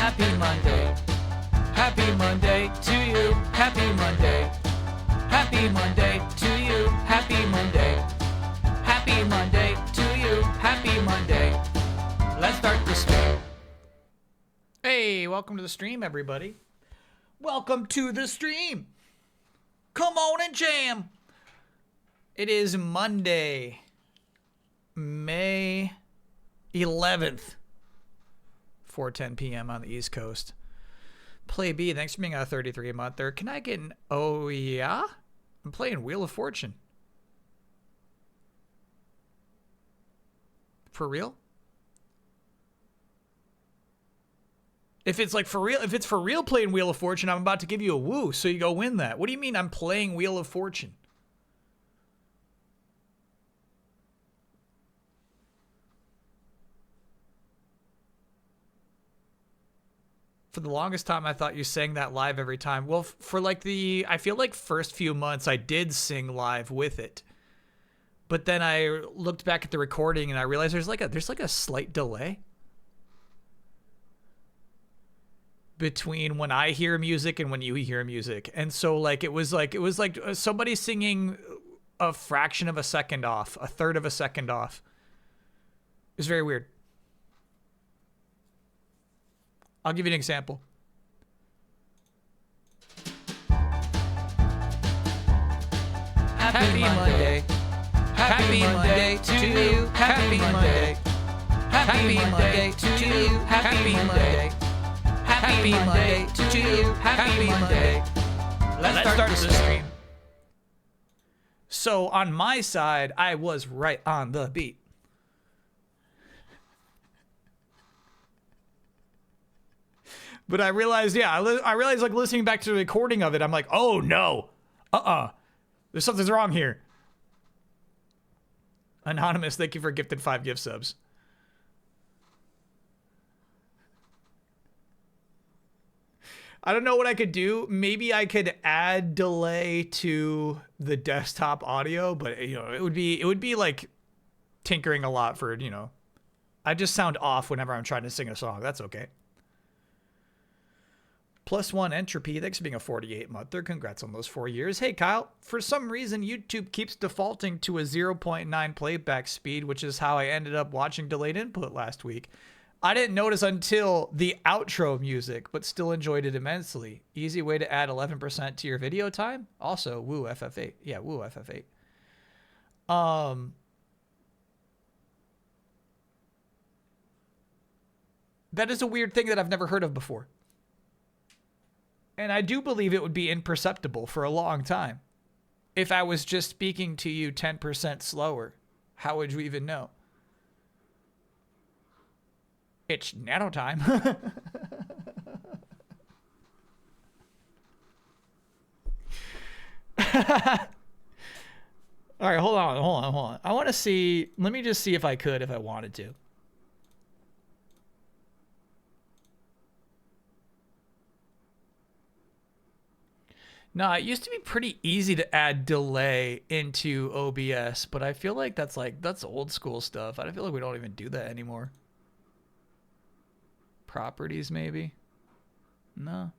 Happy Monday. Happy Monday to you. Happy Monday. Happy Monday to you. Happy Monday. Happy Monday to you. Happy Monday. Let's start the stream. Hey, welcome to the stream, everybody. Welcome to the stream. Come on and jam. It is Monday, May 11th, 4:10 p.m. on the East Coast. Play B, thanks for being a 33 a month there. Can I get an oh yeah? I'm playing Wheel of Fortune. For real? If it's like for real, if it's for real playing Wheel of Fortune, I'm about to give you a woo, so you go win that. What do you mean I'm playing Wheel of Fortune? For the longest time, I thought you sang that live every time. Well, for like I feel like first few months, I did sing live with it. But then I looked back at the recording and I realized there's like a slight delay between when I hear music and when you hear music. And so like it was like somebody singing a fraction of a second off, a third of a second off. It was very weird. I'll give you an example. Happy Monday. Happy Monday to you. Happy Monday. Happy Monday to you. Happy Monday. Happy Monday to you. Happy Monday. Let's start the stream. So on my side, I was right on the beat. But I realized, yeah, I realized like listening back to the recording of it, I'm like, oh no, there's something's wrong here. Anonymous, thank you for gifted 5 gift subs. I don't know what I could do. Maybe I could add delay to the desktop audio, but you know, it would be like tinkering a lot for, you know, I just sound off whenever I'm trying to sing a song. That's okay. +1 entropy, thanks for being a 48-monther. Congrats on those 4 years. Hey, Kyle, for some reason, YouTube keeps defaulting to a 0.9 playback speed, which is how I ended up watching delayed input last week. I didn't notice until the outro music, but still enjoyed it immensely. Easy way to add 11% to your video time. Also, woo FF8. Yeah, woo FF8. That is a weird thing that I've never heard of before. And I do believe it would be imperceptible for a long time. If I was just speaking to you 10% slower, how would you even know? It's nano time. All right, hold on. I want to see, let me just see if I wanted to. No, it used to be pretty easy to add delay into OBS, but I feel like that's old school stuff. I feel like we don't even do that anymore. Properties, maybe? No.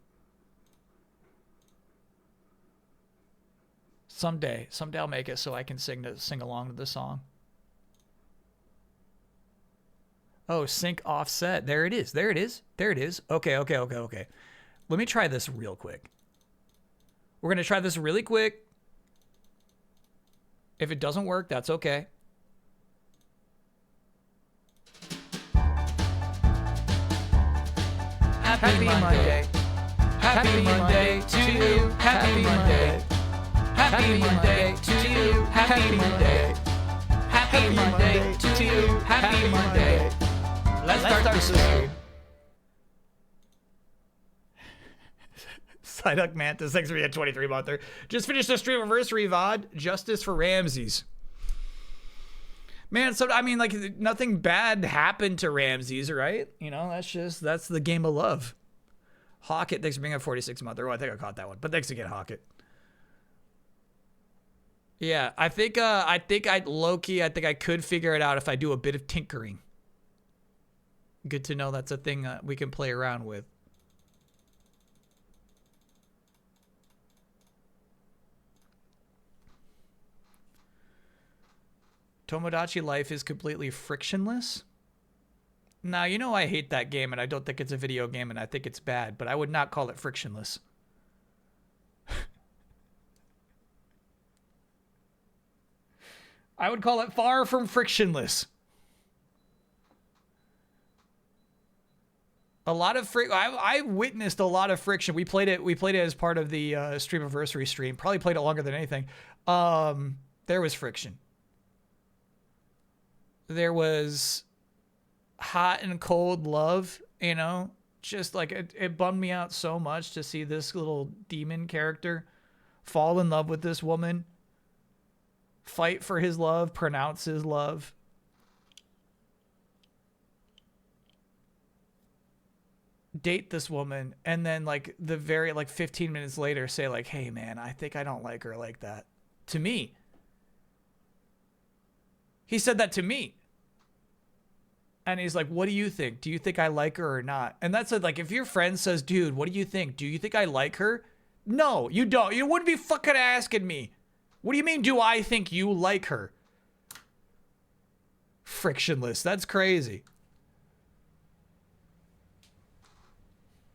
Someday I'll make it so I can sing along to the song. Oh, sync offset. There it is. Okay. Let me try this real quick. We're going to try this really quick. If it doesn't work, that's okay. Happy Monday. Happy Monday to you. Happy Monday. Happy Monday to you. Happy Monday. Happy Monday to you. Happy Monday. Let's start the stream. Psyduck Mantis, thanks for being a 23-monther. Just finished the stream anniversary VOD. Justice for Ramses. Man, so I mean, like, nothing bad happened to Ramses, right? You know, that's the game of love. Hawkett, thanks for being a 46-monther. Oh, I think I caught that one, but thanks again, Hawkett. Yeah, I think I could figure it out if I do a bit of tinkering. Good to know that's a thing we can play around with. Tomodachi Life is completely frictionless. Now, you know I hate that game, and I don't think it's a video game, and I think it's bad, but I would not call it frictionless. I would call it far from frictionless. A lot of I witnessed a lot of friction. We played it as part of the Streamiversary stream. Probably played it longer than anything. There was friction. There was hot and cold love, you know? Just like it bummed me out so much to see this little demon character fall in love with this woman, fight for his love, pronounce his love. Date this woman, and then like 15 minutes later say like, hey man, I think I don't like her like that. To me. He said that to me. And he's like, what do you think? Do you think I like her or not? And that's like, if your friend says, dude, what do you think? Do you think I like her? No, you don't. You wouldn't be fucking asking me. What do you mean, do I think you like her? Frictionless. That's crazy.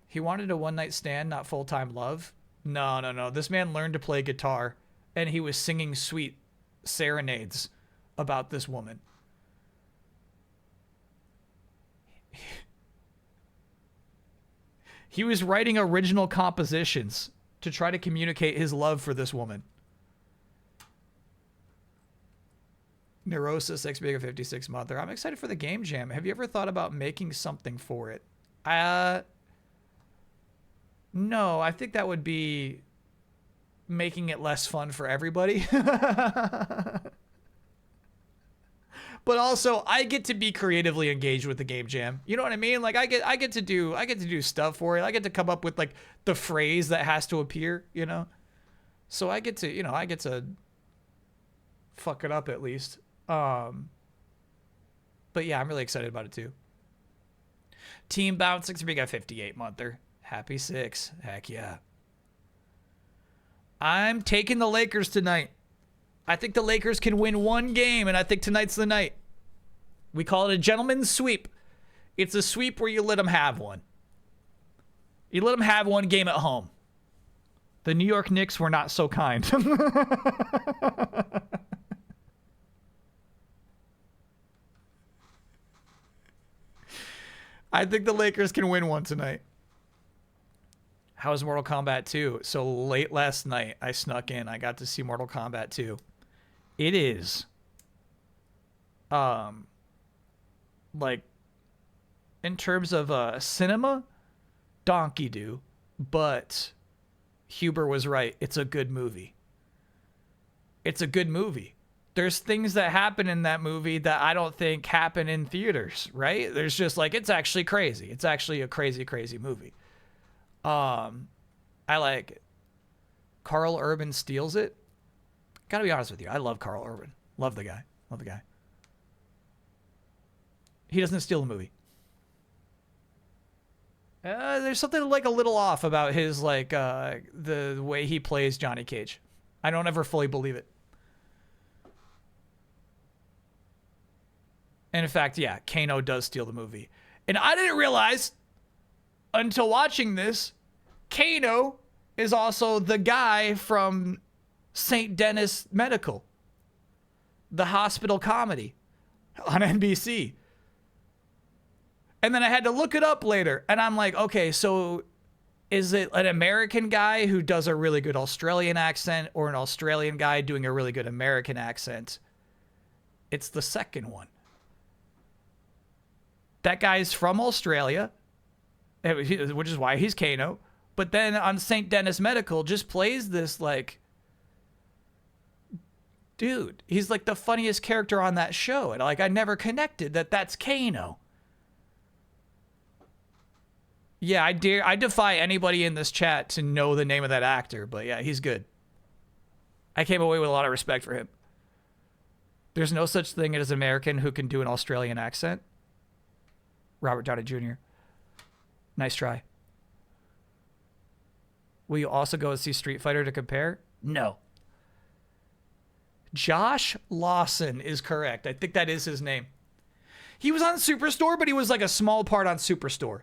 He wanted a one-night stand, not full-time love. No. This man learned to play guitar, and he was singing sweet serenades about this woman. He was writing original compositions to try to communicate his love for this woman. Neurosis X Big 56 Mother. I'm excited for the game jam. Have you ever thought about making something for it? No, I think that would be making it less fun for everybody. But also, I get to be creatively engaged with the game jam. You know what I mean? Like I get to do stuff for it. I get to come up with like the phrase that has to appear, you know? So I get to fuck it up at least. But yeah, I'm really excited about it too. Team Bounce 6 Big 58 Mother. Happy 6. Heck yeah. I'm taking the Lakers tonight. I think the Lakers can win one game, and I think tonight's the night. We call it a gentleman's sweep. It's a sweep where you let them have one. You let them have one game at home. The New York Knicks were not so kind. I think the Lakers can win one tonight. How's Mortal Kombat 2? So late last night, I snuck in. I got to see Mortal Kombat 2. It is, like, in terms of cinema, donkey do, but Huber was right. It's a good movie. It's a good movie. There's things that happen in that movie that I don't think happen in theaters, right? There's just like, it's actually crazy. It's actually a crazy, crazy movie. I like it. Carl Urban steals it. Gotta be honest with you. I love Carl Urban. Love the guy. Love the guy. He doesn't steal the movie. There's something like a little off about his, like, the way he plays Johnny Cage. I don't ever fully believe it. And in fact, yeah, Kano does steal the movie. And I didn't realize until watching this, Kano is also the guy from St. Denis Medical, the hospital comedy on NBC. And then I had to look it up later, and I'm like, okay, so is it an American guy who does a really good Australian accent or an Australian guy doing a really good American accent? It's the second one. That guy's from Australia, which is why he's Kano. But then on St. Denis Medical just plays this, like, dude, he's like the funniest character on that show. And like, I never connected that that's Kano. Yeah, I defy anybody in this chat to know the name of that actor, but yeah, he's good. I came away with a lot of respect for him. There's no such thing as an American who can do an Australian accent. Robert Downey Jr. Nice try. Will you also go and see Street Fighter to compare? No. Josh Lawson is correct. I think that is his name. He was on Superstore, but he was like a small part on Superstore.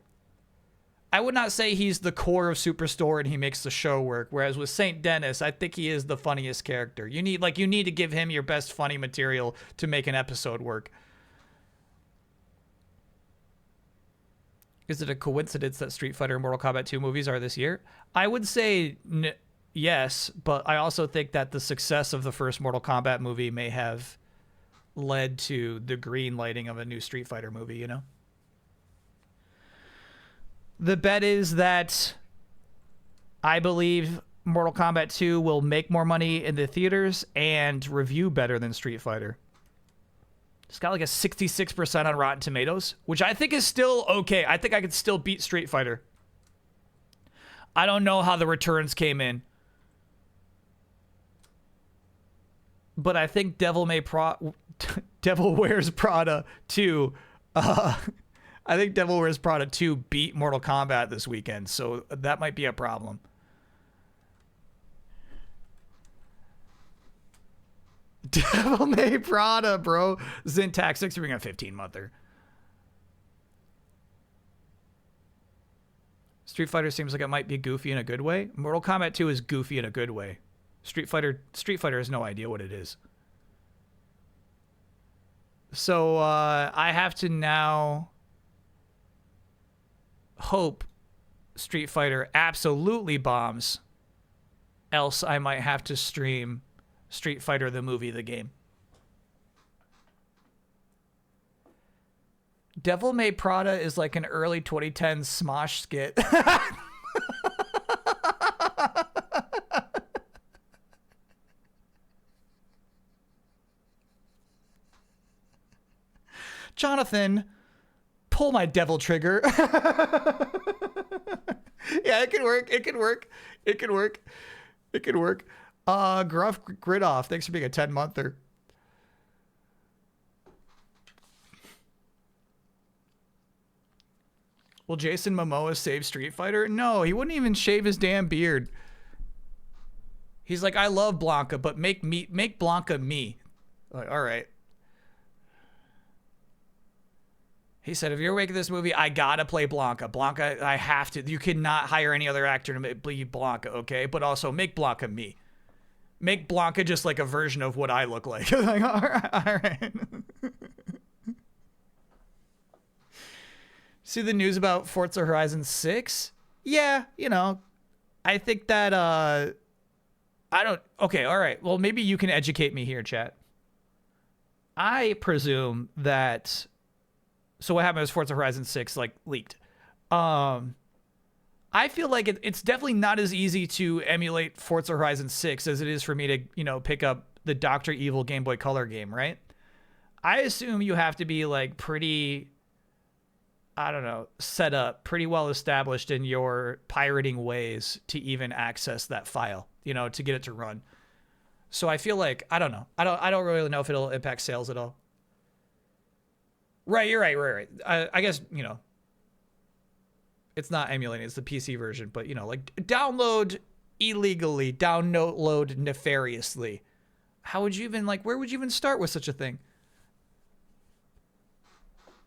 I would not say he's the core of Superstore and he makes the show work. Whereas with St. Dennis, I think he is the funniest character. You need to give him your best funny material to make an episode work. Is it a coincidence that Street Fighter and Mortal Kombat 2 movies are this year? I would say yes, but I also think that the success of the first Mortal Kombat movie may have led to the green lighting of a new Street Fighter movie, you know? The bet is that I believe Mortal Kombat 2 will make more money in the theaters and review better than Street Fighter. It's got like a 66% on Rotten Tomatoes, which I think is still okay. I think I could still beat Street Fighter. I don't know how the returns came in. But I think Devil Wears Prada 2 I think Devil Wears Prada 2 beat Mortal Kombat this weekend, so that might be a problem. Devil May Prada, bro. Zintax 6 being a 15-monther. Street Fighter seems like it might be goofy in a good way. Mortal Kombat 2 is goofy in a good way. Street Fighter has no idea what it is. So I have to now hope Street Fighter absolutely bombs, else I might have to stream Street Fighter the movie, the game. Devil May Prada is like an early 2010s Smosh skit. Jonathan, pull my devil trigger. Yeah, it can work. It can work. It can work. It can work. Gruff Grid Off, thanks for being a 10-monther. Will Jason Momoa save Street Fighter? No, he wouldn't even shave his damn beard. He's like, I love Blanca, but make Blanca me. Like, all right. He said, if you're making this movie, I gotta play Blanca. Blanca, I have to. You cannot hire any other actor to be Blanca, okay? But also make Blanca me. Make Blanca just like a version of what I look like. Like, all right. See the news about Forza Horizon 6? Yeah, you know, I think that, I don't, okay, all right. Well, maybe you can educate me here, chat. I presume that, so what happened was Forza Horizon 6, like, leaked. I feel like it's definitely not as easy to emulate Forza Horizon 6 as it is for me to, you know, pick up the Dr. Evil Game Boy Color game, right? I assume you have to be, like, pretty, I don't know, set up, pretty well established in your pirating ways to even access that file, you know, to get it to run. So I feel like, I don't know. I don't really know if it'll impact sales at all. Right, you're right. I guess, you know, it's not emulating, it's the PC version, but, you know, like, download illegally, download nefariously. How would you even, like, where would you even start with such a thing?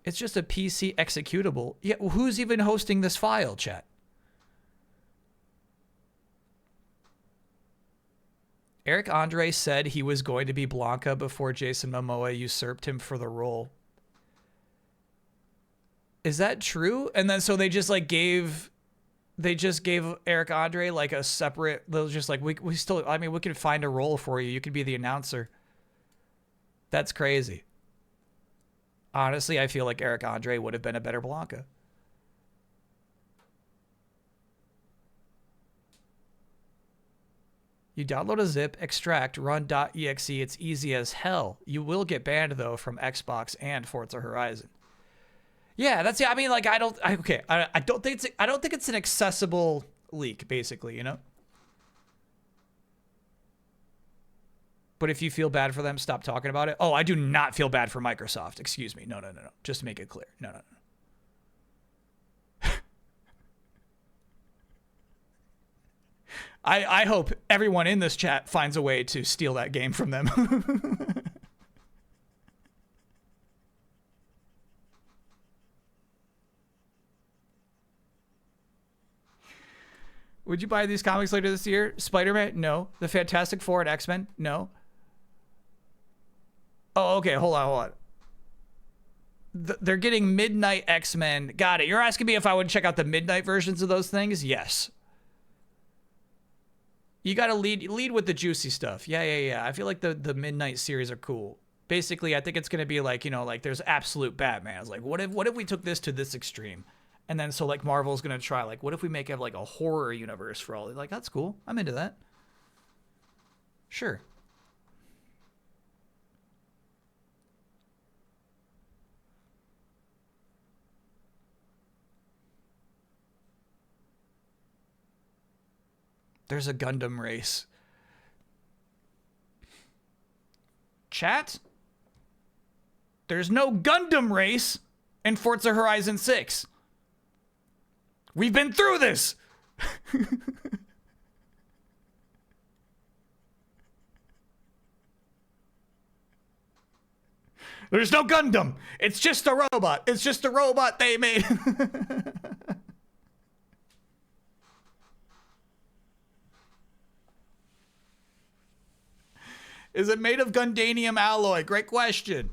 It's just a PC executable. Yeah, well, who's even hosting this file, chat? Eric Andre said he was going to be Blanca before Jason Momoa usurped him for the role. Is that true? And then so they just like gave Eric Andre like a separate, they'll just like, we still, I mean, we can find a role for you. You could be the announcer. That's crazy. Honestly, I feel like Eric Andre would have been a better Blanca. You download a zip, extract, run .exe. It's easy as hell. You will get banned though from Xbox and Forza Horizon. Yeah, that's, yeah. I mean, like, I don't think it's an accessible leak, basically, you know. But if you feel bad for them, stop talking about it. Oh, I do not feel bad for Microsoft. Excuse me. No. Just to make it clear. No. I hope everyone in this chat finds a way to steal that game from them. Would you buy these comics later this year? Spider-Man? No. The Fantastic Four and X-Men? No. Oh, okay. Hold on. They're getting Midnight X-Men. Got it. You're asking me if I would check out the Midnight versions of those things? Yes. You got to lead with the juicy stuff. Yeah. I feel like the Midnight series are cool. Basically, I think it's going to be like, you know, like there's absolute Batman. It's like, what if we took this to this extreme? And then so like Marvel's going to try like, what if we make it like a horror universe for all? Like, that's cool. I'm into that. Sure. There's a Gundam race. Chat? There's no Gundam race in Forza Horizon 6. We've been through this. There's no Gundam. It's just a robot. It's just a robot they made. Is it made of Gundanium alloy? Great question.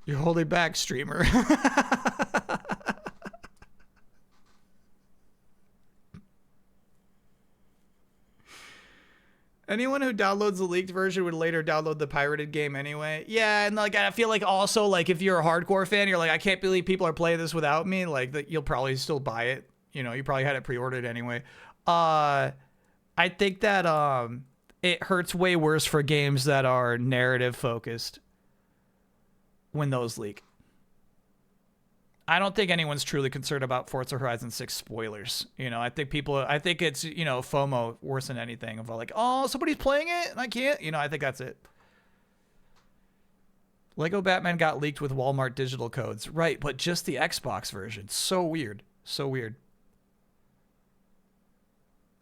You're holding back, streamer. Anyone who downloads the leaked version would later download the pirated game anyway. Yeah, and like I feel like also like if you're a hardcore fan, you're like, I can't believe people are playing this without me. Like that, you'll probably still buy it. You know, you probably had it pre-ordered anyway. I think that it hurts way worse for games that are narrative focused when those leak. I don't think anyone's truly concerned about Forza Horizon 6 spoilers. You know, I think it's, you know, FOMO worse than anything of like, oh, somebody's playing it and I can't, you know, I think that's it. Lego Batman got leaked with Walmart digital codes. Right, but just the Xbox version. So weird. So weird.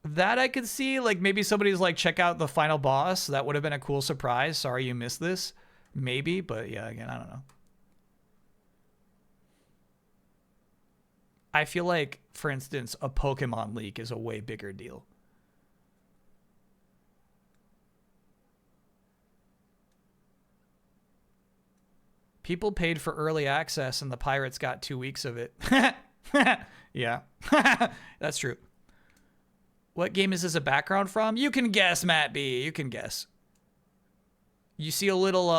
That I could see, like maybe somebody's like, check out the final boss. That would have been a cool surprise. Sorry you missed this. Maybe, but yeah, again, I don't know. I feel like, for instance, a Pokemon leak is a way bigger deal. People paid for early access and the pirates got 2 weeks of it. Yeah, that's true. What game is this a background from? You can guess, Matt B. You can guess. You see a little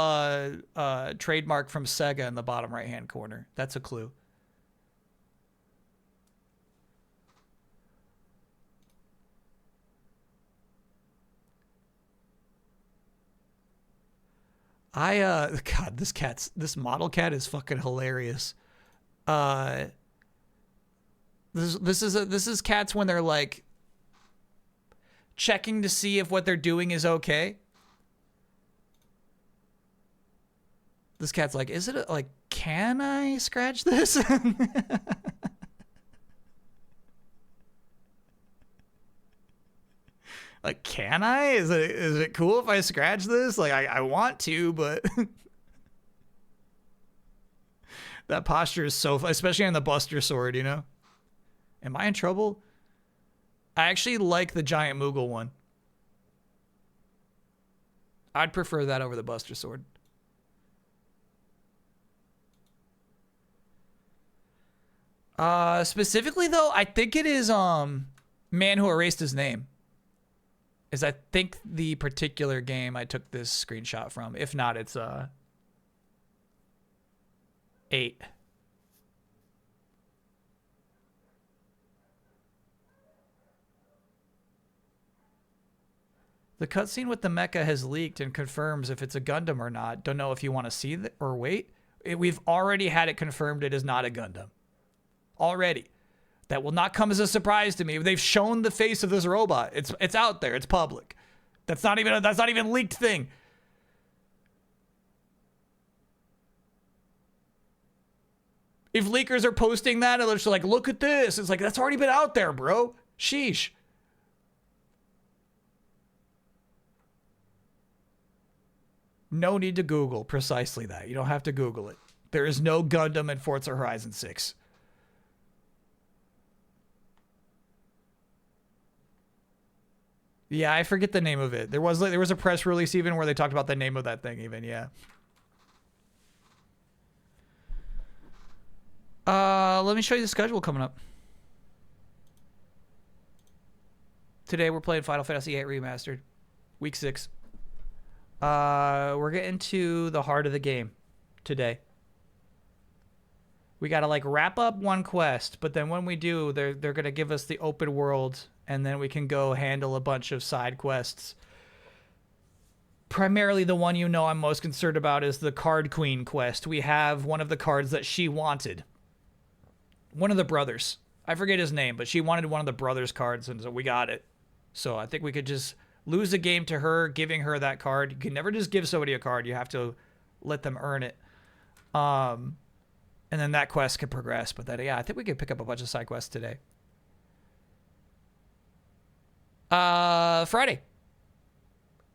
trademark from Sega in the bottom right-hand corner. That's a clue. God, this model cat is fucking hilarious. This is cats when they're like checking to see if what they're doing is okay. This cat's like, is it like, can I scratch this? Like, can I? Is it cool if I scratch this? Like, I want to, but that posture is so, especially on the Buster Sword, you know? Am I in trouble? I actually like the giant Moogle one. I'd prefer that over the Buster Sword. Specifically though, I think it is Man Who Erased His Name. Is I think the particular game I took this screenshot from. If not, it's 8. The cutscene with the mecha has leaked and confirms if it's a Gundam or not. Don't know if you want to see that or wait. We've already had it confirmed it is not a Gundam. Already. That will not come as a surprise to me. They've shown the face of this robot. It's out there. It's public. That's not even a leaked thing. If leakers are posting that and they're just like, look at this. It's like, that's already been out there, bro. Sheesh. No need to Google precisely that. You don't have to Google it. There is no Gundam in Forza Horizon 6. Yeah, I forget the name of it. There was a press release even where they talked about the name of that thing even, yeah. Let me show you the schedule coming up. Today we're playing Final Fantasy VIII Remastered. Week 6. We're getting to the heart of the game today. We gotta like wrap up one quest, but then when we do, they're gonna give us the open world, and then we can go handle a bunch of side quests. Primarily the one I'm most concerned about is the Card Queen quest. We have one of the cards that she wanted. One of the brothers. I forget his name, but she wanted one of the brothers' cards, and so we got it. So I think we could just lose a game to her, giving her that card. You can never just give somebody a card. You have to let them earn it. And then that quest can progress. But then, yeah, I think we could pick up a bunch of side quests today. Friday.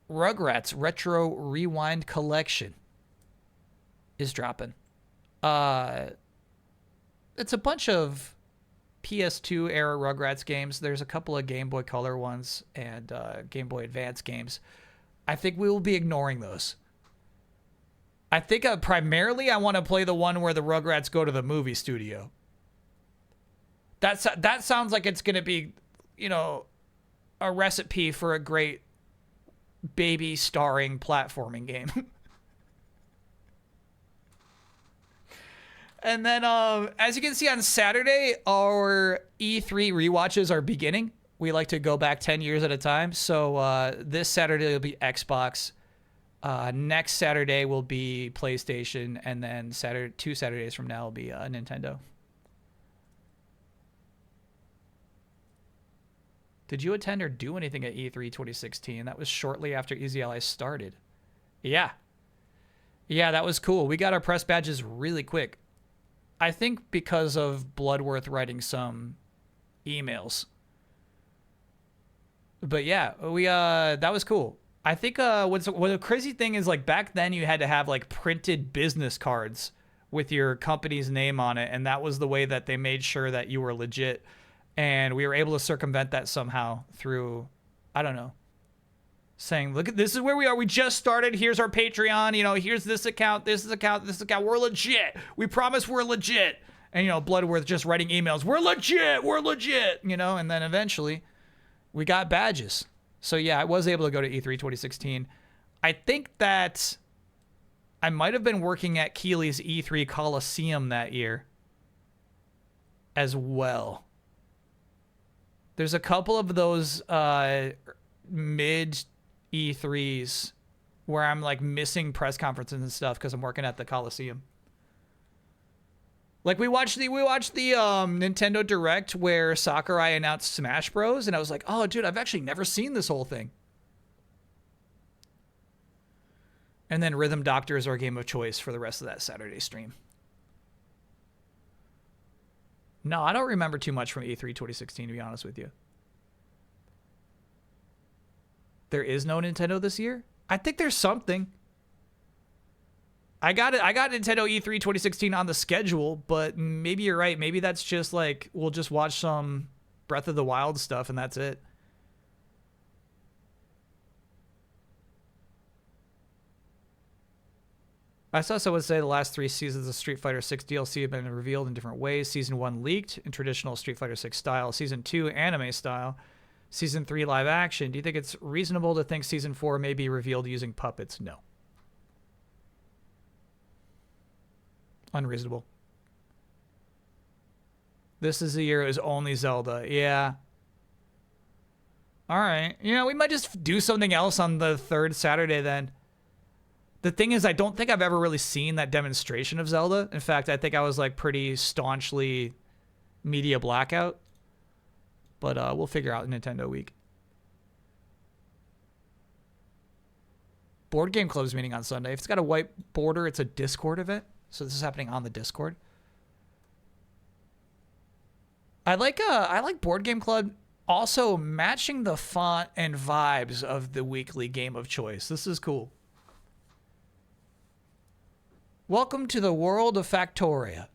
Rugrats Retro Rewind Collection is dropping. It's a bunch of PS2 era Rugrats games. There's a couple of Game Boy Color ones and Game Boy Advance games. I think we will be ignoring those. I think primarily I want to play the one where the Rugrats go to the movie studio. That sounds like it's going to be, a recipe for a great baby starring platforming game. And then, as you can see on Saturday, our E3 rewatches are beginning. We like to go back 10 years at a time. So this Saturday will be Xbox. Next Saturday will be PlayStation. And then 2 Saturdays from now will be Nintendo. Did you attend or do anything at E3 2016? That was shortly after Easy Ally started. Yeah. Yeah, that was cool. We got our press badges really quick. I think because of Bloodworth writing some emails. But yeah, that was cool. I think what the crazy thing is, like, back then you had to have like printed business cards with your company's name on it, and that was the way that they made sure that you were legit. And we were able to circumvent that somehow through, I don't know, saying, look, this is where we are. We just started. Here's our Patreon. Here's this account, this account, this account. We're legit. We promise we're legit. And, Bloodworth just writing emails. We're legit. We're legit. And then eventually we got badges. So, yeah, I was able to go to E3 2016. I think that I might have been working at Keeley's E3 Coliseum that year as well. There's a couple of those mid E3s where I'm like missing press conferences and stuff because I'm working at the Coliseum. Like we watched the Nintendo Direct where Sakurai announced Smash Bros. And I was like, oh, dude, I've actually never seen this whole thing. And then Rhythm Doctor is our game of choice for the rest of that Saturday stream. No, I don't remember too much from E3 2016, to be honest with you. There is no Nintendo this year? I think there's something. I got Nintendo E3 2016 on the schedule, but maybe you're right. Maybe that's just like, we'll just watch some Breath of the Wild stuff and that's it. I saw someone say the last 3 seasons of Street Fighter 6 DLC have been revealed in different ways. Season 1 leaked in traditional Street Fighter 6 style. Season 2 anime style. Season 3 live action. Do you think it's reasonable to think Season 4 may be revealed using puppets? No. Unreasonable. This is the year it was only Zelda. Yeah. All right. We might just do something else on the 3rd Saturday then. The thing is, I don't think I've ever really seen that demonstration of Zelda. In fact, I think I was like pretty staunchly media blackout. But we'll figure out Nintendo Week. Board Game Club's meeting on Sunday. If it's got a white border, it's a Discord event. So this is happening on the Discord. I like Board Game Club also matching the font and vibes of the weekly game of choice. This is cool. Welcome to the world of Factoria.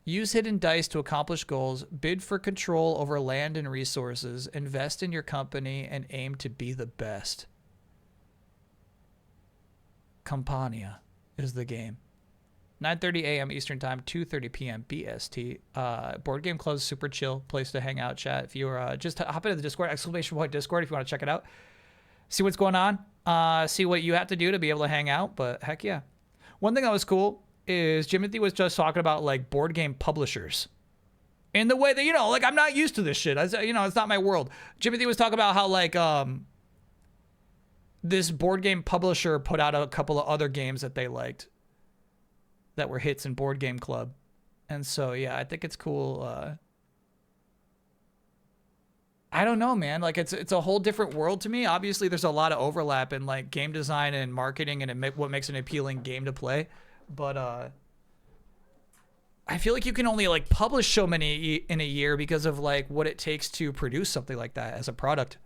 Use hidden dice to accomplish goals, bid for control over land and resources, invest in your company, and aim to be the best. Campania is the game. 9:30 a.m. Eastern Time, 2:30 p.m. BST. Board Game Club's super chill place to hang out, chat. If you're just hop into the Discord, !Discord if you want to check it out. See what's going on. See what you have to do to be able to hang out. But heck yeah. One thing that was cool is Jimothy was just talking about like board game publishers. In the way that, you know, like I'm not used to this shit. You know, it's not my world. Jimothy was talking about how like this board game publisher put out a couple of other games that they liked that were hits in Board Game Club. And so, yeah, I think it's cool. I don't know, man. Like it's a whole different world to me. Obviously, there's a lot of overlap in like game design and marketing and what makes an appealing game to play. But I feel like you can only like publish so many in a year because of like what it takes to produce something like that as a product.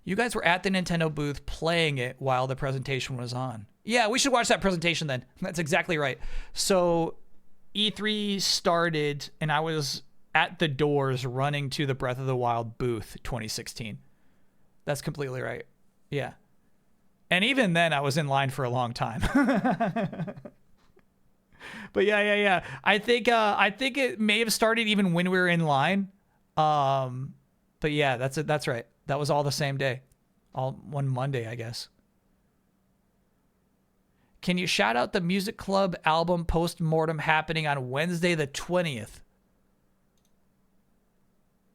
You guys were at the Nintendo booth playing it while the presentation was on. Yeah, we should watch that presentation then. That's exactly right. So E3 started and I was at the doors running to the Breath of the Wild booth 2016. That's completely right. Yeah. And even then I was in line for a long time. But yeah. I think it may have started even when we were in line. But yeah, that's right. That was all the same day. All one Monday, I guess. Can you shout out the Music Club album post-mortem happening on Wednesday the 20th?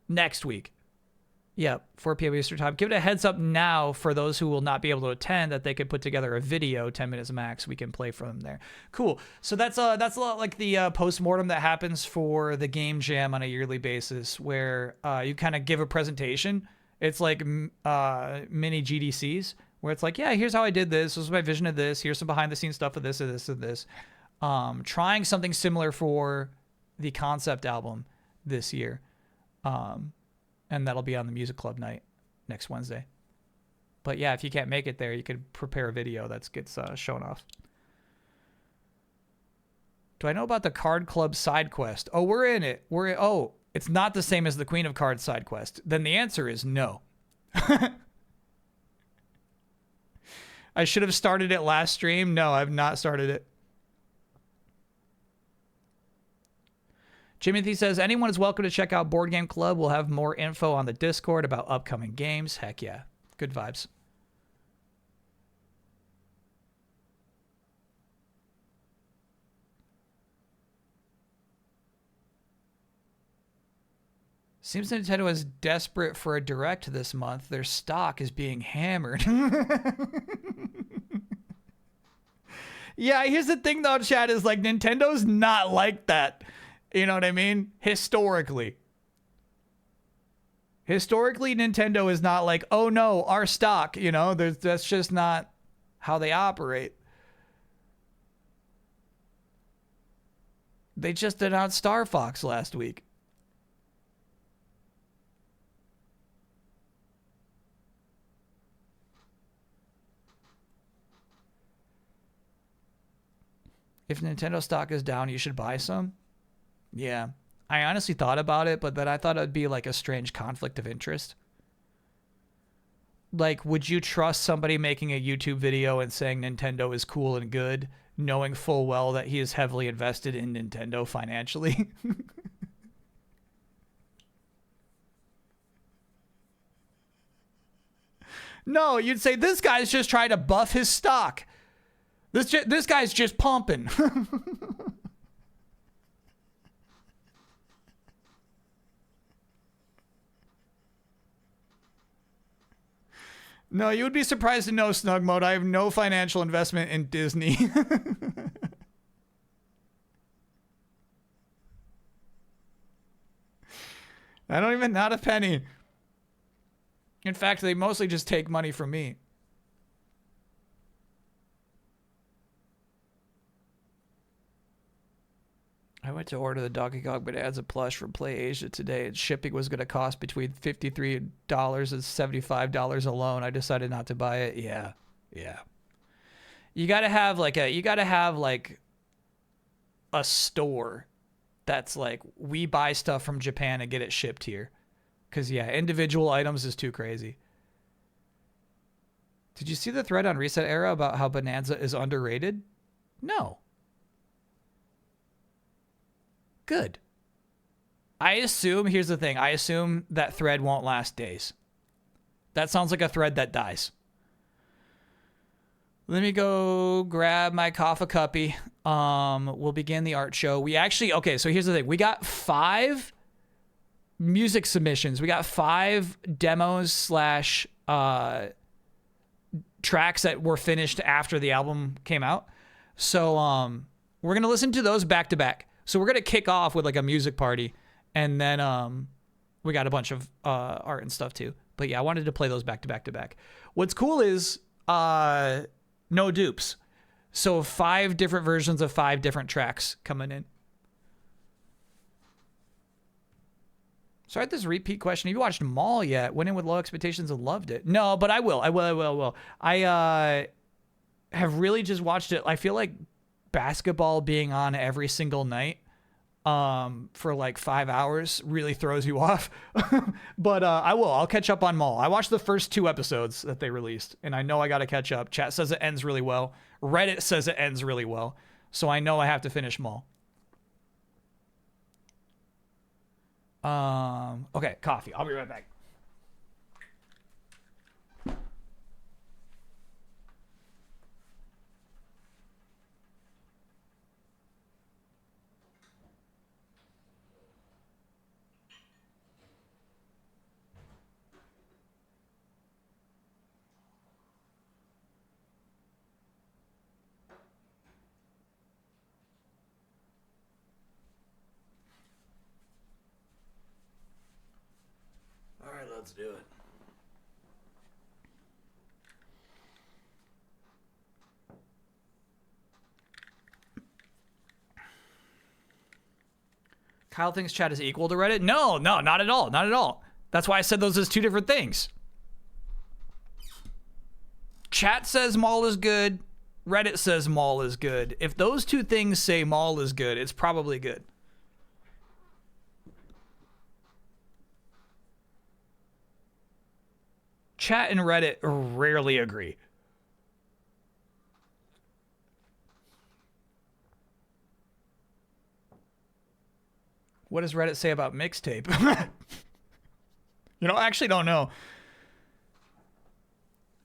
Next week. Yep, 4 p.m. Eastern Time. Give it a heads up now for those who will not be able to attend that they could put together a video, 10 minutes max. We can play from there. Cool. So that's a lot like the post-mortem that happens for the Game Jam on a yearly basis where you kind of give a presentation. It's like mini GDCs where it's like, yeah, here's how I did this. This was my vision of this. Here's some behind-the-scenes stuff of this and this and this. Trying something similar for the concept album this year. And that'll be on the Music Club night next Wednesday. But yeah, if you can't make it there, you could prepare a video that gets shown off. Do I know about the Card Club side quest? Oh, we're in it. Oh, it's not the same as the Queen of Cards side quest. Then the answer is no. I should have started it last stream. No, I've not started it. Jimothy says, anyone is welcome to check out Board Game Club. We'll have more info on the Discord about upcoming games. Heck yeah. Good vibes. Seems Nintendo is desperate for a direct this month. Their stock is being hammered. Yeah, here's the thing though, chat, is like Nintendo's not like that. You know what I mean? Historically, Nintendo is not like, oh no, our stock, you know, that's just not how they operate. They just announced Star Fox last week. If Nintendo stock is down, you should buy some. Yeah, I honestly thought about it, but then I thought it would be like a strange conflict of interest. Like, would you trust somebody making a YouTube video and saying Nintendo is cool and good, knowing full well that he is heavily invested in Nintendo financially? No, you'd say this guy's just trying to buff his stock. This guy's just pumping. No, you would be surprised to know, Snug Mode, I have no financial investment in Disney. I don't even, not a penny. In fact, they mostly just take money from me. I went to order the Donkey Kong Bonanza plush from Play Asia today, and shipping was going to cost between $53 and $75 alone. I decided not to buy it. Yeah. You gotta have like a store that's like, we buy stuff from Japan and get it shipped here. Cause yeah, individual items is too crazy. Did you see the thread on Reset Era about how Bonanza is underrated? No. Good. I assume, here's the thing, I assume that thread won't last days. That sounds like a thread that dies. Let me go grab my coffee cuppy. We'll begin the art show. We actually, okay, so here's the thing. We got 5 music submissions. We got 5 demos slash tracks that were finished after the album came out. So we're going to listen to those back to back. So we're going to kick off with like a music party, and then we got a bunch of art and stuff too. But yeah, I wanted to play those back to back to back. What's cool is no dupes. So 5 different versions of 5 different tracks coming in. So I had this repeat question. Have you watched Mall yet? Went in with low expectations and loved it. No, but I will. I have really just watched it. I feel like basketball being on every single night for like 5 hours really throws you off. But I'll catch up on Mall. I watched the first 2 episodes that they released, and I know I got to catch up. Chat says it ends really well. Reddit says it ends really well. So I know I have to finish Mall. Okay, coffee. I'll be right back. All right, let's do it. Kyle thinks chat is equal to Reddit. No, not at all. Not at all. That's why I said those as 2 different things. Chat says Mall is good. Reddit says Mall is good. If those 2 things say Mall is good, it's probably good. Chat and Reddit rarely agree. What does Reddit say about mixtape? You know, I actually don't know.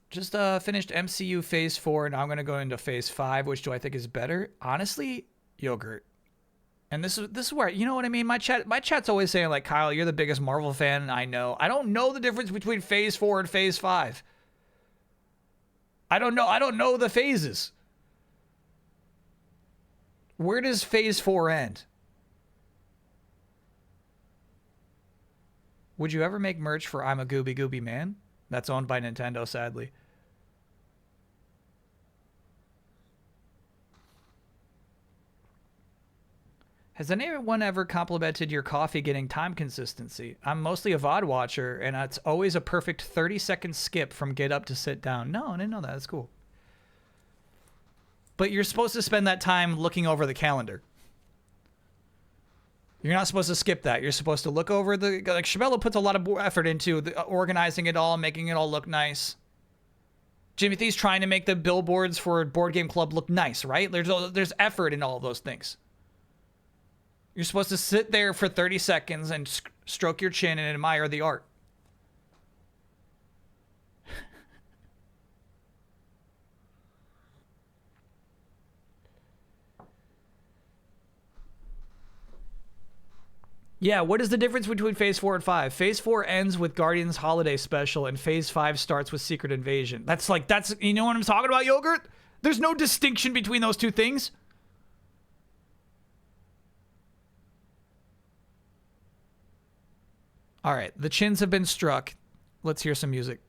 Just finished MCU Phase 4, and I'm going to go into Phase 5. Which do I think is better? Honestly, Yogurt. And this is where, you know what I mean? My chat's always saying, like, Kyle, you're the biggest Marvel fan I know. I don't know the difference between Phase 4 and Phase 5. I don't know the phases. Where does Phase 4 end? Would you ever make merch for I'm a Gooby Gooby Man? That's owned by Nintendo, sadly. Has anyone ever complimented your coffee getting time consistency? I'm mostly a VOD watcher, and it's always a perfect 30-second skip from get up to sit down. No, I didn't know that. That's cool. But you're supposed to spend that time looking over the calendar. You're not supposed to skip that. You're supposed to look over the... Like, Shabella puts a lot of effort into organizing it all, making it all look nice. Jimmy Thie's trying to make the billboards for Board Game Club look nice, right? There's effort in all of those things. You're supposed to sit there for 30 seconds and stroke your chin and admire the art. Yeah, what is the difference between Phase 4 and 5? Phase 4 ends with Guardians Holiday Special, and Phase 5 starts with Secret Invasion. That's, you know what I'm talking about, Yogurt? There's no distinction between those 2 things. All right, the chins have been struck. Let's hear some music.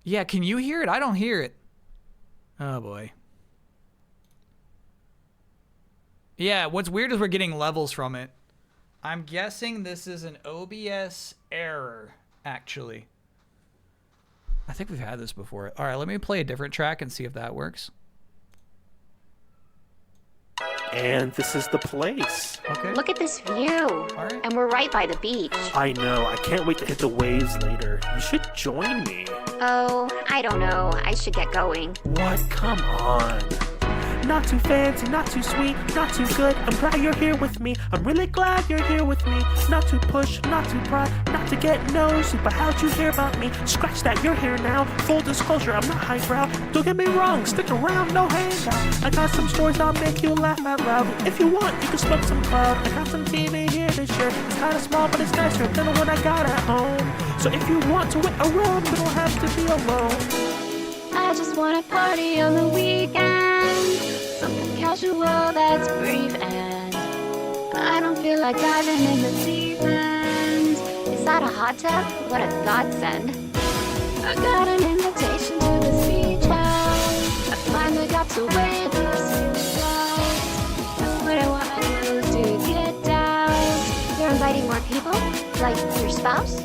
Yeah, can you hear it? I don't hear it. Oh boy. Yeah, what's weird is we're getting levels from it. I'm guessing this is an OBS error, actually. I think we've had this before. All right, let me play a different track and see if that works. And this is the place. Okay. Look at this view. Right. And we're right by the beach. I know, I can't wait to hit the waves later. You should join me. Oh, I don't know. I should get going. What? Come on. Not too fancy, not too sweet, not too good. I'm glad you're here with me. I'm really glad you're here with me. Not to push, not to pry, not to get nosy. But how'd you hear about me? Scratch that, you're here now. Full disclosure, I'm not highbrow. Don't get me wrong, stick around, no handout. I got some stories that'll make you laugh out loud. If you want, you can smoke some cloud. I got some TV here to share. It's kinda small, but it's nicer than what I got at home. So if you want to win a room, you don't have to be alone. I just wanna party on the weekend. Something casual that's brief, and I don't feel like diving in the deep end. Is that a hot tub? What a godsend. I got an invitation to this beach house. I finally got to wear these clothes. That's what I wanna do to get down. You're inviting more people? Like your spouse?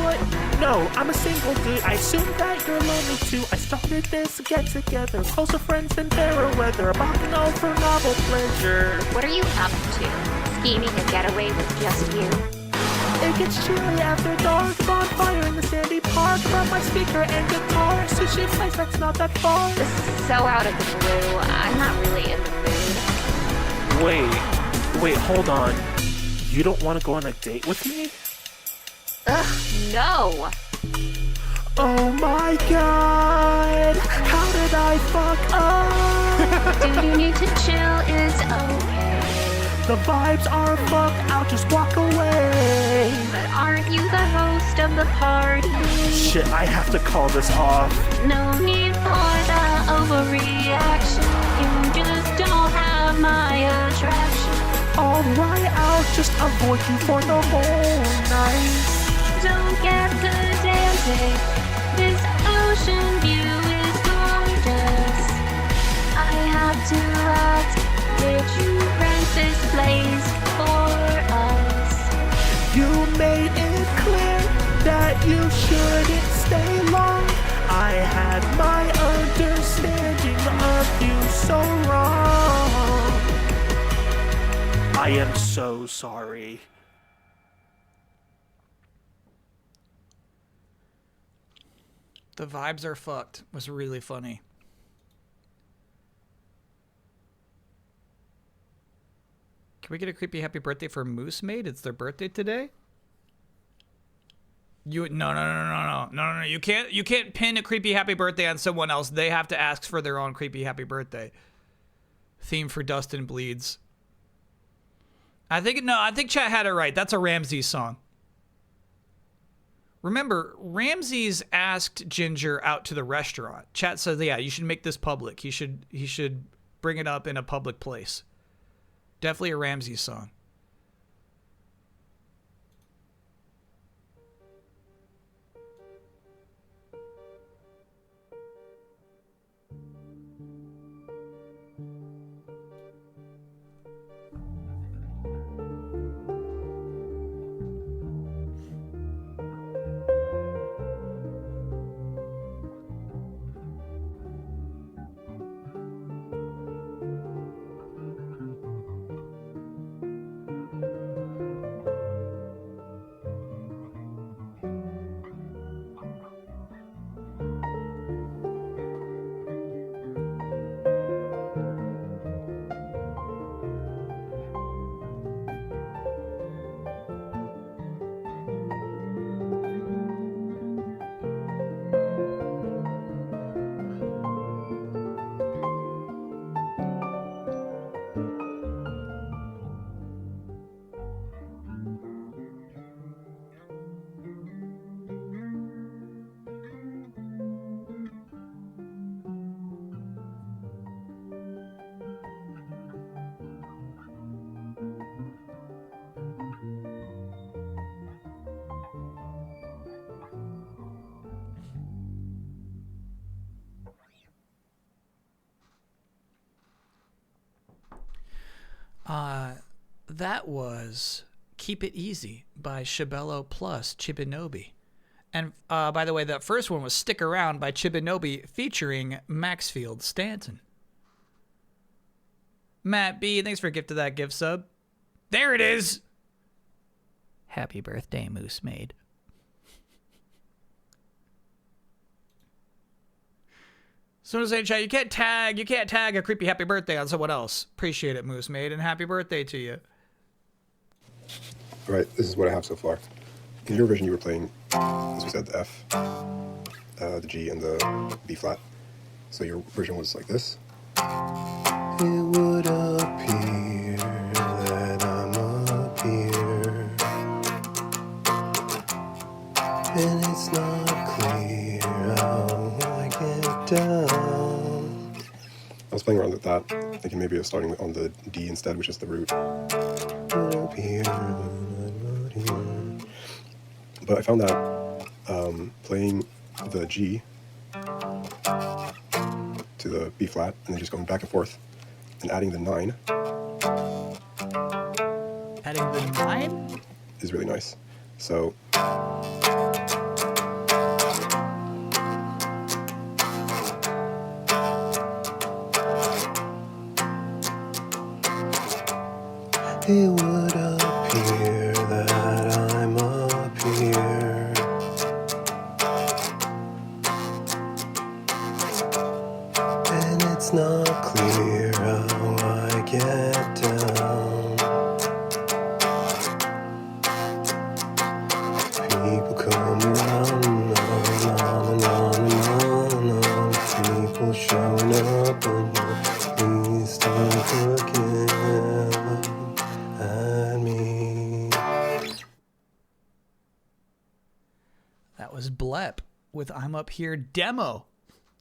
What? No, I'm a single dude. I assume that you're lonely too. I started this get together, closer friends than fairer weather. About to know for novel pleasure. What are you up to? Scheming a getaway with just you? It gets chilly after dark. Bonfire in the sandy park. Grab my speaker and guitar. Sushi place that's not that far. This is so out of the blue. I'm not really in the mood. Wait, hold on. You don't want to go on a date with me? Ugh, no! Oh my god! How did I fuck up? Do you need to chill? Is okay. The vibes are fuck, I'll just walk away. But aren't you the host of the party? Shit, I have to call this off. No need for the overreaction. You just don't have my attraction. Alright, I'll just avoid you for the whole night. Don't get pedantic. This ocean view is gorgeous. I have to ask, did you rent this place for us? You made it clear that you shouldn't stay long. I had my understanding of you so wrong. I am so sorry. The vibes are fucked was really funny. Can we get a creepy happy birthday for Moose Maid? It's their birthday today. No. You can't pin a creepy happy birthday on someone else. They have to ask for their own creepy happy birthday. Theme for Dustin Bleeds. I think chat had it right. That's a Ramses song. Remember, Ramses asked Ginger out to the restaurant. Chat says, yeah, you should make this public. He should bring it up in a public place. Definitely a Ramses song. That was Keep It Easy by Shibello plus Chibinobi. And by the way, that first one was Stick Around by Chibinobi featuring Maxfield Stanton. Matt B, thanks for a gift of that gift sub. There it is! Happy birthday, Moose Maid. Someone say in chat, you can't tag a creepy happy birthday on someone else. Appreciate it, Moose Maid, and happy birthday to you. All right, this is what I have so far. In your version, you were playing, as we said, the F, the G, and the B flat. So your version was like this. It would appear that I'm up here, and it's not clear how I get down. I was playing around with that, thinking maybe of starting on the D instead, which is the root. Up here, but I found that playing the G to the B flat and then just going back and forth and adding the 9. Adding the 9? Is really nice. So it would appear that I'm up here, and it's not clear how I get down. People come around and on and on and on and on. People showing up and please stop looking at me. That was Blep with I'm Up Here demo.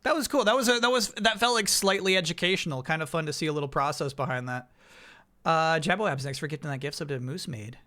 That was cool. That felt like slightly educational. Kind of fun to see a little process behind that. Jabbo Abs, thanks for gifting that gift sub to Moose Maid.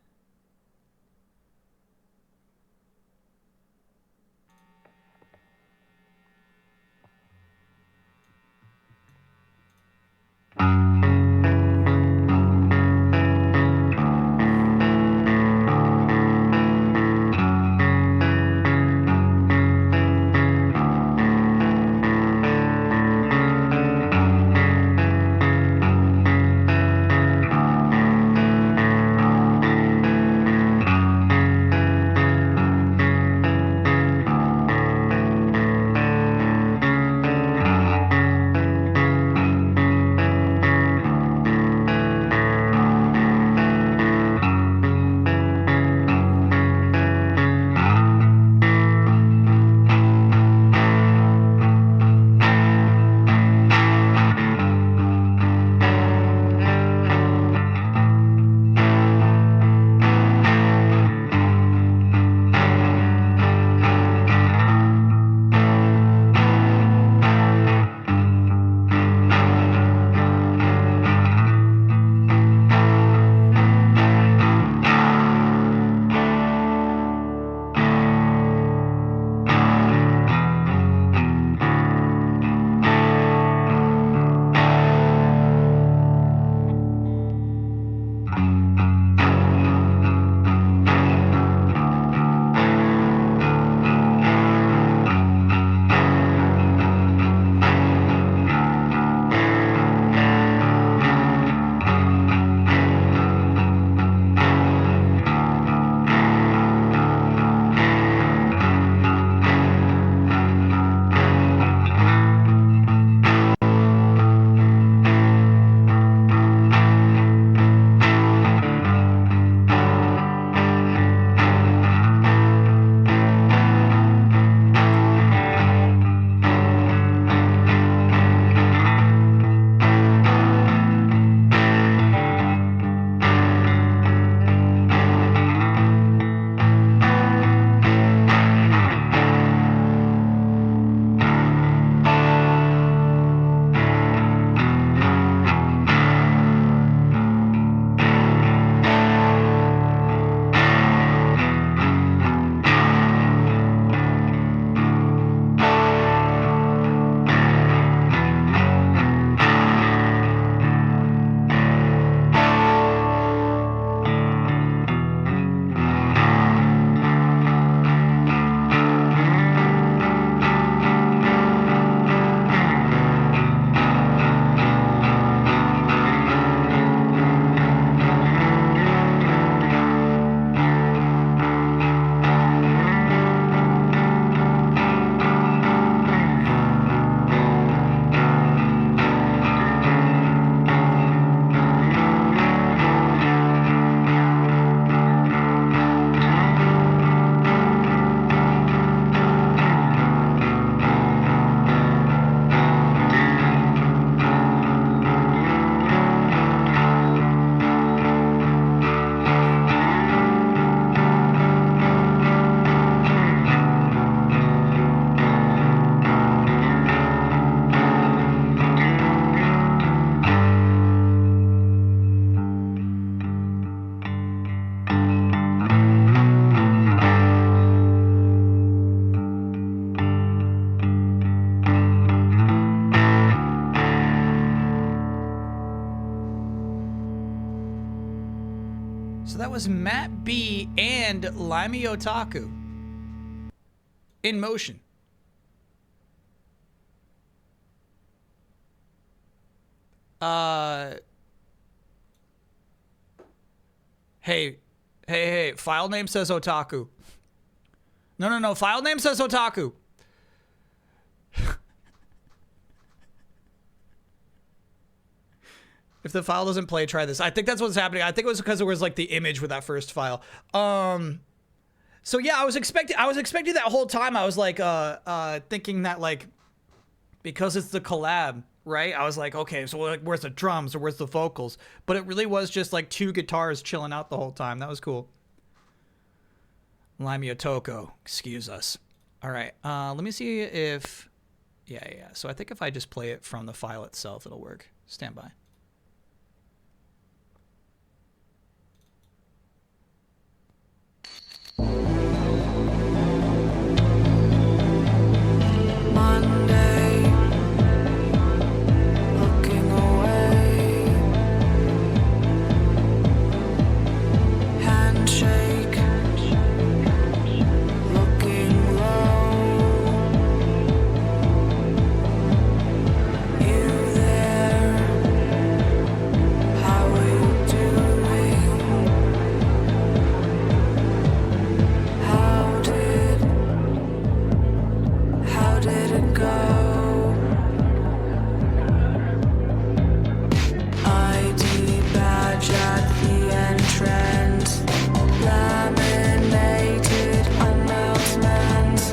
So that was Matt B and Limey Otaku in motion. Hey, file name says Otaku. No, file name says Otaku. If the file doesn't play, try this. I think that's what's happening. I think it was because there was like the image with that first file. So yeah, I was expecting that whole time. I was like, thinking that like, because it's the collab, right? I was like, okay, so like, where's the drums or where's the vocals? But it really was just like two guitars chilling out the whole time. That was cool. Limey Otoko, excuse us. All right, let me see if, yeah. So I think if I just play it from the file itself, it'll work. Stand by. Monday, looking away, handshake, looking low, you there, how are you doing, how did it go? ID badge at the entrance, laminated announcements,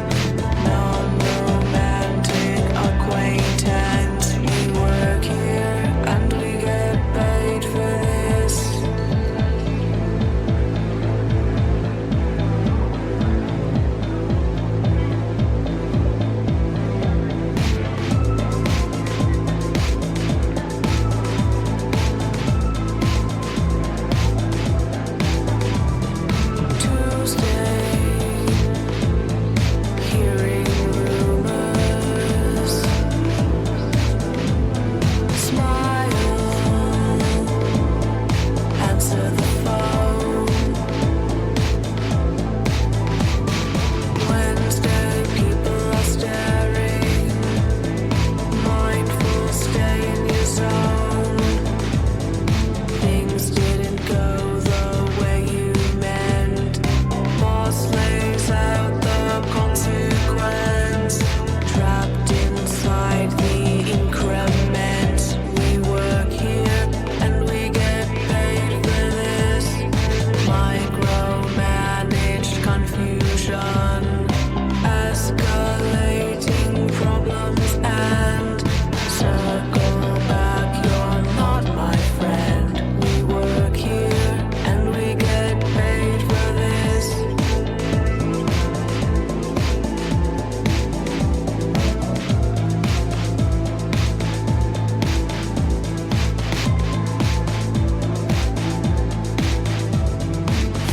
non-romantic acquaintance. We work here and we get paid for this. Tuesday, hearing rumors, smile, answer the phone. Wednesday, people are staring, mindful, stay in your zone. Things didn't go the way you meant. Boss lays out the consequence. Trapped inside the increment. We work here and we get paid for this. Micromanaged confusion. Escalating problems and circle back. You're not my friend. We work here and we get paid for this.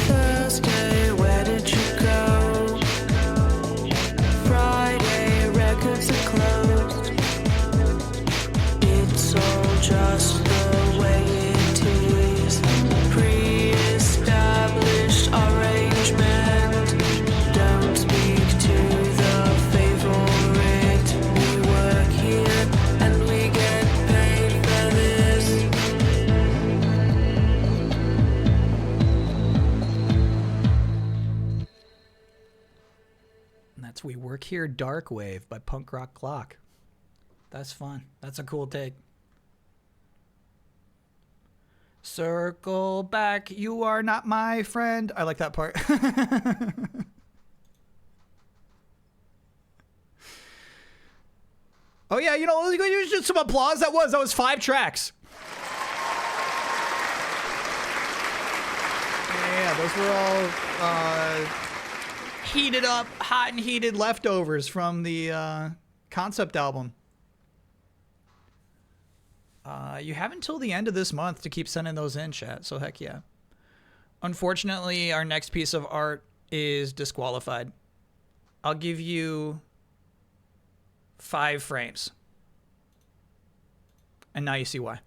Thursday, where did you go? Friday, records are closed. It's all just the way it is. Pre-established arrangement. Don't speak to the favorite. We work here and we get paid for this. And that's We Work Here Dark Wave by Punk Rock Clock. That's fun. That's a cool take. Circle back, you are not my friend. I like that part. Oh yeah, you know, just some applause. That was 5 tracks. Yeah, those were all heated up, hot and heated leftovers from the concept album. You have until the end of this month to keep sending those in, chat, so heck yeah. Unfortunately, our next piece of art is disqualified. I'll give you 5 frames. And now you see why.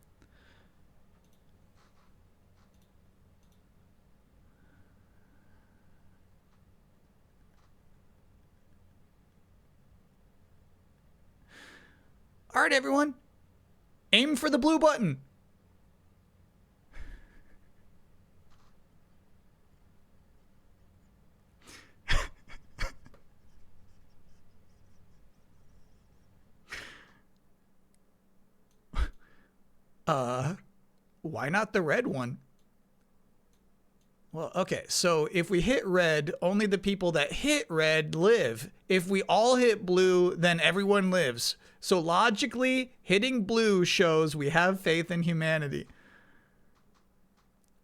All right, everyone. Aim for the blue button. Why not the red one? Well, okay, so if we hit red, only the people that hit red live. If we all hit blue, then everyone lives. So logically, hitting blue shows we have faith in humanity.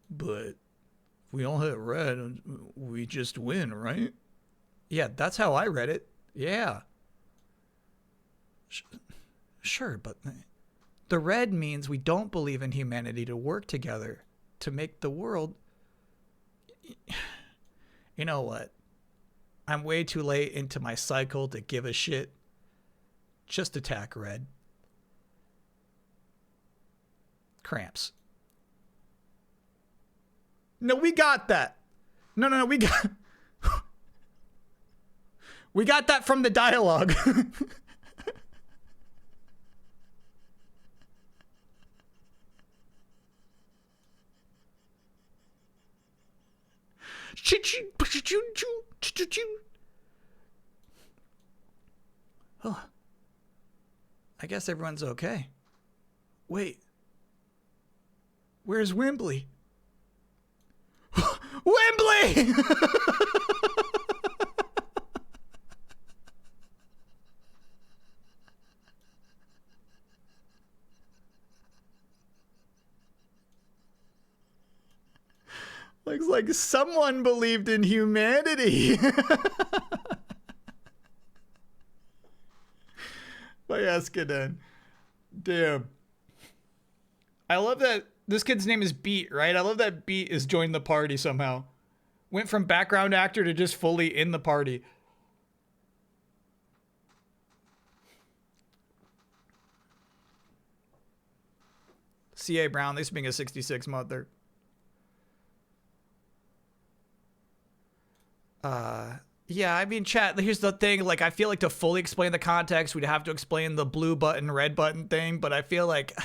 But if we all hit red, we just win, right? Yeah, that's how I read it. Yeah. Sure, but the red means we don't believe in humanity to work together to make the world. You know what? I'm way too late into my cycle to give a shit. Just attack red. Cramps. No, we got that. No, we got... We got that from the dialogue. Oh, I guess everyone's okay. Wait, where's Wembley? Wembley! Looks like someone believed in humanity. By Escaden. Damn. I love that this kid's name is Beat, right? I love that Beat is joined the party somehow. Went from background actor to just fully in the party. C.A. Brown, this being a 66 mother. Yeah, I mean, chat, here's the thing. Like, I feel like to fully explain the context, we'd have to explain the blue button, red button thing, but I feel like...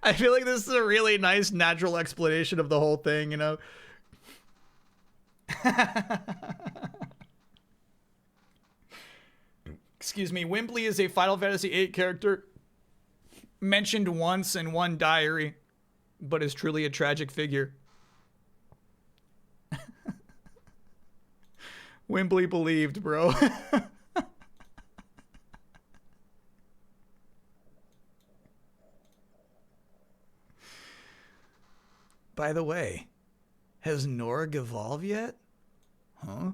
I feel like this is a really nice, natural explanation of the whole thing, you know? Excuse me, Wembley is a Final Fantasy VIII character mentioned once in one diary, but is truly a tragic figure. Wembley believed, bro. By the way, has Norg evolved yet? Huh?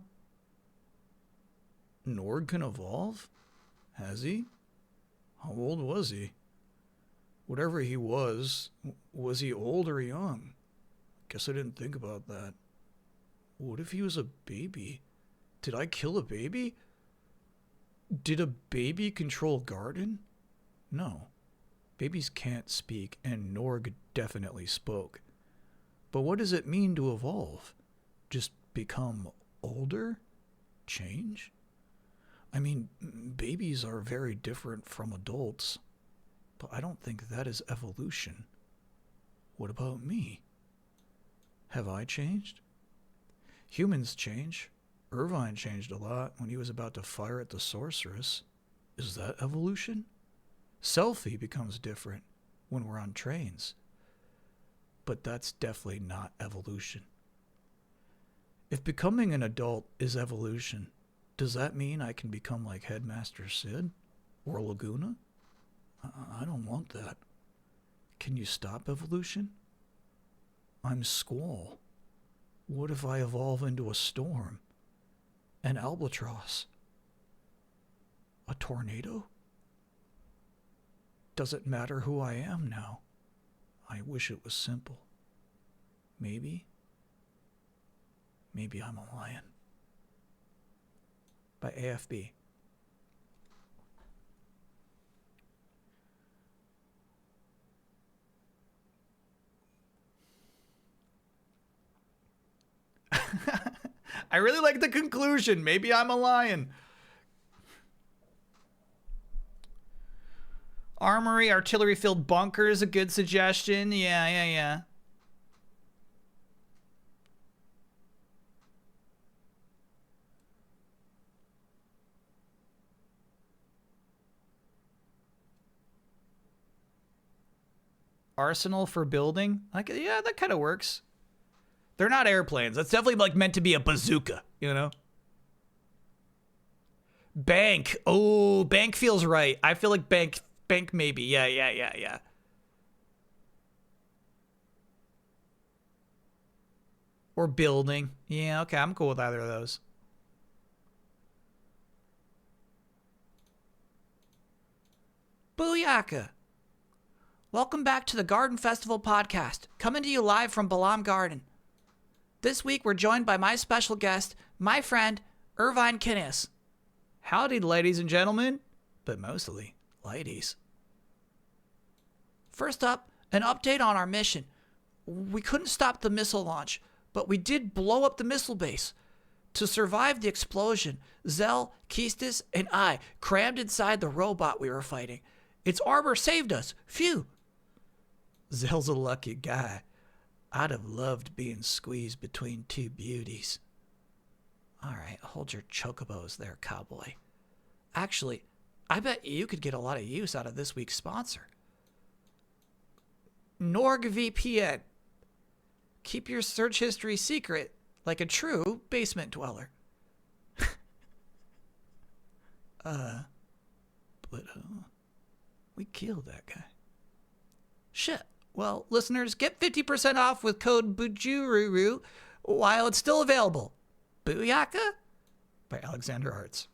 Norg can evolve? Has he? How old was he? Whatever he was he old or young? Guess I didn't think about that. What if he was a baby? Did I kill a baby? Did a baby control Garden? No. Babies can't speak, and Norg definitely spoke. But what does it mean to evolve? Just become older? Change? I mean, babies are very different from adults, but I don't think that is evolution. What about me? Have I changed? Humans change. Irvine changed a lot when he was about to fire at the sorceress. Is that evolution? Selfie becomes different when we're on trains. But that's definitely not evolution. If becoming an adult is evolution, does that mean I can become like Headmaster Sid? Or Laguna? I don't want that. Can you stop evolution? I'm Squall. What if I evolve into a storm? An albatross? A tornado? Does it matter who I am now? I wish it was simple. Maybe I'm a lion. By AFB. I really like the conclusion. Maybe I'm a lion. Armory, artillery-filled bunker is a good suggestion. Yeah. Arsenal for building? Like, yeah, that kind of works. They're not airplanes. That's definitely like meant to be a bazooka, you know? Bank. Oh, bank feels right. I feel like bank maybe. Yeah. Or building. Yeah, okay, I'm cool with either of those. Booyaka. Welcome back to the Garden Festival podcast, coming to you live from Balam Garden. This week we're joined by my special guest, my friend, Irvine Kinnis. Howdy, ladies and gentlemen, but mostly ladies. First up, an update on our mission. We couldn't stop the missile launch, but we did blow up the missile base. To survive the explosion, Zell, Keistis, and I crammed inside the robot we were fighting. Its armor saved us. Phew. Zell's a lucky guy. I'd have loved being squeezed between two beauties. All right, hold your chocobos there, cowboy. Actually, I bet you could get a lot of use out of this week's sponsor. NordVPN. Keep your search history secret like a true basement dweller. We killed that guy. Shit. Well, listeners, get 50% off with code BUJURURU while it's still available. Booyaka? By Alexander Arts.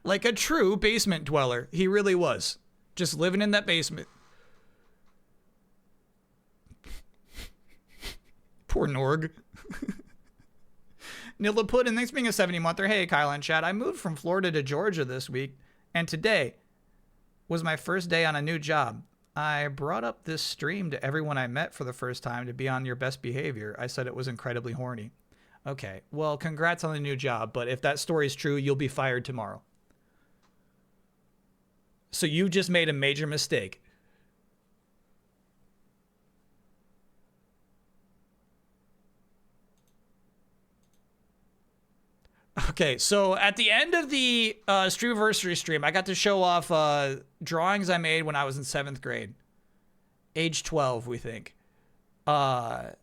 Like a true basement dweller. He really was. Just living in that basement. Poor Norg. Nilla Puddin, thanks for being a 70-monther. Hey, Kyle and Chad. I moved from Florida to Georgia this week, and today was my first day on a new job. I brought up this stream to everyone I met for the first time to be on your best behavior. I said it was incredibly horny. Okay, well, congrats on the new job, but if that story's true, you'll be fired tomorrow. So you just made a major mistake. Okay, so at the end of the Streamiversary stream, I got to show off drawings I made when I was in 7th grade. Age 12, we think. Late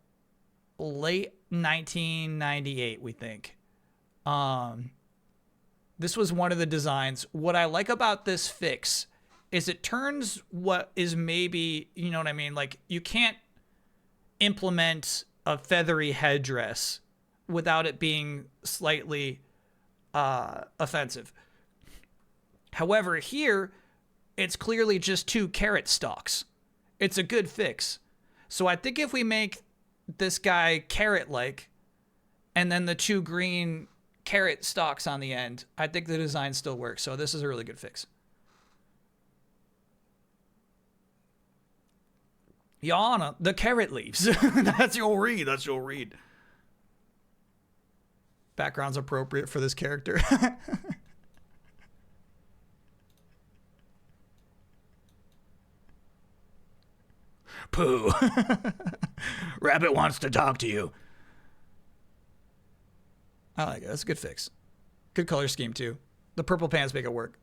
1998, we think. This was one of the designs. What I like about this fix is it turns what is maybe, you know what I mean? Like, you can't implement a feathery headdress without it being slightly offensive. However, here, it's clearly just 2 carrot stalks. It's a good fix. So I think if we make this guy carrot-like, and then the 2 green carrot stalks on the end, I think the design still works. So this is a really good fix. Yana, the carrot leaves. That's your read. That's your read. Background's appropriate for this character. Pooh. Rabbit wants to talk to you. I like it. That's a good fix. Good color scheme, too. The purple pants make it work.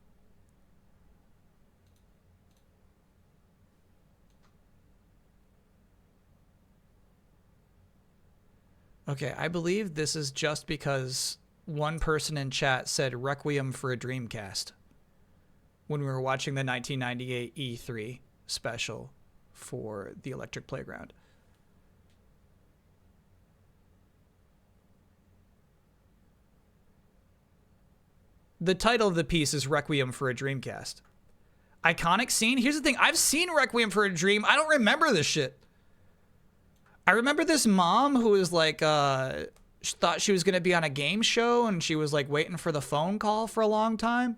Okay, I believe this is just because one person in chat said Requiem for a Dreamcast when we were watching the 1998 E3 special for the Electric Playground. The title of the piece is Requiem for a Dreamcast. Iconic scene? Here's the thing. I've seen Requiem for a Dream. I don't remember this shit. I remember this mom who was like, thought she was going to be on a game show and she was like waiting for the phone call for a long time.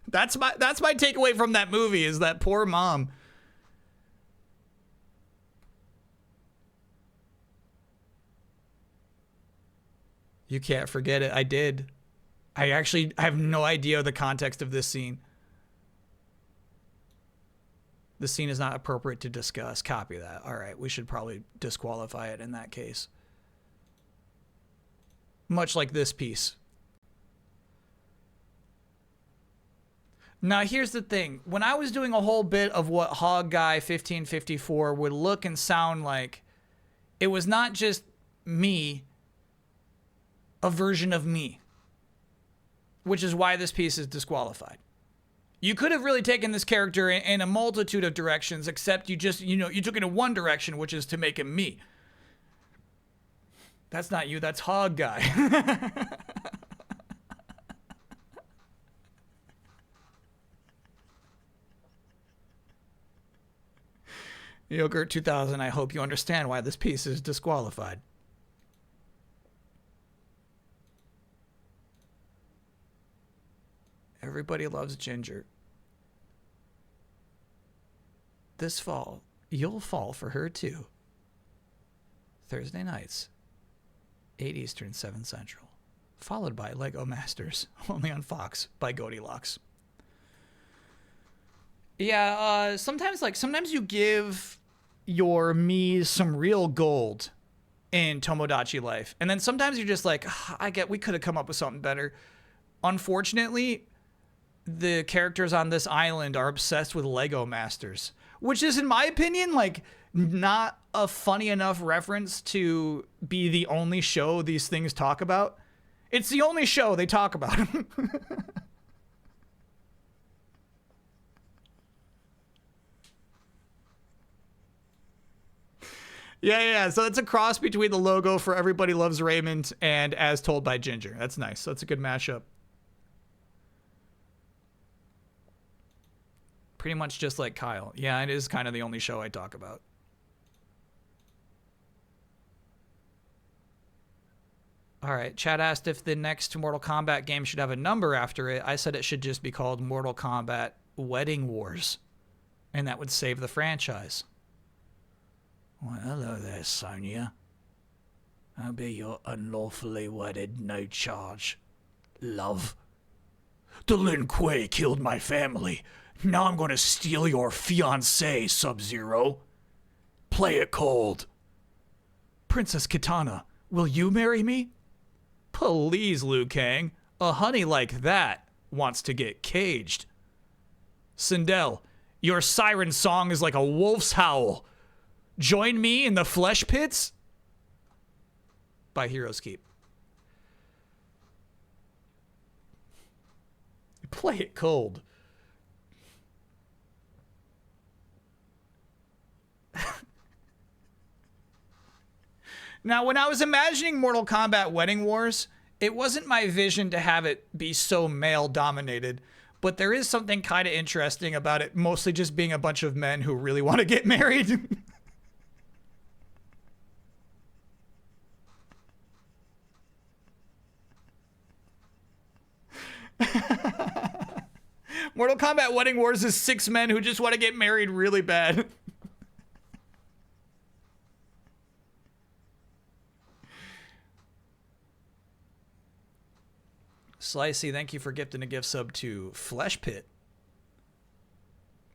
That's my takeaway from that movie is that poor mom. You can't forget it. I did. I have no idea the context of this scene. The scene is not appropriate to discuss. Copy that. All right, we should probably disqualify it in that case. Much like this piece. Now, here's the thing. When I was doing a whole bit of what Hog Guy 1554 would look and sound like, it was not just me, a version of me, which is why this piece is disqualified. You could have really taken this character in a multitude of directions, except you just, you took it in one direction, which is to make him me. That's not you, that's Hog Guy. Yogurt 2000, I hope you understand why this piece is disqualified. Everybody loves Ginger. This fall, you'll fall for her too. Thursday nights, 8 Eastern, 7 Central. Followed by Lego Masters, only on Fox, by Goldilocks. Yeah, sometimes you give your me some real gold in Tomodachi Life. And then sometimes you're just like, we could have come up with something better. Unfortunately, the characters on this island are obsessed with Lego Masters, which is, in my opinion, like, not a funny enough reference to be the only show these things talk about. It's the only show they talk about. Yeah. So that's a cross between the logo for Everybody Loves Raymond and As Told by Ginger. That's nice. That's a good mashup. Pretty much just like Kyle. Yeah, it is kind of the only show I talk about. All right, Chad asked if the next Mortal Kombat game should have a number after it. I said it should just be called Mortal Kombat Wedding Wars, and that would save the franchise. Well, hello there, Sonia. I'll be your unlawfully wedded, no charge love. The Lin Kuei killed my family. Now I'm going to steal your fiancé, Sub-Zero. Play it cold. Princess Kitana, will you marry me? Please, Liu Kang. A honey like that wants to get caged. Sindel, your siren song is like a wolf's howl. Join me in the flesh pits? By Heroes Keep. Play it cold. Now, when I was imagining Mortal Kombat Wedding Wars, it wasn't my vision to have it be so male-dominated, but there is something kind of interesting about it mostly just being a bunch of men who really want to get married. Mortal Kombat Wedding Wars is 6 men who just want to get married really bad. Slicey, thank you for gifting a gift sub to Flesh Pit.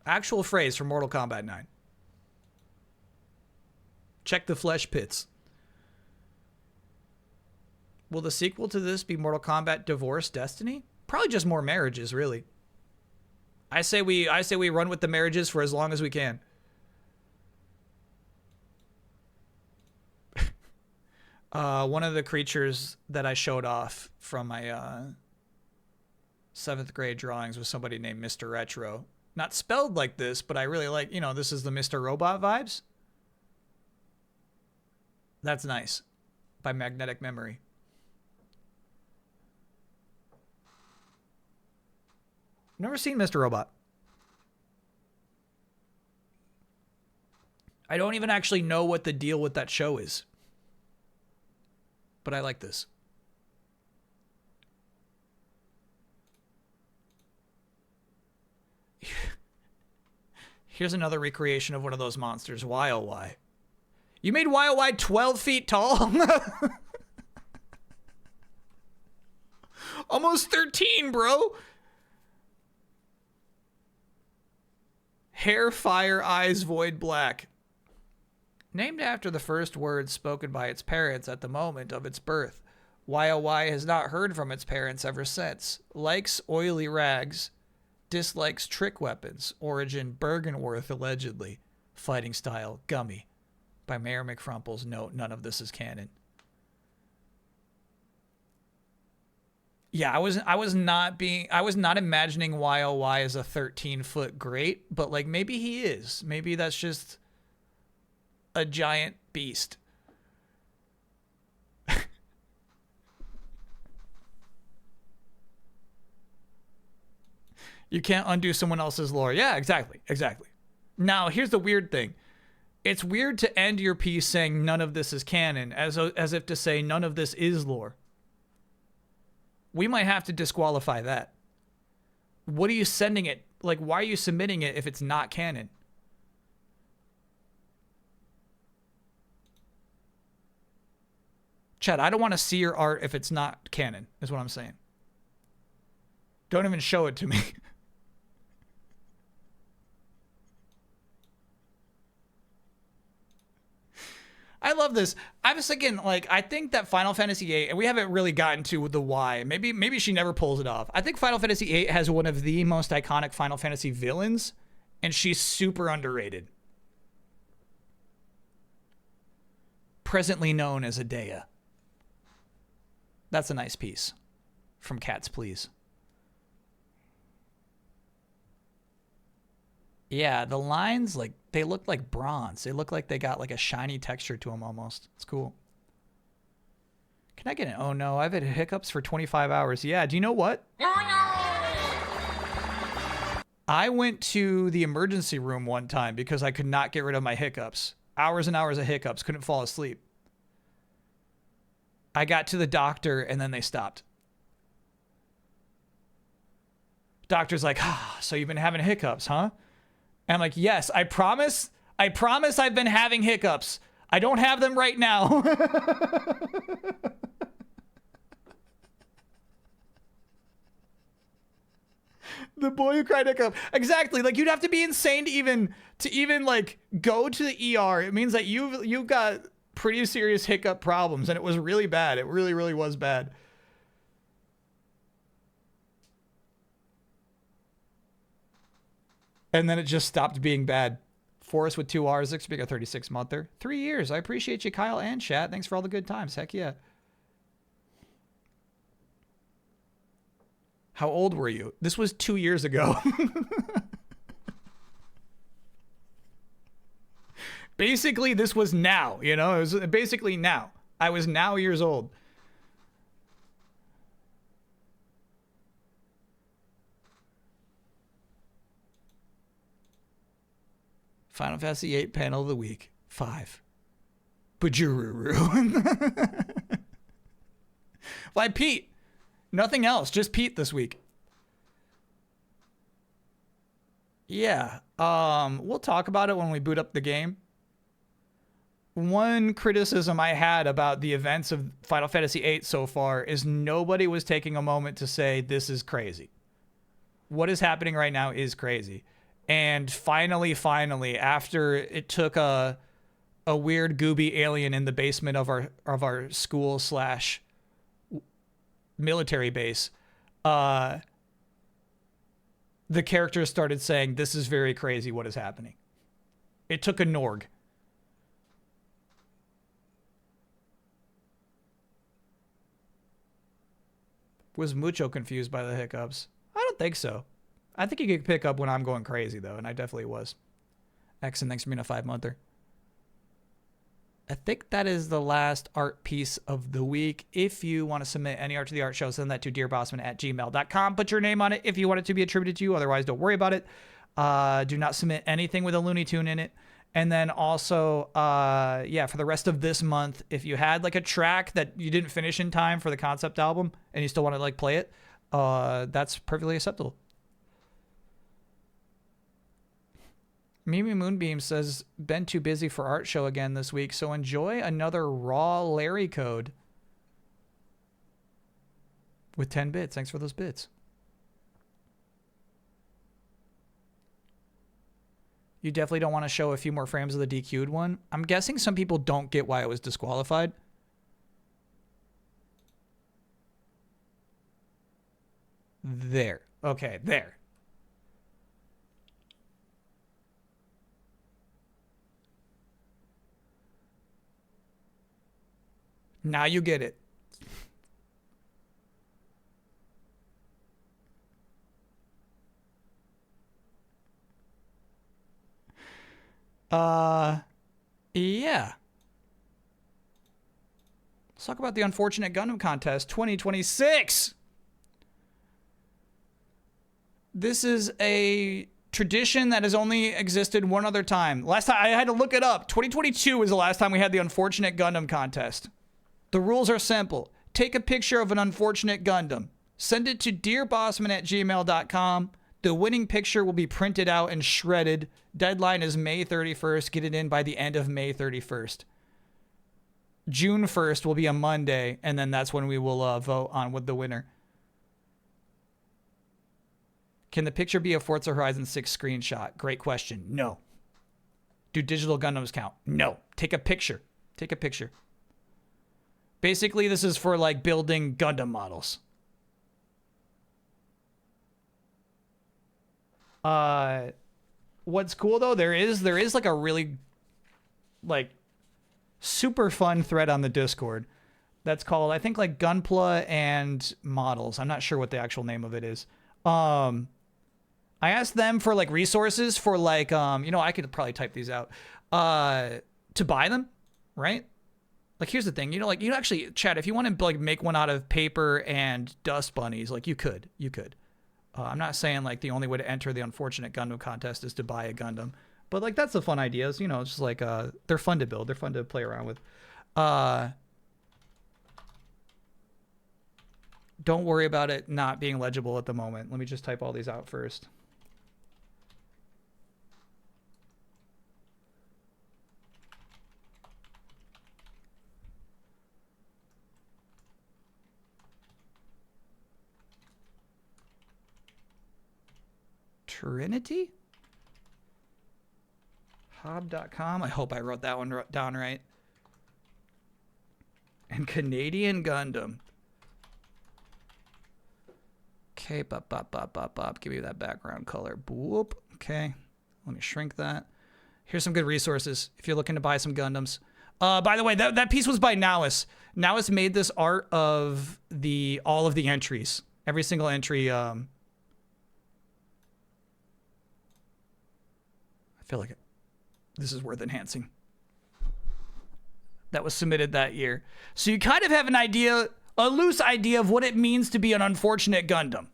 Actual phrase from Mortal Kombat 9. Check the flesh pits. Will the sequel to this be Mortal Kombat Divorce Destiny? Probably just more marriages, really. I say we run with the marriages for as long as we can. One of the creatures that I showed off from my 7th grade drawings was somebody named Mr. Retro. Not spelled like this, but I really like, this is the Mr. Robot vibes. That's nice. By Magnetic Memory. Never seen Mr. Robot. I don't even actually know what the deal with that show is. But I like this. Here's another recreation of one of those monsters. Why, oh why? You made why, oh why 12 feet tall? Almost 13, bro. Hair, fire, eyes, void, black. Named after the first words spoken by its parents at the moment of its birth. YOY has not heard from its parents ever since. Likes oily rags. Dislikes trick weapons. Origin Bergenworth, allegedly. Fighting style, gummy. By Mayor McFrumples. Note, none of this is canon. Yeah, I was not imagining YOY as a 13-foot great, but like maybe he is. Maybe that's just a giant beast. You can't undo someone else's lore. Yeah, exactly. Now, here's the weird thing. It's weird to end your piece saying none of this is canon, as if to say none of this is lore. We might have to disqualify that. What are you sending it? Like, why are you submitting it if it's not canon? Chad, I don't want to see your art if it's not canon, is what I'm saying. Don't even show it to me. I love this. I was thinking, like, I think that Final Fantasy VIII, and we haven't really gotten to the why. Maybe she never pulls it off. I think Final Fantasy VIII has one of the most iconic Final Fantasy villains, and she's super underrated. Presently known as Adea. That's a nice piece from Cats Please. Yeah, the lines, like, they look like bronze. They look like they got like a shiny texture to them almost. It's cool. Can I get an oh no? I've had hiccups for 25 hours. Yeah, do you know what? I went to the emergency room one time because I could not get rid of my hiccups. Hours and hours of hiccups. Couldn't fall asleep. I got to the doctor and then they stopped. Doctor's like, so you've been having hiccups, huh? And I'm like, yes, I promise I've been having hiccups. I don't have them right now. The boy who cried hiccup. Exactly. Like, you'd have to be insane to even like go to the ER. It means that you've got pretty serious hiccup problems, and it was really bad. It really, really was bad. And then it just stopped being bad. Forrest with 2 R's, being a 36-monther. 3 years. I appreciate you, Kyle and chat. Thanks for all the good times. Heck yeah. How old were you? This was 2 years ago. Basically, this was now, you know? It was basically now. I was now years old. Final Fantasy VIII panel of the week. 5. Bajururu. Why, Pete? Nothing else. Just Pete this week. Yeah. We'll talk about it when we boot up the game. One criticism I had about the events of Final Fantasy VIII so far is nobody was taking a moment to say, this is crazy. What is happening right now is crazy. And finally, after it took a weird gooby alien in the basement of our school / military base, the characters started saying, this is very crazy what is happening. It took a Norg. Was mucho confused by the hiccups. I don't think so. I think you could pick up when I'm going crazy, though, and I definitely was. Exon, thanks for being a 5-monther. I think that is the last art piece of the week. If you want to submit any art to the art show, send that to dearbossman@gmail.com. Put your name on it if you want it to be attributed to you. Otherwise, don't worry about it. Do not submit anything with a Looney Tune in it. And then also, for the rest of this month, if you had like a track that you didn't finish in time for the concept album and you still want to like play it, that's perfectly acceptable. Mimi Moonbeam says, been too busy for art show again this week, so enjoy another raw Larry code. with 10 bits. Thanks for those bits. You definitely don't want to show a few more frames of the DQ'd one. I'm guessing some people don't get why it was disqualified. There. Okay, there. Now you get it. Yeah. Let's talk about the Unfortunate Gundam Contest 2026. This is a tradition that has only existed one other time. Last time I had to look it up. 2022 was the last time we had the Unfortunate Gundam Contest. The rules are simple. Take a picture of an unfortunate Gundam. Send it to dearbossman@gmail.com. The winning picture will be printed out and shredded. Deadline is May 31st. Get it in by the end of May 31st. June 1st will be a Monday, and then that's when we will vote on with the winner. Can the picture be a Forza Horizon 6 screenshot? Great question. No. Do digital Gundams count? No. Take a picture. Take a picture. Basically, this is for like building Gundam models. What's cool though, there is like a really like super fun thread on the Discord that's called, I think, like Gunpla and Models. I'm not sure what the actual name of it is. I asked them for like resources for like I could probably type these out to buy them, right? Like, here's the thing, actually, Chad, if you want to like make one out of paper and dust bunnies, like you could. I'm not saying like the only way to enter the Unfortunate Gundam Contest is to buy a Gundam, but like that's the fun ideas, it's just like they're fun to build, they're fun to play around with. Don't worry about it not being legible at the moment. Let me just type all these out first. Trinity? Hob.com. I hope I wrote that one down right. And Canadian Gundam. Okay, bop. Give me that background color. Boop. Okay. Let me shrink that. Here's some good resources if you're looking to buy some Gundams. By the way, that piece was by Nowis. Nowis made this art of all of the entries. Every single entry, I feel like this is worth enhancing. That was submitted that year. So you kind of have an idea, a loose idea of what it means to be an unfortunate Gundam.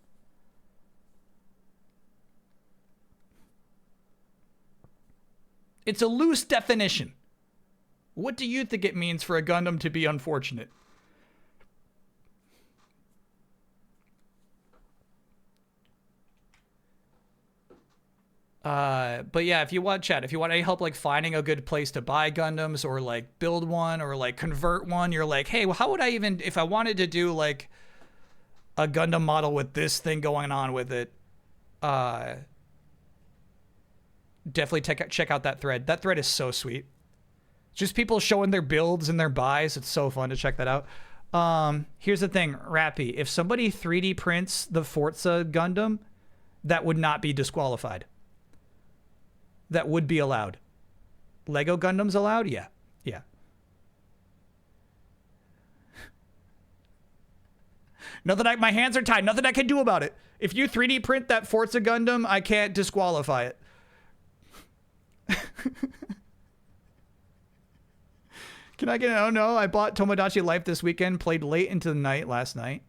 It's a loose definition. What do you think it means for a Gundam to be unfortunate? But yeah, if you want any help like finding a good place to buy Gundams or like build one or like convert one, you're like, hey, well, how would I even, if I wanted to do like a Gundam model with this thing going on with it, definitely check out that thread. That thread is so sweet. Just people showing their builds and their buys. It's so fun to check that out. Here's the thing, Rappy. If somebody 3D prints the Forza Gundam, that would not be disqualified. That would be allowed. Lego Gundams allowed? Yeah. Nothing. My hands are tied. Nothing I can do about it. If you 3D print that Forza Gundam, I can't disqualify it. Can I get an oh no? I bought Tomodachi Life this weekend, played late into the night last night.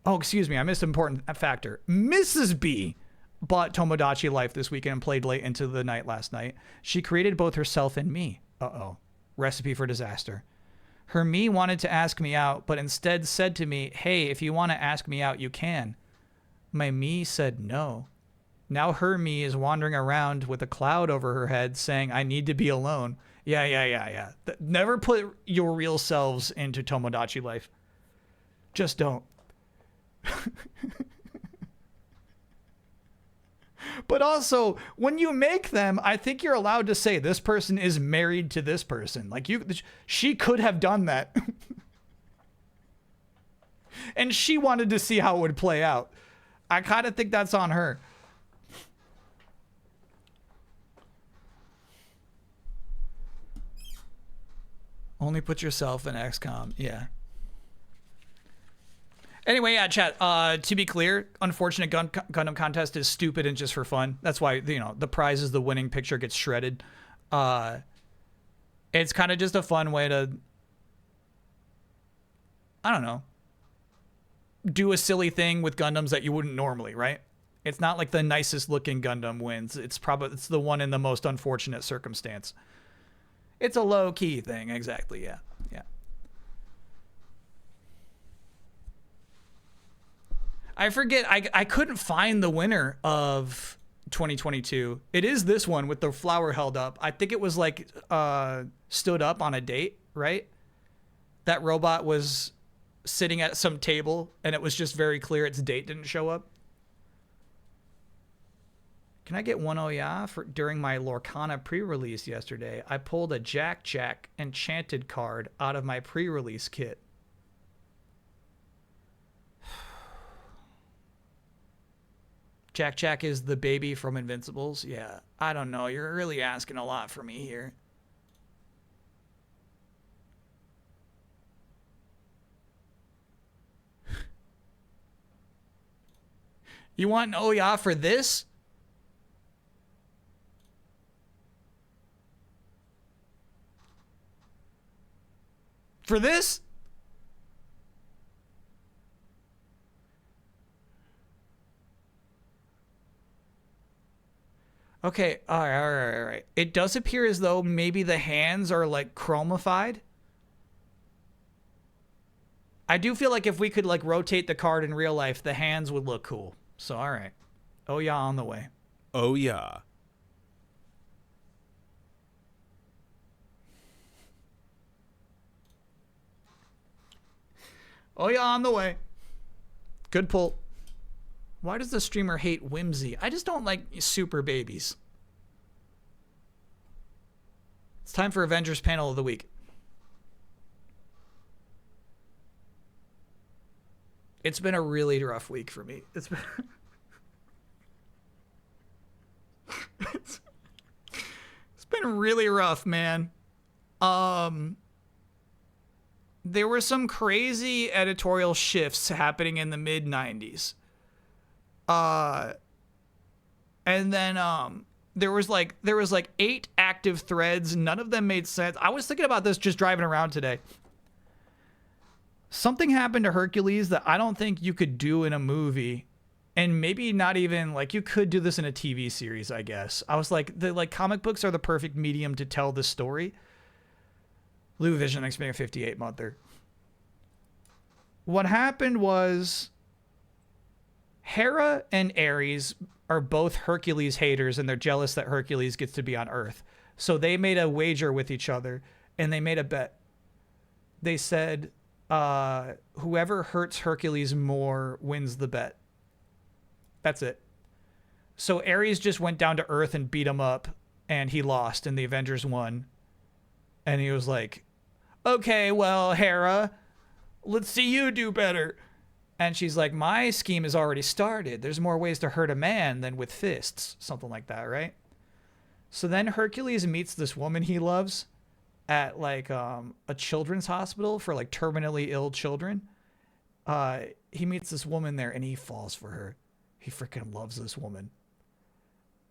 Oh, excuse me. I missed an important factor. Mrs. B bought Tomodachi Life this weekend and played late into the night last night. She created both herself and me. Uh-oh. Recipe for disaster. Her me wanted to ask me out, but instead said to me, hey, if you want to ask me out, you can. My me said no. Now her me is wandering around with a cloud over her head saying, I need to be alone. Yeah. Never put your real selves into Tomodachi Life. Just don't. But also, when you make them, I think you're allowed to say this person is married to this person. Like she could have done that. And she wanted to see how it would play out. I kind of think that's on her. Only put yourself in XCOM. Yeah. Anyway, yeah, chat. To be clear, Unfortunate Gundam Contest is stupid and just for fun. That's why, you know, the prize is the winning picture gets shredded. It's kind of just a fun way to, I don't know, do a silly thing with Gundams that you wouldn't normally, right? It's not like the nicest looking Gundam wins. It's the one in the most unfortunate circumstance. It's a low key thing, exactly. Yeah, yeah. I forget. I couldn't find the winner of 2022. It is this one with the flower held up. I think it was like stood up on a date, right? That robot was sitting at some table, and it was just very clear its date didn't show up. Can I get one Oya for during my Lorcana pre-release yesterday? I pulled a Jack Jack enchanted card out of my pre-release kit. Jack Jack is the baby from Invincibles. Yeah, I don't know. You're really asking a lot for me here. You want an Oya for this? For this? Okay, all right. It does appear as though maybe the hands are like chromified. I do feel like if we could like rotate the card in real life, the hands would look cool. So, all right. Oh, yeah, on the way. Oh, yeah. Oh, yeah, on the way. Good pull. Why does the streamer hate whimsy? I just don't like super babies. It's time for Avengers Panel of the Week. It's been a really rough week for me. It's been really rough, man. There were some crazy editorial shifts happening in the mid 90s. And then there was like 8 active threads. None of them made sense. I was thinking about this just driving around today. Something happened to Hercules that I don't think you could do in a movie, and maybe not even like you could do this in a TV series, I guess. I was like, the comic books are the perfect medium to tell this story. Lou Vision makes me a 58 monther. What happened was Hera and Ares are both Hercules haters, and they're jealous that Hercules gets to be on Earth. So they made a wager with each other, and they made a bet. They said, whoever hurts Hercules more wins the bet. That's it. So Ares just went down to Earth and beat him up, and he lost, and the Avengers won. And he was like, okay, well, Hera, let's see you do better. And she's like, my scheme has already started. There's more ways to hurt a man than with fists. Something like that, right? So then Hercules meets this woman he loves at like a children's hospital for like terminally ill children. He meets this woman there and he falls for her. He freaking loves this woman.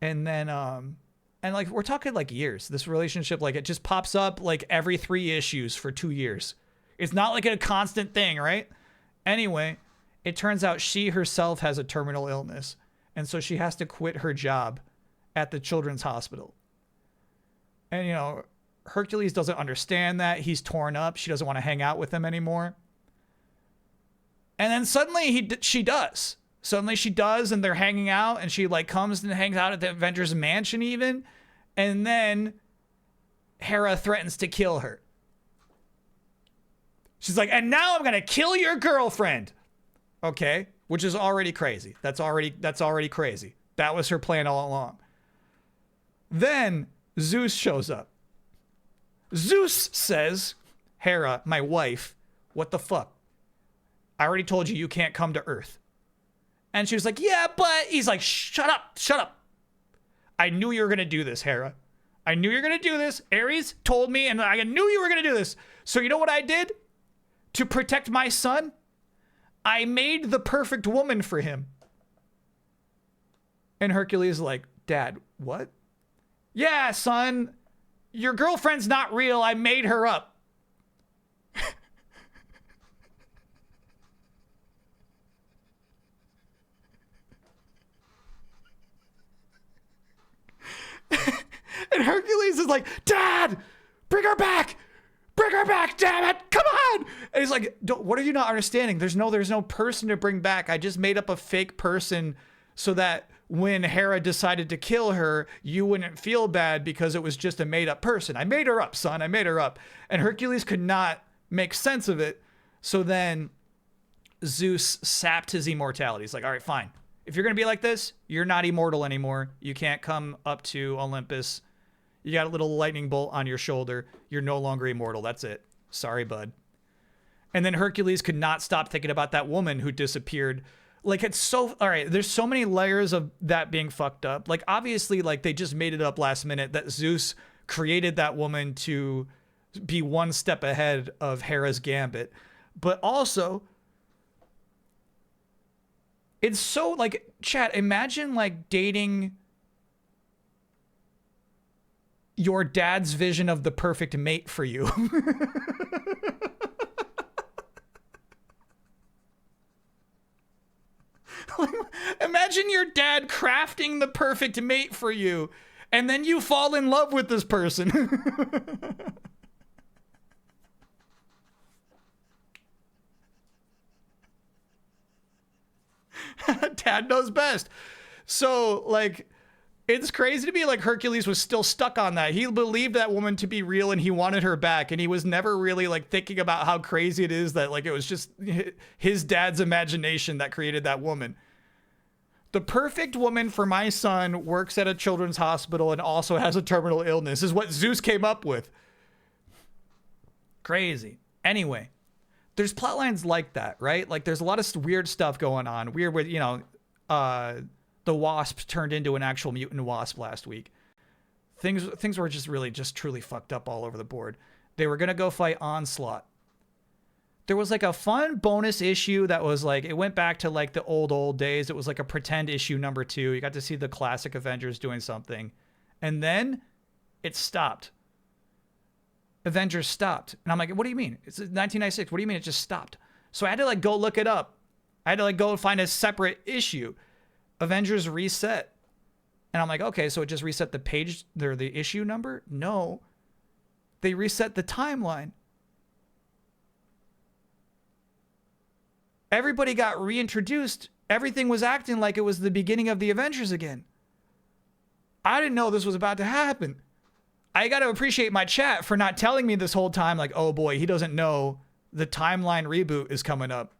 And then, and like, we're talking like years. This relationship, like it just pops up like every 3 issues for 2 years. It's not like a constant thing, right? Anyway, it turns out she herself has a terminal illness. And so she has to quit her job at the children's hospital. And, you know, Hercules doesn't understand that. He's torn up. She doesn't want to hang out with him anymore. And then suddenly she does. Suddenly she does, and they're hanging out, and she like comes and hangs out at the Avengers mansion even. And then Hera threatens to kill her. She's like, and now I'm gonna kill your girlfriend. Okay, which is already crazy. That's already crazy. That was her plan all along. Then Zeus shows up. Zeus says, Hera, my wife, what the fuck? I already told you can't come to Earth. And she was like, yeah, but he's like, shut up. I knew you were gonna do this, Hera. I knew you were gonna do this. Ares told me, and I knew you were gonna do this. So you know what I did? To protect my son, I made the perfect woman for him. And Hercules is like, Dad, what? Yeah, son, your girlfriend's not real. I made her up. And Hercules is like, Dad, bring her back. Bring her back, damn it. Come on. And he's like, what are you not understanding? There's no person to bring back. I just made up a fake person so that when Hera decided to kill her, you wouldn't feel bad because it was just a made up person. I made her up, son. I made her up. And Hercules could not make sense of it. So then Zeus sapped his immortality. He's like, all right, fine. If you're going to be like this, you're not immortal anymore. You can't come up to Olympus. You got a little lightning bolt on your shoulder. You're no longer immortal. That's it. Sorry, bud. And then Hercules could not stop thinking about that woman who disappeared. Like, it's so, all right, there's so many layers of that being fucked up. Like, obviously, like, they just made it up last minute that Zeus created that woman to be one step ahead of Hera's gambit. But also, it's so, like, chat, imagine, like, dating your dad's vision of the perfect mate for you. Like, imagine your dad crafting the perfect mate for you, and then you fall in love with this person. Dad knows best. So, like, it's crazy to me, like, Hercules was still stuck on that. He believed that woman to be real and he wanted her back. And he was never really, like, thinking about how crazy it is that, like, it was just his dad's imagination that created that woman. The perfect woman for my son works at a children's hospital and also has a terminal illness is what Zeus came up with. Crazy. Anyway, there's plot lines like that, right? Like, there's a lot of weird stuff going on. Weird with, you know, the wasp turned into an actual mutant wasp last week. Things were just really just truly fucked up all over the board. They were going to go fight Onslaught. There was like a fun bonus issue that was like, it went back to like the old days. It was like a pretend issue number 2. You got to see the classic Avengers doing something. And then it stopped. Avengers stopped. And I'm like, what do you mean? It's 1996. What do you mean it just stopped? So I had to like go look it up. I had to like go find a separate issue. Avengers reset. And I'm like, okay, so it just reset the page, the issue number? No. They reset the timeline. Everybody got reintroduced. Everything was acting like it was the beginning of the Avengers again. I didn't know this was about to happen. I got to appreciate my chat for not telling me this whole time, like, oh boy, he doesn't know the timeline reboot is coming up.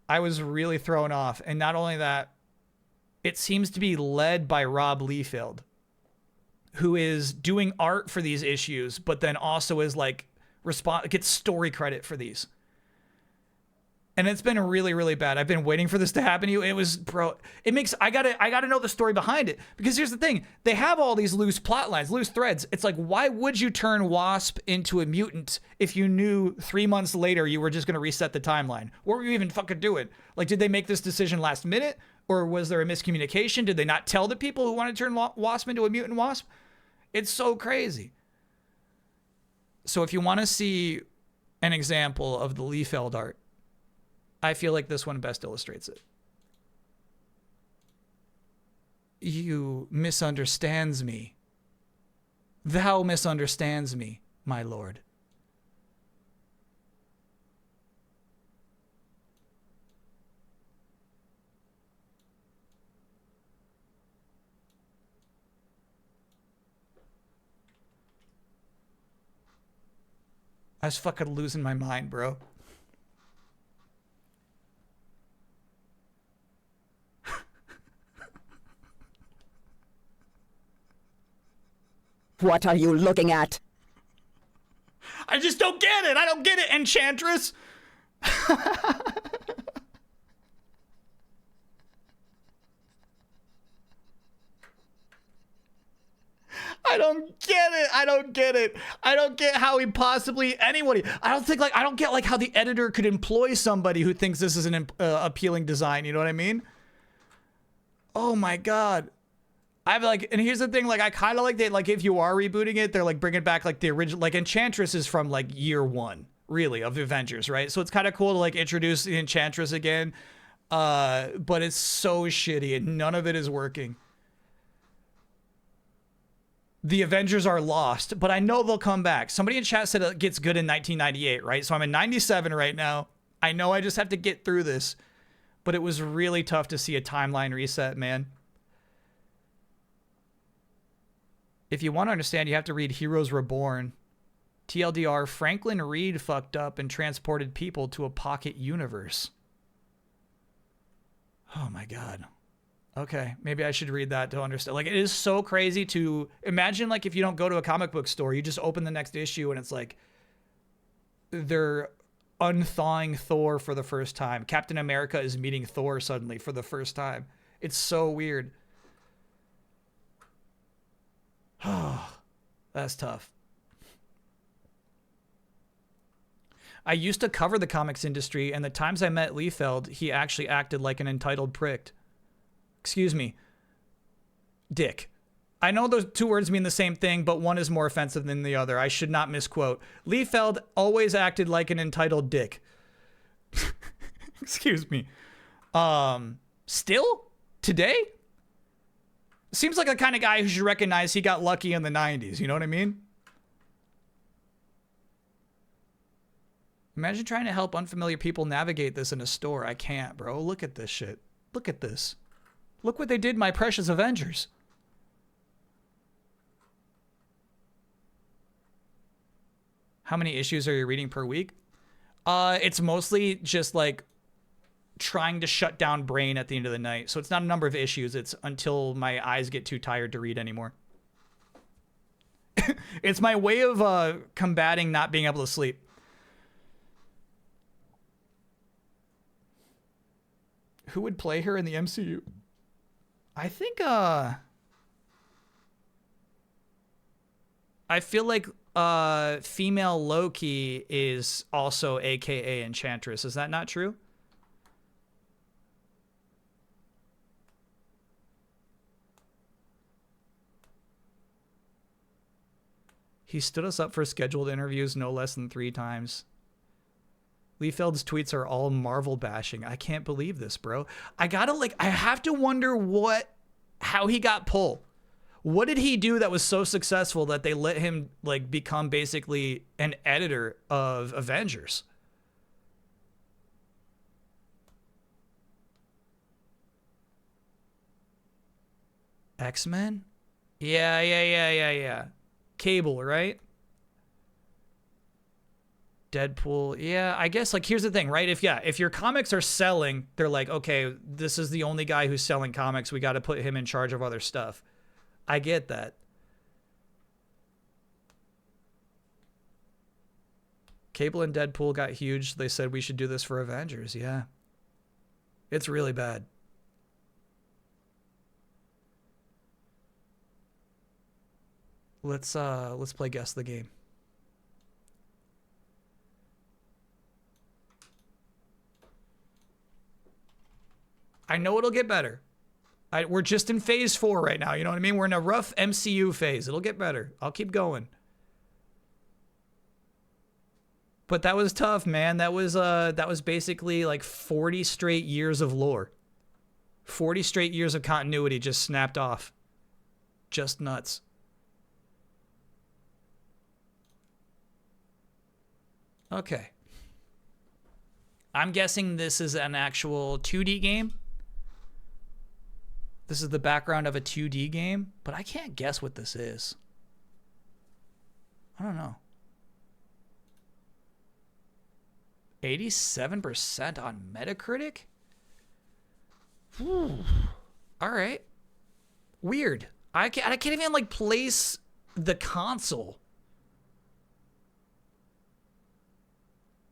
I was really thrown off. And not only that, it seems to be led by Rob Liefeld, who is doing art for these issues, but then also is like, gets story credit for these. And it's been really, really bad. I've been waiting for this to happen to you. It was, bro, it makes, I gotta know the story behind it. Because here's the thing. They have all these loose plot lines, loose threads. It's like, why would you turn Wasp into a mutant if you knew 3 months later you were just gonna reset the timeline? What were you even fucking doing? Like, did they make this decision last minute? Or was there a miscommunication? Did they not tell the people who wanted to turn Wasp into a mutant Wasp? It's so crazy. So if you want to see an example of the Liefeld art, I feel like this one best illustrates it. You misunderstands me. Thou misunderstands me, my lord. I was fucking losing my mind, bro. What are you looking at? I just don't get it. I don't get it, Enchantress. I don't get it. I don't get it. I don't get how he possibly anybody. I don't get like how the editor could employ somebody who thinks this is an appealing design. You know what I mean? Oh my God. I've like, and here's the thing, like I kind of like that, like if you are rebooting it, they're like bringing back like the original, like Enchantress is from like year one, really, of the Avengers, right? So it's kind of cool to like introduce the Enchantress again, but it's so shitty and none of it is working. The Avengers are lost, but I know they'll come back. Somebody in chat said it gets good in 1998, right? So I'm in 97 right now. I know I just have to get through this, but it was really tough to see a timeline reset, man. If you want to understand, you have to read Heroes Reborn. TLDR, Franklin Reed fucked up and transported people to a pocket universe. Oh my God. Okay, maybe I should read that to understand. Like, it is so crazy to imagine, like, if you don't go to a comic book store, you just open the next issue and it's like they're unthawing Thor for the first time. Captain America is meeting Thor suddenly for the first time. It's so weird. That's tough. I used to cover the comics industry, and the times I met Liefeld, he actually acted like an entitled prick. Excuse me. Dick. I know those two words mean the same thing, but one is more offensive than the other. I should not misquote. Liefeld always acted like an entitled dick. Excuse me. Still? Today? Seems like the kind of guy who should recognize he got lucky in the 90s. You know what I mean? Imagine trying to help unfamiliar people navigate this in a store. I can't, bro. Look at this shit. Look at this. Look what they did, my precious Avengers. How many issues are you reading per week? It's mostly just like trying to shut down brain at the end of the night. So it's not a number of issues. It's until my eyes get too tired to read anymore. It's my way of combating not being able to sleep. Who would play her in the MCU? I think, I feel like female Loki is also AKA Enchantress. Is that not true? He stood us up for scheduled interviews no less than 3 times. Liefeld's tweets are all Marvel bashing. I can't believe this, bro. I have to wonder how he got pulled. What did he do that was so successful that they let him like become basically an editor of Avengers? X-Men? Yeah. Cable, right? Deadpool. Yeah, I guess like here's the thing, right? If your comics are selling, they're like, okay, this is the only guy who's selling comics. We got to put him in charge of other stuff. I get that. Cable and Deadpool got huge. They said we should do this for Avengers. Yeah. It's really bad. Let's play Guess the Game. I know it'll get better. We're just in phase 4 right now. You know what I mean? We're in a rough MCU phase. It'll get better. I'll keep going. But that was tough, man. That was basically like 40 straight years of lore. 40 straight years of continuity just snapped off. Just nuts. Okay. I'm guessing this is an actual 2D game. This is the background of a 2D game, but I can't guess what this is. I don't know. 87% on Metacritic? All right. Weird. I can't even like place the console.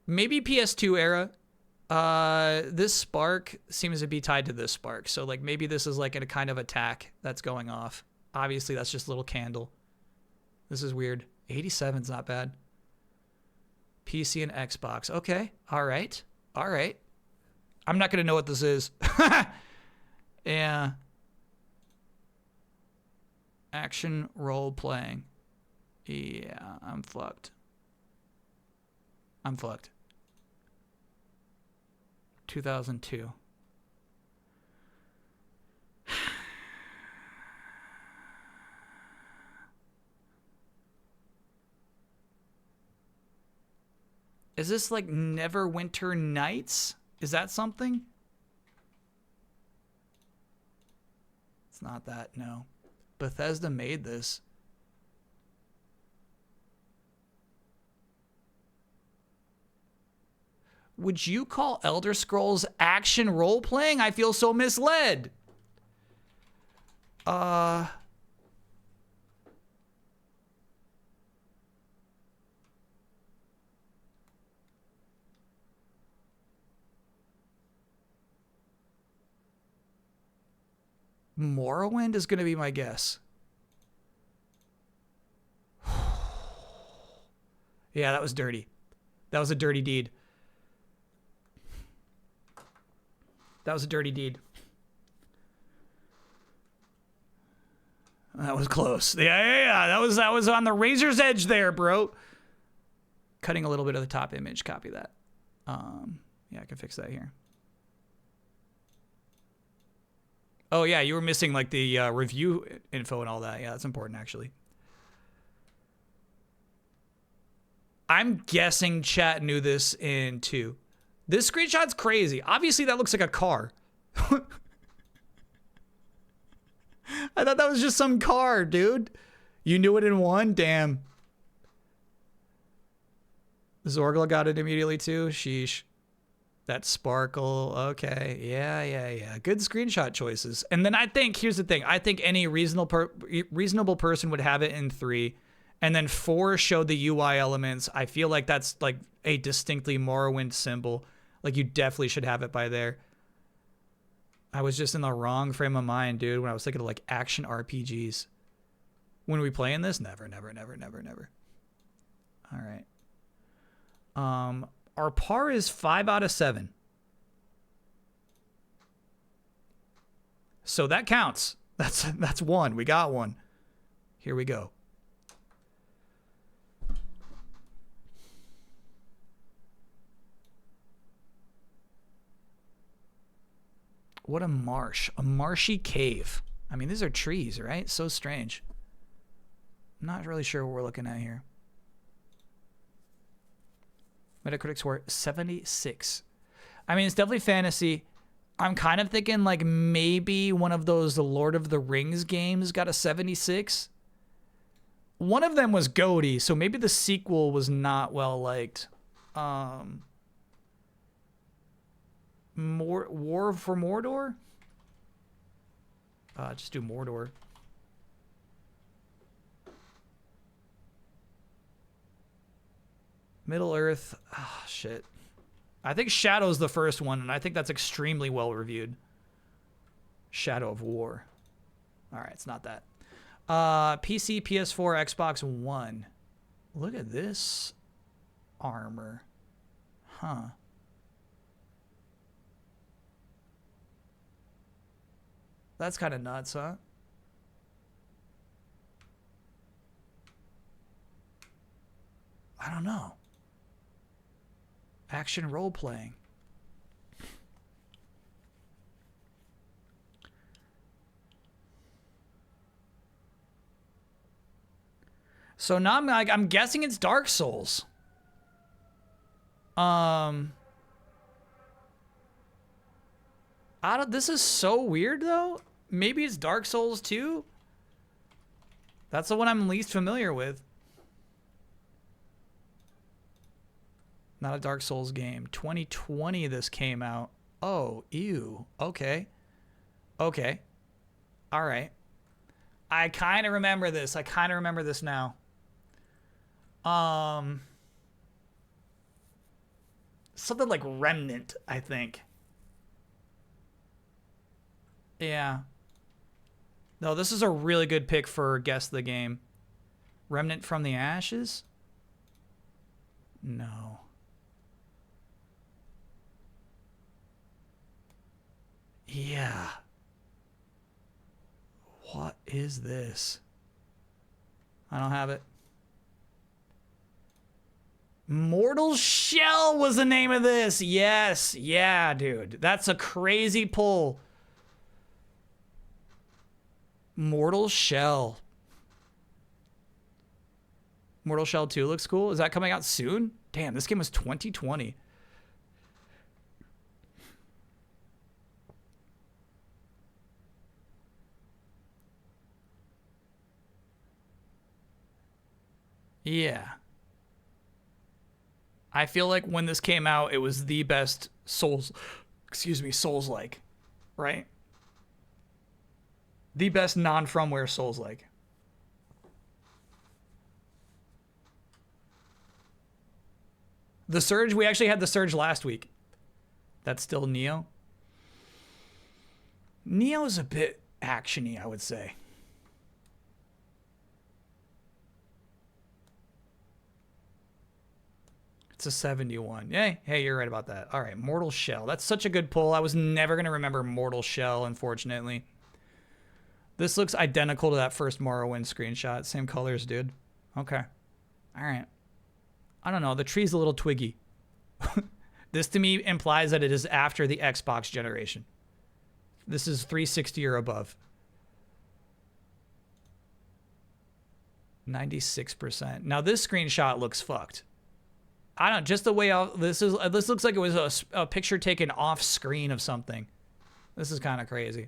Maybe PS2 era. This spark seems to be tied to this spark. So like maybe this is like a kind of attack that's going off. Obviously that's just a little candle. This is weird. 87's not bad. PC and Xbox. Okay. All right. All right. I'm not going to know what this is. Yeah. Action role playing. Yeah, I'm fucked. I'm fucked. 2002. Is this like Neverwinter Nights? Is that something? It's not that, no. Bethesda made this. Would you call Elder Scrolls action role-playing? I feel so misled. Morrowind is going to be my guess. Yeah, that was dirty. That was a dirty deed. That was a dirty deed. That was close. Yeah. That was on the razor's edge there, bro. Cutting a little bit of the top image. Copy that. Yeah, I can fix that here. Oh, yeah, you were missing like the review info and all that. Yeah, that's important, actually. I'm guessing chat knew this in 2. This screenshot's crazy. Obviously, that looks like a car. I thought that was just some car, dude. You knew it in 1? Damn. Zorgla got it immediately, too. Sheesh. That sparkle. Okay. Yeah. Good screenshot choices. And then I think, here's the thing. I think any reasonable person would have it in 3. And then 4 showed the UI elements. I feel like that's like a distinctly Morrowind symbol. Like you definitely should have it by there. I was just in the wrong frame of mind, dude, when I was thinking of like action RPGs. When are we playing this? Never. All right. Our par is 5 out of 7. So that counts. That's 1. We got 1. Here we go. What a marsh. A marshy cave. I mean, these are trees, right? So strange. I'm not really sure what we're looking at here. Metacritic score 76. I mean, it's definitely fantasy. I'm kind of thinking like maybe one of those the Lord of the Rings games got a 76. One of them was GOTY, so maybe the sequel was not well liked. War for Mordor? Just do Mordor. Middle Earth. Ah, shit. I think Shadow's the first one, and I think that's extremely well reviewed. Shadow of War. All right, it's not that. PC, PS4, Xbox One. Look at this armor. Huh. That's kind of nuts, huh? I don't know. Action role-playing. So now I'm guessing it's Dark Souls. This is so weird though. Maybe it's Dark Souls 2. That's the one I'm least familiar with. Not a Dark Souls game. 2020 this came out. Oh, ew. Okay. Okay. All right. I kind of remember this. I kind of remember this now. Something like Remnant, I think. Yeah. No, this is a really good pick for Guess the Game. Remnant from the Ashes? No. Yeah. What is this? I don't have it. Mortal Shell was the name of this. Yes. Yeah, dude. That's a crazy pull. Mortal Shell. Mortal Shell 2 looks cool. Is that coming out soon? Damn, this game was 2020. Yeah. I feel like when this came out, it was the best Souls-like, right? The best non-FromWare Souls-like. The Surge, we actually had the Surge last week. That's still Neo. Neo's a bit action-y, I would say. It's a 71. Hey, you're right about that. All right, Mortal Shell. That's such a good pull. I was never going to remember Mortal Shell, unfortunately. This looks identical to that first Morrowind screenshot. Same colors, dude. Okay. All right. I don't know. The tree's a little twiggy. This to me implies that it is after the Xbox generation. This is 360 or above. 96%. Now this screenshot looks fucked. I don't, just the way this looks like it was a picture taken off screen of something. This is kind of crazy.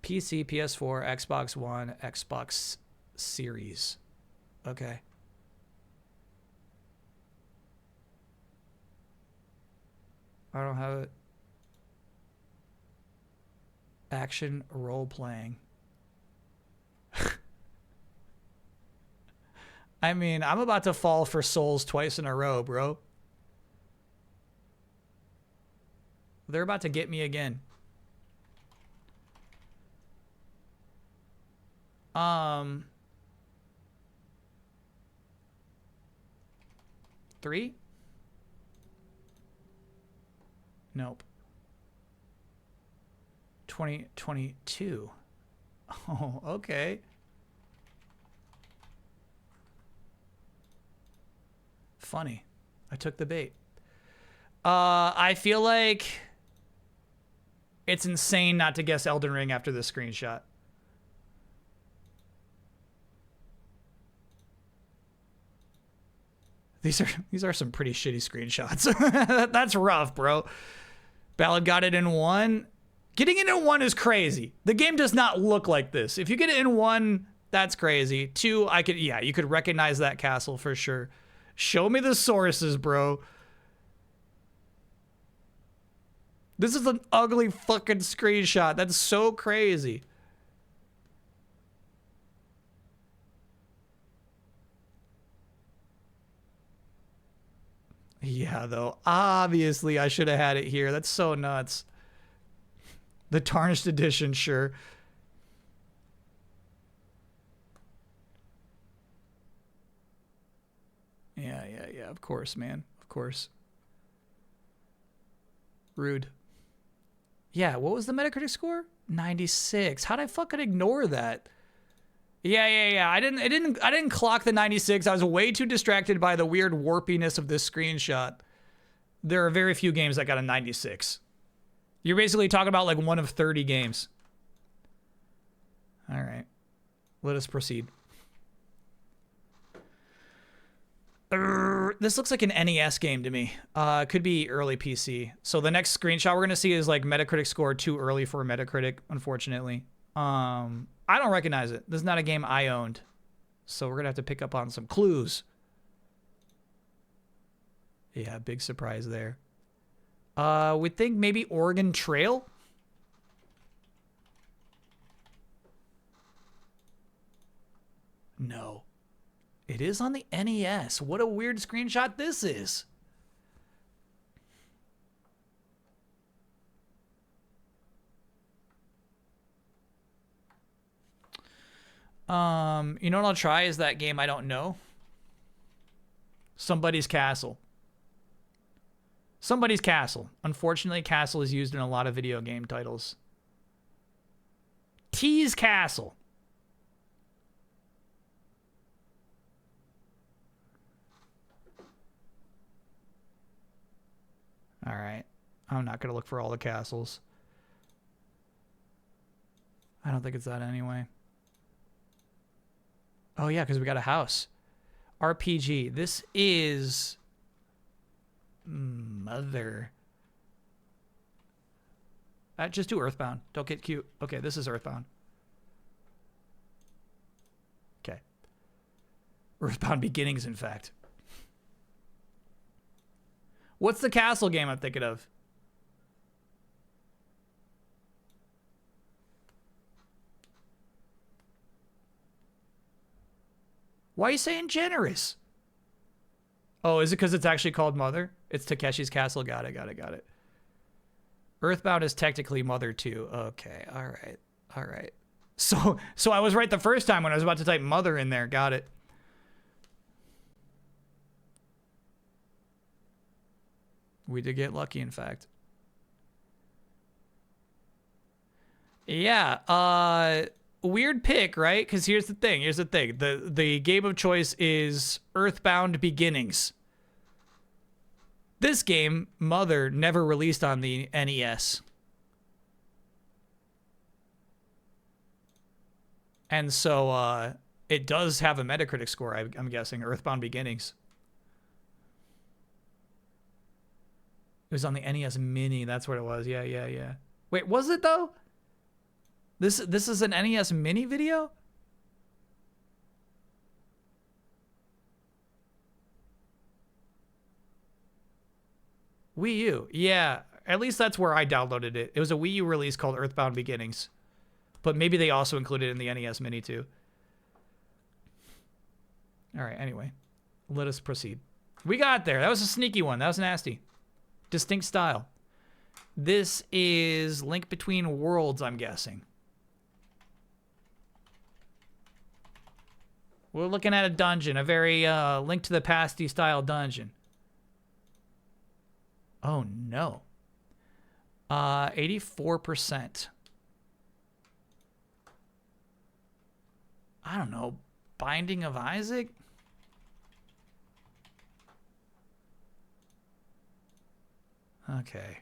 PC, PS4, Xbox One, Xbox Series. Okay. I don't have it. Action role playing. I mean, I'm about to fall for Souls twice in a row, bro. They're about to get me again. Three? Nope. 2022. Oh, okay. Funny. I took the bait. I feel like it's insane not to guess Elden Ring after this screenshot. These are some pretty shitty screenshots. That's rough, bro. Ballad got it in one. Getting it in one is crazy. The game does not look like this. If you get it in one, that's crazy. Two, you could recognize that castle for sure. Show me the sources, bro. This is an ugly fucking screenshot. That's so crazy. Yeah, though. Obviously, I should have had it here. That's so nuts. The tarnished edition, sure. Yeah. Of course, man. Of course. Rude. Yeah, what was the Metacritic score? 96. How'd I fucking ignore that? Yeah. I didn't clock the 96. I was way too distracted by the weird warpiness of this screenshot. There are very few games that got a 96. You're basically talking about like one of 30 games. All right. Let us proceed. This looks like an NES game to me. Could be early PC. So the next screenshot we're going to see is like Metacritic score too early for Metacritic, unfortunately. I don't recognize it. This is not a game I owned. So we're going to have to pick up on some clues. Yeah, big surprise there. We think maybe Oregon Trail. No. It is on the NES. What a weird screenshot this is. You know what I'll try is that game I don't know. Somebody's Castle. Somebody's Castle. Unfortunately, Castle is used in a lot of video game titles. T's Castle. All right. I'm not going to look for all the castles. I don't think it's that anyway. Oh, yeah, because we got a house. RPG. This is... Mother. Just do Earthbound. Don't get cute. Okay, this is Earthbound. Okay. Earthbound Beginnings, in fact. What's the castle game I'm thinking of? Why are you saying generous? Oh, is it because it's actually called Mother? It's Takeshi's Castle. Got it, got it, got it. Earthbound is technically Mother too. Okay, all right, all right. So I was right the first time when I was about to type Mother in there. Got it. We did get lucky, in fact. Yeah, weird pick, right? Because here's the thing. Here's the thing. The game of choice is Earthbound Beginnings. This game, Mother, never released on the NES. And so it does have a Metacritic score, I'm guessing, Earthbound Beginnings. It was on the NES Mini. That's what it was. Yeah, yeah, yeah. Wait, was it though? This is an NES Mini video? Wii U. Yeah, at least that's where I downloaded it. It was a Wii U release called Earthbound Beginnings. But maybe they also included it in the NES Mini too. All right, anyway. Let us proceed. We got there. That was a sneaky one. That was nasty. Distinct style. This is Link Between Worlds, I'm guessing. We're looking at a dungeon, a very Link to the Past-y style dungeon. Oh, no. 84%. I don't know. Binding of Isaac? Okay.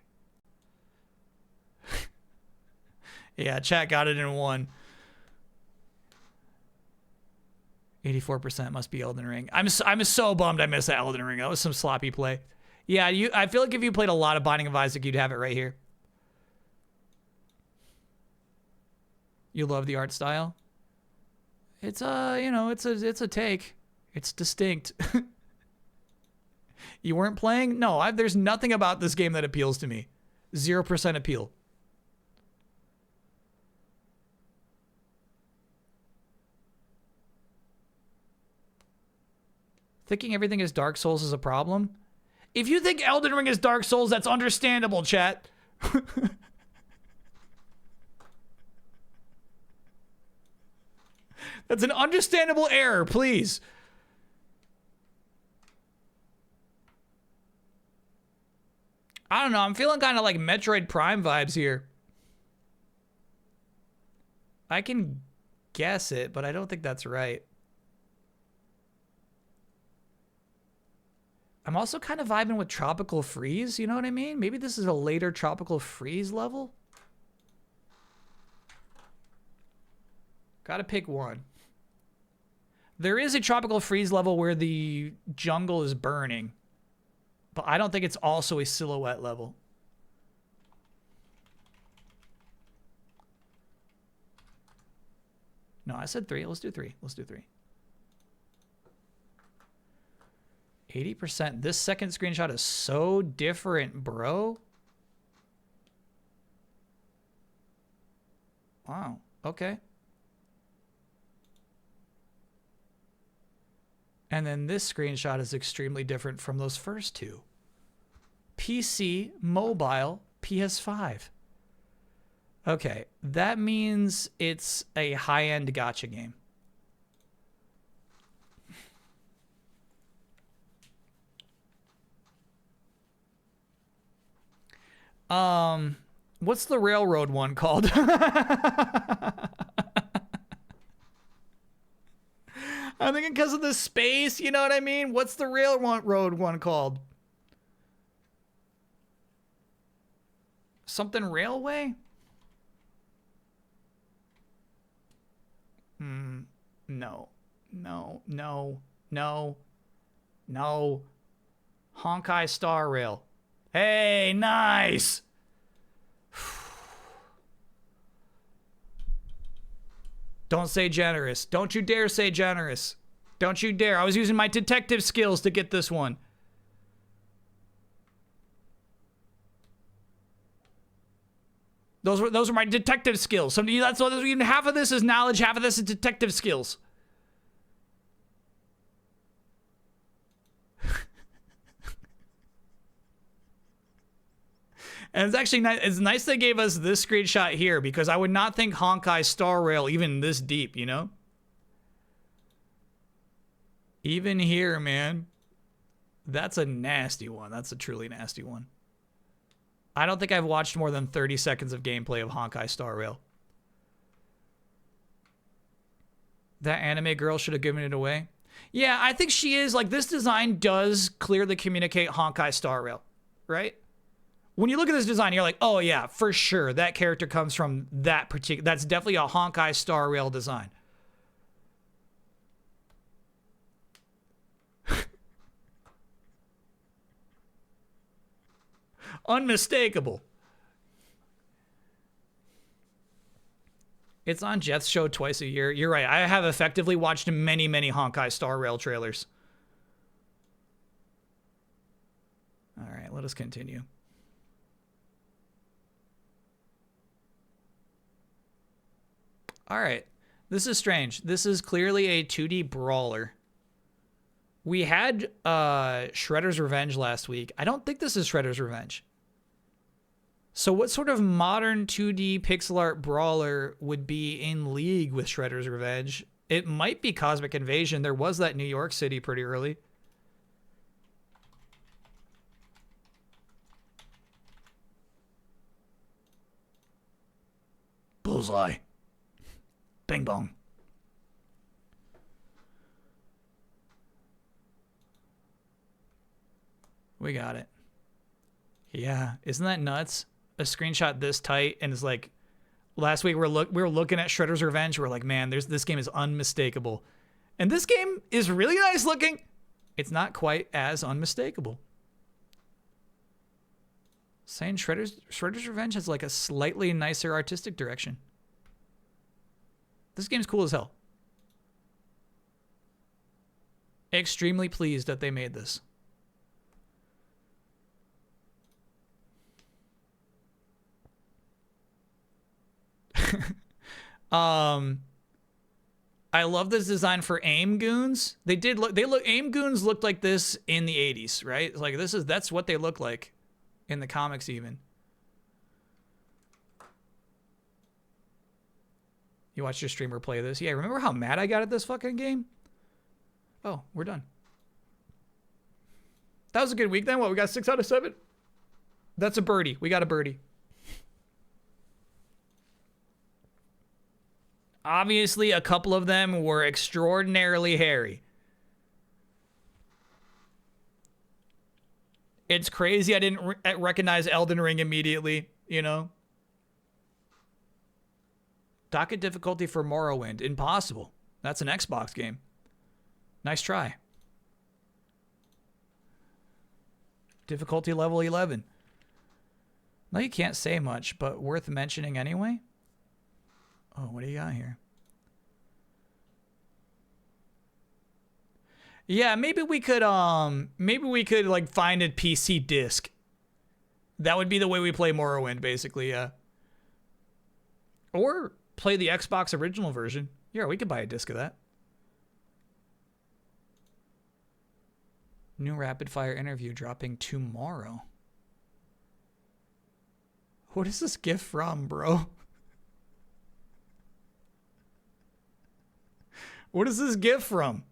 Yeah, chat got it in one. 84% must be Elden Ring. I'm so bummed I missed that Elden Ring. That was some sloppy play. Yeah, I feel like if you played a lot of Binding of Isaac, you'd have it right here. You love the art style? It's it's a take. It's distinct. You weren't playing? No, there's nothing about this game that appeals to me. 0% appeal. Thinking everything is Dark Souls is a problem? If you think Elden Ring is Dark Souls, that's understandable, chat. That's an understandable error, please. I don't know. I'm feeling kind of like Metroid Prime vibes here. I can guess it, but I don't think that's right. I'm also kind of vibing with Tropical Freeze, you know what I mean? Maybe this is a later Tropical Freeze level? Gotta pick one. There is a Tropical Freeze level where the jungle is burning, but I don't think it's also a silhouette level. No, I said 3. Let's do 3. Let's do 3. 80%. This second screenshot is so different, bro. Wow. Okay. And then this screenshot is extremely different from those first two. PC, mobile, PS5. Okay, that means it's a high-end gacha game. What's the railroad one called? I'm thinking because of the space, you know what I mean? What's the railroad one called? Something railway? No. No. No. No. No. Honkai Star Rail. Hey, nice! Don't say generous. Don't you dare say generous. Don't you dare. I was using my detective skills to get this one. Those were my detective skills. Some that's what even half of this is knowledge, half of this is detective skills. And it's actually nice. It's nice they gave us this screenshot here because I would not think Honkai Star Rail even this deep, you know? Even here, man. That's a nasty one. That's a truly nasty one. I don't think I've watched more than 30 seconds of gameplay of Honkai Star Rail. That anime girl should have given it away. Yeah, I think she is. Like, this design does clearly communicate Honkai Star Rail, right? When you look at this design, you're like, oh yeah, for sure. That character comes from that particular... That's definitely a Honkai Star Rail design. Unmistakable. It's on Jeth's show twice a year. You're right. I have effectively watched many, many Honkai Star Rail trailers. All right, let us continue. All right. This is strange. This is clearly a 2D brawler. We had Shredder's Revenge last week. I don't think this is Shredder's Revenge. So what sort of modern 2D pixel art brawler would be in league with Shredder's Revenge? It might be Cosmic Invasion. There was that New York City pretty early. Bullseye. Bing bong. We got it. Yeah, isn't that nuts? A screenshot this tight and it's like last week we were looking at Shredder's Revenge. We're like, man, this game is unmistakable. And this game is really nice looking. It's not quite as unmistakable. Saying Shredder's Revenge has like a slightly nicer artistic direction. This game's cool as hell. Extremely pleased that they made this. I love this design for AIM goons. AIM goons looked like this in the 80s, right? Like that's what they look like in the comics even. You watched your streamer play this? Yeah, remember how mad I got at this fucking game? Oh, we're done. That was a good week then. What, we got 6 out of 7? That's a birdie. We got a birdie. Obviously, a couple of them were extraordinarily hairy. It's crazy I didn't recognize Elden Ring immediately, you know? Docket difficulty for Morrowind. Impossible. That's an Xbox game. Nice try. Difficulty level 11. No, you can't say much, but worth mentioning anyway. Oh, what do you got here? Yeah, maybe we could like find a PC disc. That would be the way we play Morrowind, basically, yeah. Or play the Xbox original version. Yeah, we could buy a disc of that. New rapid fire interview dropping tomorrow. What is this gift from, bro? What is this gift from?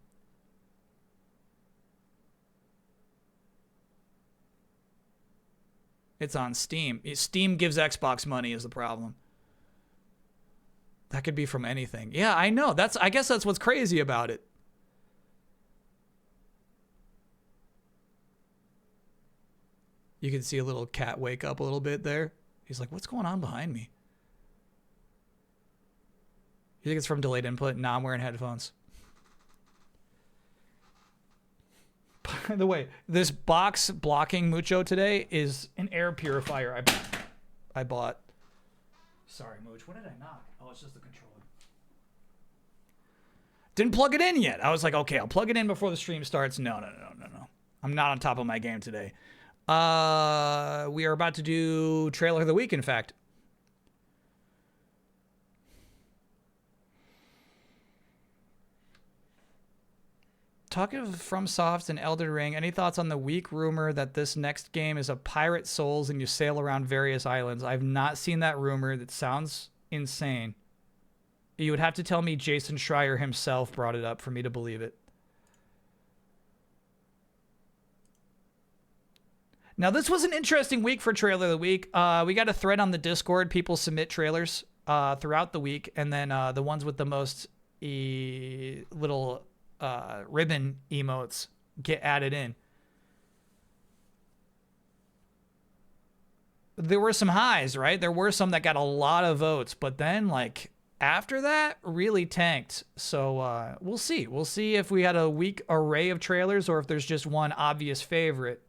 It's on Steam. Steam gives Xbox money is the problem. That could be from anything. Yeah, I know. I guess that's what's crazy about it. You can see a little cat wake up a little bit there. He's like, what's going on behind me? You think it's from delayed input? Nah, I'm wearing headphones. By the way, this box blocking Mucho today is an air purifier I bought. Sorry, Mooch. What did I knock? Oh, it's just the controller. Didn't plug it in yet. I was like, okay, I'll plug it in before the stream starts. No. I'm not on top of my game today. We are about to do trailer of the week, in fact. Talking of FromSoft and Elden Ring, any thoughts on the weak rumor that this next game is a Pirate Souls and you sail around various islands? I've not seen that rumor. That sounds insane. You would have to tell me Jason Schreier himself brought it up for me to believe it. Now, this was an interesting week for Trailer of the Week. We got a thread on the Discord. People submit trailers throughout the week, and then the ones with the most little ribbon emotes get added in. There were some highs, right? There were some that got a lot of votes, but then like after that really tanked. So we'll see. We'll see if we had a weak array of trailers or if there's just one obvious favorite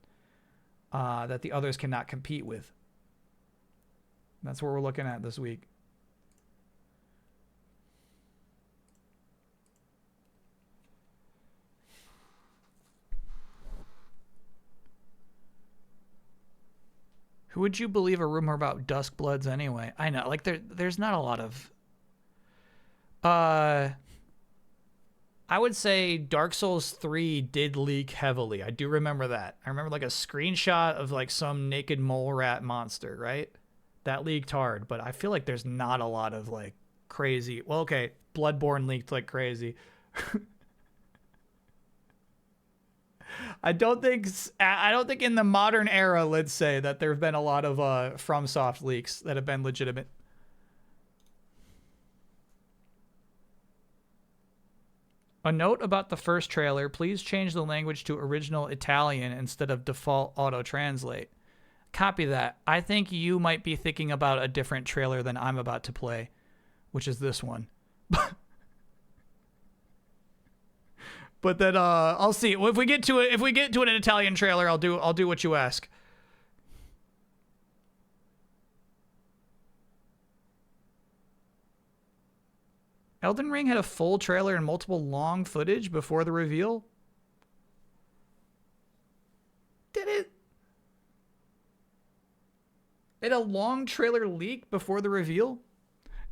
that the others cannot compete with. That's what we're looking at this week. Who would you believe a rumor about Duskbloods anyway? I know, like there's not a lot of. I would say Dark Souls 3 did leak heavily. I do remember that. I remember like a screenshot of like some naked mole rat monster, right? That leaked hard, but I feel like there's not a lot of like crazy. Well, okay, Bloodborne leaked like crazy. I don't think in the modern era, let's say, that there have been a lot of FromSoft leaks that have been legitimate. A note about the first trailer, please change the language to original Italian instead of default auto-translate. Copy that. I think you might be thinking about a different trailer than I'm about to play, which is this one. But then I'll see. If we get to it, if we get to an Italian trailer, I'll do what you ask. Elden Ring had a full trailer and multiple long footage before the reveal. Did it? It a long trailer leak before the reveal?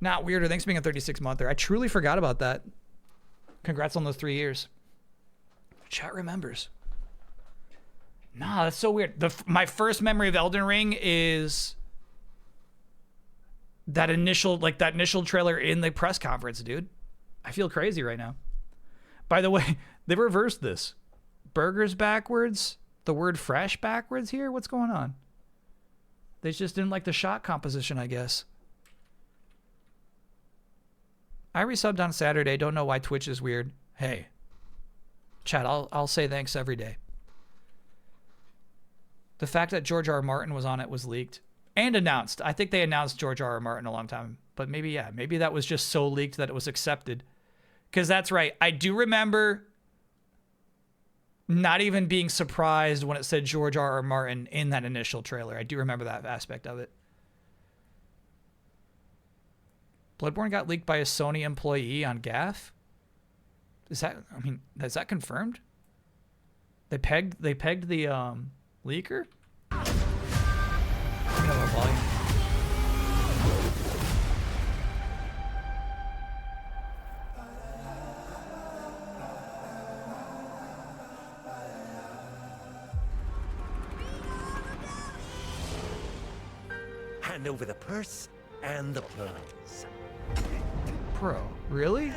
Not weirder. Thanks for being a 36-monther. I truly forgot about that. Congrats on those 3 years. Chat remembers. Nah, that's so weird. My first memory of Elden Ring is that initial trailer in the press conference, dude. I feel crazy right now. By the way, they reversed this. Burgers backwards, the word fresh backwards here. What's going on? They just didn't like the shot composition, I guess. I resubbed on Saturday. Don't know why Twitch is weird. Hey. Chat, I'll say thanks every day. The fact that George R. Martin was on it was leaked and announced. I think they announced George R. Martin a long time, but maybe that was just so leaked that it was accepted. Because that's right. I do remember not even being surprised when it said George R. Martin in that initial trailer. I do remember that aspect of it. Bloodborne got leaked by a Sony employee on Gaff. Is that confirmed? They pegged the leaker. Let me have our volume. Hand over the purse and the pearls. Bro, really?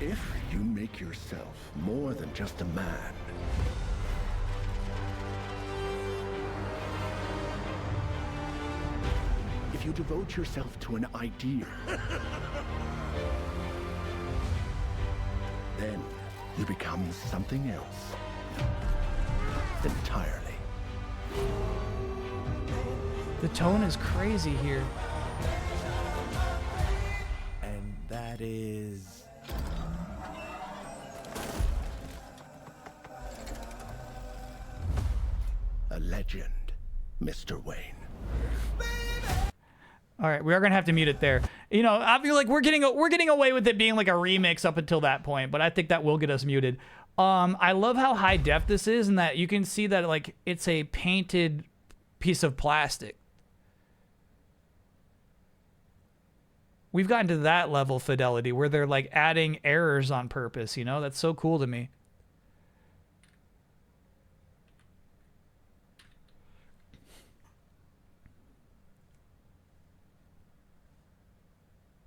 If you make yourself more than just a man, if you devote yourself to an ideal, then you become something else entirely. The tone is crazy here. And that is... a legend, Mr. Wayne. All right, we are gonna have to mute it there. You know, I feel like we're getting away with it being like a remix up until that point, but I think that will get us muted. I love how high def this is, and that you can see that like it's a painted piece of plastic. We've gotten to that level of fidelity where they're like adding errors on purpose. You know, that's so cool to me.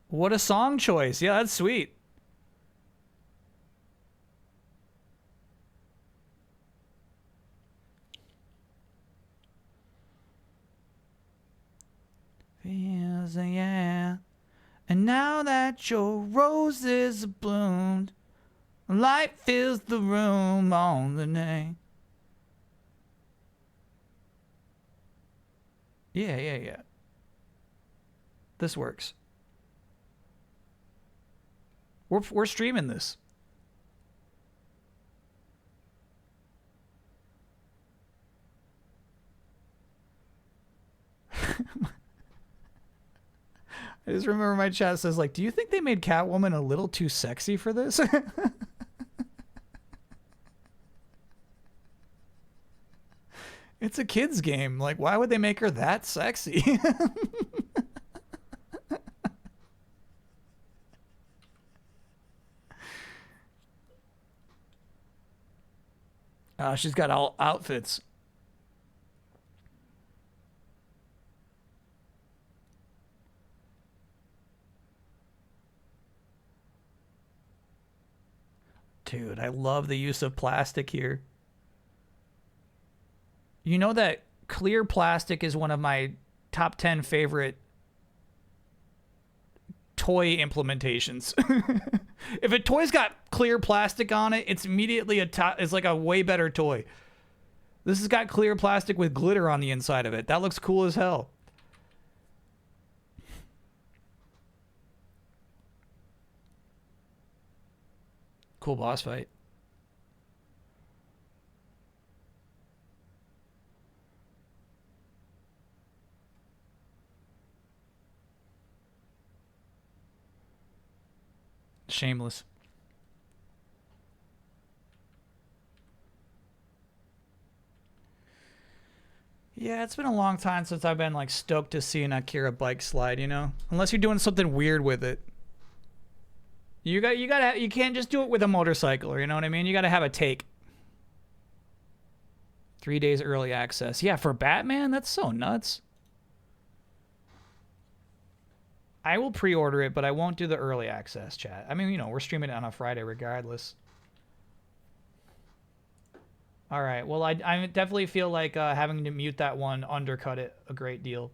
What a song choice. Yeah, that's sweet. Feels, yeah. And now that your roses are bloomed, light fills the room on the name. Yeah. This works. We're streaming this. I just remember my chat says like, do you think they made Catwoman a little too sexy for this? It's a kid's game. Like, why would they make her that sexy? She's got all outfits. Dude, I love the use of plastic here. You know that clear plastic is one of my top 10 favorite toy implementations. If a toy's got clear plastic on it, it's immediately it's like a way better toy. This has got clear plastic with glitter on the inside of it. That looks cool as hell. Cool boss fight. Shameless. Yeah, it's been a long time since I've been like stoked to see an Akira bike slide, you know? Unless you're doing something weird with it. You can't just do it with a motorcycle, you know what I mean? You gotta have a take. 3 days early access. Yeah, for Batman? That's so nuts. I will pre-order it, but I won't do the early access, chat. I mean, you know, we're streaming it on a Friday regardless. All right. Well, I definitely feel like having to mute that one undercut it a great deal.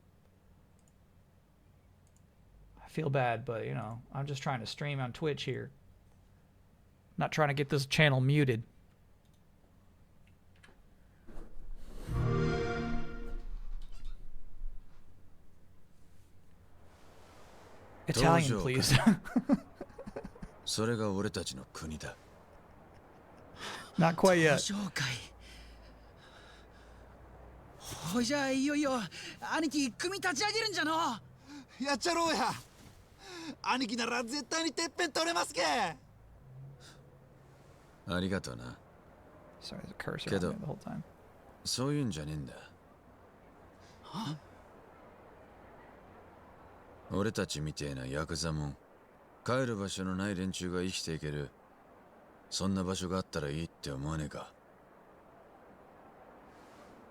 I feel bad, but, you know, I'm just trying to stream on Twitch here. Not trying to get this channel muted. Italian, please. それが俺たちの国だ。 Not quite yet. 紹介。ほいじゃあいよいよ兄貴組み立ち上げるんじゃの。やっちゃろうや。兄貴なら絶対にてっぺん取れますけ。ありがとうな。 Sorry, there's a cursor Get on up. it the whole time. そういうんじゃねえんだ。俺たちみてえなヤクザもん、帰る場所のない連中が生きていける、そんな場所があったらいいって思わねえか。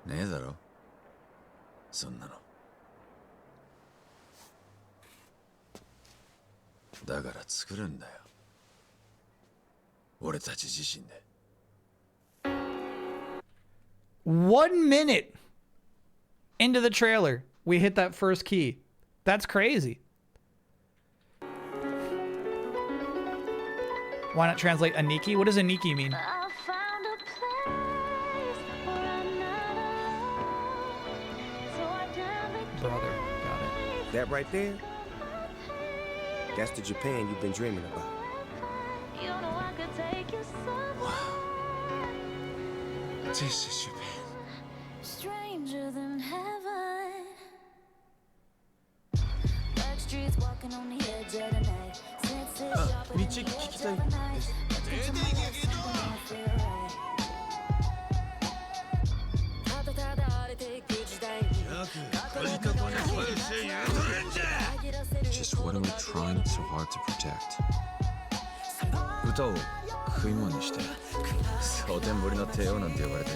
ねえだろ、そんなの。だから作るんだよ、俺たち自身で。 1 minute into the trailer, we hit that first key. That's crazy. Why not translate Aniki? What does Aniki mean? I found a place where I'm not alone. So I turn the Brother. Got it. That right there, that's the Japan you've been dreaming about. You know I could take you somewhere This is Japan. stranger than heaven. Back streets walking on the edge of the night. Senses sharper than the edge of a knife. Touch to my lips, something don't feel right. Just what are we trying so hard to protect? 歌を食い物にして蒼天堀の帝王なんて呼ばれて、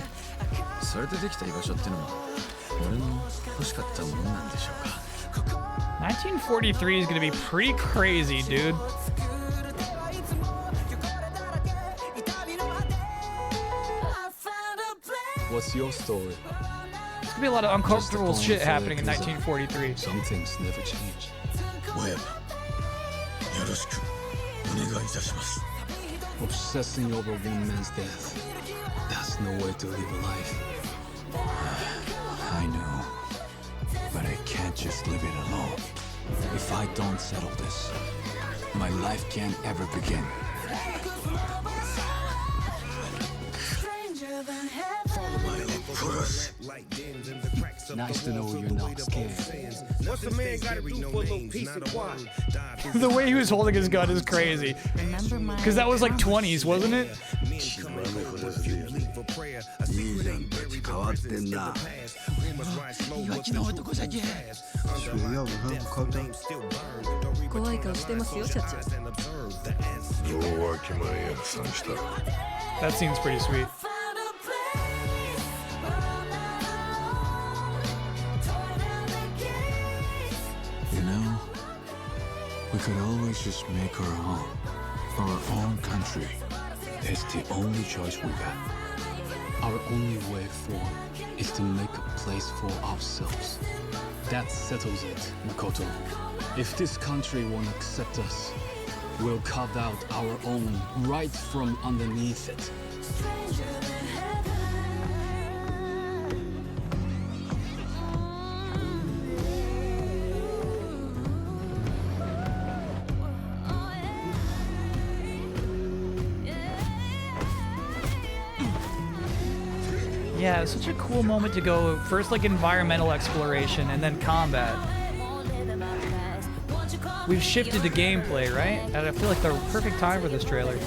それでできた居場所ってのも俺の欲しかったものなんでしょうか。1943 is gonna be pretty crazy, dude. What's your story? There's gonna be a lot of uncomfortable shit happening in 1943. Some things never change. 親分、よろしくお願いいたします。 Obsessing over one man's death. That's no way to live a life. I know, but I can't just leave it alone. If I don't settle this, my life can't ever begin. Nice to know you're not scared. What's a man gotta do for a little piece of quiet? The way he was holding his gun is crazy. Because that was like 20s, wasn't it? 怖い顔してますよ社長。 That scene's pretty sweet. You know, we could always just make our own country. It's the only choice we got. Our only way forward is to make a place for ourselves. That settles it, Makoto. If this country won't accept us, we'll carve out our own right from underneath it. Yeah, it's such a cool moment to go first like environmental exploration and then combat. We've shifted to gameplay, right? And I feel like the perfect time for this trailer.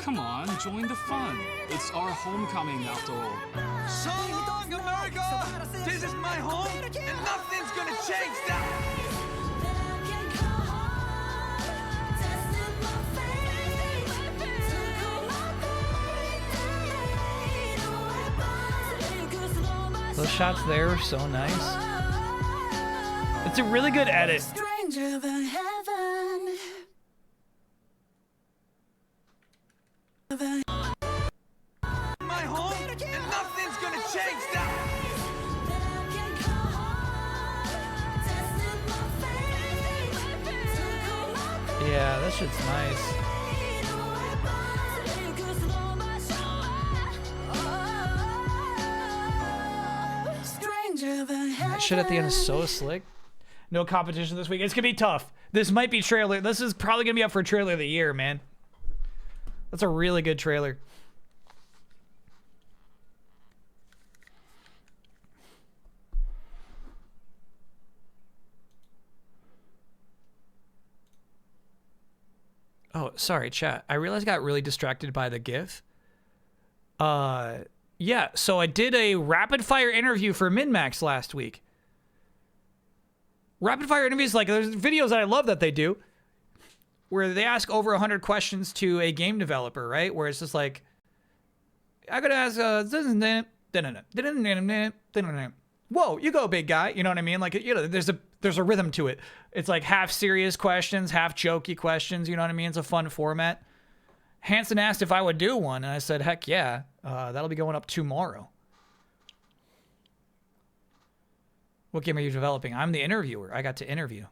Come on, join the fun. It's our homecoming after all. So long, America! This is my home, and nothing's gonna change that! Those shots there are so nice. It's a really good edit. Stranger than heaven. My home, and nothing's gonna change that! Yeah, that shit's nice. Stranger than heaven. That shit at the end is so slick. No competition this week. It's gonna be tough. This might be trailer. This is probably gonna be up for trailer of the year, man. That's a really good trailer. Oh, sorry, chat. I realized I got really distracted by the GIF. Yeah, so I did a rapid fire interview for MinMax last week. Rapid fire interviews, like, there's videos that I love that they do, where they ask over 100 questions to a game developer, right? Where it's just like, I gotta ask, whoa, you go, big guy. You know what I mean? Like, you know, there's a rhythm to it. It's like half serious questions, half jokey questions. You know what I mean? It's a fun format. Hanson asked if I would do one, and I said, heck yeah. That'll be going up tomorrow. What game are you developing? I'm the interviewer. I got to interview.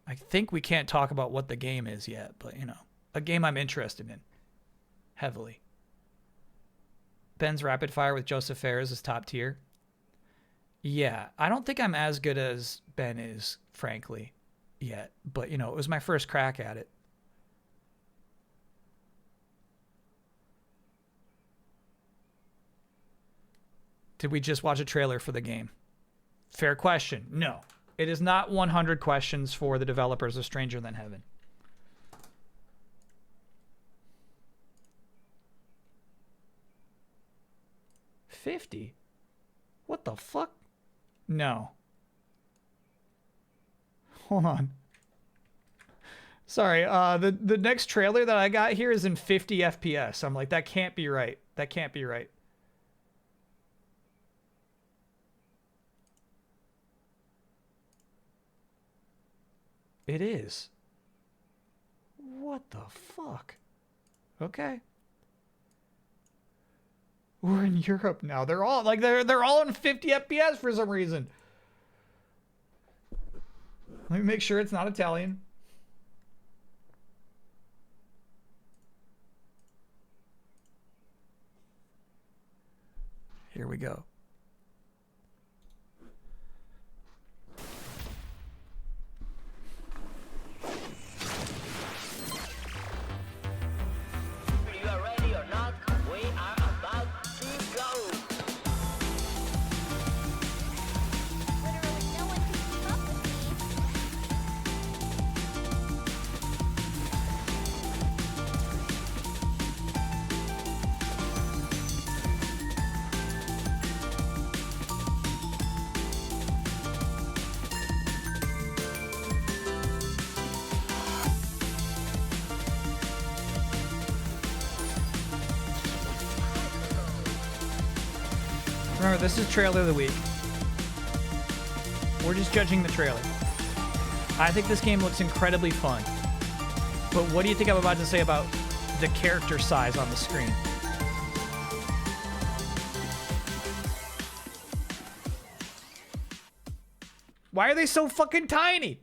I think we can't talk about what the game is yet, but, you know, a game I'm interested in heavily. Ben's Rapid Fire with Joseph Fares is top tier. Yeah, I don't think I'm as good as Ben is, frankly, yet. But, you know, it was my first crack at it. Did we just watch a trailer for the game? Fair question. No. It is not 100 questions for the developers of Stranger Than Heaven. $50? What the fuck? No. Hold on. Sorry, the next trailer that I got here is in 50 FPS. I'm like, that can't be right. That can't be right. It is. What the fuck? Okay. We're in Europe now. They're all like they're all in 50 FPS for some reason. Let me make sure it's not Italian. Here we go. Remember, this is trailer of the week. We're just judging the trailer. I think this game looks incredibly fun. But what do you think I'm about to say about the character size on the screen? Why are they so fucking tiny?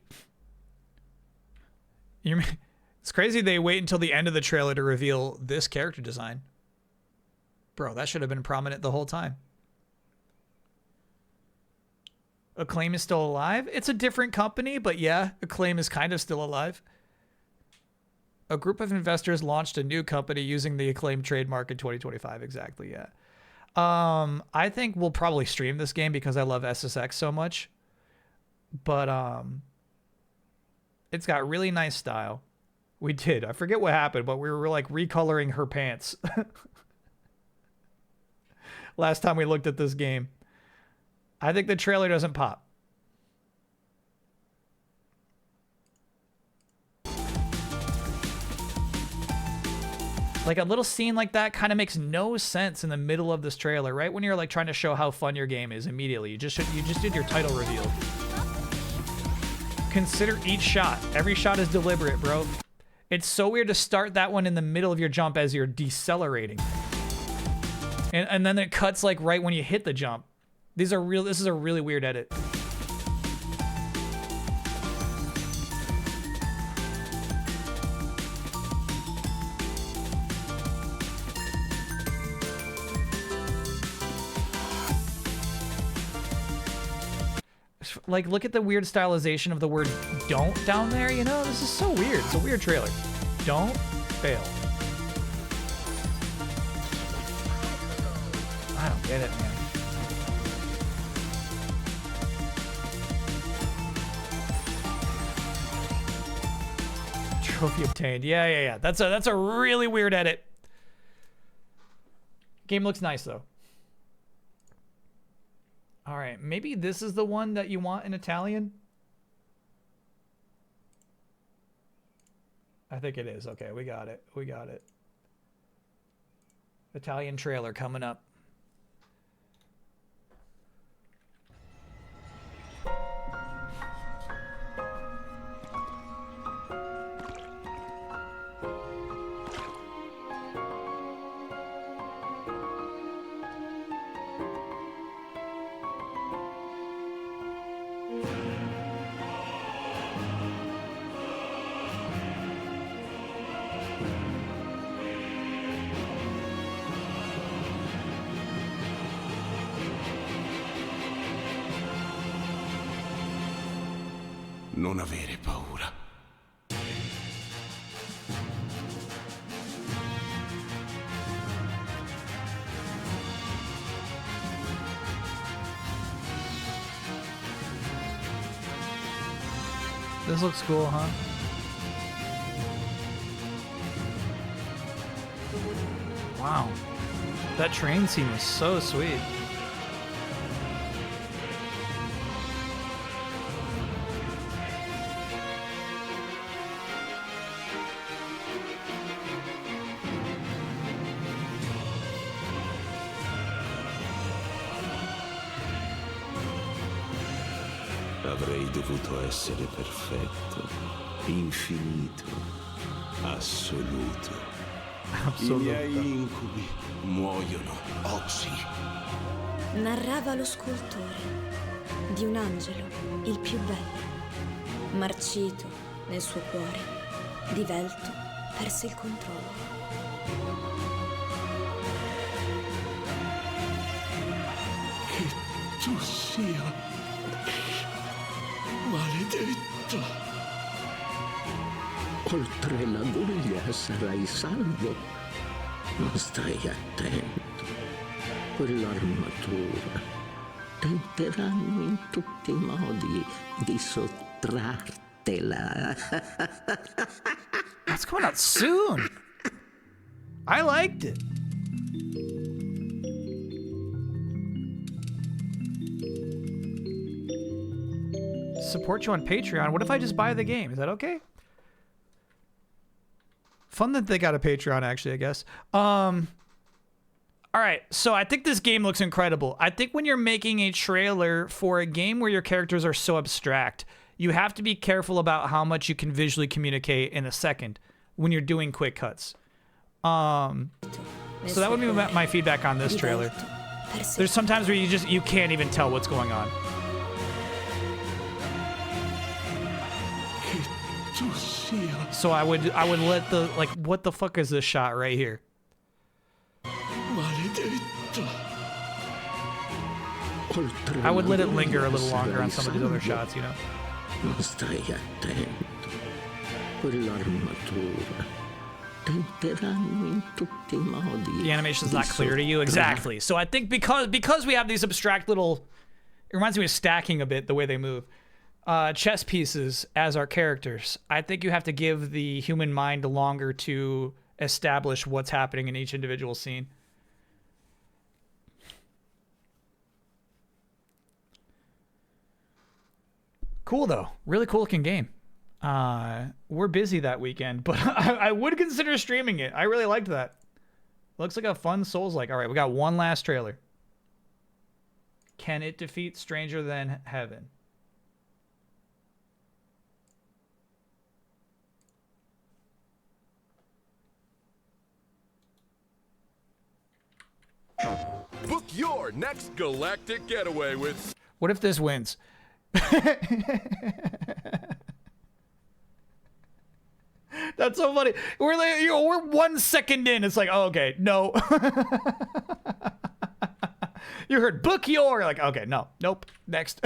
It's crazy they wait until the end of the trailer to reveal this character design. Bro, that should have been prominent the whole time. Acclaim is still alive? It's a different company, but yeah, Acclaim is kind of still alive. A group of investors launched a new company using the Acclaim trademark in 2025. Exactly, yeah. I think we'll probably stream this game because I love SSX so much. But it's got really nice style. We did. I forget what happened, but we were like recoloring her pants. Last time we looked at this game. I think the trailer doesn't pop. Like a little scene like that kind of makes no sense in the middle of this trailer, right? When you're like trying to show how fun your game is immediately. You just did your title reveal. Consider each shot. Every shot is deliberate, bro. It's so weird to start that one in the middle of your jump as you're decelerating. And then it cuts like right when you hit the jump. This is a really weird edit. Like, look at the weird stylization of the word "don't" down there. You know, this is so weird. It's a weird trailer. Don't fail. I don't get it, man. Trophy obtained. Yeah. That's a really weird edit. Game looks nice though. All right, maybe this is the one that you want in Italian. I think it is. Okay, we got it. We got it. Italian trailer coming up. Non avere paura. This looks cool, huh? Wow. That train scene is so sweet. Avrei dovuto essere perfetto, infinito, assoluto. I miei incubi muoiono oggi. Narrava lo scultore di un angelo, il più bello. Marcito nel suo cuore, divelto, perse il controllo. Che tu sia maledetto. Oltre la guglia sarai salvo, ma stai attento. Quell'armatura tenteranno in tutti i modi di sottrartela. That's coming out soon. I liked it. Support you on Patreon. What if I just buy the game? Is that okay? Fun that they got a Patreon, actually, I guess. All right, so I think this game looks incredible. I think when you're making a trailer for a game where your characters are so abstract, you have to be careful about how much you can visually communicate in a second when you're doing quick cuts. So that would be my feedback on this trailer. There's sometimes where you can't even tell what's going on. So I would let the, like, what the fuck is this shot right here? I would let it linger a little longer on some of these other shots, you know? Stai attento. Quell'armatura tenteranno in tutti i modi. The animation's not clear to you? Exactly. So I think because we have these abstract little, it reminds me of stacking a bit, the way they move. Chess pieces as our characters. I think you have to give the human mind longer to establish what's happening in each individual scene. Cool though, really cool looking game. We're busy that weekend, but I would consider streaming it. I really liked that. Looks like a fun Souls-like. All right, we got one last trailer. Can it defeat Stranger Than Heaven? Book your next galactic getaway with... What if this wins? That's so funny. We're like, we're 1 second in. It's like, oh, okay, no. You heard book your, like, okay, no, nope, next.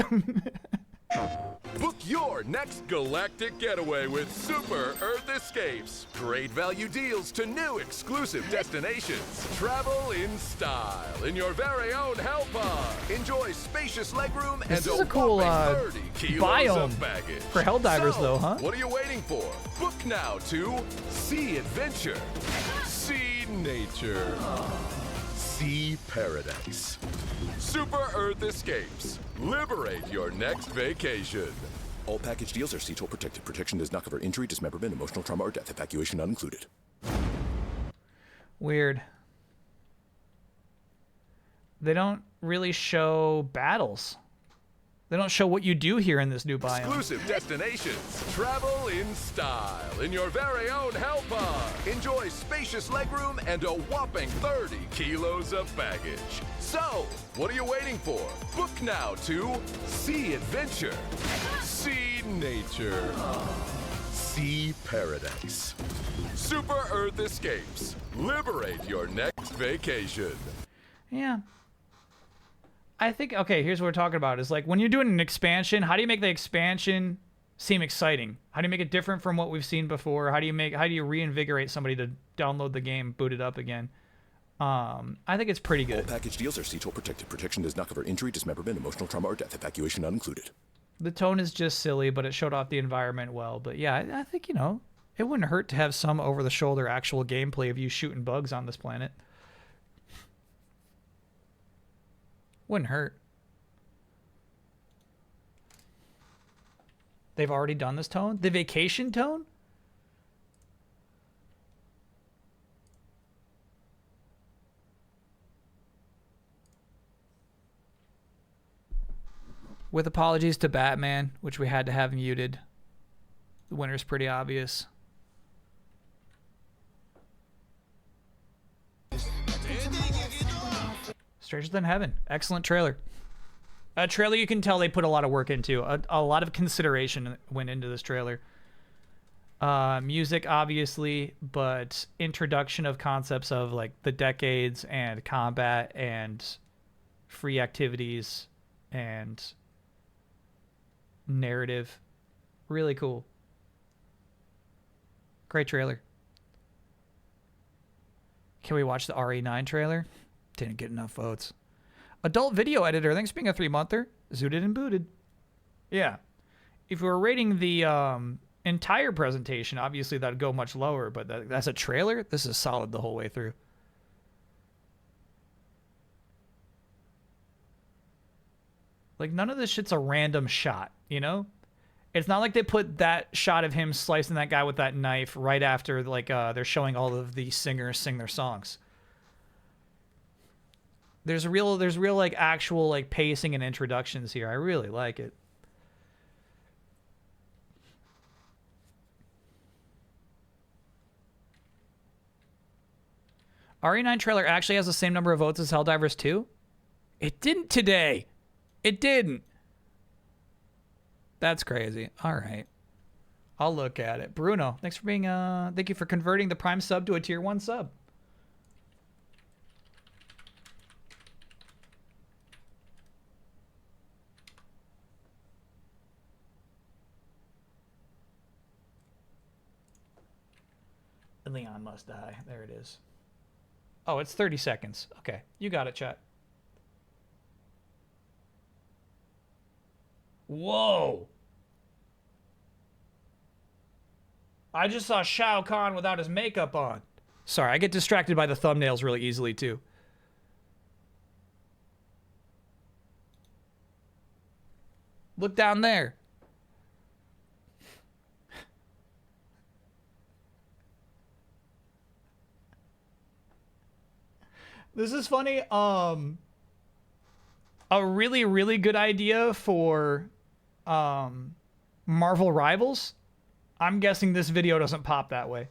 Book your next galactic getaway with Super Earth Escapes. Great value deals to new exclusive destinations. Travel in style in your very own Hell Pod. Enjoy spacious legroom and This is a cool whopping 30 kilos biome of baggage. for Helldivers, though, huh? What are you waiting for? Book now to see adventure, see nature, see paradise. Super Earth Escapes. Liberate your next vacation. All package deals are CTOL protected. Protection does not cover injury, dismemberment, emotional trauma, or death. Evacuation not included. Weird. They don't really show battles. They don't show what you do here in this new biome. Exclusive destinations. Travel in style in your very own Hell Pod. Enjoy spacious legroom and a whopping 30 kilos of baggage. So, what are you waiting for? Book now to see adventure, see nature, see paradise. Super Earth Escapes. Liberate your next vacation. Yeah. I think, okay, here's what we're talking about. Is like when you're doing an expansion, how do you make the expansion seem exciting? How do you make it different from what we've seen before? How do you reinvigorate somebody to download the game, boot it up again? I think it's pretty good. All package deals are CTOL protected. Protection does not cover injury, dismemberment, emotional trauma, or death. Evacuation not included. The tone is just silly, but it showed off the environment well. But yeah, I think, you know, it wouldn't hurt to have some over-the-shoulder actual gameplay of you shooting bugs on this planet. Wouldn't hurt. They've already done this tone? The vacation tone? With apologies to Batman, which we had to have muted. The winner's pretty obvious. Stranger Than Heaven. Excellent trailer. A trailer you can tell they put a lot of work into. A lot of consideration went into this trailer. Music, obviously, but introduction of concepts of like the decades and combat and free activities and narrative. Really cool. Great trailer. Can we watch the RE9 trailer? Didn't get enough votes. Adult video editor. Thanks for being a 3-monther. Zooted and booted. Yeah. If we were rating the entire presentation, obviously that'd go much lower, but that's a trailer? This is solid the whole way through. Like, none of this shit's a random shot, you know? It's not like they put that shot of him slicing that guy with that knife right after, like, they're showing all of the singers sing their songs. There's real, like, actual, like, pacing and introductions here. I really like it. RE9 trailer actually has the same number of votes as Helldivers 2? It didn't today. It didn't. That's crazy. All right. I'll look at it. Bruno, thanks for being, thank you for converting the Prime sub to a Tier 1 sub. Leon must die. There it is. Oh, it's 30 seconds. Okay. You got it, chat. Whoa. I just saw Shao Kahn without his makeup on. Sorry, I get distracted by the thumbnails really easily, too. Look down there. This is funny. A really, really good idea for Marvel Rivals. I'm guessing this video doesn't pop that way.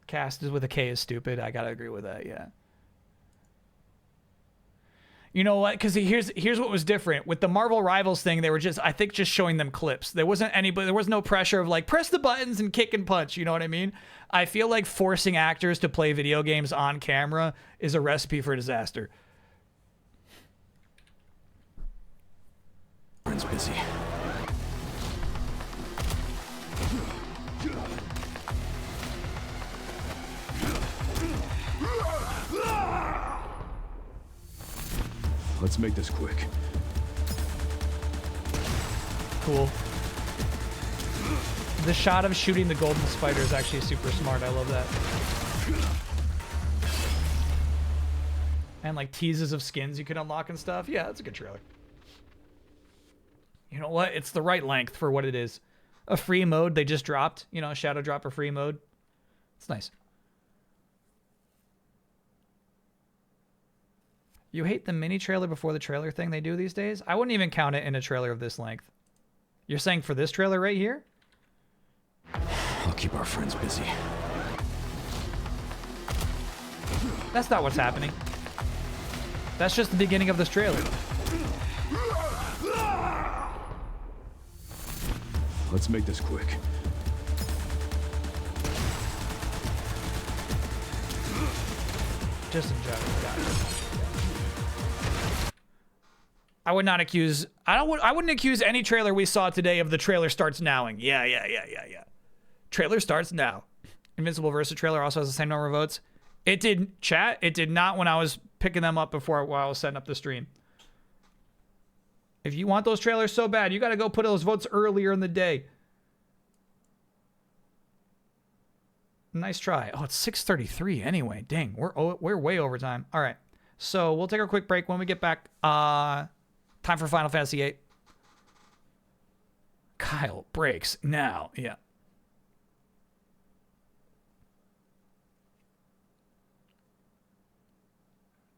Cast is with a K is stupid. I gotta agree with that, yeah. You know what? Because here's what was different with the Marvel Rivals thing. They were just, I think, just showing them clips. There wasn't anybody. There was no pressure of like press the buttons and kick and punch. You know what I mean? I feel like forcing actors to play video games on camera is a recipe for disaster. Friend's busy. Let's make this quick. Cool. The shot of shooting the golden spider is actually super smart. I love that. And like teases of skins you can unlock and stuff. Yeah, that's a good trailer. You know what? It's the right length for what it is. A free mode they just dropped. You know, a shadow drop or free mode. It's nice. You hate the mini trailer before the trailer thing they do these days? I wouldn't even count it in a trailer of this length. You're saying for this trailer right here? I'll keep our friends busy. That's not what's happening. That's just the beginning of this trailer. Let's make this quick. Just in general, gotcha. I would not accuse. I wouldn't accuse any trailer we saw today of the trailer starts nowing. Yeah. Trailer starts now. Invincible Versa trailer also has the same number of votes. It did, chat. It did not when I was picking them up before while I was setting up the stream. If you want those trailers so bad, you got to go put those votes earlier in the day. Nice try. Oh, it's 6:33 anyway. Dang, we're way over time. All right, so we'll take a quick break. When we get back, time for Final Fantasy VIII. Kyle breaks now. Yeah.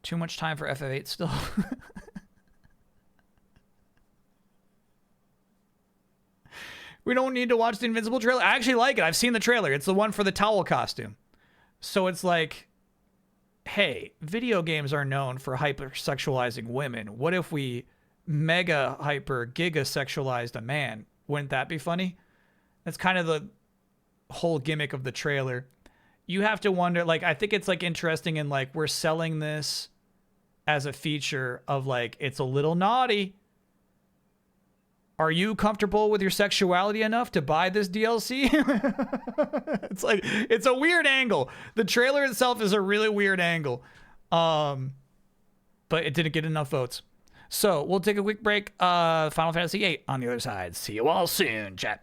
Too much time for FF8 still. We don't need to watch the Invincible trailer. I actually like it. I've seen the trailer. It's the one for the towel costume. So it's like, hey, video games are known for hypersexualizing women. What if we mega hyper giga sexualized a man? Wouldn't that be funny? That's kind of the whole gimmick of the trailer. You have to wonder, like, I think it's like interesting in like, we're selling this as a feature of like, it's a little naughty. Are you comfortable with your sexuality enough to buy this DLC? It's like, it's a weird angle. The trailer itself is a really weird angle. But it didn't get enough votes. So we'll take a quick break. Final Fantasy VIII on the other side. See you all soon, chat.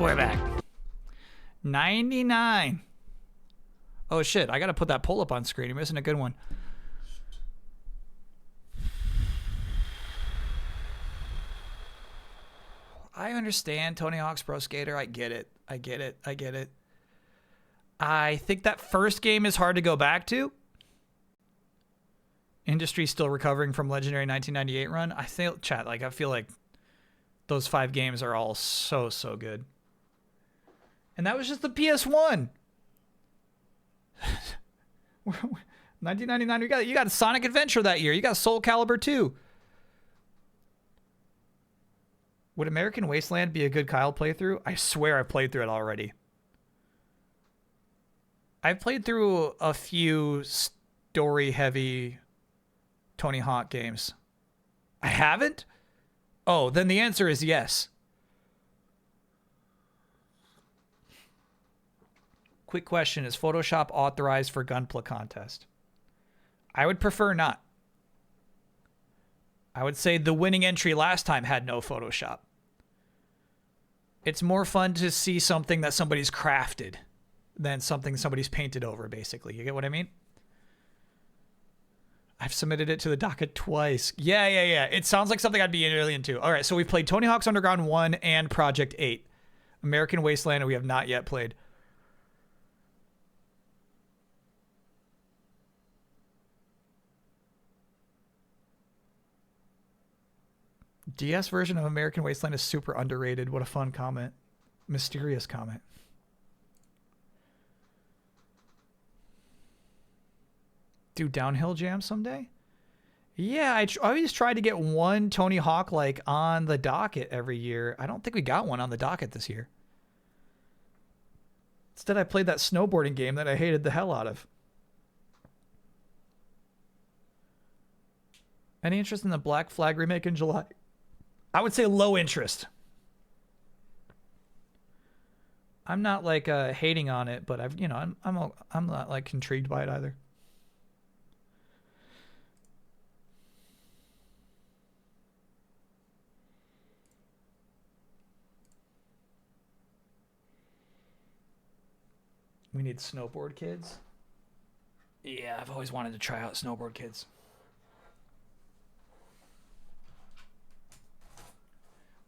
We're back. 99. Oh shit, I gotta put that poll up on screen. You're missing a good one. I understand Tony Hawk's Pro Skater. I get it. I get it. I get it. I think that first game is hard to go back to. Industry's still recovering from legendary 1998 run. I feel, chat, like I feel like those 5 games are all so good. And that was just the PS1. 1999, you got Sonic Adventure that year. You got Soul Calibur 2. Would American Wasteland be a good Kyle playthrough? I swear I played through it already. I've played through a few story-heavy Tony Hawk games. I haven't? Oh, then the answer is yes. Quick question, is Photoshop authorized for Gunpla contest? I would prefer not. I would say the winning entry last time had no Photoshop. It's more fun to see something that somebody's crafted than something somebody's painted over, basically. You get what I mean? I've submitted it to the docket twice. Yeah. It sounds like something I'd be really into. All right, so we've played Tony Hawk's Underground 1 and Project 8. American Wasteland we have not yet played. DS version of American Wasteland is super underrated. What a fun comment. Mysterious comment. Do Downhill Jam someday? Yeah, I always try to get one Tony Hawk like on the docket every year. I don't think we got one on the docket this year. Instead, I played that snowboarding game that I hated the hell out of. Any interest in the Black Flag remake in July? I would say low interest. I'm not like hating on it, but I'm not like intrigued by it either. We need Snowboard Kids. Yeah, I've always wanted to try out Snowboard Kids.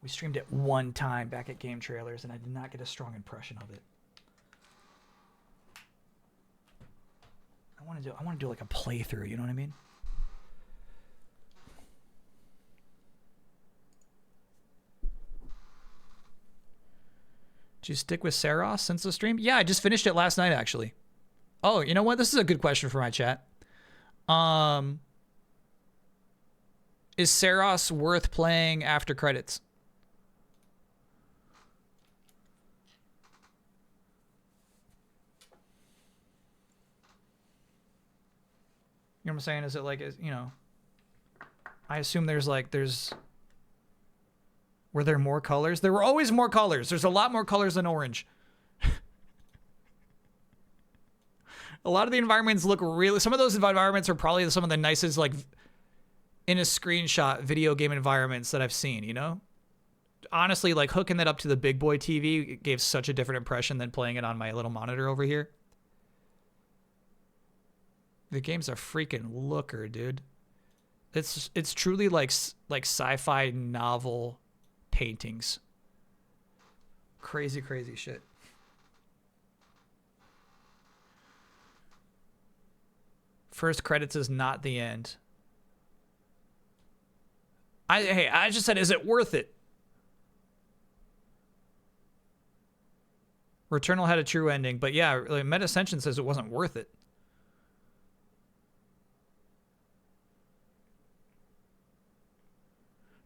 We streamed it one time back at Game Trailers, and I did not get a strong impression of it. I want to do like a playthrough. You know what I mean? Did you stick with Saros since the stream? Yeah, I just finished it last night, actually. Oh, you know what? This is a good question for my chat. Is Saros worth playing after credits? You know what I'm saying? Is it like, you know, I assume there's were there more colors? There were always more colors. There's a lot more colors than orange. A lot of the environments look really, some of those environments are probably some of the nicest, like, in a screenshot video game environments that I've seen, you know? Honestly, like, hooking that up to the big boy TV gave such a different impression than playing it on my little monitor over here. The game's a freaking looker, dude. It's truly like sci-fi novel paintings. Crazy shit. First credits is not the end. I just said, is it worth it? Returnal had a true ending, but yeah, like Meta Ascension says it wasn't worth it.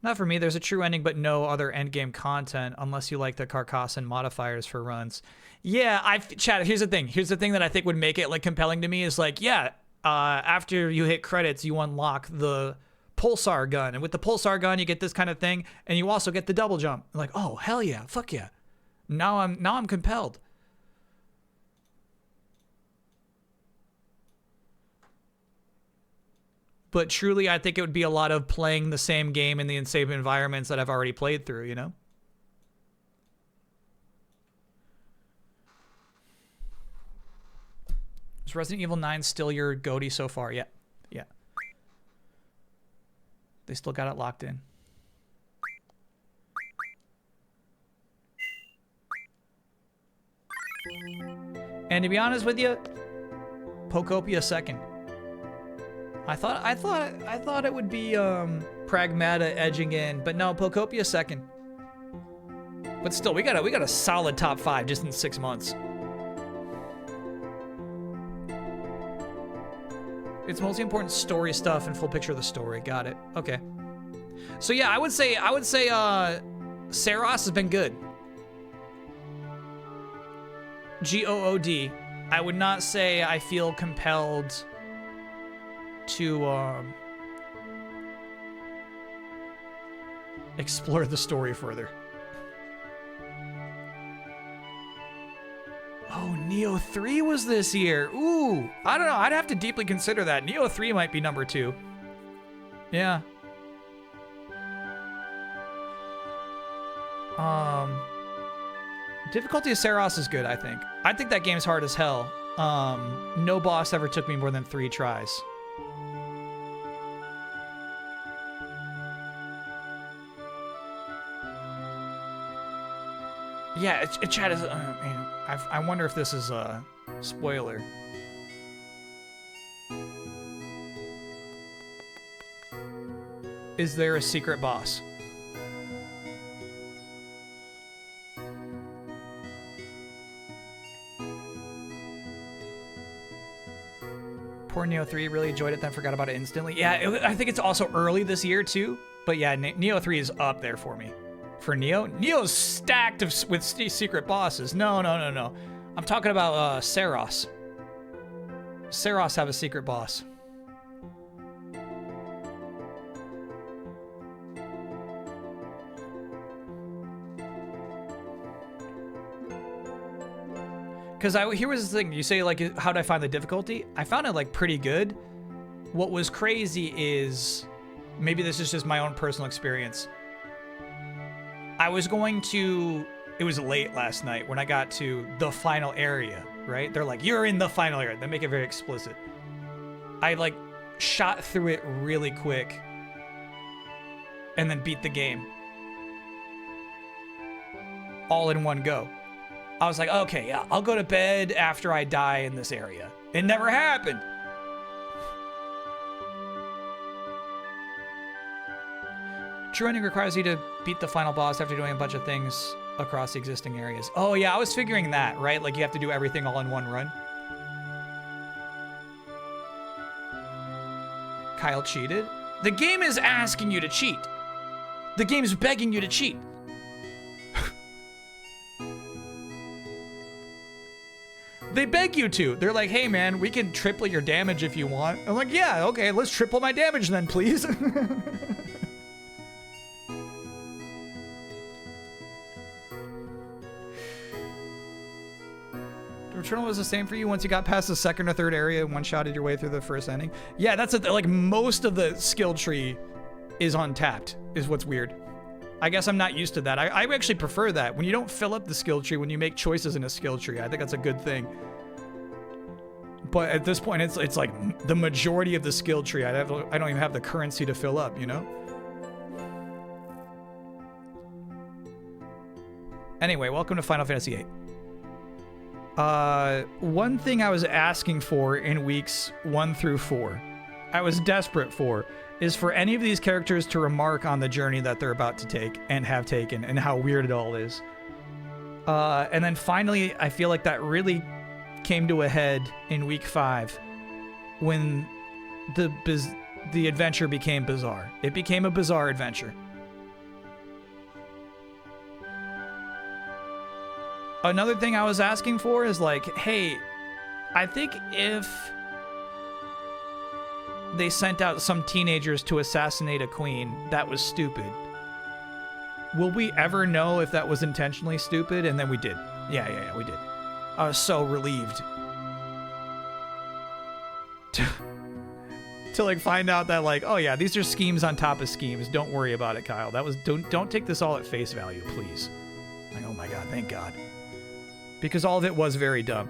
Not for me. There's a true ending, but no other endgame content unless you like the Carcassonne modifiers for runs. Yeah, Chad, here's the thing. Here's the thing that I think would make it like compelling to me is like, yeah, after you hit credits, you unlock the pulsar gun. And with the pulsar gun, you get this kind of thing. And you also get the double jump. Like, oh, hell yeah. Fuck yeah. Now I'm compelled. But truly, I think it would be a lot of playing the same game in the same environments that I've already played through, you know? Is Resident Evil 9 still your goatee so far? Yeah. Yeah. They still got it locked in. And to be honest with you, Pokopia second. I thought it would be Pragmata edging in, but no, Pokopia second. But still, we got a solid top 5 just in 6 months. It's mostly important story stuff and full picture of the story. Got it. Okay. So yeah, I would say Saros has been good. GOOD. I would not say I feel compelled to explore the story further. Oh, Neo 3 was this year. Ooh, I don't know. I'd have to deeply consider that. Neo 3 might be number 2. Yeah. Difficulty of Saros is good, I think. I think that game's hard as hell. No boss ever took me more than 3 tries. Yeah, chat is. I wonder if this is a spoiler. Is there a secret boss? Poor Neo 3 really enjoyed it, then forgot about it instantly. Yeah, I think it's also early this year too. But yeah, Neo 3 is up there for me. For Neo? Neo's stacked with secret bosses. No. I'm talking about Saros. Saros have a secret boss. Because here was the thing. You say, like, how'd I find the difficulty? I found it, like, pretty good. What was crazy is, maybe this is just my own personal experience. I was going to, it was late last night when I got to the final area, right? They're like, you're in the final area. They make it very explicit. I, like, shot through it really quick and then beat the game. All in one go. I was like, okay, yeah, I'll go to bed after I die in this area. It never happened. True ending requires you to beat the final boss after doing a bunch of things across the existing areas. Oh yeah, I was figuring that, right? Like you have to do everything all in one run. Kyle cheated? The game is asking you to cheat. The game's begging you to cheat. They beg you to. They're like, hey man, we can triple your damage if you want. I'm like, yeah, okay, let's triple my damage then, please. Returnal was the same for you once you got past the second or third area and one-shotted your way through the first ending? Yeah, that's like most of the skill tree is untapped, is what's weird. I guess I'm not used to that. I actually prefer that. When you don't fill up the skill tree, when you make choices in a skill tree, I think that's a good thing. But at this point, it's like the majority of the skill tree, I don't even have the currency to fill up, you know? Anyway, welcome to Final Fantasy VIII. One thing I was asking for in weeks 1 through 4, I was desperate for, is for any of these characters to remark on the journey that they're about to take and have taken and how weird it all is. And then finally, I feel like that really came to a head in week 5 when the adventure became bizarre. It became a bizarre adventure. Another thing I was asking for is like, hey, I think if they sent out some teenagers to assassinate a queen, that was stupid. Will we ever know if that was intentionally stupid? And then we did. Yeah, we did. I was so relieved to like find out that like, oh yeah, these are schemes on top of schemes. Don't worry about it, Kyle. That was don't take this all at face value, please. Like, oh my God, thank God. Because all of it was very dumb.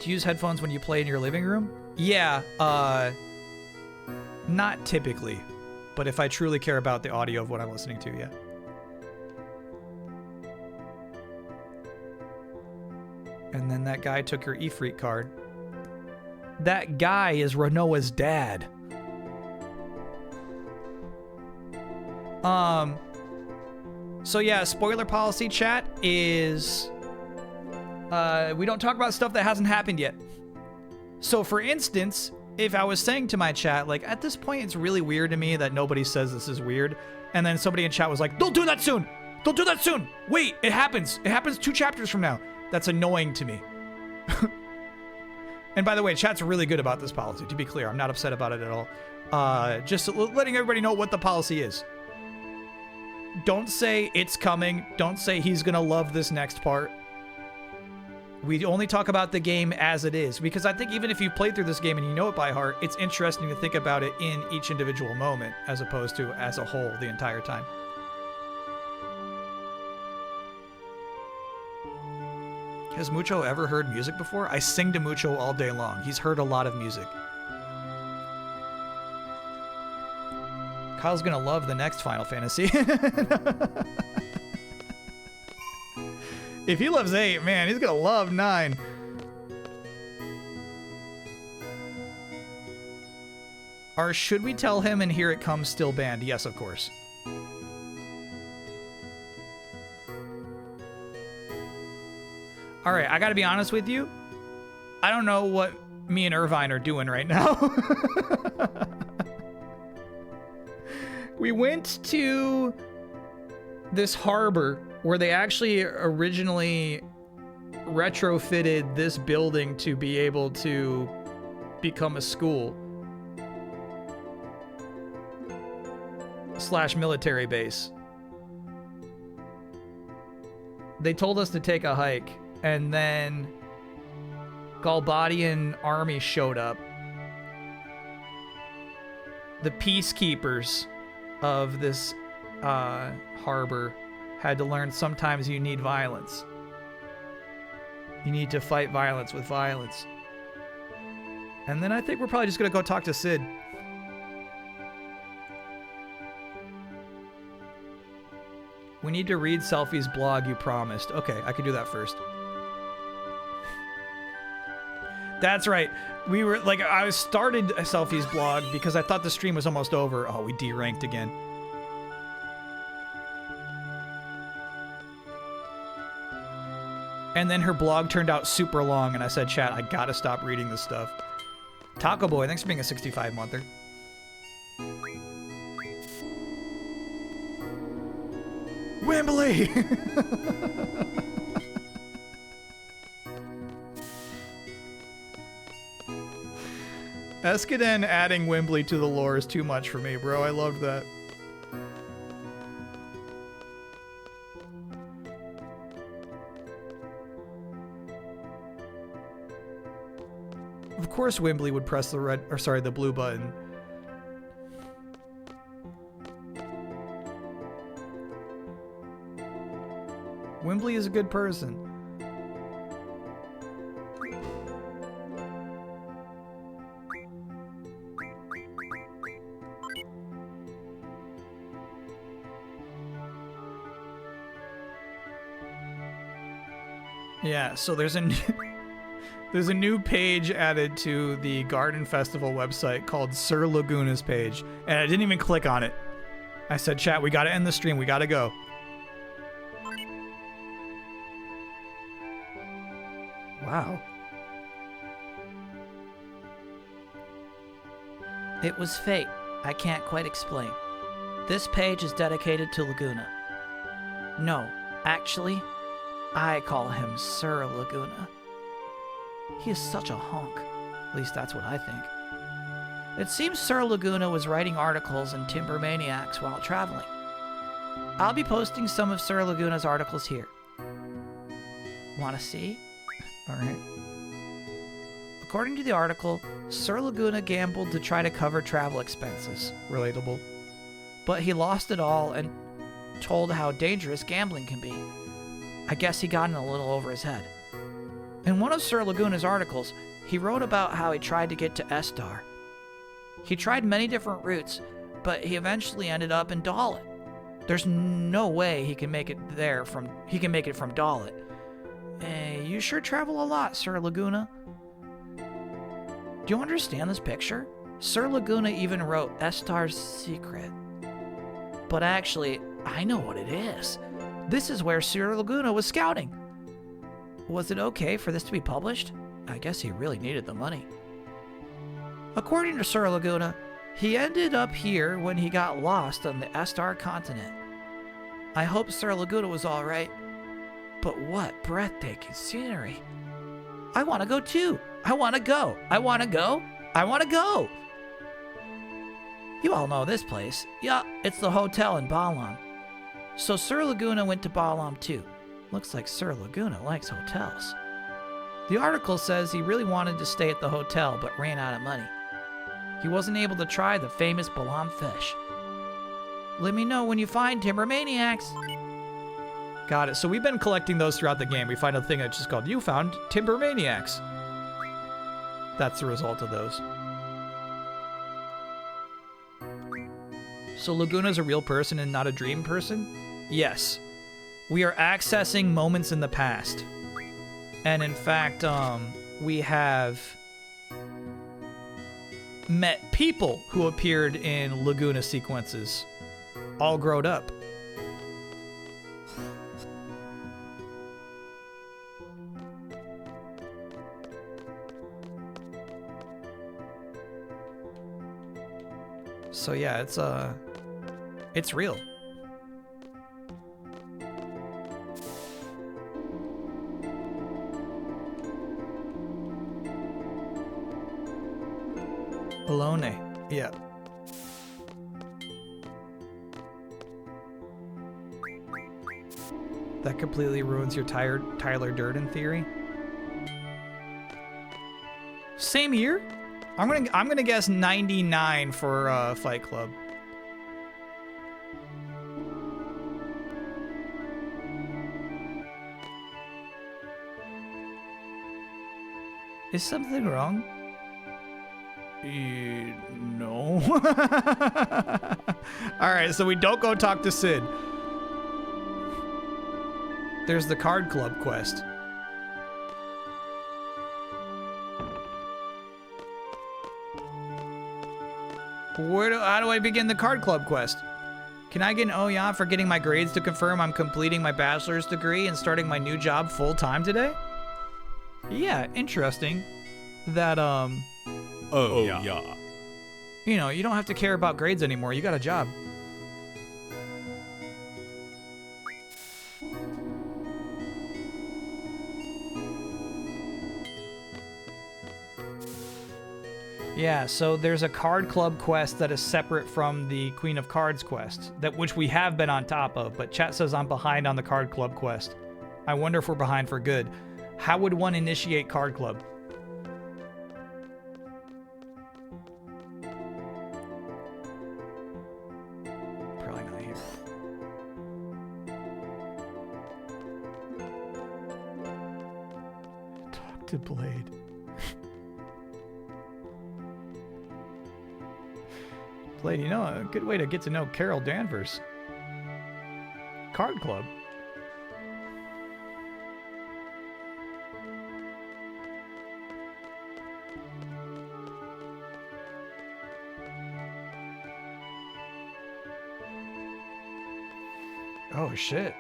Do you use headphones when you play in your living room? Yeah, not typically, but if I truly care about the audio of what I'm listening to, yeah. And then that guy took your E-Freak card. That guy is Renoa's dad. So yeah, spoiler policy chat is we don't talk about stuff that hasn't happened yet. So for instance, if I was saying to my chat, like, at this point it's really weird to me that nobody says this is weird, and then somebody in chat was like, don't do that soon! Don't do that soon! Wait, it happens! It happens 2 chapters from now. That's annoying to me. And by the way, chat's really good about this policy, to be clear. I'm not upset about it at all. Just letting everybody know what the policy is. Don't say it's coming. Don't say he's gonna love this next part. We only talk about the game as it is, because I think even if you've played through this game and you know it by heart, it's interesting to think about it in each individual moment as opposed to as a whole the entire time. Has Mucho ever heard music before? I sing to Mucho all day long. He's heard a lot of music. Kyle's gonna love the next Final Fantasy. If he loves 8, man, he's gonna love 9. Or should we tell him and Here It Comes still banned? Yes, of course. All right, I gotta be honest with you. I don't know what me and Irvine are doing right now. We went to this harbor where they actually originally retrofitted this building to be able to become a school / military base. They told us to take a hike, and then Galbadian army showed up. The peacekeepers of this harbor had to learn sometimes you need violence. You need to fight violence with violence. And then I think we're probably just gonna go talk to Sid. We need to read Selfie's blog you promised. Okay, I could do that first. That's right. We were like, I started Selfie's blog because I thought the stream was almost over. Oh, we deranked again. And then her blog turned out super long, and I said, chat, I gotta stop reading this stuff. Taco Boy, thanks for being a 65-monther. Wembley! Escaden adding Wembley to the lore is too much for me, bro. I loved that. Of course Wembley would press the red, or sorry, the blue button. Wembley is a good person. Yeah, so there's a new page added to the Garden Festival website called Sir Laguna's page, and I didn't even click on it. I said, chat, we gotta end the stream, we gotta go. Wow. It was fate. I can't quite explain. This page is dedicated to Laguna. No, actually, I call him Sir Laguna. He is such a honk. At least that's what I think. It seems Sir Laguna was writing articles in Timber Maniacs while traveling. I'll be posting some of Sir Laguna's articles here. Want to see? Alright. According to the article, Sir Laguna gambled to try to cover travel expenses. Relatable. But he lost it all and told how dangerous gambling can be. I guess he got in a little over his head. In one of Sir Laguna's articles, he wrote about how he tried to get to Estar. He tried many different routes, but he eventually ended up in Dalit. There's no way he can make it from Dalit. You sure travel a lot, Sir Laguna. Do you understand this picture? Sir Laguna even wrote Estar's secret. But actually, I know what it is. This is where Sir Laguna was scouting. Was it okay for this to be published? I guess he really needed the money. According to Sir Laguna, he ended up here when he got lost on the Estar continent. I hope Sir Laguna was alright. But what breathtaking scenery. I want to go too. I want to go. I want to go. I want to go. You all know this place. Yeah, it's the hotel in Balam. So Sir Laguna went to Balam too. Looks like Sir Laguna likes hotels. The article says he really wanted to stay at the hotel but ran out of money. He wasn't able to try the famous Balam fish. Let me know when you find Timber Maniacs. Got it. So we've been collecting those throughout the game. We find a thing that's just called You Found Timber Maniacs. That's the result of those. So Laguna's a real person and not a dream person? Yes. We are accessing moments in the past. And in fact, we have met people who appeared in Laguna sequences, all grown up. So yeah, it's real. Alone, yeah. That completely ruins your Tyler Durden theory. Same year? I'm gonna guess 99 for Fight Club. Is something wrong? No. Alright, so we don't go talk to Sid. There's the card club quest. How do I begin the card club quest? Can I get an OYA for getting my grades to confirm I'm completing my bachelor's degree and starting my new job full-time today? Yeah, interesting. That, Oh, yeah. You know, you don't have to care about grades anymore. You got a job. Yeah, so there's a card club quest that is separate from the Queen of Cards quest, which we have been on top of, but chat says I'm behind on the card club quest. I wonder if we're behind for good. How would one initiate card club? Probably not here. Talk to Blade. Blade, you know, a good way to get to know Carol Danvers. Card club. Oh, shit.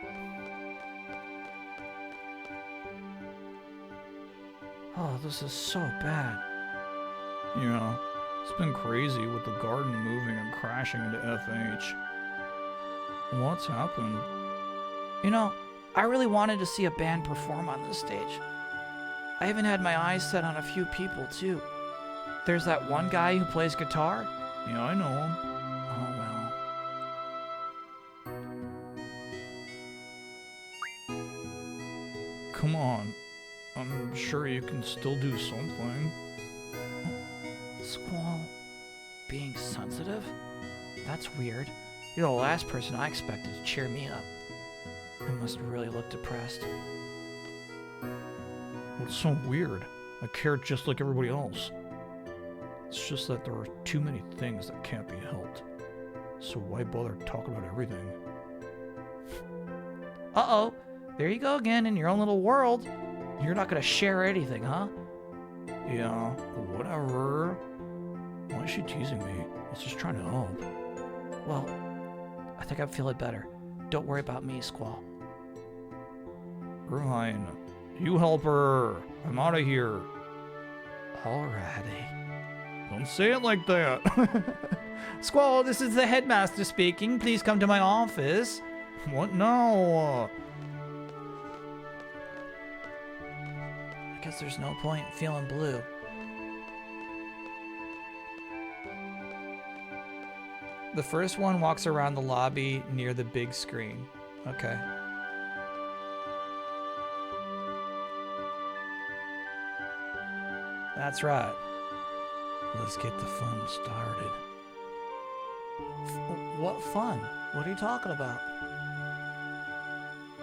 Oh, this is so bad. Yeah, it's been crazy with the garden moving and crashing into FH. What's happened? You know, I really wanted to see a band perform on this stage. I even had my eyes set on a few people, too. There's that one guy who plays guitar. Yeah, I know him. Oh, well. Come on. I'm sure you can still do something. Squall. Being sensitive? That's weird. You're the last person I expected to cheer me up. I must really look depressed. What's so weird? I care just like everybody else. It's just that there are too many things that can't be helped. So why bother talking about everything? Uh-oh. There you go again in your own little world. You're not gonna share anything, huh? Yeah, whatever. Why is she teasing me? I was just trying to help. Well, I think I'm feeling better. Don't worry about me, Squall. Irvine, you help her. I'm out of here. Alrighty. Don't say it like that. Squall, this is the headmaster speaking. Please come to my office. What now? I guess there's no point in feeling blue. The first one walks around the lobby near the big screen. Okay. That's right. Let's get the fun started. What fun? What are you talking about?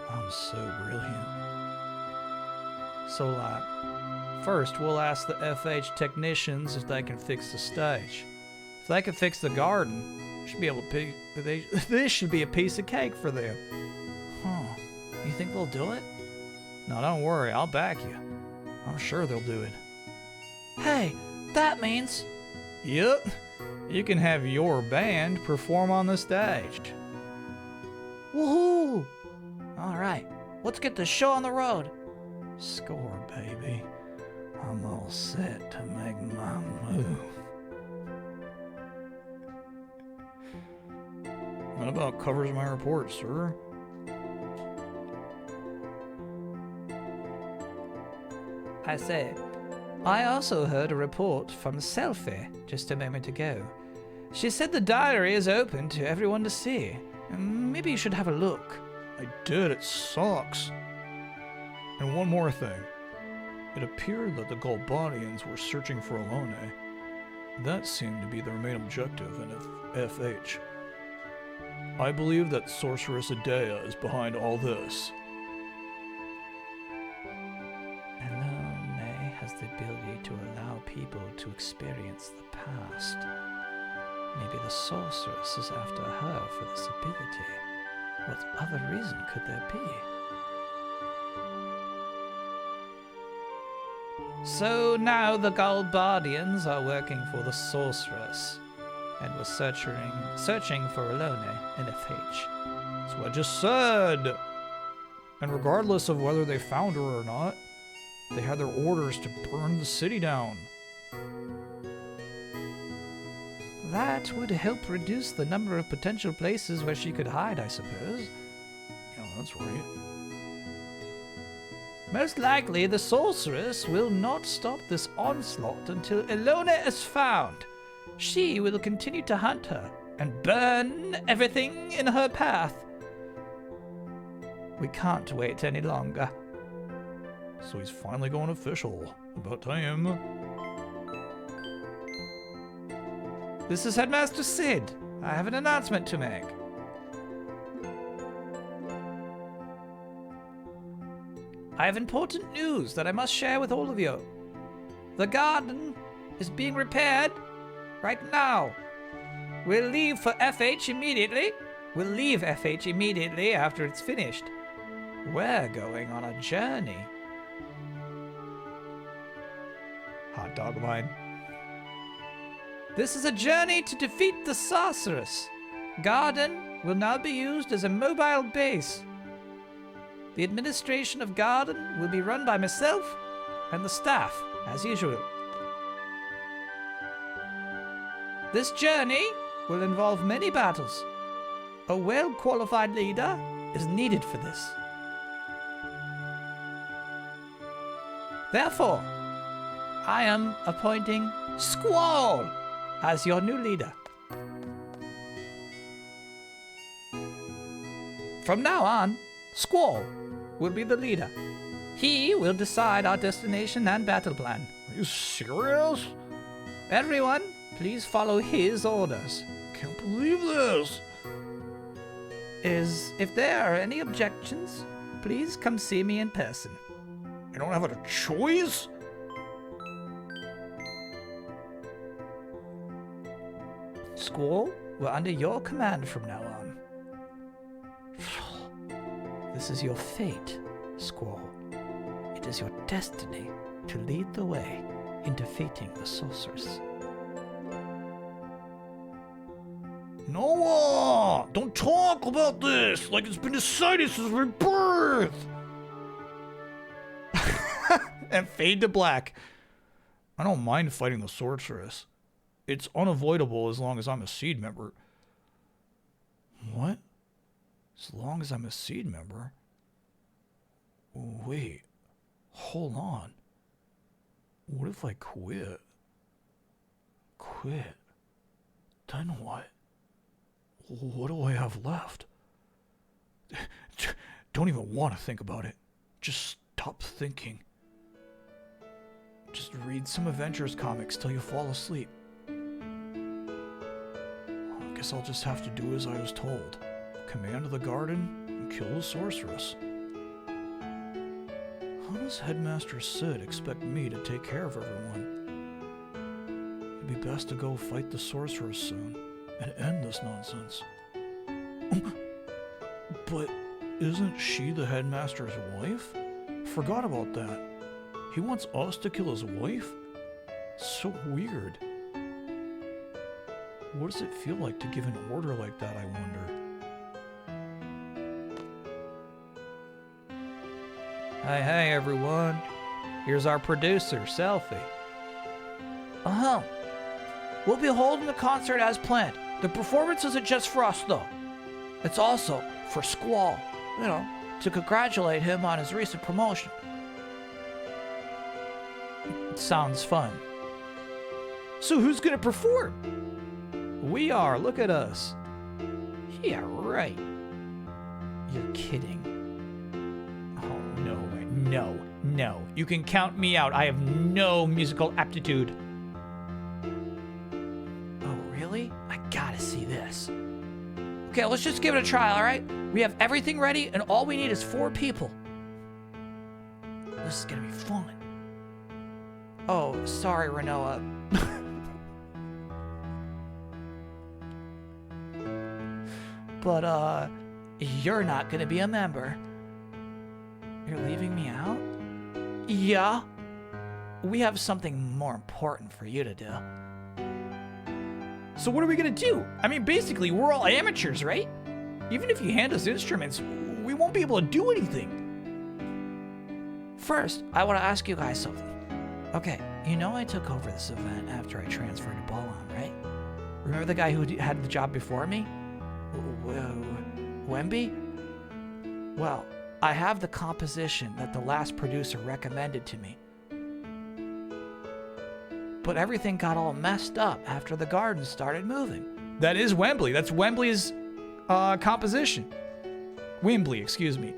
I'm so brilliant. So, first we'll ask the FH technicians if they can fix the stage. If they can fix the garden, should be able to this should be a piece of cake for them. Huh. You think they'll do it? No, don't worry, I'll back you. I'm sure they'll do it. Hey, that means... Yep, you can have your band perform on the stage. Woohoo! Alright, let's get the show on the road. Score, baby. I'm all set to make my move. That about covers my report, sir. I say, I also heard a report from Selfie just a moment ago. She said the diary is open to everyone to see. Maybe you should have a look. I did, it sucks. And one more thing. It appeared that the Galbadians were searching for Alone. That seemed to be their main objective in FH. I believe that Sorceress Adea is behind all this. Alone has the ability to allow people to experience the past. Maybe the Sorceress is after her for this ability. What other reason could there be? So now the Galbadians are working for the Sorceress, and were searching for Alone in FH. That's what I just said! And regardless of whether they found her or not, they had their orders to burn the city down. That would help reduce the number of potential places where she could hide, I suppose. Yeah, that's right. Most likely, the Sorceress will not stop this onslaught until Elona is found. She will continue to hunt her and burn everything in her path. We can't wait any longer. So he's finally going official. About time. This is Headmaster Sid. I have an announcement to make. I have important news that I must share with all of you. The garden is being repaired right now. We'll leave for FH immediately. We'll leave FH immediately after it's finished. We're going on a journey. Hot dog line. This is a journey to defeat the Sorceress. Garden will now be used as a mobile base. The administration of Garden will be run by myself and the staff, as usual. This journey will involve many battles. A well-qualified leader is needed for this. Therefore, I am appointing Squall as your new leader. From now on, Squall will be the leader. He will decide our destination and battle plan. Are you serious? Everyone, please follow his orders. Can't believe this. If there are any objections, please come see me in person. I don't have a choice? School, we're under your command from now on. This is your fate, Squall. It is your destiny to lead the way in defeating the sorceress. Noah! Don't talk about this like it's been decided since my birth! And fade to black. I don't mind fighting the sorceress. It's unavoidable as long as I'm a seed member. What? As long as I'm a seed member? Wait. Hold on. What if I quit? Quit? Then what? What do I have left? Don't even want to think about it. Just stop thinking. Just read some Avengers comics till you fall asleep. I guess I'll just have to do as I was told. Command the garden and kill the sorceress. How does Headmaster Sid expect me to take care of everyone? It'd be best to go fight the sorceress soon and end this nonsense. But isn't she the headmaster's wife? Forgot about that. He wants us to kill his wife? So weird. What does it feel like to give an order like that, I wonder? Hey everyone. Here's our producer, Selfie. Uh-huh. We'll be holding the concert as planned. The performance isn't just for us, though. It's also for Squall, to congratulate him on his recent promotion. It sounds fun. So who's gonna perform? We are, look at us. Yeah, right. You're kidding. Oh, no. You can count me out. I have no musical aptitude. I gotta see this. Okay, let's just give it a try, alright? We have everything ready, and all we need is 4 people. This is gonna be fun. Oh, sorry, Renoa. But, you're not gonna be a member. You're leaving me out? Yeah. We have something more important for you to do. So what are we gonna do? I mean, basically, we're all amateurs, right? Even if you hand us instruments, we won't be able to do anything. First, I want to ask you guys something. Okay, I took over this event after I transferred to Bolan, right? Remember the guy who had the job before me? Wemby? Well, I have the composition that the last producer recommended to me. But everything got all messed up after the garden started moving. That is Wembley. That's Wembley's composition. Wembley, excuse me.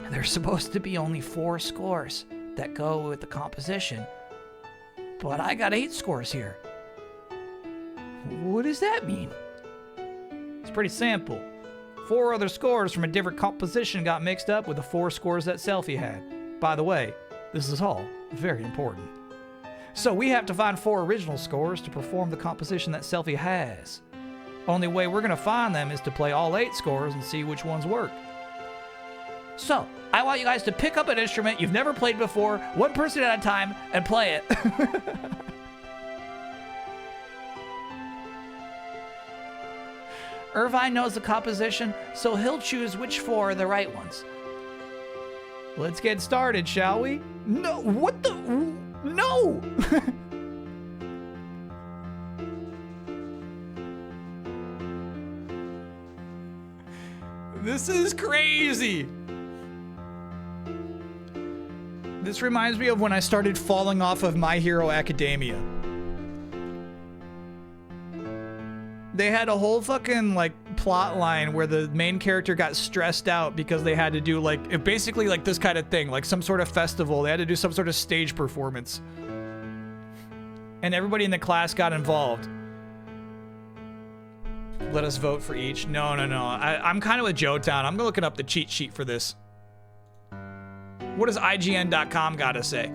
There's supposed to be only 4 scores that go with the composition, but I got 8 scores here. What does that mean? It's pretty simple. 4 other scores from a different composition got mixed up with the 4 scores that Selfie had. By the way, this is all very important. So we have to find 4 original scores to perform the composition that Selfie has. Only way we're gonna find them is to play all 8 scores and see which ones work. So, I want you guys to pick up an instrument you've never played before, 1 person at a time, and play it. Irvine knows the composition, so he'll choose which 4 are the right ones. Let's get started, shall we? No, what the? No! This is crazy! This reminds me of when I started falling off of My Hero Academia. They had a whole fucking, plot line where the main character got stressed out because they had to do, basically, this kind of thing. Like, some sort of festival. They had to do some sort of stage performance. And everybody in the class got involved. Let us vote for each. No. I'm kind of with Joetown. I'm looking up the cheat sheet for this. What does IGN.com gotta say?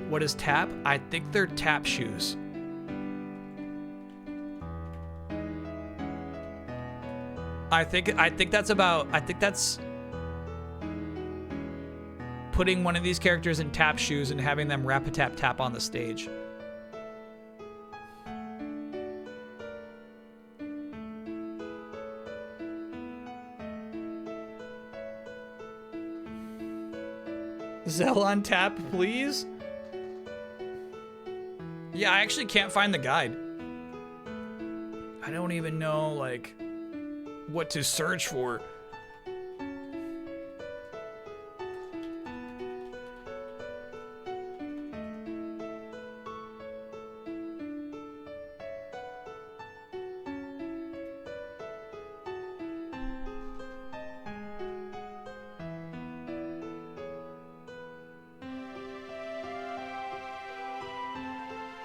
What is tap? I think they're tap shoes. I think that's putting one of these characters in tap shoes and having them rap a tap tap on the stage. Zell on tap, please? Yeah, I actually can't find the guide. I don't even know, like, what to search for.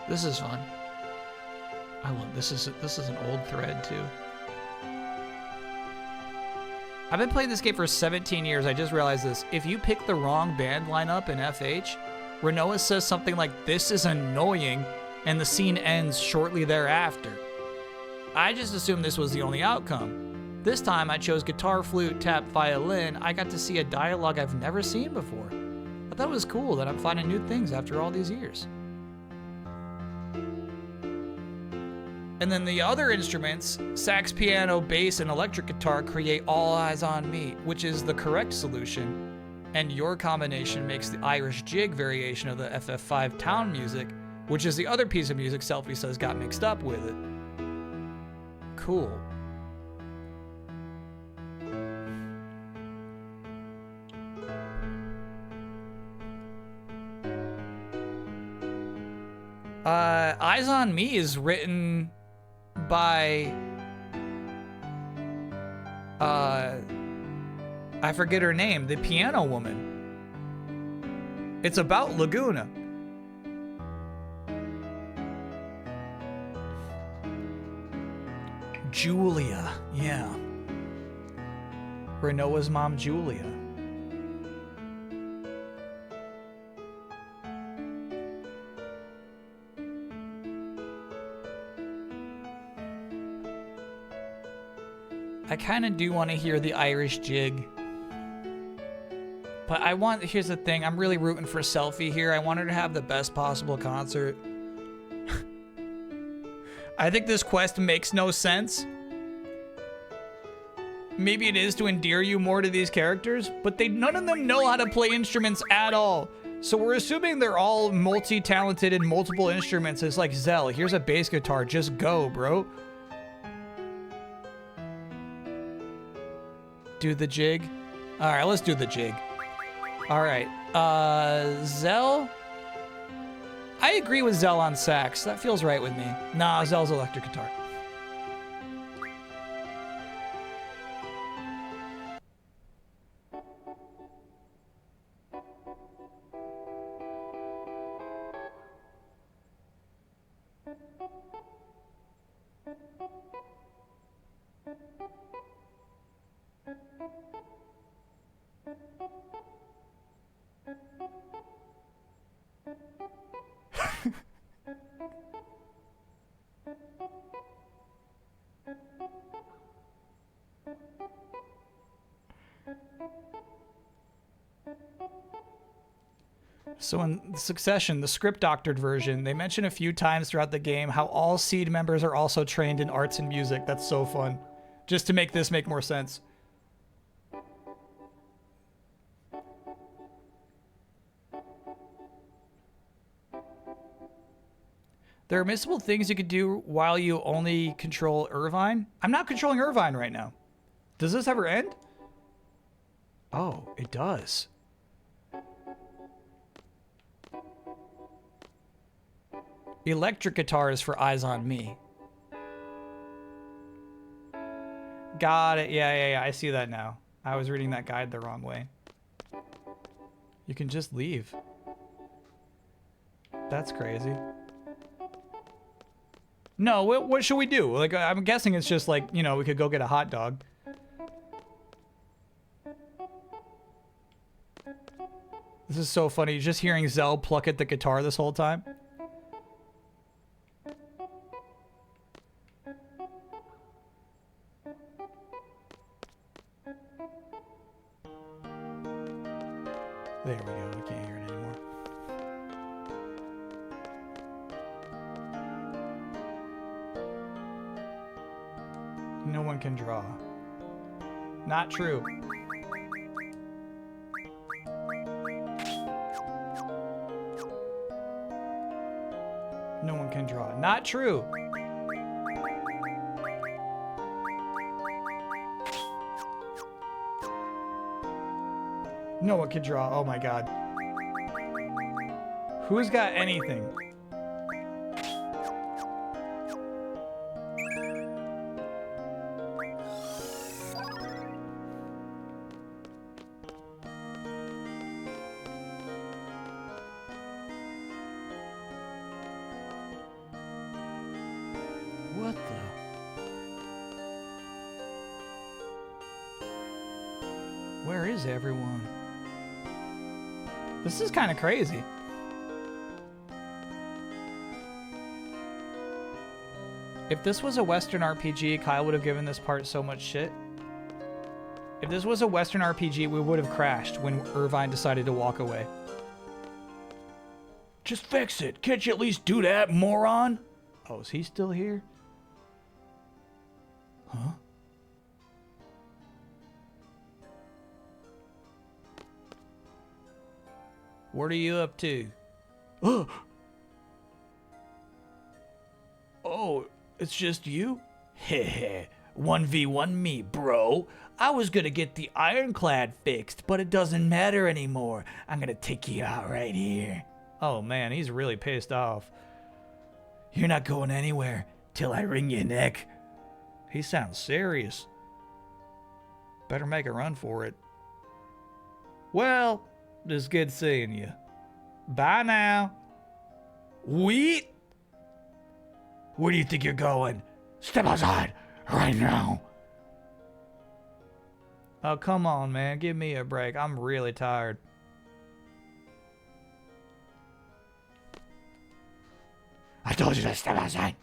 This is fun. I love this. This is an old thread too. I've been playing this game for 17 years. I just realized this. If you pick the wrong band lineup in FH, Renoa says something like, "This is annoying," and the scene ends shortly thereafter. I just assumed this was the only outcome. This time I chose guitar, flute, tap, violin. I got to see a dialogue I've never seen before. I thought it was cool that I'm finding new things after all these years. And then the other instruments, sax, piano, bass, and electric guitar, create All Eyes on Me, which is the correct solution. And your combination makes the Irish jig variation of the FF5 town music, which is the other piece of music Selfie says got mixed up with it. Cool. Eyes on Me is written by I forget her name, the piano woman. It's about Laguna. Julia, yeah. Renoa's mom, Julia. I kind of do want to hear the Irish jig. But here's the thing, I'm really rooting for Selfie here. I want her to have the best possible concert. I think this quest makes no sense. Maybe it is to endear you more to these characters, but none of them know how to play instruments at all. So we're assuming they're all multi-talented in multiple instruments. It's like, Zell, here's a bass guitar, just go, bro. Do the jig? All right, let's do the jig. All right, Zell? I agree with Zell on sax. That feels right with me. Nah, Zell's electric guitar. So in Succession, the script doctored version, they mention a few times throughout the game how all SEED members are also trained in arts and music. That's so fun. Just to make this make more sense. There are missable things you could do while you only control Irvine. I'm not controlling Irvine right now. Does this ever end? Oh, it does. Electric guitar is for Eyes on Me. Got it. Yeah. I see that now. I was reading that guide the wrong way. You can just leave. That's crazy. No, what should we do? Like, I'm guessing it's just like, you know, we could go get a hot dog. This is so funny. Just hearing Zell pluck at the guitar this whole time. There we go. We can't hear it anymore. No one can draw. Not true. No one can draw. Not true. No one can draw. Oh my god. Who's got anything? What the? Where is everyone? This is kind of crazy. If this was a Western RPG, Kyle would have given this part so much shit. If this was a Western RPG, we would have crashed when Irvine decided to walk away. Just fix it. Can't you at least do that, moron? Oh, is he still here? Huh? What are you up to? Oh, it's just you? Heh 1v1 me, bro. I was gonna get the ironclad fixed, but it doesn't matter anymore. I'm gonna take you out right here. Oh man, he's really pissed off. You're not going anywhere till I wring your neck. He sounds serious. Better make a run for it. Well, it's good seeing you. Bye now. Wheat? Where do you think you're going? Step outside right now. Oh, come on, man. Give me a break. I'm really tired. I told you to step outside.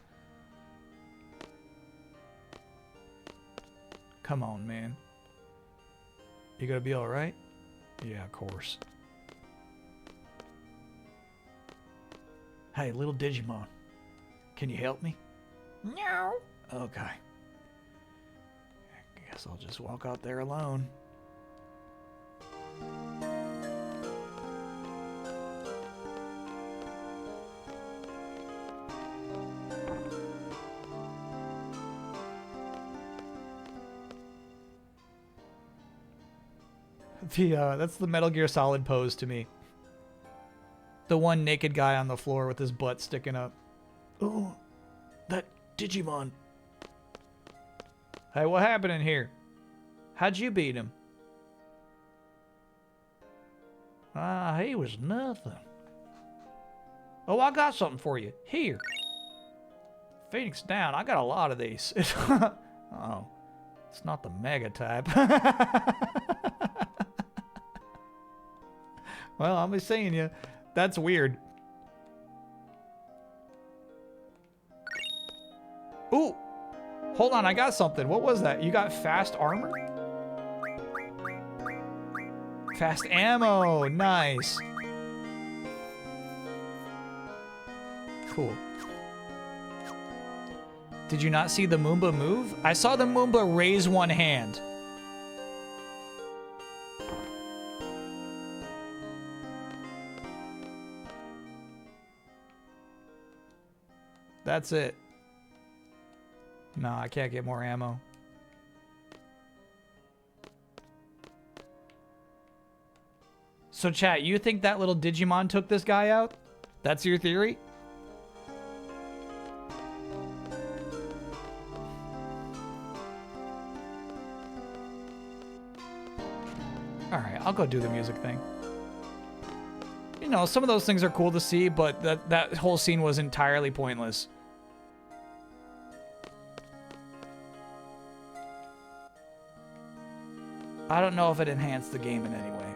Come on, man. You gonna be all right? Yeah, of course. Hey, little Digimon. Can you help me? No. Okay. I guess I'll just walk out there alone. That's the Metal Gear Solid pose to me. The one naked guy on the floor with his butt sticking up. Oh, that Digimon. Hey, what happened in here? How'd you beat him? Ah, he was nothing. Oh, I got something for you. Here. Phoenix down. I got a lot of these. Oh, it's not the mega type. Well, I'm just saying you. That's weird. Ooh. Hold on, I got something. What was that? You got fast armor? Fast ammo. Nice. Cool. Did you not see the Moomba move? I saw the Moomba raise one hand. That's it. No, I can't get more ammo. So chat, you think that little Digimon took this guy out? That's your theory? Alright, I'll go do the music thing. You know, some of those things are cool to see, but that whole scene was entirely pointless. I don't know if it enhanced the game in any way.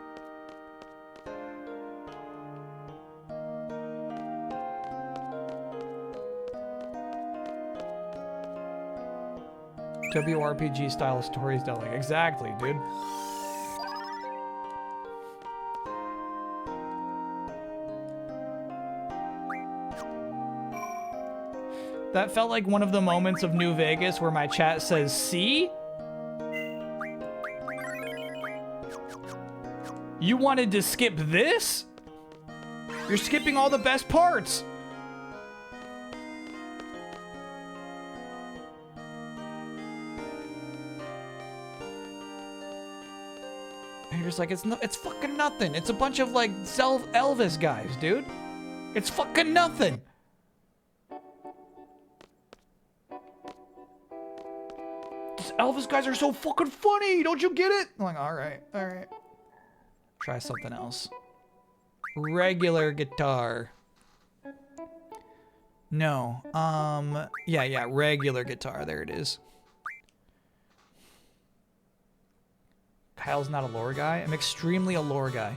WRPG style storytelling. Exactly, dude. That felt like one of the moments of New Vegas where my chat says, "See? You wanted to skip this? You're skipping all the best parts." And you're just like, it's fucking nothing. It's a bunch of like Elvis guys, dude. It's fucking nothing. These Elvis guys are so fucking funny. Don't you get it? I'm like, all right. Try something else. Regular guitar. No. Yeah, regular guitar. There it is. Kyle's not a lore guy. I'm extremely a lore guy.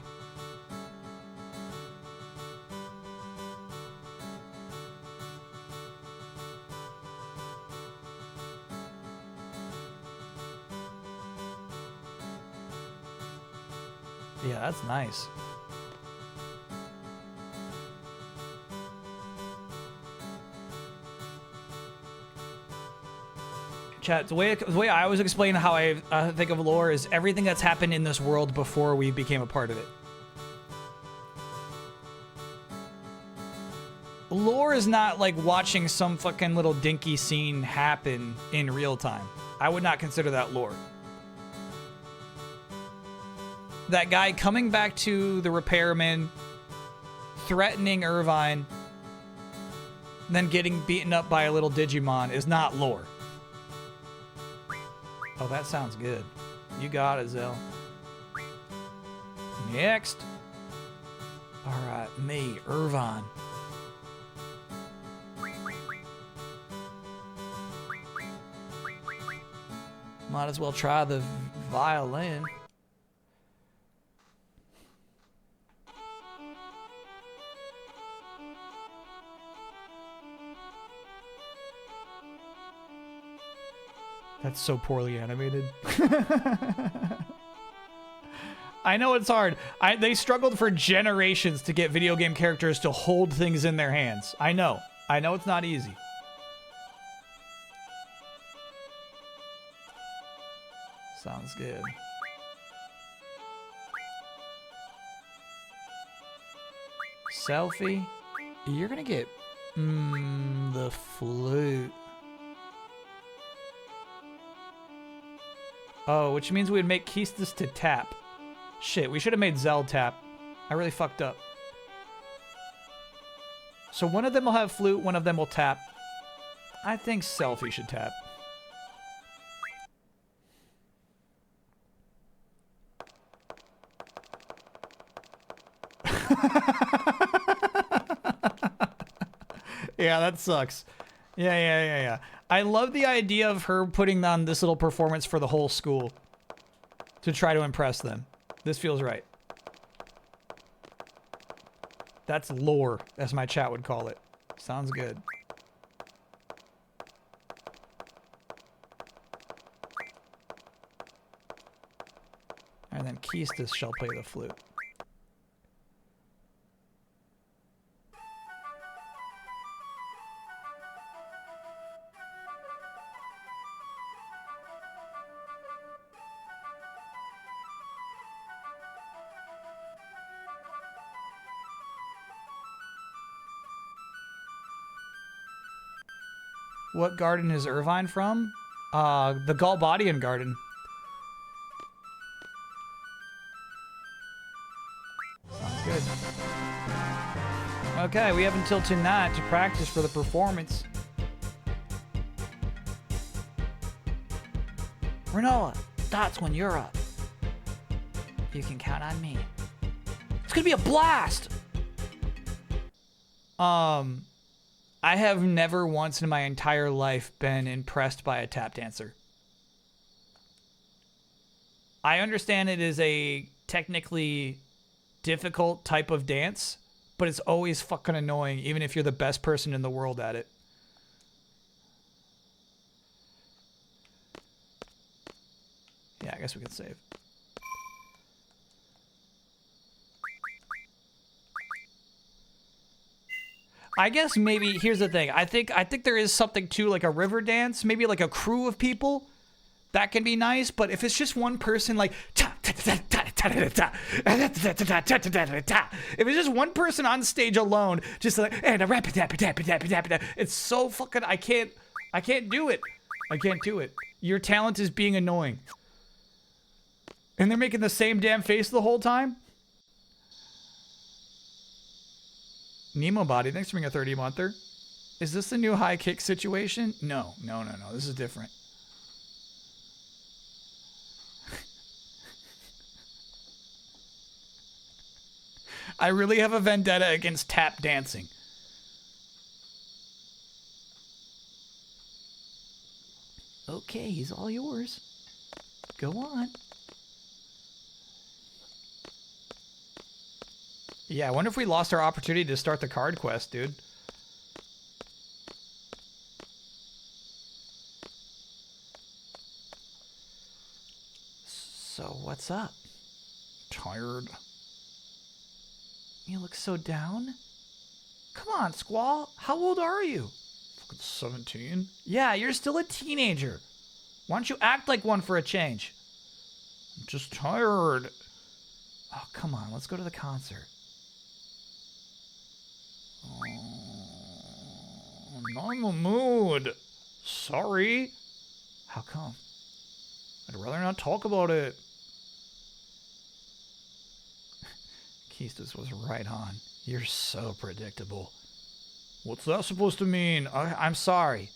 Yeah, that's nice. Chat, the way I always explain how I think of lore is everything that's happened in this world before we became a part of it. Lore is not like watching some fucking little dinky scene happen in real time. I would not consider that lore. That guy coming back to the repairman, threatening Irvine, then getting beaten up by a little Digimon is not lore. Oh, that sounds good. You got it, Zell. Next. All right, me, Irvine. Might as well try the violin. That's so poorly animated. I know it's hard. They struggled for generations to get video game characters to hold things in their hands. I know. I know it's not easy. Sounds good. Selfie. You're gonna get the flute. Oh, which means we would make Keistis to tap. Shit, we should have made Zell tap. I really fucked up. So one of them will have flute, one of them will tap. I think Selfie should tap. Yeah, that sucks. Yeah. I love the idea of her putting on this little performance for the whole school to try to impress them. This feels right. That's lore, as my chat would call it. Sounds good. And then Keistis shall play the flute. What garden is Irvine from? The Galbadian garden. Sounds good. Okay, we have until tonight to practice for the performance. Renoa, that's when you're up. You can count on me. It's gonna be a blast! I have never once in my entire life been impressed by a tap dancer. I understand it is a technically difficult type of dance, but it's always fucking annoying, even if you're the best person in the world at it. Yeah, I guess we can save. I guess maybe here's the thing. I think there is something to like a river dance, maybe like a crew of people. That can be nice, but if it's just one person like if it's just one person on stage alone, just like it's so fucking I can't do it. I can't do it. Your talent is being annoying. And they're making the same damn face the whole time? Nemo Body, thanks for being a 30-monther. Is this the new high kick situation? No. This is different. I really have a vendetta against tap dancing. Okay, he's all yours. Go on. Yeah, I wonder if we lost our opportunity to start the card quest, dude. So, what's up? Tired. You look so down. Come on, Squall. How old are you? Fucking 17. Yeah, you're still a teenager. Why don't you act like one for a change? I'm just tired. Oh, come on. Let's go to the concert. I'm not in the mood. Sorry. How come? I'd rather not talk about it. Keistis was right on. You're so predictable. What's that supposed to mean? I'm sorry.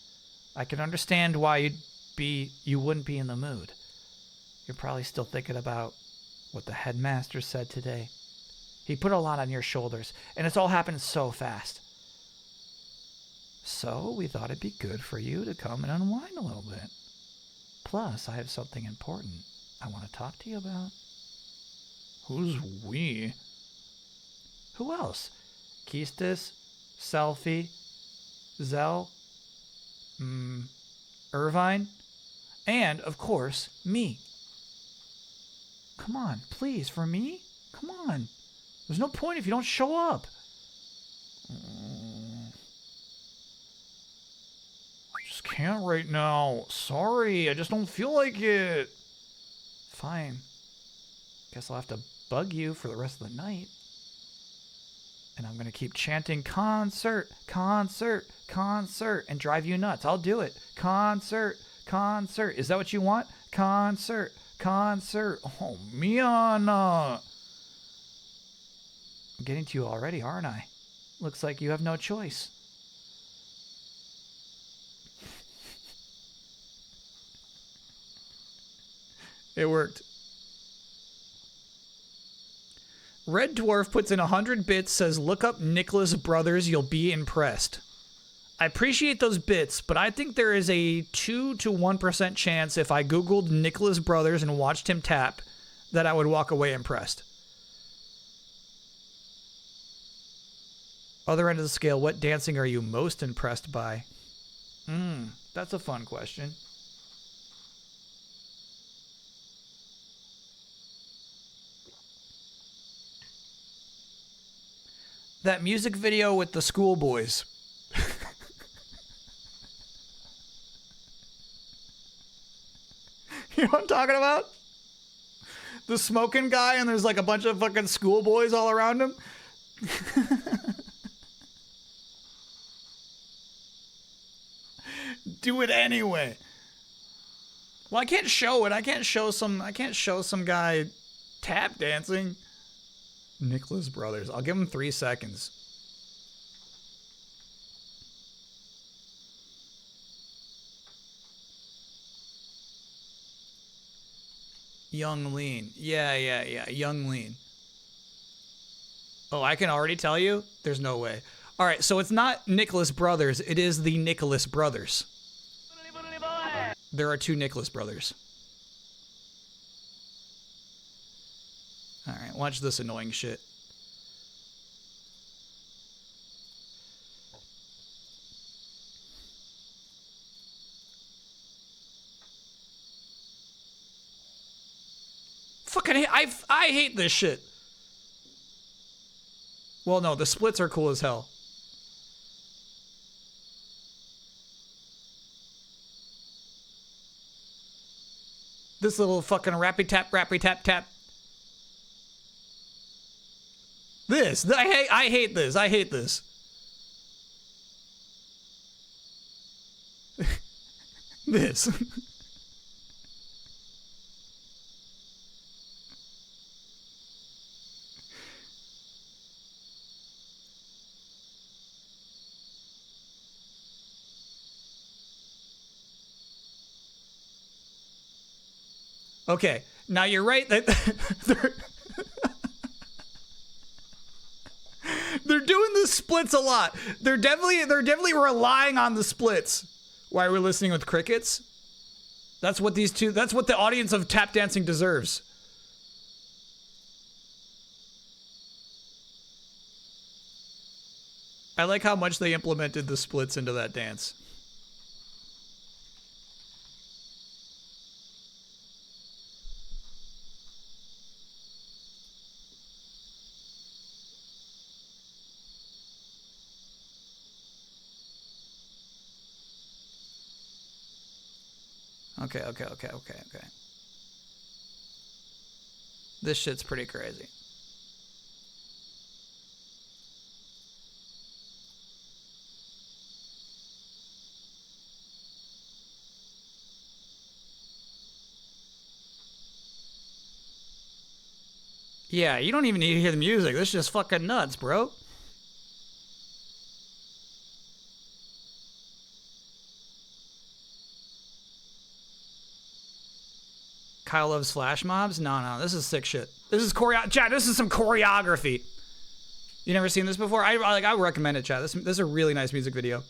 I can understand why you wouldn't be in the mood. You're probably still thinking about what the headmaster said today. He put a lot on your shoulders, and it's all happened so fast. So we thought it'd be good for you to come and unwind a little bit. Plus, I have something important I want to talk to you about. Who's we? Who else? Keistis, Selfie, Zell, Irvine, and, of course, me. Come on, please, for me? Come on. There's no point if you don't show up. I just can't right now. Sorry, I just don't feel like it. Fine. Guess I'll have to bug you for the rest of the night. And I'm going to keep chanting concert, concert, concert, and drive you nuts. I'll do it. Concert, concert. Is that what you want? Concert, concert. Oh, Miana. I'm getting to you already, aren't I? Looks like you have no choice. It worked. Red Dwarf puts in 100 bits, says, look up Nicholas Brothers, you'll be impressed. I appreciate those bits, but I think there is a 2 to 1% chance if I Googled Nicholas Brothers and watched him tap that I would walk away impressed. Other end of the scale, what dancing are you most impressed by? That's a fun question. That music video with the schoolboys. You know what I'm talking about? The smoking guy and there's like a bunch of fucking schoolboys all around him. Do it anyway. Well, I can't show it. I can't show some guy tap dancing. Nicholas Brothers. I'll give him 3 seconds. Young Lean. Yeah. Young Lean. Oh, I can already tell you? There's no way. All right, so it's not Nicholas Brothers. It is the Nicholas Brothers. There are 2 Nicholas Brothers. All right, watch this annoying shit. Fucking I hate this shit. Well, no, the splits are cool as hell. This little fucking rappy tap, tap. This, I hate this. I hate this. This. Okay, now you're right that they're doing the splits a lot. They're definitely relying on the splits. Why we're listening with crickets? That's what the audience of tap dancing deserves. I like how much they implemented the splits into that dance. Okay. This shit's pretty crazy. Yeah, you don't even need to hear the music. This is just fucking nuts, bro. Kyle loves flash mobs? No, this is sick shit. This is Chad, this is some choreography. You never seen this before? I would recommend it, Chad. This is a really nice music video.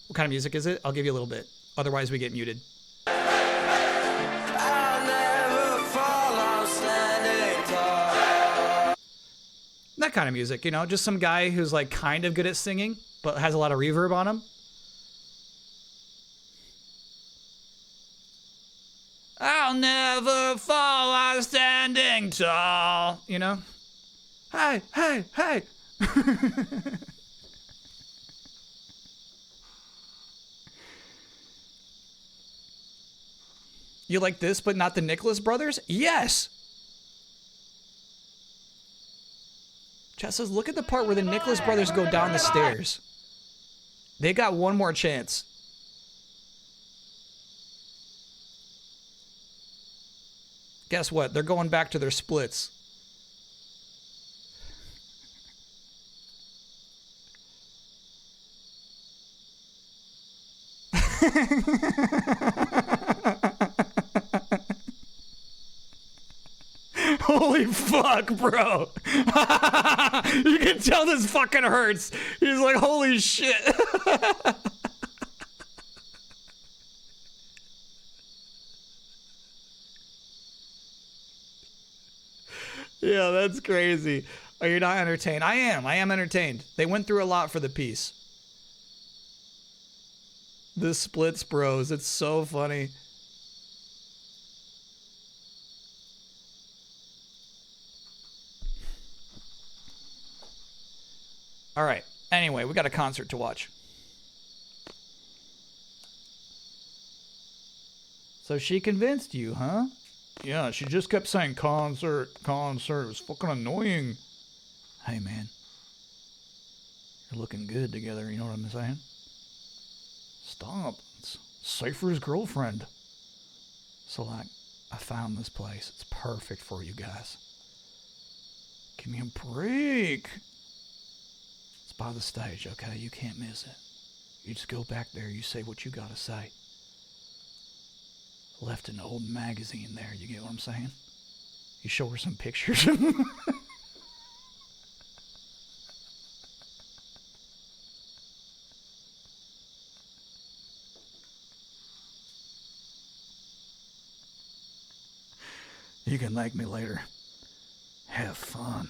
What kind of music is it? I'll give you a little bit. Otherwise, we get muted. That kind of music, you know, just some guy who's like kind of good at singing, but has a lot of reverb on him. I'll never fall out standing tall, you know? Hey. You like this, but not the Nicholas brothers? Yes! Chad says, look at the part where the Nicholas brothers go down the stairs. They got one more chance. Guess what? They're going back to their splits. Holy fuck, bro. You can tell this fucking hurts. He's like, holy shit. Yeah, that's crazy. Are you not entertained? I am entertained. They went through a lot for the piece. The splits, bros. It's so funny. All right. Anyway, we got a concert to watch. So she convinced you, huh? Yeah, she just kept saying concert. It was fucking annoying. Hey, man. You're looking good together, you know what I'm saying? Stop. It's Cypher's girlfriend. So, like, I found this place. It's perfect for you guys. Give me a break. It's by the stage, okay? You can't miss it. You just go back there, you say what you gotta say. Left an old magazine there, you get what I'm saying? You show her some pictures. You can thank me later. Have fun.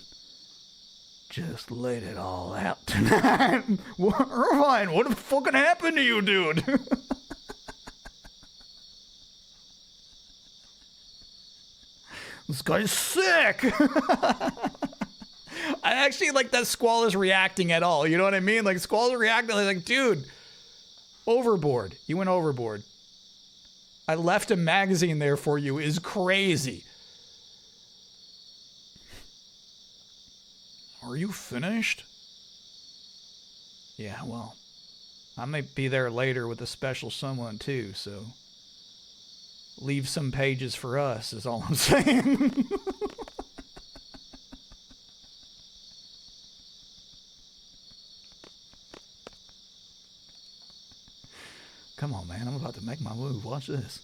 Just let it all out tonight. Irvine, what fucking happened to you, dude? This guy's sick. I actually like that Squall is reacting at all. You know what I mean? Like Squall is reacting like, dude, overboard. You went overboard. I left a magazine there for you is crazy. Are you finished? Yeah, well, I might be there later with a special someone too, so leave some pages for us is all I'm saying. Come on, man, I'm about to make my move. Watch this.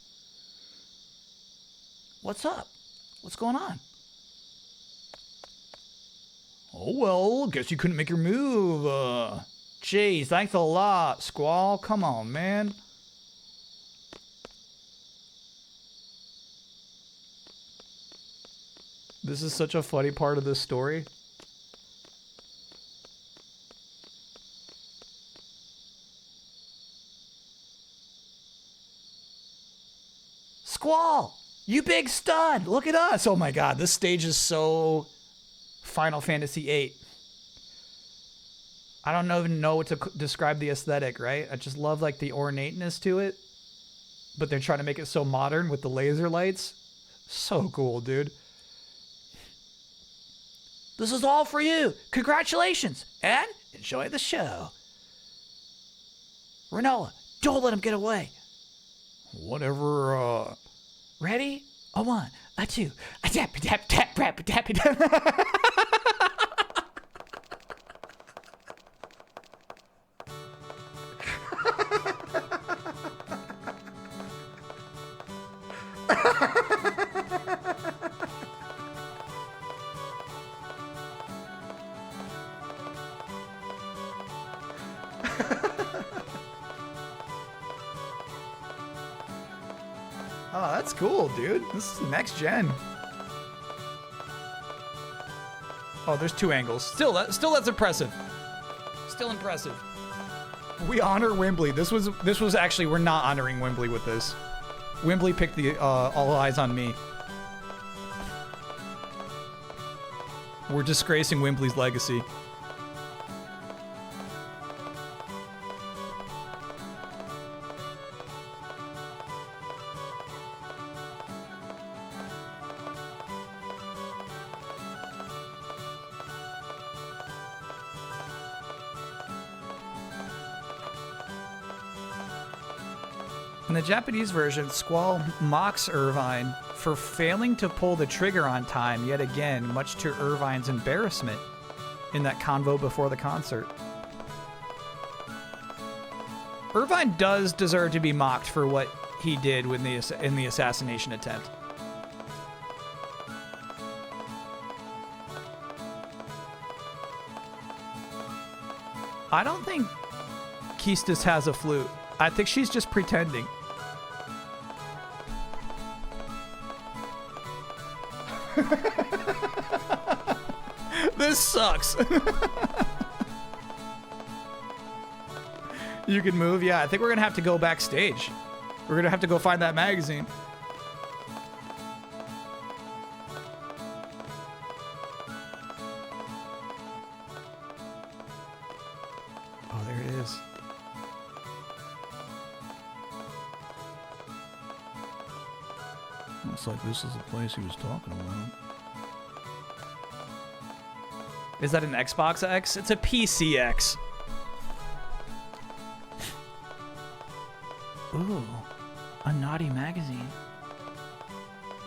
What's up? What's going on? Oh, well, guess you couldn't make your move. Jeez, thanks a lot, Squall. Come on, man. This is such a funny part of this story. Squall, you big stud. Look at us. Oh my God, this stage is so Final Fantasy VIII. I don't even know what to describe the aesthetic, right? I just love like the ornateness to it, but they're trying to make it so modern with the laser lights. So cool, dude. This is all for you. Congratulations, and enjoy the show. Renoa, don't let him get away. Whatever, Ready? A 1, a 2, a tap, tap, tap, tap, tap, tap. Oh, that's cool, dude. This is next gen. Oh, there's 2 angles. Still that's impressive. Still impressive. We honor Wembley. This was actually, we're not honoring Wembley with this. Wembley picked the all eyes on me. We're disgracing Wembley's legacy. In the Japanese version, Squall mocks Irvine for failing to pull the trigger on time yet again, much to Irvine's embarrassment in that convo before the concert. Irvine does deserve to be mocked for what he did in the assassination attempt. I don't think Keistis has a flute. I think she's just pretending. This sucks. You can move? Yeah, I think we're gonna have to go backstage. We're gonna have to go find that magazine. Oh, there it is. Looks like this is the place he was talking about. Is that an Xbox X? It's a PC X. Ooh, a naughty magazine.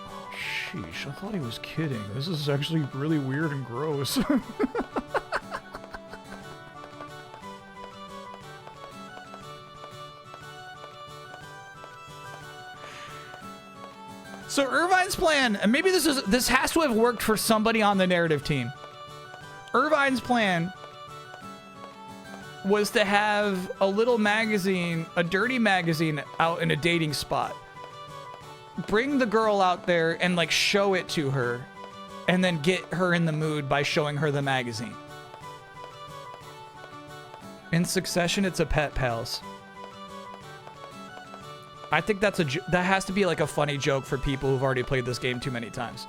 Oh, sheesh, I thought he was kidding. This is actually really weird and gross. So Irvine's plan, and maybe this has to have worked for somebody on the narrative team. Irvine's plan was to have a little magazine, a dirty magazine, out in a dating spot. Bring the girl out there and like show it to her, and then get her in the mood by showing her the magazine. In succession, it's a Pet Pals. I think that has to be like a funny joke for people who've already played this game too many times.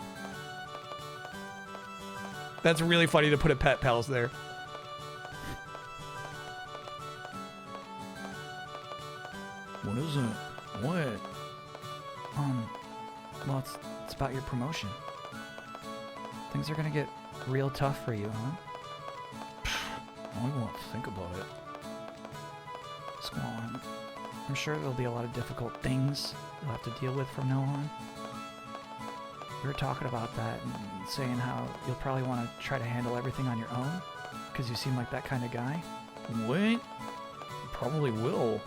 That's really funny to put a Pet Pals there. What is it? What? Well, it's about your promotion. Things are gonna get real tough for you, huh? I don't want to think about it. Squall, I'm sure there'll be a lot of difficult things you'll have to deal with from now on. We were talking about that and saying how you'll probably want to try to handle everything on your own because you seem like that kind of guy. What? You probably will.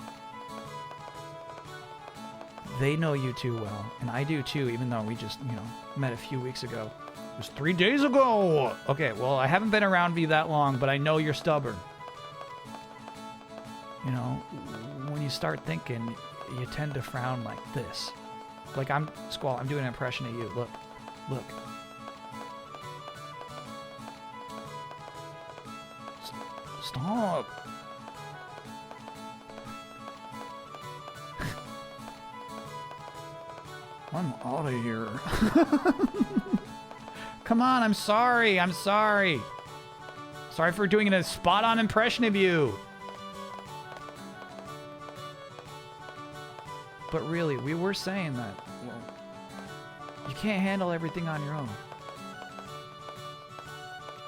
They know you too well, and I do too, even though we just, met a few weeks ago. It was 3 days ago! Okay, well, I haven't been around you that long, but I know you're stubborn. When you start thinking, you tend to frown like this. Like Squall, I'm doing an impression of you. Look. Stop. I'm out of here. Come on, I'm sorry. Sorry for doing a spot-on impression of you. But really, we were saying that, well, you can't handle everything on your own.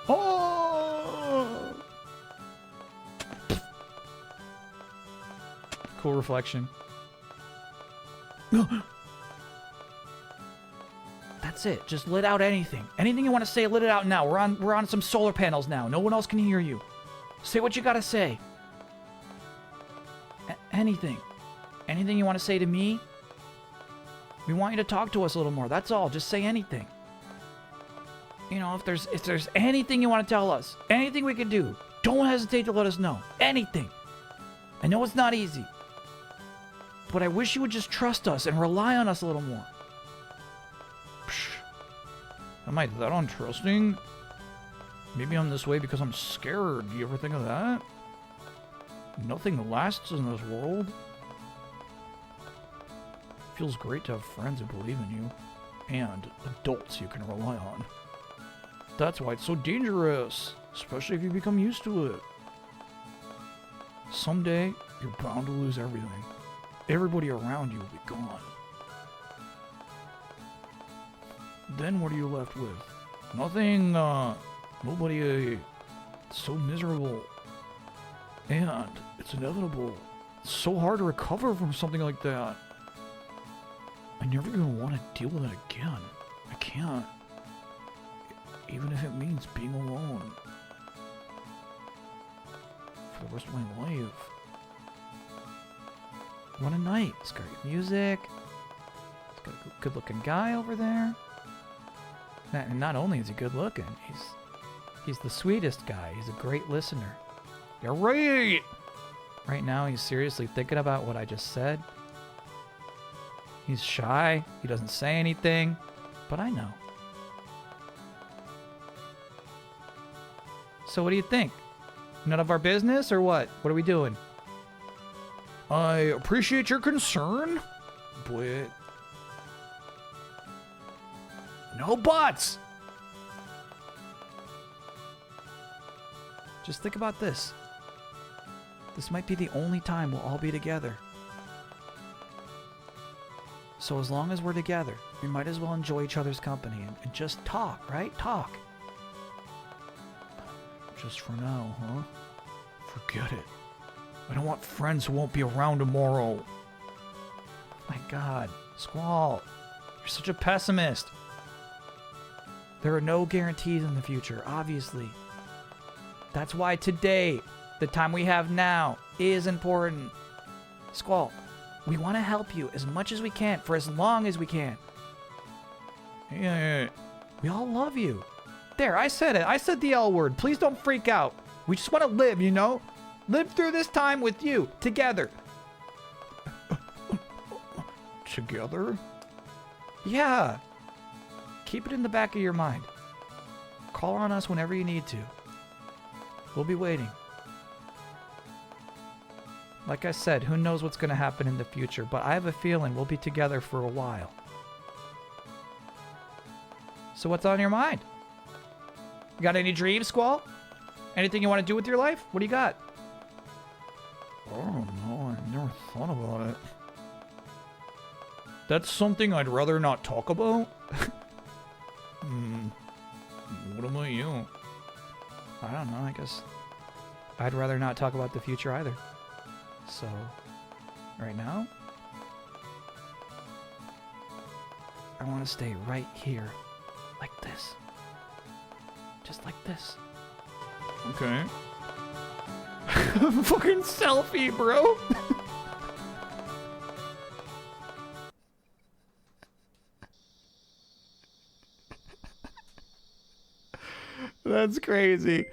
Oh! Cool reflection. That's it. Just let out anything. Anything you want to say, let it out now. We're on some solar panels now. No one else can hear you. Say what you gotta say. Anything. Anything you want to say to me? We want you to talk to us a little more. That's all. Just say anything. If there's anything you want to tell us, anything we can do, don't hesitate to let us know. Anything. I know it's not easy, but I wish you would just trust us and rely on us a little more. Psh, am I that untrusting? Maybe I'm this way because I'm scared. Do you ever think of that? Nothing lasts in this world. Feels great to have friends who believe in you, and adults you can rely on. That's why it's so dangerous, especially if you become used to it. Someday, you're bound to lose everything. Everybody around you will be gone. Then what are you left with? Nothing, nobody, it's so miserable. And it's inevitable. It's so hard to recover from something like that. I never even want to deal with it again. I can't. Even if it means being alone. For the rest of my life. What a night. It's got good music. It's got a good looking guy over there. And not only is he good looking, he's the sweetest guy. He's a great listener. You're right! Right now he's seriously thinking about what I just said. He's shy. He doesn't say anything. But I know. So what do you think? None of our business or what? What are we doing? I appreciate your concern, but... no buts! Just think about this. This might be the only time we'll all be together. So as long as we're together, we might as well enjoy each other's company and just talk, right? Talk. Just for now, huh? Forget it. I don't want friends who won't be around tomorrow. My God, Squall, you're such a pessimist. There are no guarantees in the future, obviously. That's why today, the time we have now, is important. Squall, we want to help you as much as we can for as long as we can. Yeah. We all love you. There, I said it. I said the L word. Please don't freak out. We just want to live, you know? Live through this time with you, together. Together? Yeah. Keep it in the back of your mind. Call on us whenever you need to. We'll be waiting. Like I said, who knows what's going to happen in the future, but I have a feeling we'll be together for a while. So what's on your mind? You got any dreams, Squall? Anything you want to do with your life? What do you got? I don't know. I never thought about it. That's something I'd rather not talk about. What about you? I don't know. I guess I'd rather not talk about the future either. So, right now, I want to stay right here, like this. Just like this. Okay. Fucking selfie, bro. That's crazy.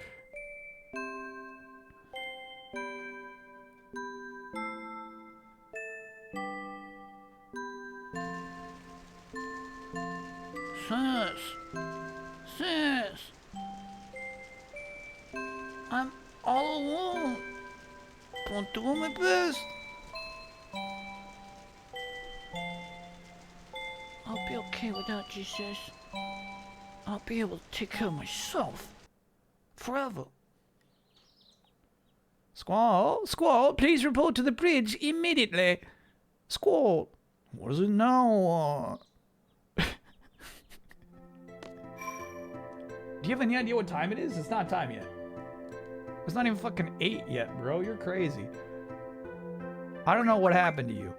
Sis. I'm all alone. I'm doing my best. I'll be okay without you, sis. I'll be able to take care of myself. Forever. Squall, Squall, please report to the bridge immediately. Squall, what is it now? Do you have any idea what time it is? It's not time yet. It's not even fucking 8 yet, bro. You're crazy. I don't know what happened to you.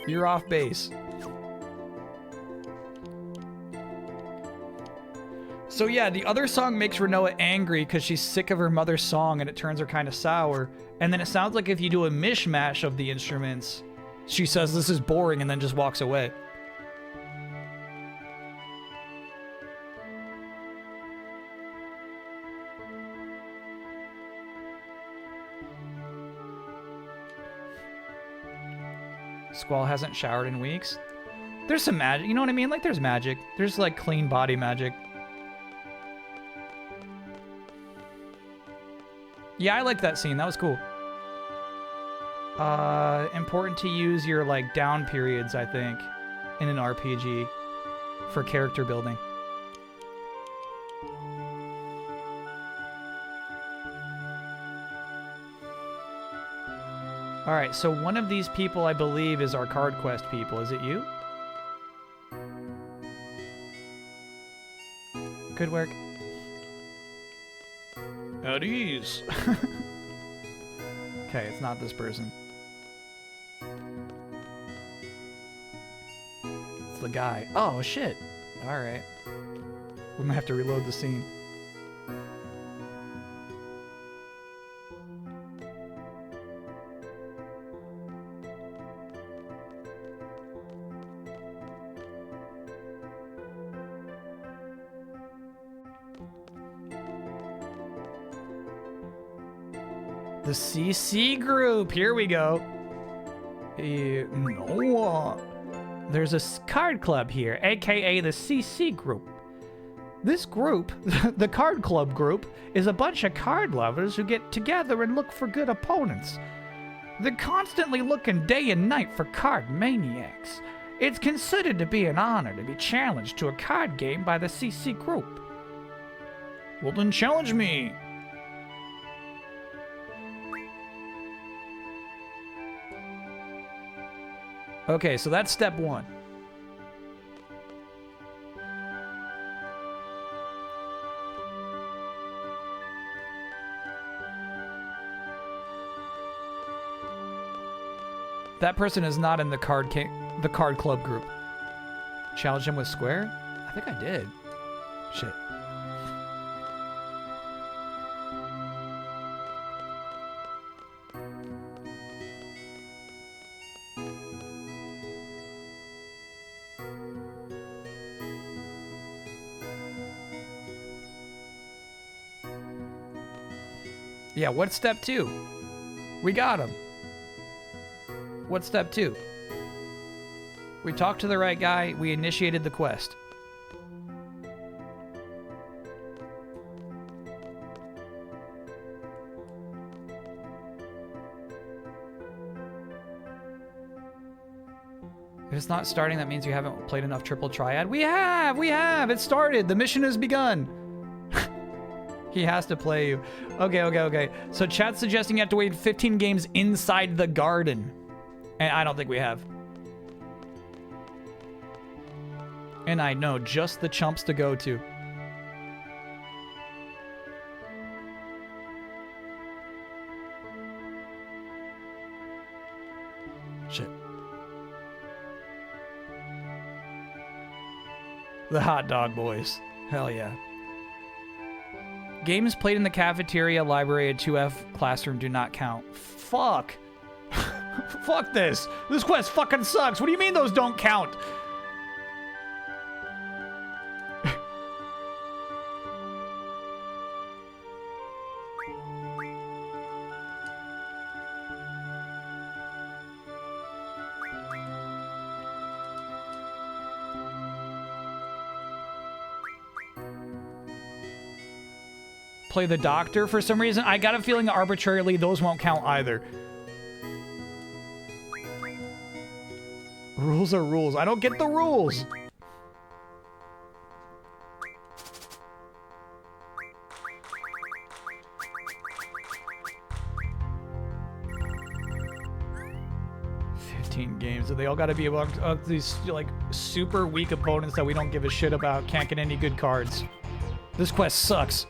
You're off base. So yeah, the other song makes Renoa angry because she's sick of her mother's song and it turns her kind of sour. And then it sounds like if you do a mishmash of the instruments, she says this is boring and then just walks away. Squall hasn't showered in weeks. There's some magic, you know what I mean? Like there's magic. There's like clean body magic. Yeah, I liked that scene. That was cool. Important to use your like down periods, I think, in an RPG for character building. All right, so one of these people, I believe, is our card quest people. Is it you? Good work. At ease. Okay, it's not this person. It's the guy. Oh, shit. All right. We might have to reload the scene. The CC group, here we go. No. There's a card club here, aka the CC group. This group, the card club group, is a bunch of card lovers who get together and look for good opponents. They're constantly looking day and night for card maniacs. It's considered to be an honor to be challenged to a card game by the CC group. Well then challenge me. Okay, so that's step one. That person is not in the card club group. Challenge him with square? I think I did. Shit. Yeah, what's step 2? We got him. What's step 2? We talked to the right guy, we initiated the quest. If it's not starting, that means you haven't played enough Triple Triad. We have! It started! The mission has begun! He has to play you. Okay. So chat's suggesting you have to wait 15 games inside the garden. And I don't think we have. And I know just the chumps to go to. Shit. The hot dog boys. Hell yeah. Games played in the cafeteria, library, and 2F classroom do not count. Fuck. Fuck this. This quest fucking sucks. What do you mean those don't count? Play the doctor for some reason. I got a feeling arbitrarily those won't count either. Rules are rules. I don't get the rules. Games, and they all got to be about these like super weak opponents that we don't give a shit about. Can't get any good cards. This quest sucks.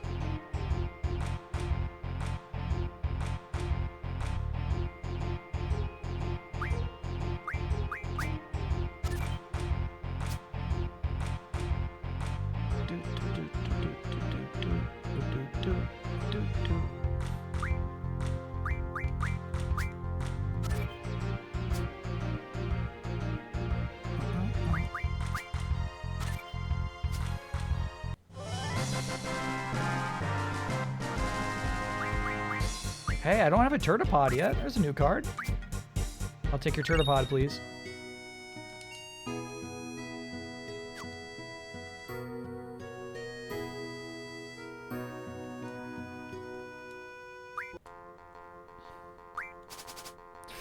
Hey, I don't have a Turtipod yet. There's a new card. I'll take your Turtipod, please.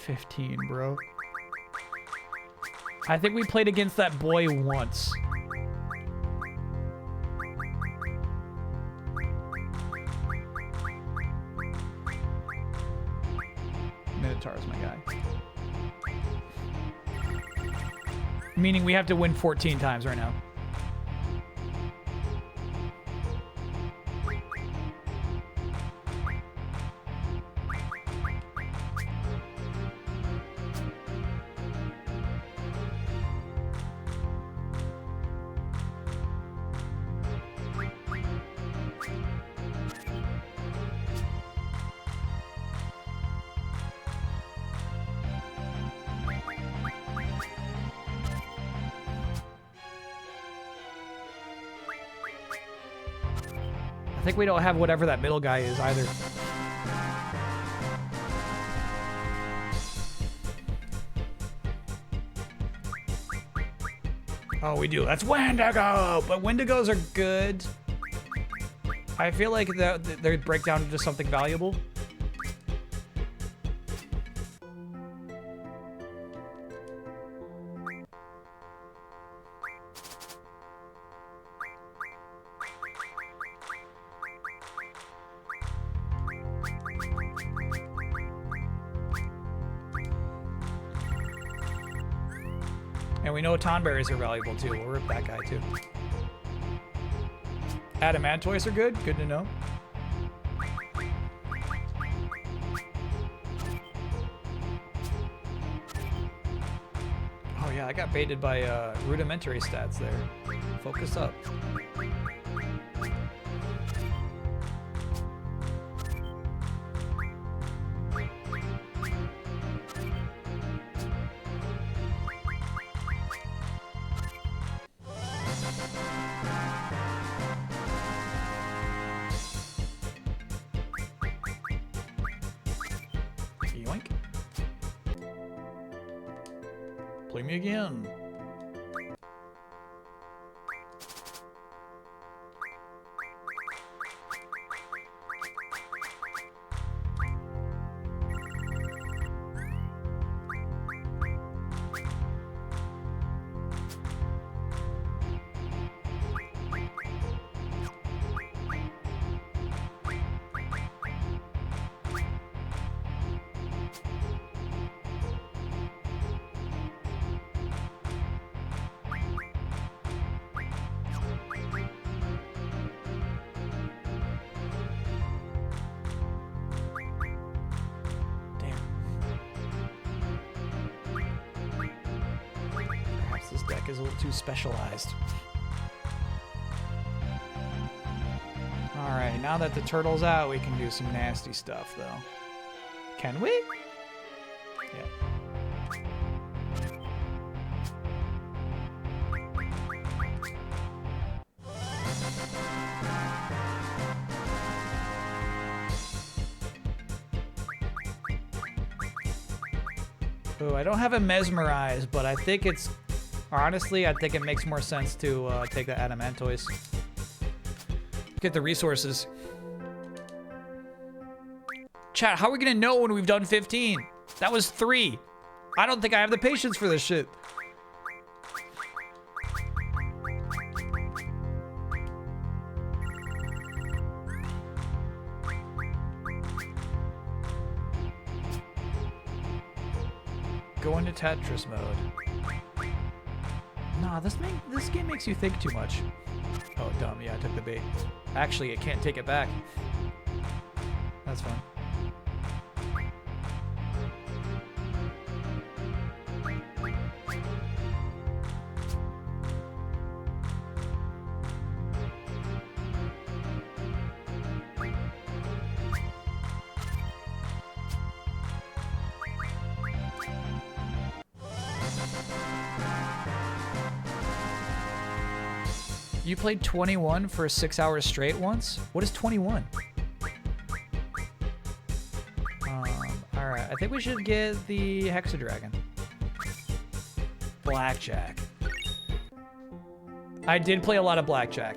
$15, bro. I think we played against that boy once. Minotaur's my guy. Meaning we have to win 14 times right now. I think we don't have whatever that middle guy is either. Oh, we do. That's Wendigo! But Wendigos are good. I feel like they break down into something valuable. And we know Tonberries are valuable too. We'll rip that guy too. Adamantoids are good. Good to know. Oh yeah, I got baited by rudimentary stats there. Focus up. Yoink. Play me again. is a little too specialized. Alright, now that the turtle's out, we can do some nasty stuff, though. Can we? Yeah. Ooh, I don't have it mesmerized, but I think it's... Honestly, I think it makes more sense to take the Adamantoise. Get the resources. Chat, how are we gonna know when we've done 15? That was 3. I don't think I have the patience for this shit. Go into Tetris mode. Nah, this game makes you think too much. Oh, dumb. Yeah, I took the bait. Actually, it can't take it back. That's fine. You played 21 for 6 hours straight once? What is 21? Alright, I think we should get the Hexadragon. Blackjack. I did play a lot of Blackjack.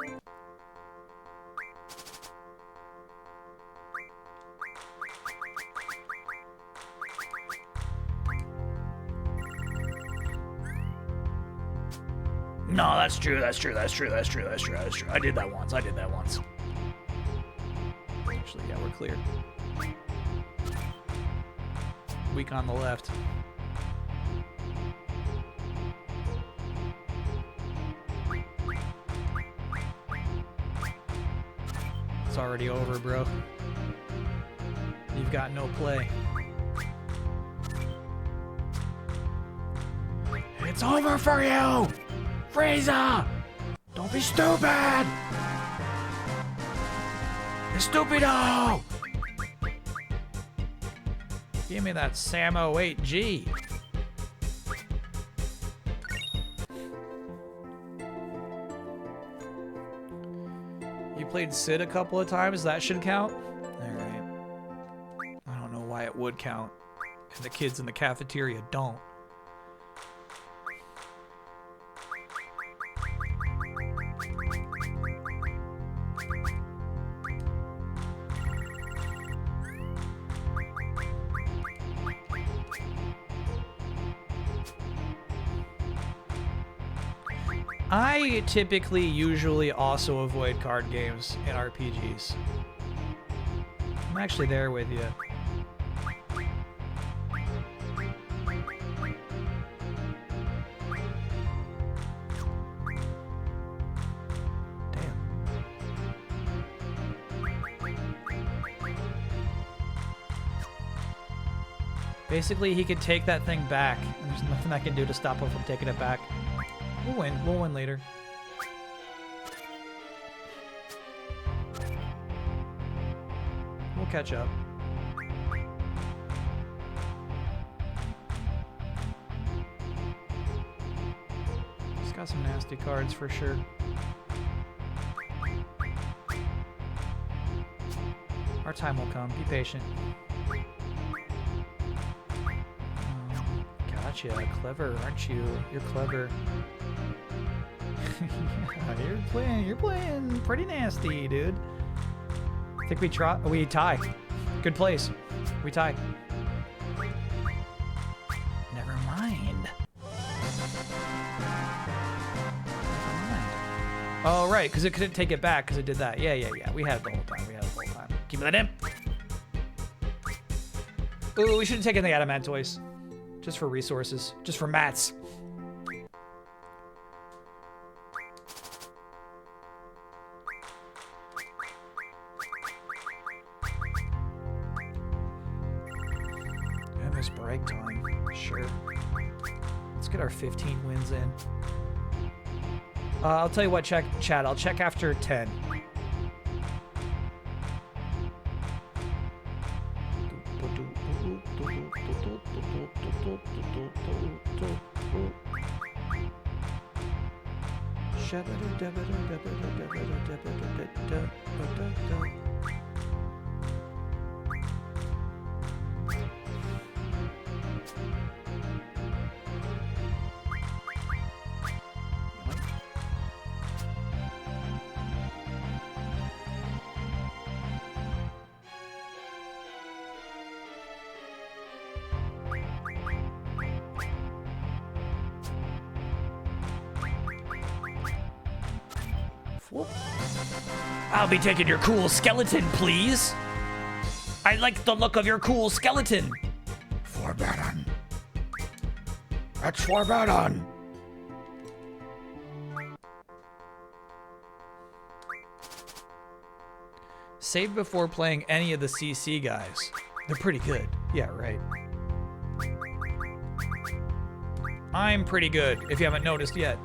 No, that's true, that's true, that's true, that's true, that's true, that's true. I did that once, Actually, yeah, we're clear. Weak on the left. It's already over, bro. You've got no play. It's over for you! Frieza! Don't be stupid! Stupido! Give me that Samo 8G. You played Sid a couple of times, that should count? Alright. I don't know why it would count. And the kids in the cafeteria don't. I typically usually also avoid card games in RPGs. I'm actually there with you. Damn. Basically, he could take that thing back, and there's nothing I can do to stop him from taking it back. We'll win. We'll win later. We'll catch up. He's got some nasty cards for sure. Our time will come. Be patient. Gotcha. Clever, aren't you? You're clever. Yeah, you're playing pretty nasty, dude. I think we tie. Good place. We tie. Never mind. Oh, right, because it couldn't take it back because it did that. Yeah. We had it the whole time. Keep that in. Ooh, we should have taken the Adamantoise. Just for resources. Just for mats. Break time. Sure. Let's get our 15 wins in. I'll tell you what, Chad. I'll check after 10. I'll be taking your cool skeleton, please. I like the look of your cool skeleton. Forbidden. It's forbidden. Save before playing any of the CC guys. They're pretty good. Yeah, right. I'm pretty good, if you haven't noticed yet.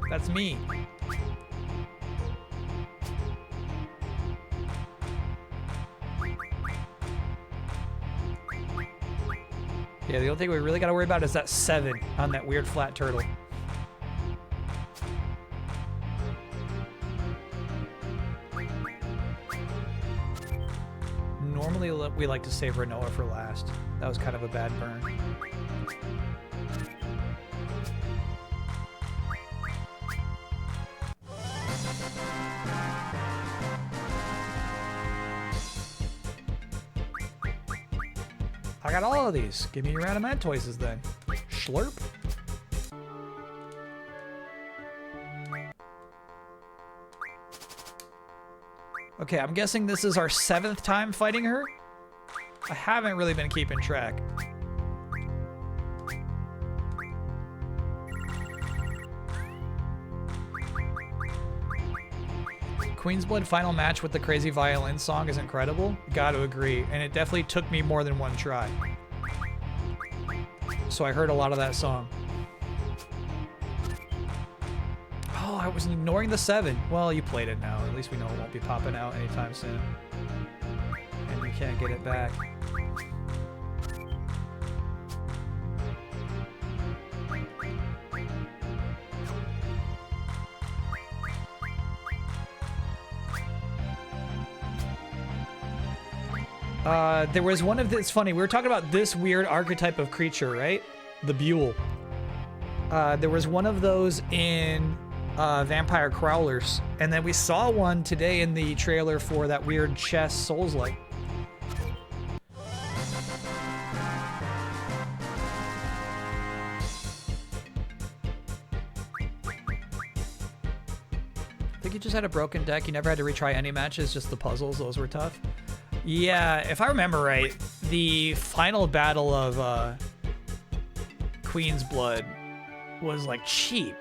That's me. Yeah, the only thing we really gotta worry about is that 7 on that weird flat turtle. Normally we like to save Renoa for last. That was kind of a bad burn. I got all of these. Give me your Adamantoises then. Schlurp. Okay, I'm guessing this is our 7th time fighting her. I haven't really been keeping track. Queen's Blood final match with the crazy violin song is incredible. Gotta agree, and it definitely took me more than one try. So I heard a lot of that song. Oh, I was ignoring the 7. Well, you played it now. At least we know it won't be popping out anytime soon. And we can't get it back. There was one of this, funny, we were talking about this weird archetype of creature, right? The Buell. There was one of those in Vampire Crawlers, and then we saw one today in the trailer for that weird chess Souls-like. I think you just had a broken deck. You never had to retry any matches, just the puzzles. Those were tough. Yeah, if I remember right, the final battle of Queen's Blood was like cheap.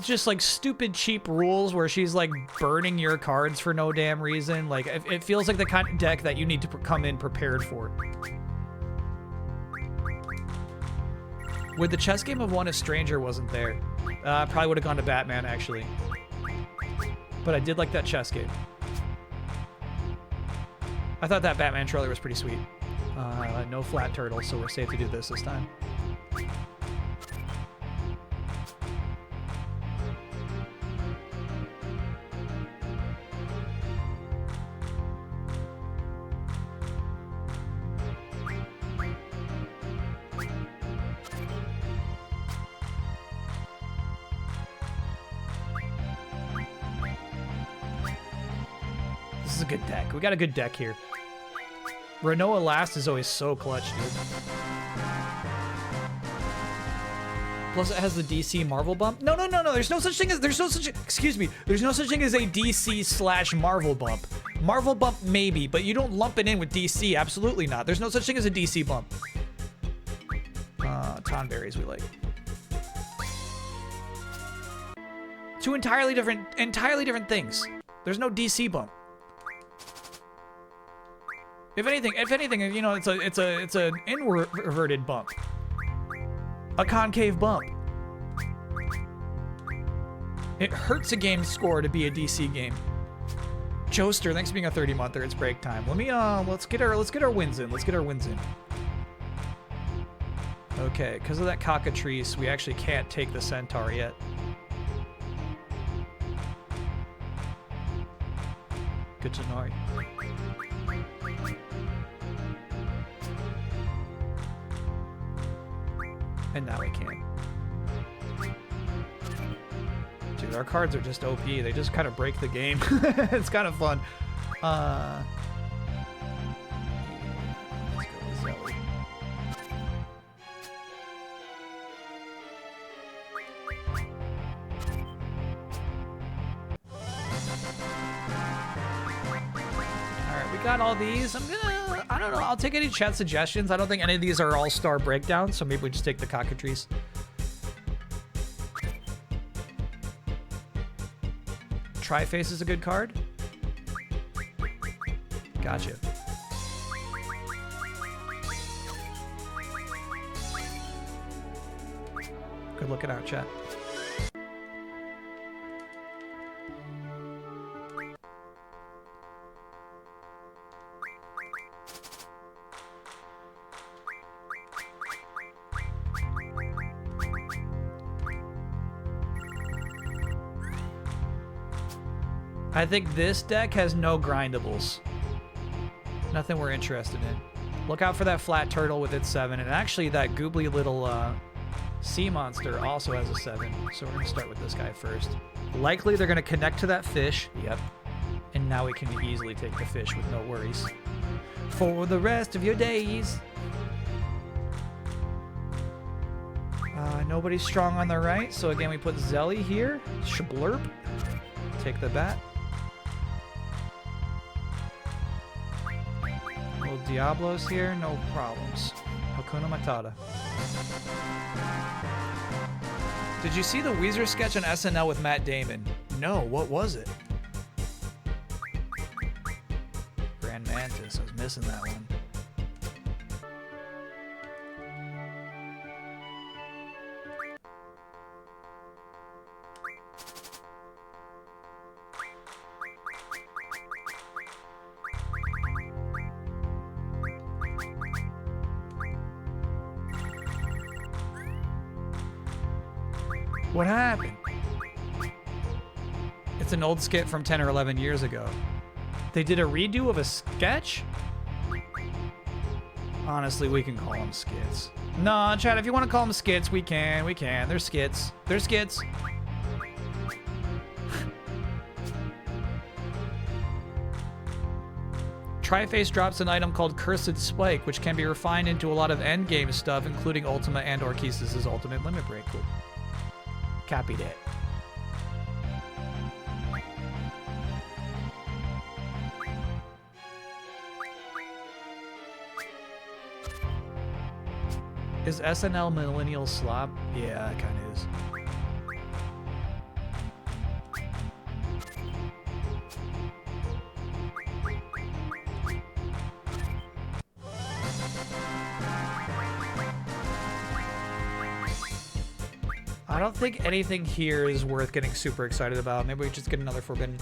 Just like stupid cheap rules where she's like burning your cards for no damn reason. Like it feels like the kind of deck that you need to come in prepared for. With the chess game of one, if Stranger wasn't there, probably would have gone to Batman actually. But I did like that chess game. I thought that Batman trailer was pretty sweet. No flat turtle, so we're safe to do this time. This is a good deck. We got a good deck here. Renoa last is always so clutch, dude. Plus it has the DC Marvel bump. No. There's no such thing as, excuse me. There's no such thing as a DC / Marvel bump. Marvel bump maybe, but you don't lump it in with DC. Absolutely not. There's no such thing as a DC bump. Tonberries we like. Two entirely different things. There's no DC bump. If anything, you know, it's an inverted bump. a concave bump. It hurts a game's score to be a DC game. Joester, thanks for being a 30-monther. It's break time. Let me let's get our wins in. Let's get our wins in. Okay, because of that cockatrice, we actually can't take the centaur yet. Good to know. And now we can. Dude, our cards are just OP. They just kind of break the game. It's kind of fun. Let's go with Zelly. Alright, we got all these. I don't know, I'll take any chat suggestions. I don't think any of these are all-star breakdowns, so maybe we just take the cockatrice. Tri-Face is a good card. Gotcha. Good looking out, chat. I think this deck has no grindables. Nothing we're interested in. Look out for that flat turtle with its 7, and actually that goobly little sea monster also has a 7. So we're gonna start with this guy first. Likely they're gonna connect to that fish. Yep. And now we can easily take the fish with no worries. For the rest of your days. Nobody's strong on the right, so again we put Zelly here. Shablurp. Take the bat. Little Diablos here, no problems. Hakuna Matata. Did you see the Weezer sketch on SNL with Matt Damon? No, what was it? Grand Mantis, I was missing that one. What happened? It's an old skit from 10 or 11 years ago. They did a redo of a sketch? Honestly, we can call them skits. Nah, chat, if you want to call them skits, we can. We can. They're skits. They're skits. Tri-Face drops an item called Cursed Spike, which can be refined into a lot of endgame stuff, including Ultima and Orchesis' Ultimate Limit Break. Cool. Copied it. Is SNL millennial slop? Yeah, it kind of is. I don't think anything here is worth getting super excited about. Maybe we just get another Forbidden.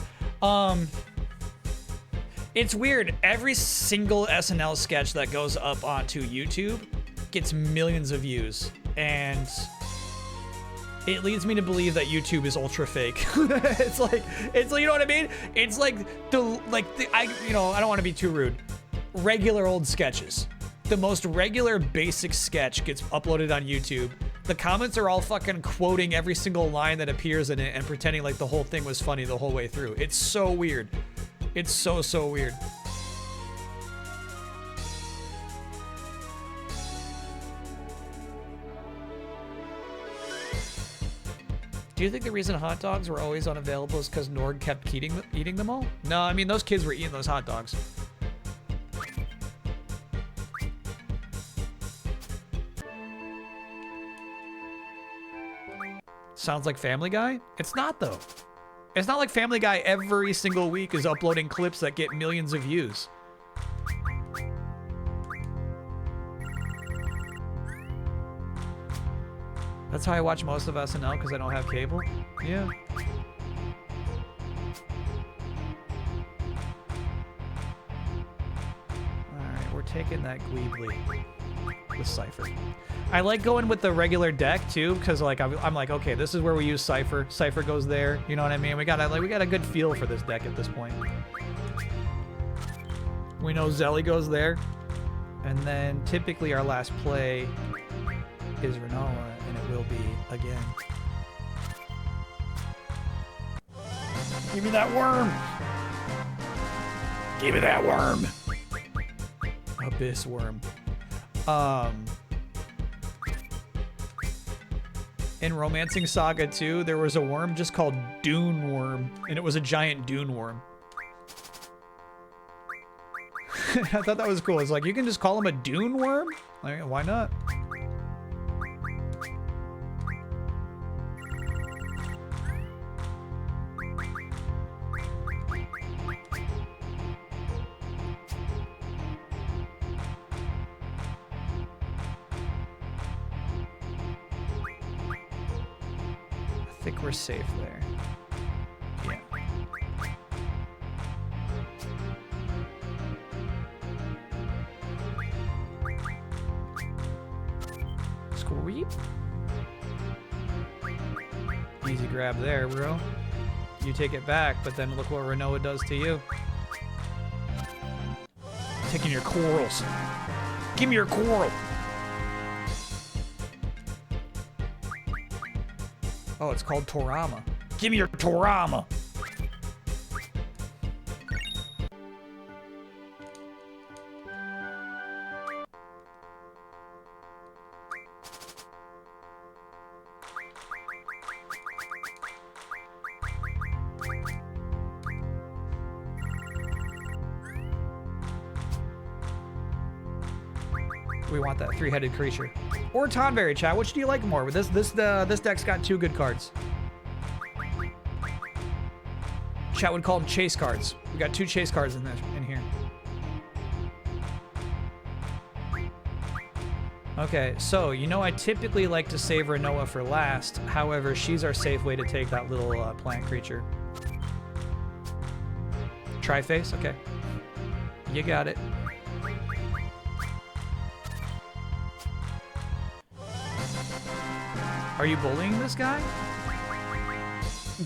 It's weird. Every single SNL sketch that goes up onto YouTube gets millions of views, and it leads me to believe that YouTube is ultra fake. it's like, you know what I mean? It's like I don't want to be too rude. Regular old sketches. The most regular basic sketch gets uploaded on YouTube. The comments are all fucking quoting every single line that appears in it and pretending like the whole thing was funny the whole way through. It's so weird. It's so weird. Do you think the reason hot dogs were always unavailable is because Nord kept eating them all? No, I mean, those kids were eating those hot dogs. Sounds like Family Guy? It's not, though. It's not like Family Guy every single week is uploading clips that get millions of views. That's how I watch most of SNL because I don't have cable. Yeah. Alright, we're taking that Gweebly with Cypher. I like going with the regular deck too, because like I'm like, okay, this is where we use Cypher. Cypher goes there. You know what I mean? We got a good feel for this deck at this point. We know Zelly goes there, and then typically our last play is Renoa, and it will be again. Give me that worm! Give me that worm. Abyss worm. In Romancing Saga 2, there was a worm just called Dune Worm, and it was a giant dune worm. I thought that was cool. It's like, you can just call him a dune worm? Like, why not? I think we're safe there. Yeah. Sweep. Easy grab there, bro. You take it back, but then look what Renoa does to you. Taking your corals. Give me your coral. Oh, it's called Torama. Give me your Torama. We want that three-headed creature. Or Tonberry, chat. Which do you like more? This deck's got two good cards. Chat would call them chase cards. We got two chase cards in here. Okay, so you know I typically like to save Renoa for last. However, she's our safe way to take that little plant creature. Tri-face? Okay. You got it. Are you bullying this guy?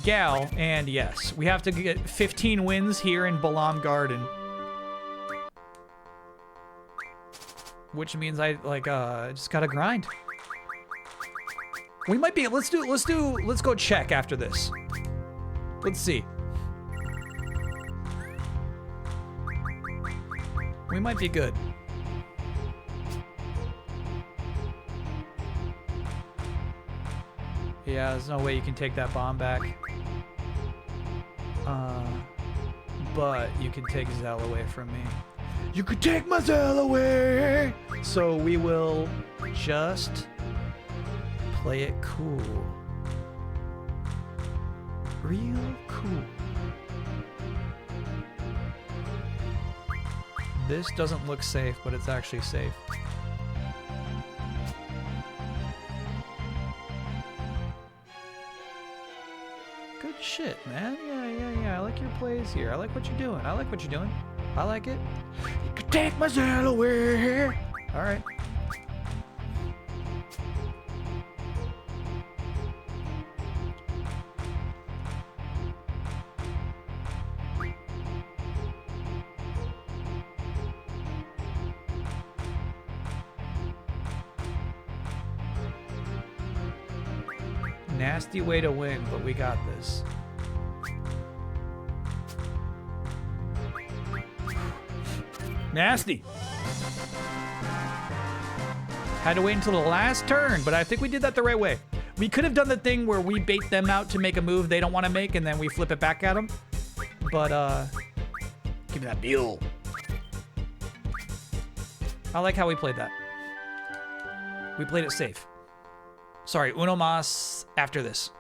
Gal, and yes, we have to get 15 wins here in Balam Garden. Which means I just gotta grind. We might be, let's go check after this. Let's see. We might be good. Yeah, there's no way you can take that bomb back. But you can take Zell away from me. You could take my Zell away! So we will just play it cool. Real cool. This doesn't look safe, but it's actually safe. Good shit, man. Yeah. I like your plays here. I like what you're doing. I like it. You can take my Zell away. All right. Nasty way to win, but we got this. Nasty. Had to wait until the last turn, but I think we did that the right way. We could have done the thing where we bait them out to make a move they don't want to make, and then we flip it back at them. But, give me that deal. I like how we played that. We played it safe. Sorry, uno mas after this.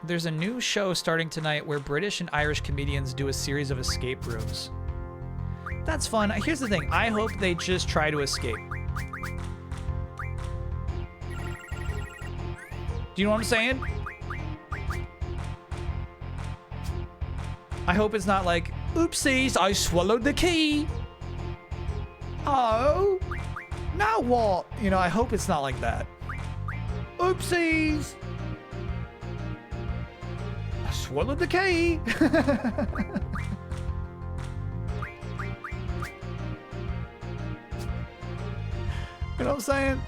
There's a new show starting tonight where British and Irish comedians do a series of escape rooms. That's fun. Here's the thing. I hope they just try to escape. Do you know what I'm saying? I hope it's not like, oopsies, I swallowed the key. Oh, now what? You know, I hope it's not like that. Oopsies. I swallowed the key. You know what I'm saying?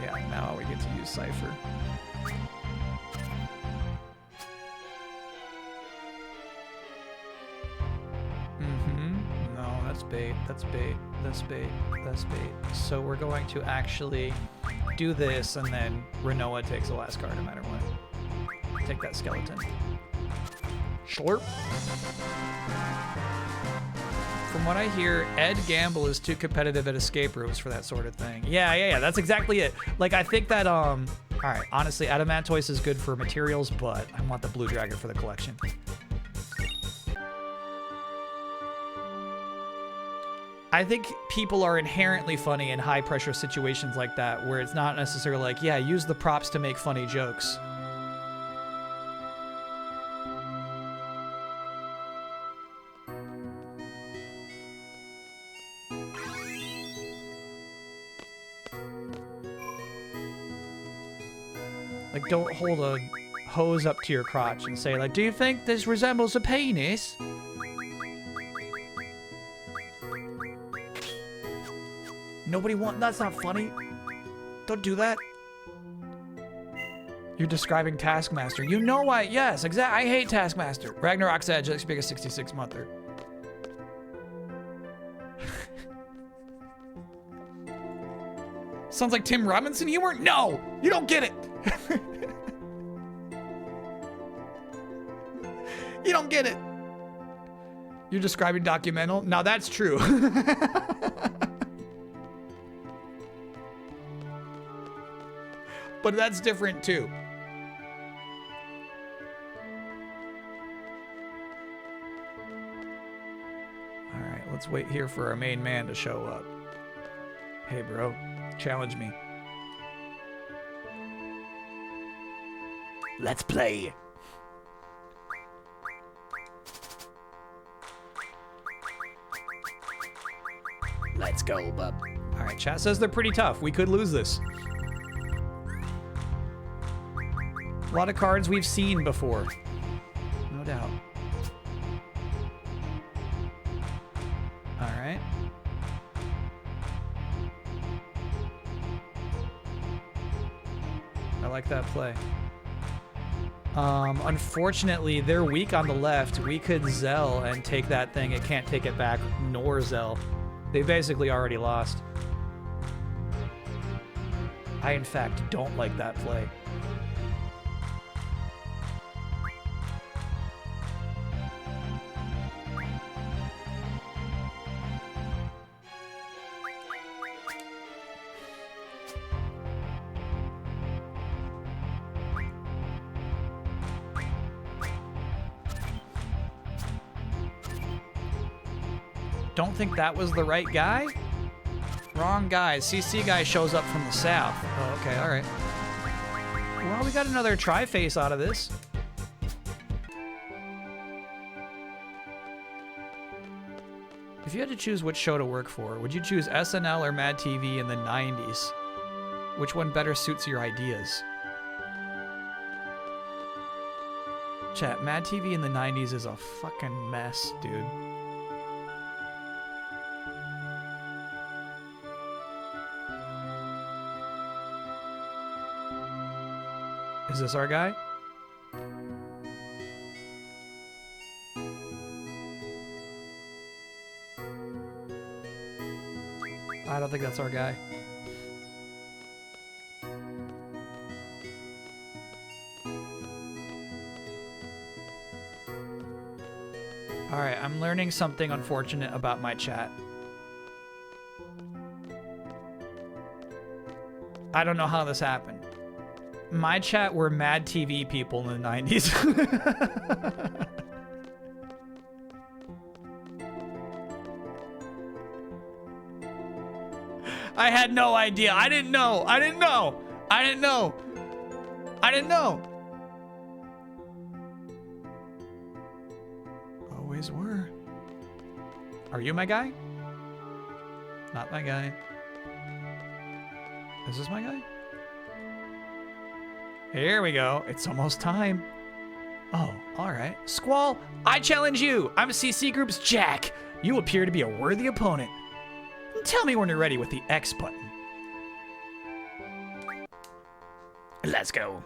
Yeah, now we get to use Cypher. No, that's bait. That's bait. That's bait. That's bait. So we're going to actually do this, and then Renoa takes the last card no matter what. Take that skeleton. Slurp. From what I hear, Ed Gamble is too competitive at escape rooms for that sort of thing. Yeah, that's exactly it. Like, I think that, all right, honestly, Adamantoise is good for materials, but I want the Blue Dragon for the collection. I think people are inherently funny in high-pressure situations like that, where it's not necessarily like, yeah, use the props to make funny jokes. Like, don't hold a hose up to your crotch and say, like, do you think this resembles a penis? Nobody that's not funny. Don't do that. You're describing Taskmaster. You know why? Yes, exactly. I hate Taskmaster. Ragnarok's Edge, let's make a 66-monther. Sounds like Tim Robinson humor? No! You don't get it! You don't get it. You're describing documental? Now that's true. But that's different too. All right, let's wait here for our main man to show up. Hey, bro, challenge me. Let's play. Let's go, bub. All right, chat says they're pretty tough. We could lose this. A lot of cards we've seen before. No doubt. All right. I like that play. Unfortunately, they're weak on the left. We could Zell and take that thing. It can't take it back, nor Zell. They basically already lost. I, in fact, don't like that play. Don't think that was the right guy? Wrong guy. CC guy shows up from the south. Oh, okay, all right. Well, we got another tri-face out of this. If you had to choose which show to work for, would you choose SNL or Mad TV in the 90s? Which one better suits your ideas? Chat, Mad TV in the 90s is a fucking mess, dude. Is this our guy? I don't think that's our guy. Alright, I'm learning something unfortunate about my chat. I don't know how this happened. My chat were Mad TV people in the 90s. I had no idea. I didn't know. I didn't know. I didn't know. I didn't know. Always were. Are you my guy? Not my guy. Is this my guy? Here we go. It's almost time. Oh, all right. Squall, I challenge you. I'm CC Group's Jack. You appear to be a worthy opponent. Tell me when you're ready with the X button. Let's go.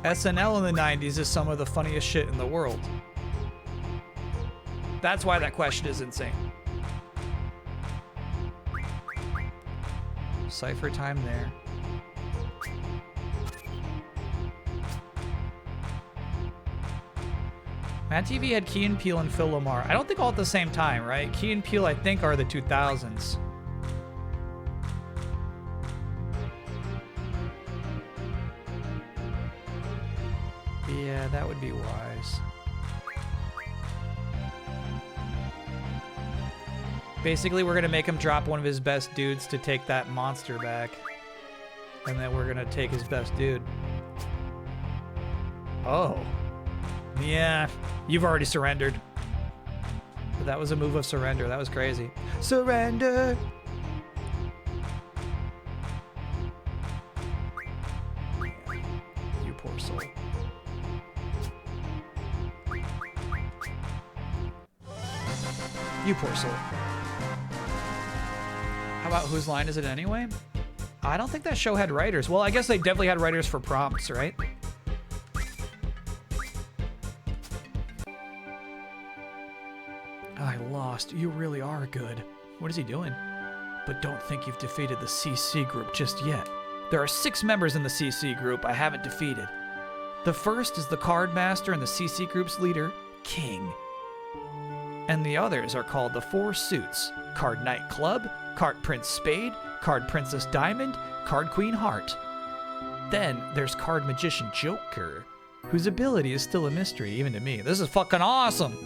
SNL in the 90s is some of the funniest shit in the world. That's why that question is insane. Cypher time there. Mad TV had Key and Peele and Phil Lamar. I don't think all at the same time, right? Key and Peele, I think, are the 2000s. Yeah, that would be wise. Basically, we're gonna make him drop one of his best dudes to take that monster back. And then we're gonna take his best dude. Oh. Yeah, you've already surrendered. That was a move of surrender. That was crazy. Surrender! You poor soul. You poor soul. How about whose line is it anyway? I don't think that show had writers. Well, I guess they definitely had writers for prompts, right? I lost. You really are good. What is he doing? But don't think you've defeated the CC group just yet. There are 6 members in the CC group I haven't defeated. The first is the Card Master and the CC group's leader, King. And the others are called the 4 Suits: Card Knight Club, Card Prince Spade, Card Princess Diamond, Card Queen Heart. Then there's Card Magician Joker, whose ability is still a mystery even to me. This is fucking awesome!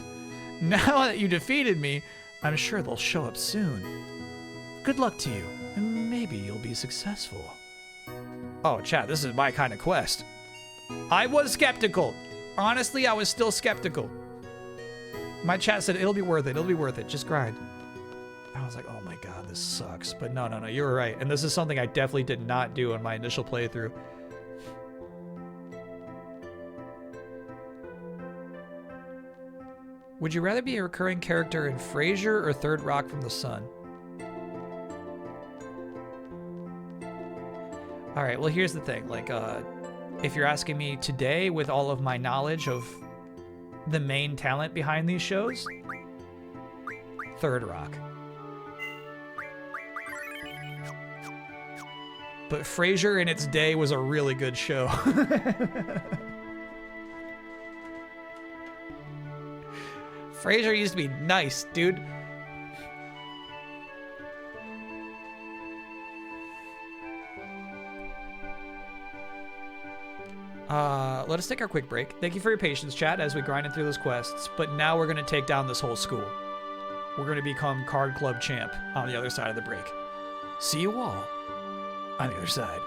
Now that you defeated me, I'm sure they'll show up soon. Good luck to you, and maybe you'll be successful. Oh, chat, this is my kind of quest. I was skeptical. Honestly, I was still skeptical. My chat said, it'll be worth it, just grind. I was like, oh my god, this sucks. But no, you were right. And this is something I definitely did not do in my initial playthrough. Would you rather be a recurring character in Frasier or Third Rock from the Sun? All right, well, here's the thing. Like, if you're asking me today with all of my knowledge of the main talent behind these shows, Third Rock. But Frasier in its day was a really good show. Frasier used to be nice, dude. Let us take our quick break. Thank you for your patience, chat, as we grinded through those quests. But now we're going to take down this whole school. We're going to become Card Club champ on the other side of the break. See you all on the other side.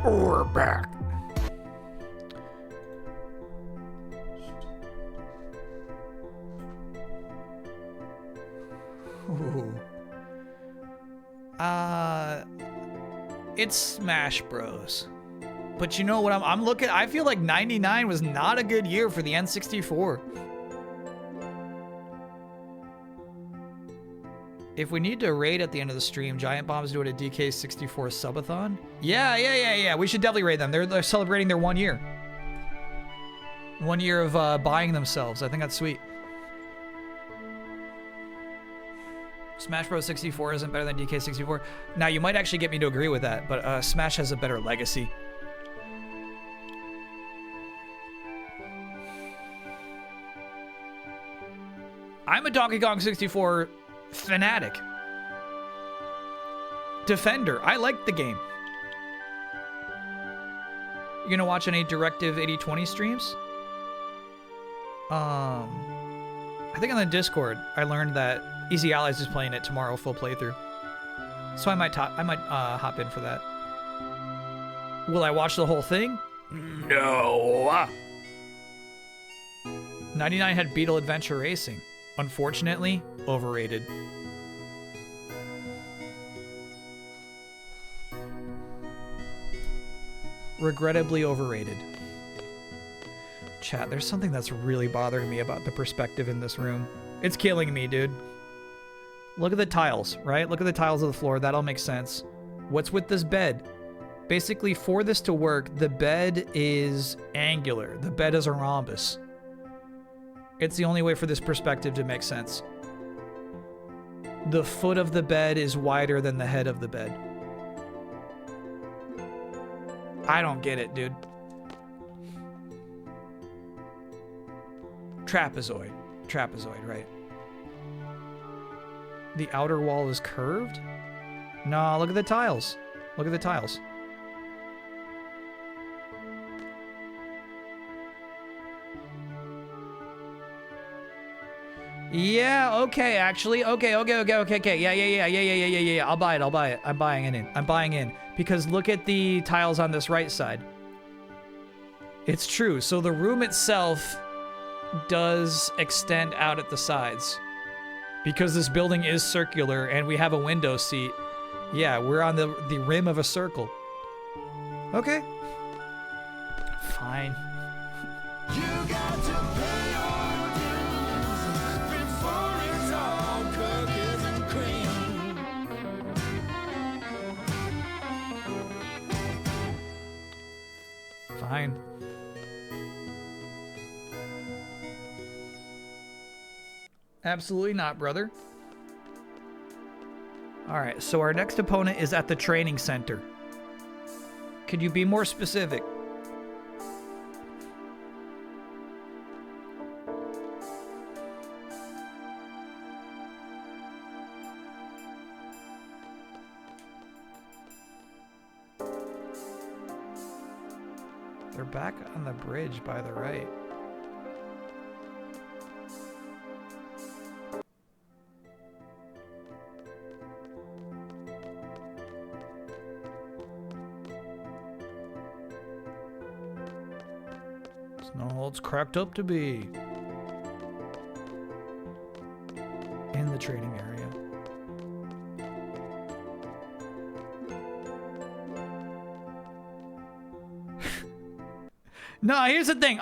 We're back. Ooh. It's Smash Bros. But you know what I'm looking, I feel like 99 was not a good year for the N64. If we need to raid at the end of the stream, Giant Bomb's doing a DK64 subathon. Yeah. We should definitely raid them. They're celebrating their 1 year. 1 year of buying themselves. I think that's sweet. Smash Bros. 64 isn't better than DK64. Now, you might actually get me to agree with that, but Smash has a better legacy. I'm a Donkey Kong 64 fanatic. Defender. I like the game. You gonna watch any Directive 8020 streams? I think on the Discord, I learned that Easy Allies is playing it tomorrow, full playthrough. So I might hop in for that. Will I watch the whole thing? No. 99 had Beetle Adventure Racing. Unfortunately, overrated. Regrettably overrated. Chat, there's something that's really bothering me about the perspective in this room. It's killing me, dude. Look at the tiles, right? Look at the tiles of the floor. That all makes sense. What's with this bed? Basically, for this to work, the bed is angular. The bed is a rhombus. It's the only way for this perspective to make sense. The foot of the bed is wider than the head of the bed. I don't get it, dude. Trapezoid. Trapezoid, right. The outer wall is curved? No, look at the tiles. Look at the tiles. Yeah, okay, actually. Okay. Yeah. I'll buy it. I'm buying it in. I'm buying in. Because look at the tiles on this right side. It's true. So the room itself does extend out at the sides. Because this building is circular and we have a window seat. Yeah, we're on the rim of a circle. Okay. Fine. You got to pay your dues before it's all cookies and cream. Fine. Absolutely not, brother. All right, so our next opponent is at the training center. Could you be more specific? They're back on the bridge by the right. It's not all it's cracked up to be. In the training area. No, here's the thing.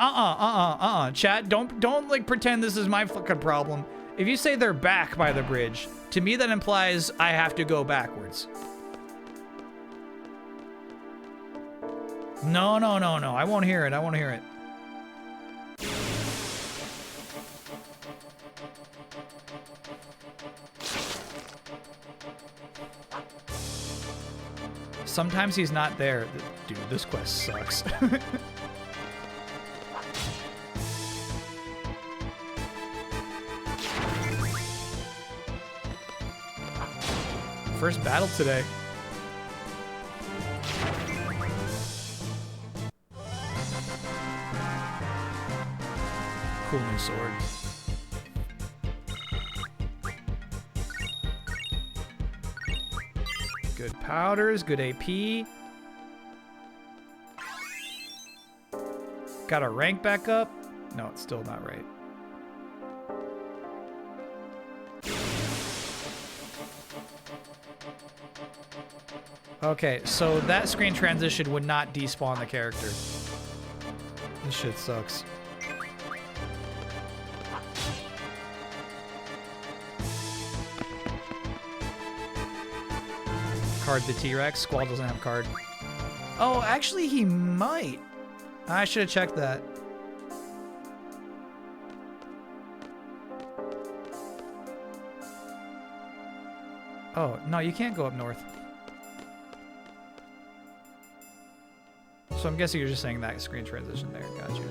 Chat, don't like pretend this is my fucking problem. If you say they're back by the bridge, to me that implies I have to go backwards. No. I won't hear it. Sometimes he's not there. Dude, this quest sucks. First battle today. Cool new sword. Good powders, good AP. Got our rank back up. No, it's still not right. Okay, so that screen transition would not despawn the character. This shit sucks. Card the T-Rex. Squall doesn't have card. Oh, actually he might. I should have checked that. Oh, no, you can't go up north. So I'm guessing you're just saying that screen transition there. Got you.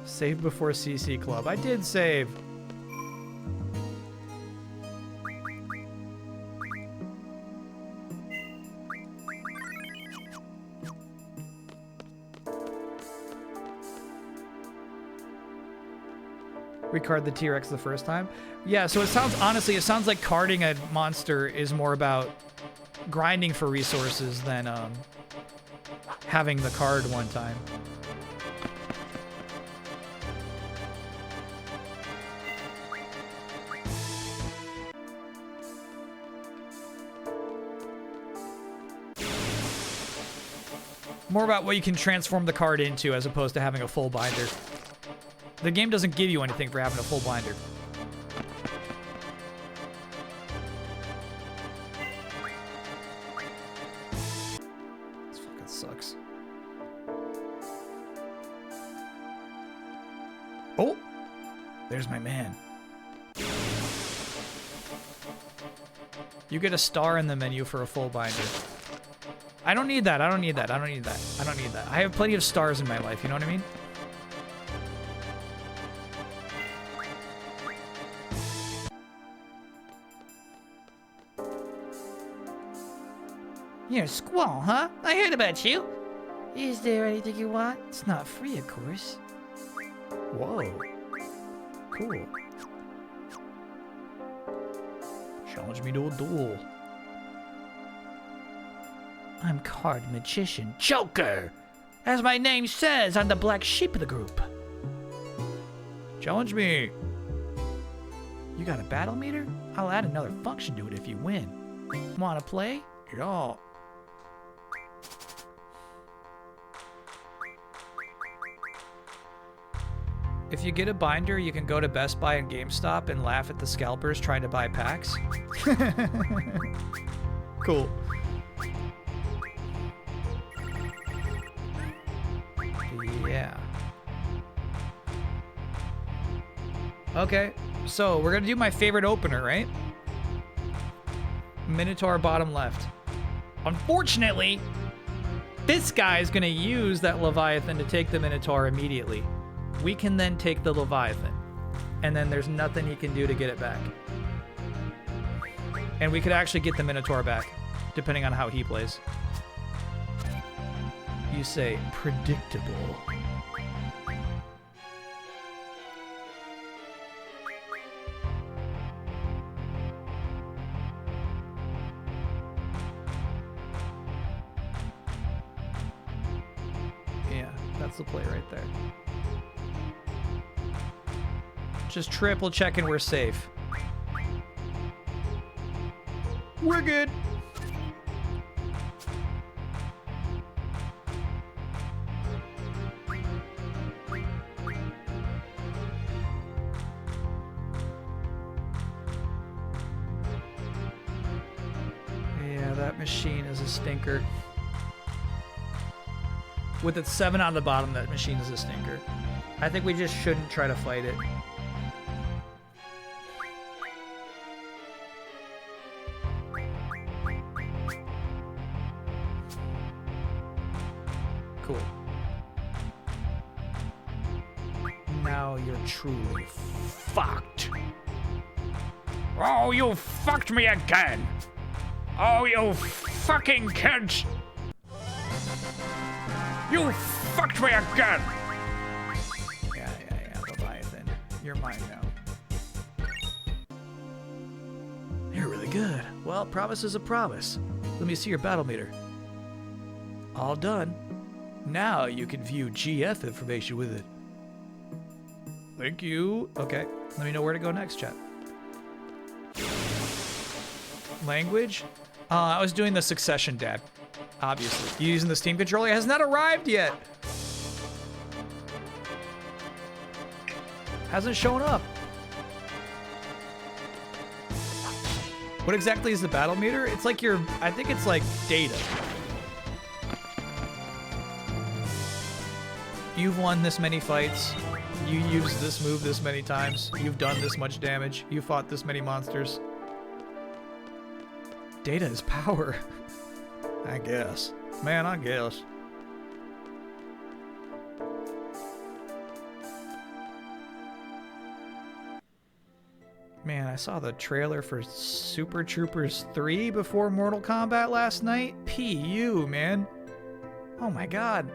Save before CC Club. I did save. We card the T-Rex the first time. Yeah, so it sounds, honestly, it sounds like carding a monster is more about grinding for resources than having the card one time. More about what you can transform the card into as opposed to having a full binder. The game doesn't give you anything for having a full binder. This fucking sucks. Oh! There's my man. You get a star in the menu for a full binder. I don't need that. I don't need that. I don't need that. I don't need that. I have plenty of stars in my life. You know what I mean? You're a squall, huh? I heard about you. Is there anything you want? It's not free, of course. Whoa. Cool. Challenge me to a duel. I'm Card Magician Joker. As my name says, I'm the black sheep of the group. Challenge me. You got a battle meter? I'll add another function to it if you win. Wanna play? Yeah. If you get a binder, you can go to Best Buy and GameStop and laugh at the scalpers trying to buy packs. Cool. Yeah. Okay, so we're gonna do my favorite opener, right? Minotaur bottom left. Unfortunately, this guy is gonna use that Leviathan to take the Minotaur immediately. We can then take the Leviathan, and then there's nothing he can do to get it back. And we could actually get the Minotaur back, depending on how he plays. You say predictable. Yeah, that's the play right there. Just triple checking we're safe. We're good. Yeah, that machine is a stinker. With its 7 on the bottom, that machine is a stinker. I think we just shouldn't try to fight it. Cool. Now you're truly fucked. Oh, you fucked me again! Oh, you fucking kids! You fucked me again! Yeah, Leviathan. You're mine now. You're really good. Well, promise is a promise. Let me see your battle meter. All done. Now you can view GF information with it. Thank you. Okay, let me know where to go next, chat. Language? I was doing the Succession, Dad. Obviously. You using the Steam controller? It has not arrived yet. Hasn't shown up. What exactly is the battle meter? It's like your, I think it's like data. You've won this many fights. You used this move this many times. You've done this much damage. You fought this many monsters. Data is power. I guess. Man, I guess. Man, I saw the trailer for Super Troopers 3 before Mortal Kombat last night. PU, man. Oh my god.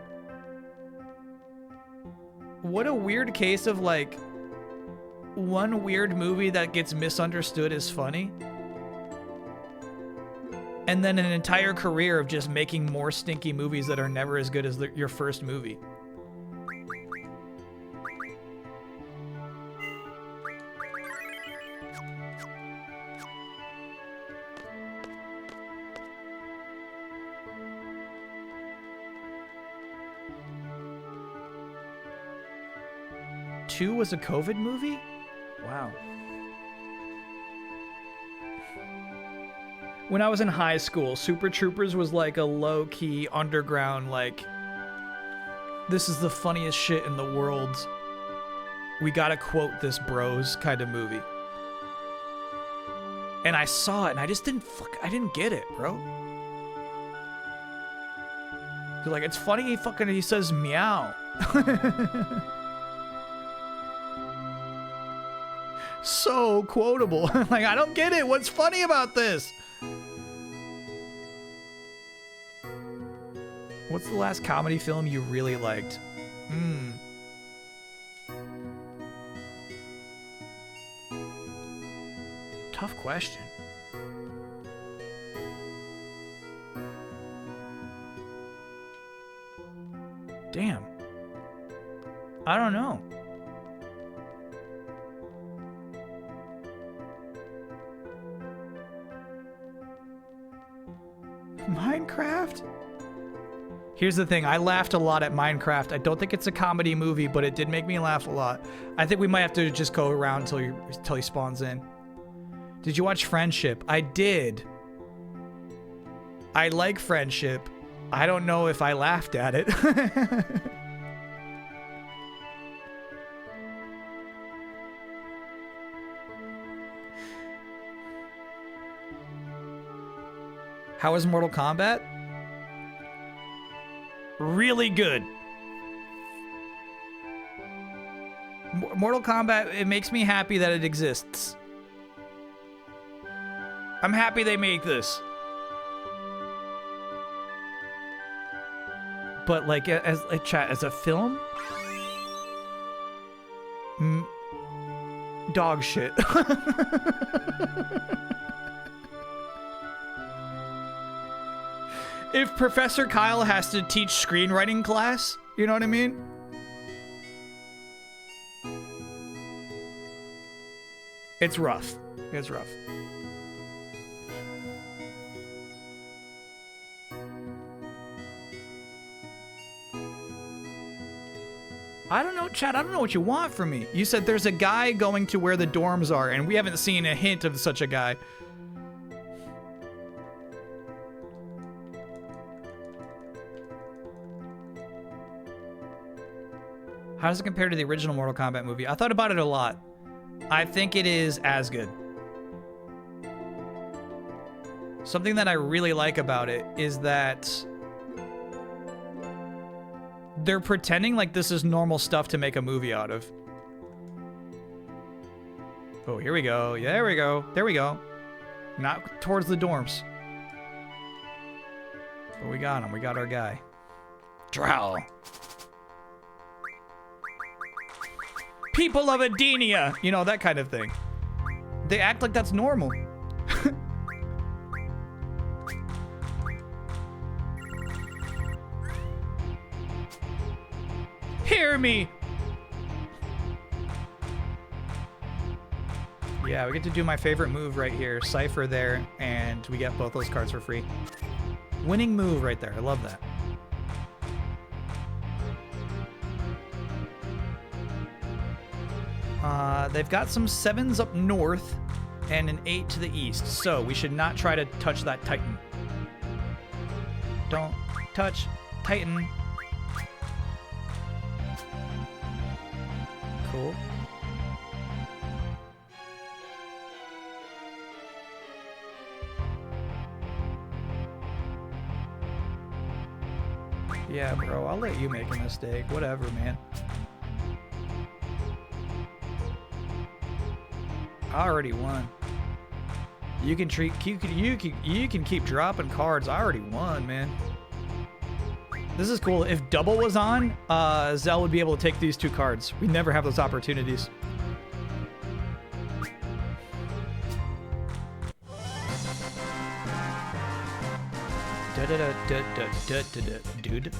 What a weird case of, like, one weird movie that gets misunderstood as funny. And then an entire career of just making more stinky movies that are never as good as your first movie. Two was a COVID movie? Wow. When I was in high school, Super Troopers was like a low-key, underground, like, this is the funniest shit in the world. We gotta quote this, bros, kind of movie. And I saw it, and I just didn't I didn't get it, bro. You're like, it's funny he says meow. So quotable. Like, I don't get it. What's funny about this? What's the last comedy film you really liked? Tough question. Damn. I don't know. Minecraft? Here's the thing, I laughed a lot at Minecraft. I don't think it's a comedy movie, but it did make me laugh a lot. I think we might have to just go around until he spawns in. Did you watch Friendship? I did. I like Friendship. I don't know if I laughed at it. How was Mortal Kombat? Really good. Mortal Kombat, it makes me happy that it exists. I'm happy they make this. But like as a film? Dog shit. If Professor Kyle has to teach screenwriting class, you know what I mean? It's rough. It's rough. I don't know, Chad. I don't know what you want from me. You said there's a guy going to where the dorms are, and we haven't seen a hint of such a guy. How does it compare to the original Mortal Kombat movie? I thought about it a lot. I think it is as good. Something that I really like about it is that they're pretending like this is normal stuff to make a movie out of. Oh, here we go. Yeah, there we go. There we go. Not towards the dorms. But we got him. We got our guy. Drow. People of Adenia. You know, that kind of thing. They act like that's normal. Hear me! Yeah, we get to do my favorite move right here. Cypher there, and we get both those cards for free. Winning move right there. I love that. They've got some 7s up north and an 8 to the east, so we should not try to touch that Titan. Don't touch Titan. Cool. Yeah, bro, I'll let you make a mistake. Whatever, man. I already won. You can keep dropping cards. I already won, man. This is cool. If double was on, Zell would be able to take these 2 cards. We never have those opportunities. Dude.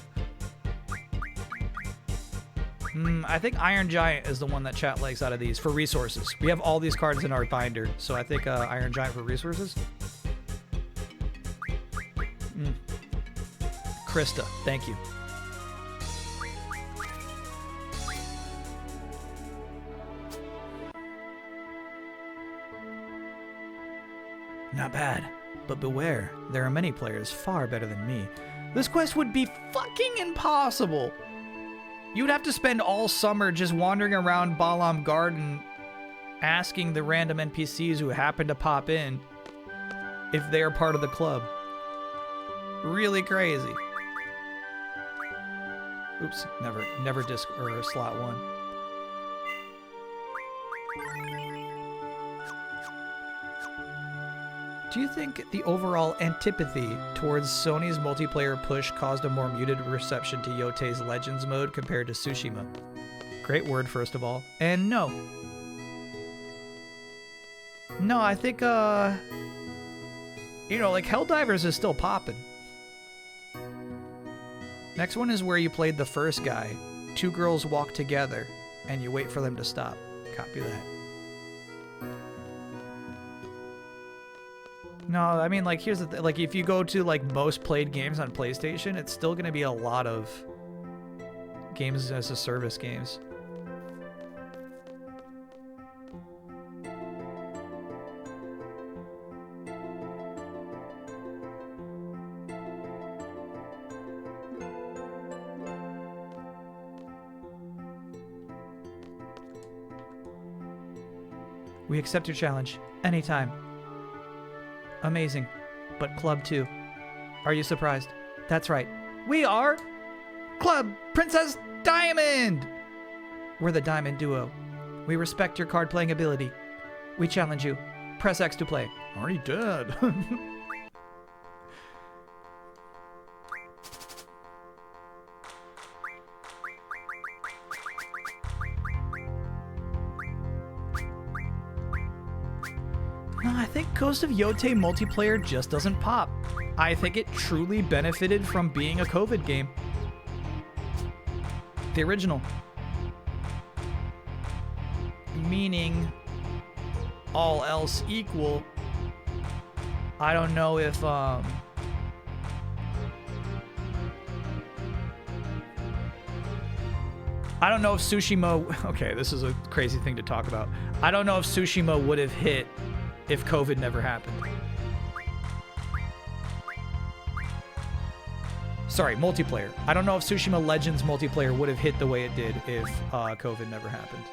I think Iron Giant is the one that chat likes out of these for resources. We have all these cards in our binder, so I think Iron Giant for resources. Krista, thank you. Not bad, but beware, there are many players far better than me. This quest would be fucking impossible. You would have to spend all summer just wandering around Balam Garden asking the random NPCs who happen to pop in if they are part of the club. Really crazy. Oops, never disc or slot 1. Do you think the overall antipathy towards Sony's multiplayer push caused a more muted reception to Yotei's Legends mode compared to Tsushima? Great word, first of all. And no. No, I think, you know, like, Helldivers is still popping. Next one is where you played the first guy. 2 girls walk together, and you wait for them to stop. Copy that. No, I mean, like, here's the thing. Like, if you go to, like, most played games on PlayStation, it's still going to be a lot of games as a service games. We accept your challenge. Anytime. Amazing. But Club 2. Are you surprised? That's right. We are Club Princess Diamond! We're the Diamond Duo. We respect your card playing ability. We challenge you. Press X to play. Already dead. No, I think Ghost of Yotei multiplayer just doesn't pop. I think it truly benefited from being a COVID game. The original. Meaning, all else equal, I don't know if, I don't know if Tsushima, okay, this is a crazy thing to talk about. I don't know if Tsushima would have hit if COVID never happened. Sorry, multiplayer. I don't know if Tsushima Legends multiplayer would have hit the way it did if COVID never happened.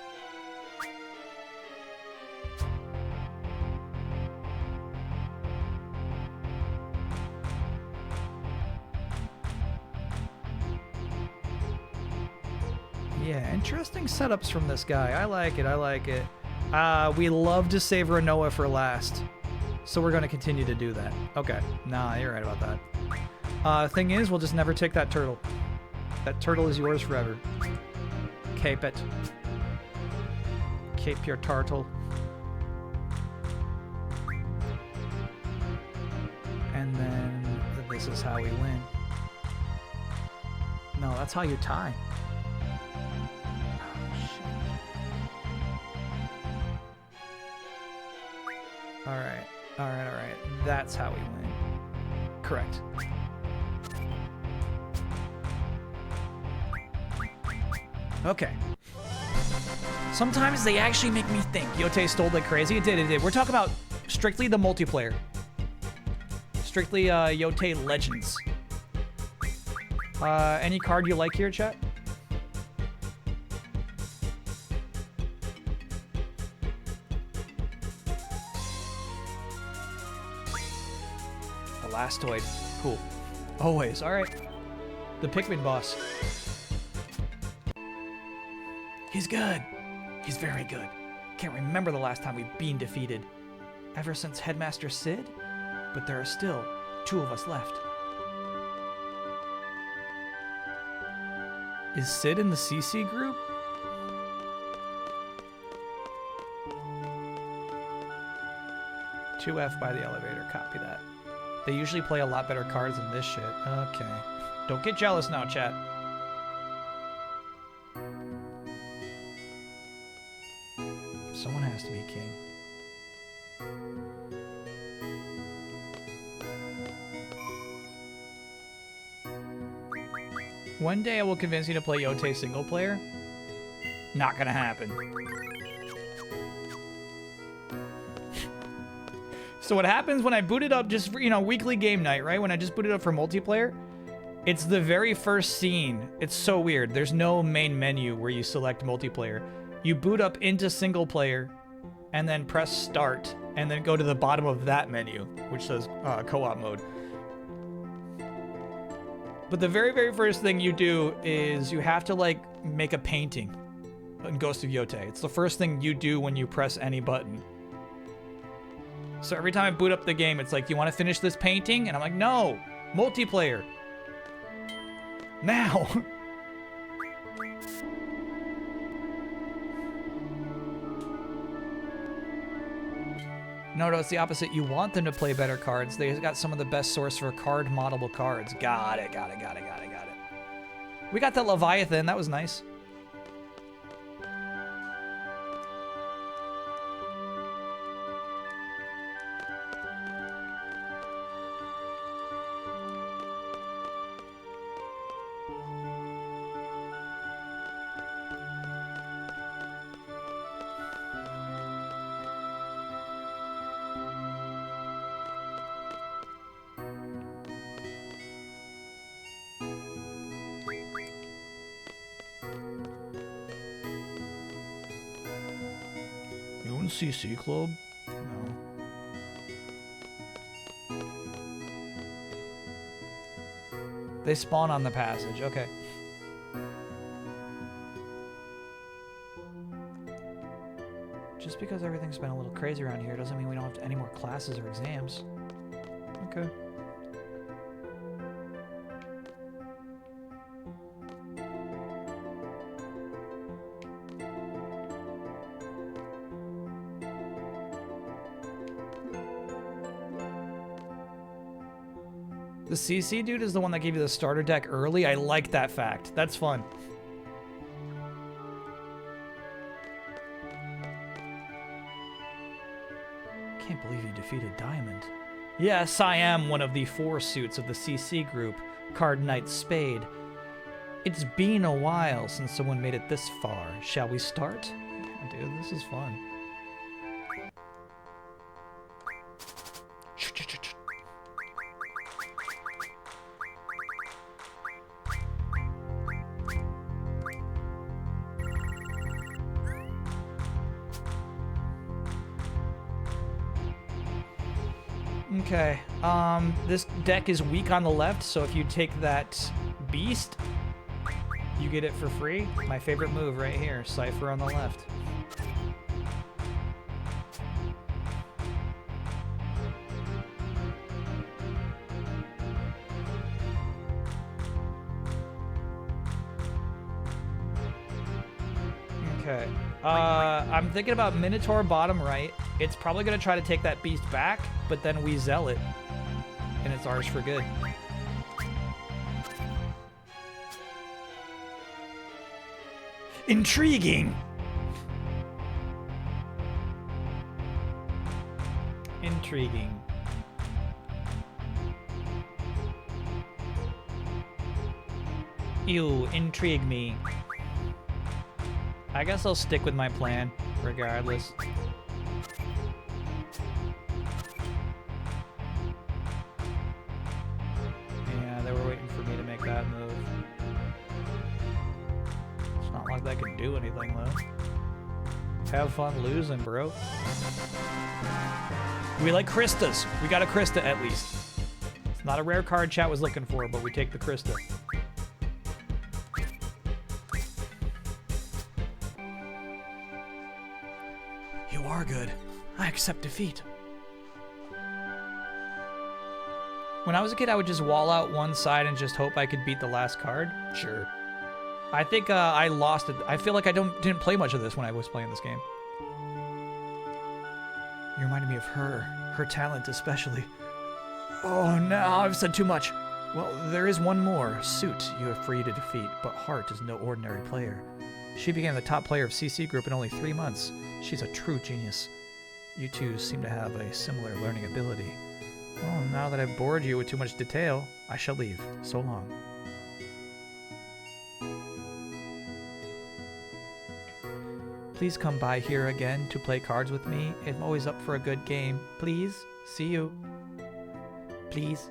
Yeah, interesting setups from this guy. I like it, I like it. We love to save Renoa for last, so we're going to continue to do that. Okay, nah, you're right about that. Thing is, we'll just never take that turtle. That turtle is yours forever. Cape it. Cape your turtle. And then this is how we win. No, that's how you tie. Alright. Alright. That's how we win. Correct. Okay. Sometimes they actually make me think. Yotei stole like crazy. It did. We're talking about strictly the multiplayer. Strictly Yotei Legends. Any card you like here, chat? Blastoid. Cool. Always. Alright. The Pikmin boss. He's good. He's very good. Can't remember the last time we've been defeated. Ever since Headmaster Sid? But there are still 2 of us left. Is Sid in the CC group? "2F by the elevator." Copy that. They usually play a lot better cards than this shit. Okay. Don't get jealous now, chat. Someone has to be king. One day I will convince you to play Yotei single player. Not gonna happen. So what happens when I boot it up just for, weekly game night, right? When I just boot it up for multiplayer, it's the very first scene. It's so weird. There's no main menu where you select multiplayer. You boot up into single player and then press start and then go to the bottom of that menu, which says co-op mode. But the very, very first thing you do is you have to make a painting in Ghost of Yotei. It's the first thing you do when you press any button. So every time I boot up the game, it's like, "Do you want to finish this painting?" And I'm like, "No, multiplayer. Now." No, it's the opposite. You want them to play better cards. They got some of the best source for card moddable cards. Got it. We got that Leviathan. That was nice. CC Club? No. They spawn on the passage. Okay. Just because everything's been a little crazy around here doesn't mean we don't have any more classes or exams. Okay. The CC dude is the one that gave you the starter deck early. I like that fact. That's fun. Can't believe you defeated Diamond. Yes, I am one of the 4 suits of the CC group, Card Knight Spade. It's been a while since someone made it this far. Shall we start? Yeah, dude, this is fun. Okay, this deck is weak on the left, so if you take that beast, you get it for free. My favorite move right here, Cypher on the left. Okay, I'm thinking about Minotaur bottom right. It's probably going to try to take that beast back, but then we zell it, and it's ours for good. Intriguing! Intriguing. You intrigue me. I guess I'll stick with my plan, regardless. Yeah, they were waiting for me to make that move. It's not like they can do anything, though. Have fun losing, bro. We like Kristas. We got a Krista, at least. It's not a rare card chat was looking for, but we take the Krista. You are good. I accept defeat. When I was a kid, I would just wall out one side and just hope I could beat the last card. Sure. I think I lost it. I feel like I didn't play much of this when I was playing this game. You reminded me of her talent especially. Oh no, I've said too much. Well, there is one more. Suit you have free to defeat, but Heart is no ordinary player. She became the top player of CC Group in only 3 months. She's a true genius. You two seem to have a similar learning ability. Well, now that I've bored you with too much detail, I shall leave. So long. Please come by here again to play cards with me. I'm always up for a good game. Please. See you. Please.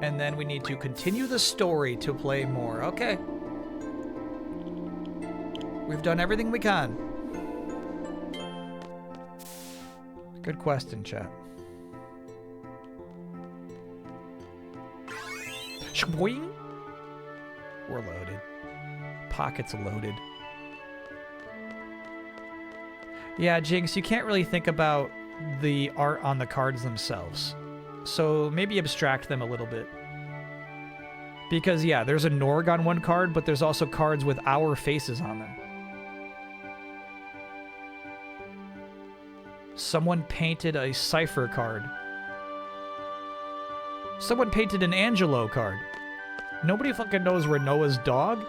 And then we need to continue the story to play more. Okay. We've done everything we can. Good question, chat. Shboing. We're loaded. Pockets loaded. Yeah, Jinx, you can't really think about the art on the cards themselves. So maybe abstract them a little bit. Because, yeah, there's a Norg on one card, but there's also cards with our faces on them. Someone painted a Cypher card. Someone painted an Angelo card. Nobody fucking knows we're Noah's dog.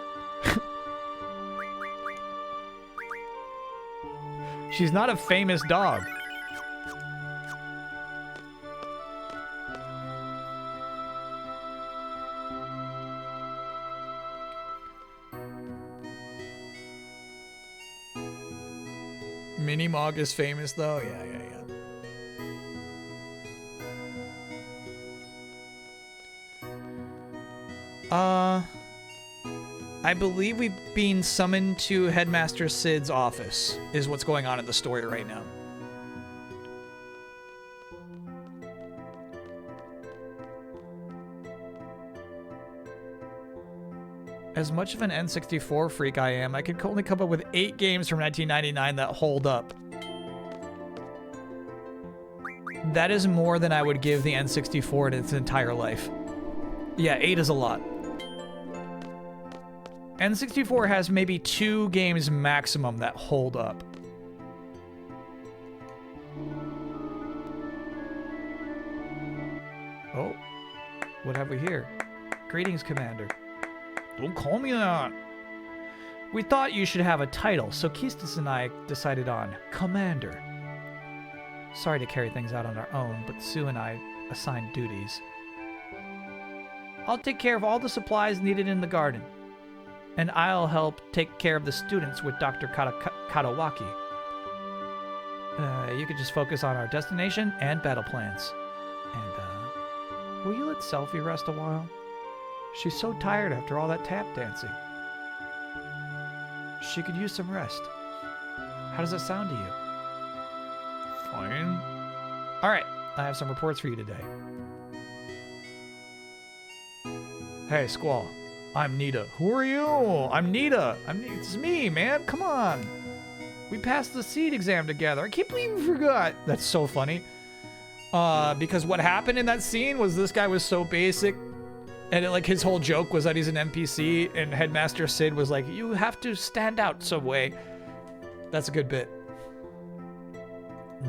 She's not a famous dog. Minimog is famous though? Yeah. I believe we've been summoned to Headmaster Sid's office, is what's going on in the story right now. As much of an N64 freak I am, I could only come up with 8 games from 1999 that hold up. That is more than I would give the N64 in its entire life. Yeah, 8 is a lot. N64 has maybe 2 games maximum that hold up. Oh, what have we here? Greetings, Commander. Don't call me that. We thought you should have a title, so Kistis and I decided on Commander. Sorry to carry things out on our own, but Sue and I assigned duties. I'll take care of all the supplies needed in the garden, and I'll help take care of the students with Dr. Katawaki. You could just focus on our destination and battle plans. And, will you let Selfie rest a while? She's so tired after all that tap dancing. She could use some rest. How does that sound to you? Fine. Alright, I have some reports for you today. Hey, Squall. I'm Nita. Who are you? I'm Nita. It's me, man. Come on. We passed the seed exam together. I can't believe you forgot. That's so funny. Because what happened in that scene was this guy was so basic. And like his whole joke was that he's an NPC, and Headmaster Sid was like, you have to stand out some way. That's a good bit.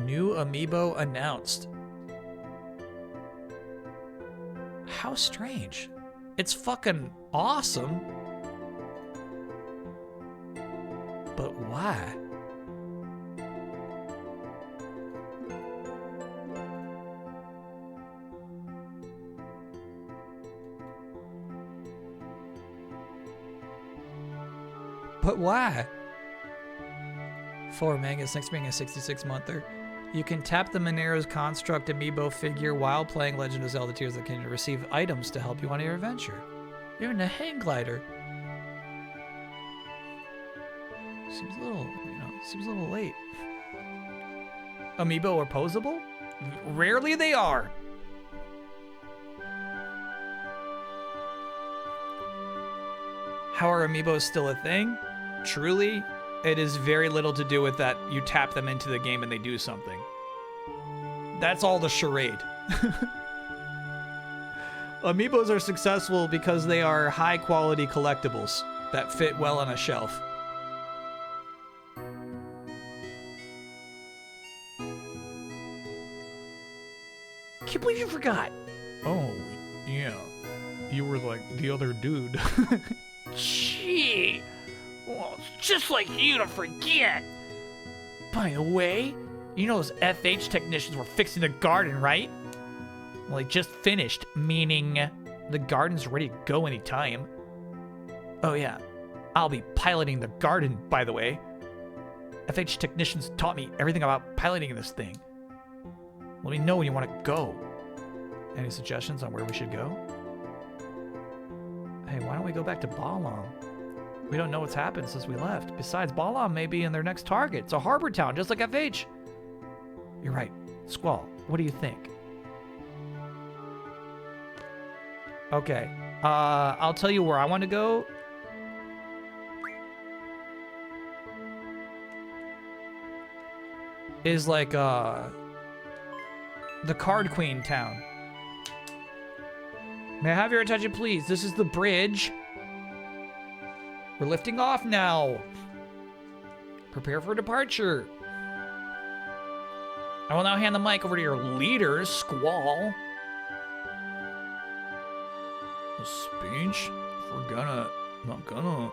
New amiibo announced. How strange. It's fucking awesome. But why? But why? 4 mangas, next being a 66-monther. You can tap the Monero's Construct amiibo figure while playing Legend of Zelda Tears of the Kingdom to receive items to help you on your adventure. You're in a hang glider. Seems a little, seems a little late. Amiibo are posable? Rarely they are. How are amiibos still a thing? Truly, it is very little to do with that you tap them into the game and they do something. That's all the charade. Amiibos are successful because they are high quality collectibles that fit well on a shelf. Can't believe you forgot. Oh, yeah. You were like the other dude. Gee. Well, it's just like you to forget. By the way, you know those FH technicians were fixing the garden, right? Well, they just finished, meaning the garden's ready to go anytime. Oh yeah, I'll be piloting the garden, by the way. FH technicians taught me everything about piloting this thing. Let me know when you want to go. Any suggestions on where we should go? Hey, why don't we go back to Balam? We don't know what's happened since we left. Besides, Balam may be in their next target. It's a harbor town, just like FH. You're right. Squall, what do you think? Okay. I'll tell you where I want to go. Is like, the Card Queen town. May I have your attention, please? This is the bridge. We're lifting off now. Prepare for departure. I will now hand the mic over to your leader, Squall. A speech? Not gonna.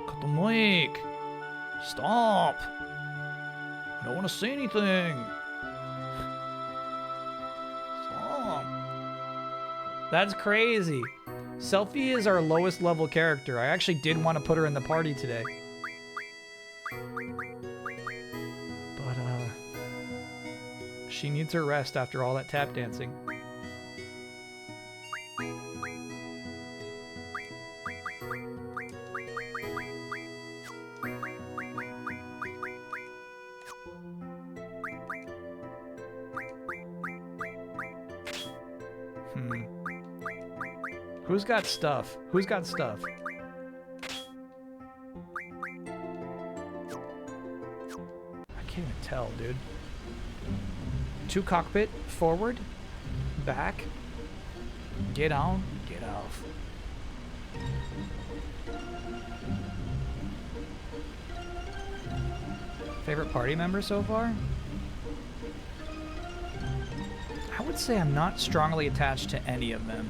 Cut the mic. Stop. I don't want to say anything. Stop. That's crazy. Selfie is our lowest level character. I actually did want to put her in the party today. But, she needs her rest after all that tap dancing. Who's got stuff? Who's got stuff? I can't even tell, dude. To cockpit, forward, back, get on, get off. Favorite party member so far? I would say I'm not strongly attached to any of them.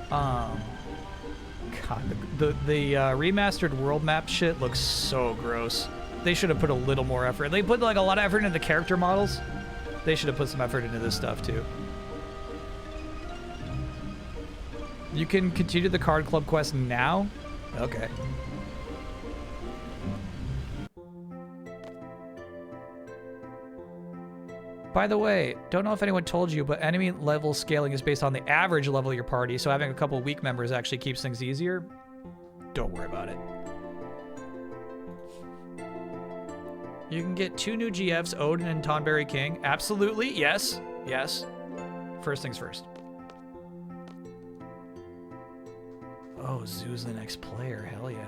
God, the remastered world map shit looks so gross. They should have put a little more effort. They put like a lot of effort into the character models. They should have put some effort into this stuff too. You can continue the card club quest now? Okay. By the way, don't know if anyone told you, but enemy level scaling is based on the average level of your party, so having a couple weak members actually keeps things easier. Don't worry about it. You can get 2 new GFs, Odin and Tonberry King. Absolutely, yes, yes. First things first. Oh, Zoo's the next player, hell yeah.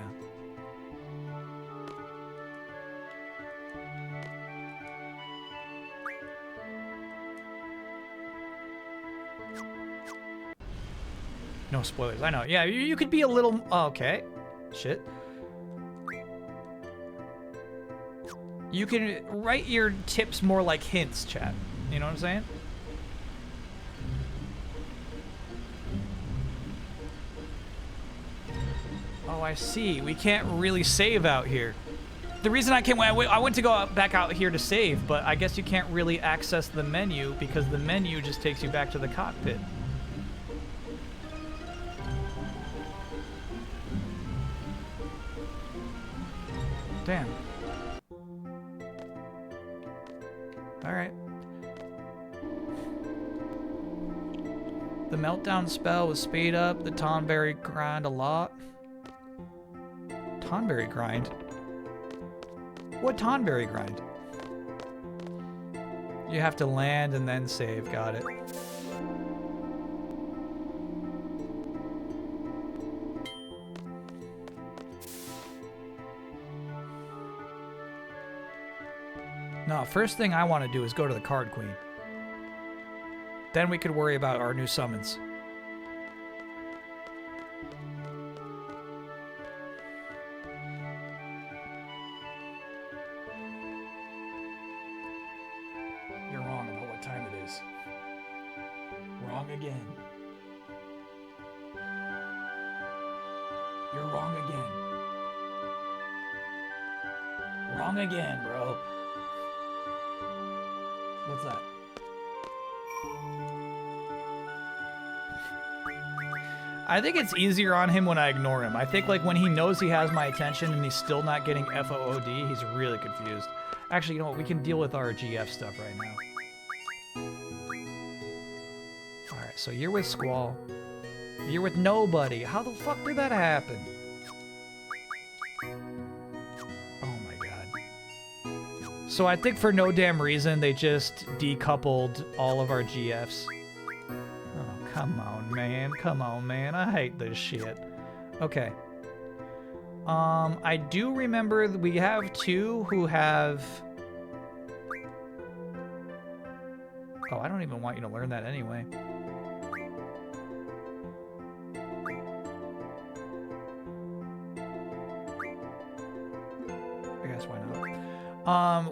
No spoilers, I know. Yeah, you could be a little... Oh, okay. Shit. You can write your tips more like hints, chat. You know what I'm saying? Oh, I see. We can't really save out here. The reason I can't, I went to go back out here to save, but I guess you can't really access the menu because the menu just takes you back to the cockpit. Damn. All right. The meltdown spell was speed up the Tonberry grind a lot. Tonberry grind? What Tonberry grind? You have to land and then save. Got it. No, first thing I want to do is go to the Card Queen. Then we could worry about our new summons. You're wrong about what time it is. Wrong again. You're wrong again. Wrong again, bro. What's that? I think it's easier on him when I ignore him. I think like when he knows he has my attention and he's still not getting FOOD, he's really confused. Actually, you know what? We can deal with our GF stuff right now. Alright, so you're with Squall. You're with nobody. How the fuck did that happen? So I think for no damn reason, they just decoupled all of our GFs. Oh, come on, man. Come on, man. I hate this shit. Okay. I do remember that we have two who have... Oh, I don't even want you to learn that anyway. I guess why not?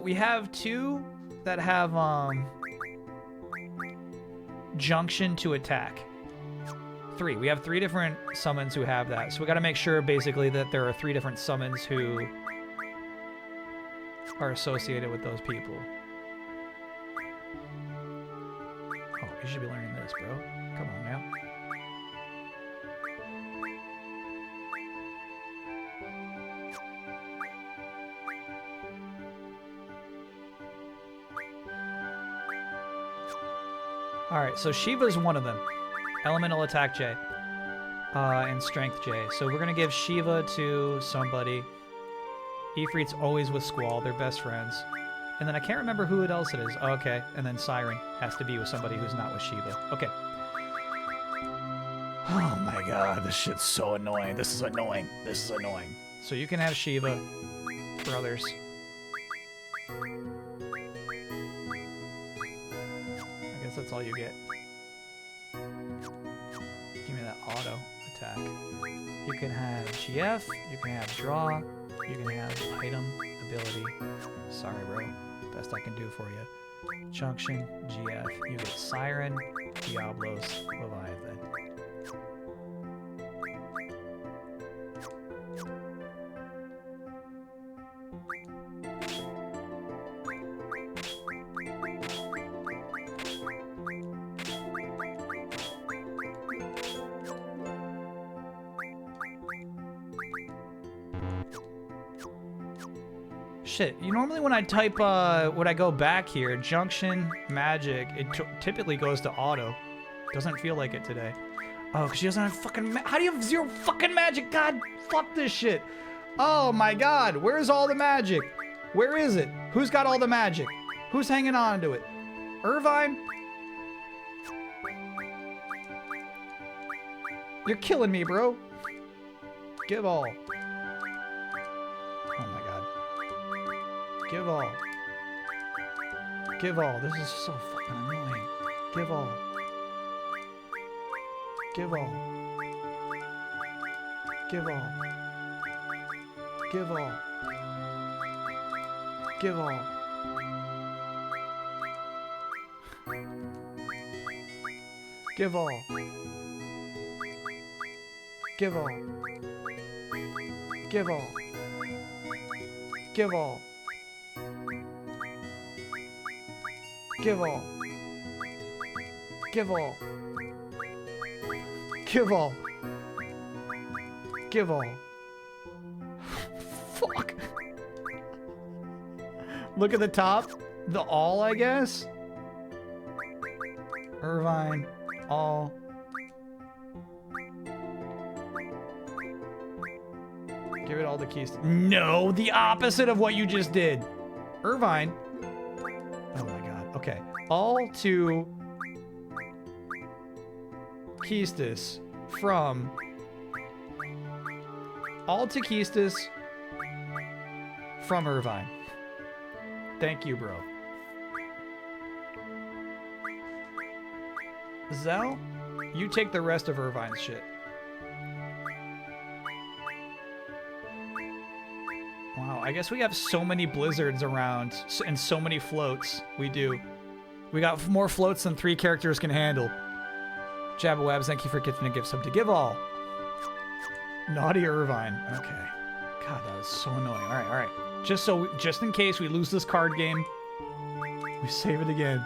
We have two that have, junction to attack. Three. We have 3 different summons who have that. So we gotta make sure, basically, that there are 3 different summons who are associated with those people. Oh, you should be learning this, bro. Come on now. Alright, so Shiva's one of them. Elemental Attack J. And Strength J. So we're gonna give Shiva to somebody. Ifrit's always with Squall, they're best friends. And then I can't remember who else it is. Oh, okay, and then Siren has to be with somebody who's not with Shiva. Okay. Oh my god, this shit's so annoying. This is annoying. This is annoying. So you can have Shiva for others. I guess that's all you get. Give me that auto attack. You can have GF, you can have draw, you can have item, ability. Sorry, bro. Best I can do for you. Junction, GF, you get Siren, Diablos, Leviathan. Shit, you normally when I type, when I go back here, junction, magic, it typically goes to auto. Doesn't feel like it today. Oh, because she doesn't have fucking how do you have 0 fucking magic? God, fuck this shit. Oh my god, where's all the magic? Where is it? Who's got all the magic? Who's hanging on to it? Irvine? You're killing me, bro. Give all. Give all. Give all. This is so fucking annoying. Give all. Give all. Give all. Give all. Give all. Give all. Give all. Give all. Give all. Give all. Give all. Give all. Give all. Fuck. Look at the top. The all, I guess. Irvine. All. Give it all the keys. No, the opposite of what you just did. Irvine. Oh my god. Okay. All to Keistis from all to Keistis from Irvine. Thank you, bro. Zell, you take the rest of Irvine's shit. Wow, I guess we have so many blizzards around and so many floats. We do. We got more floats than 3 characters can handle. Jabba thank you for getting a gift sub to give all. Naughty Irvine. Okay. God, that was so annoying. All right. Just in case we lose this card game, we save it again.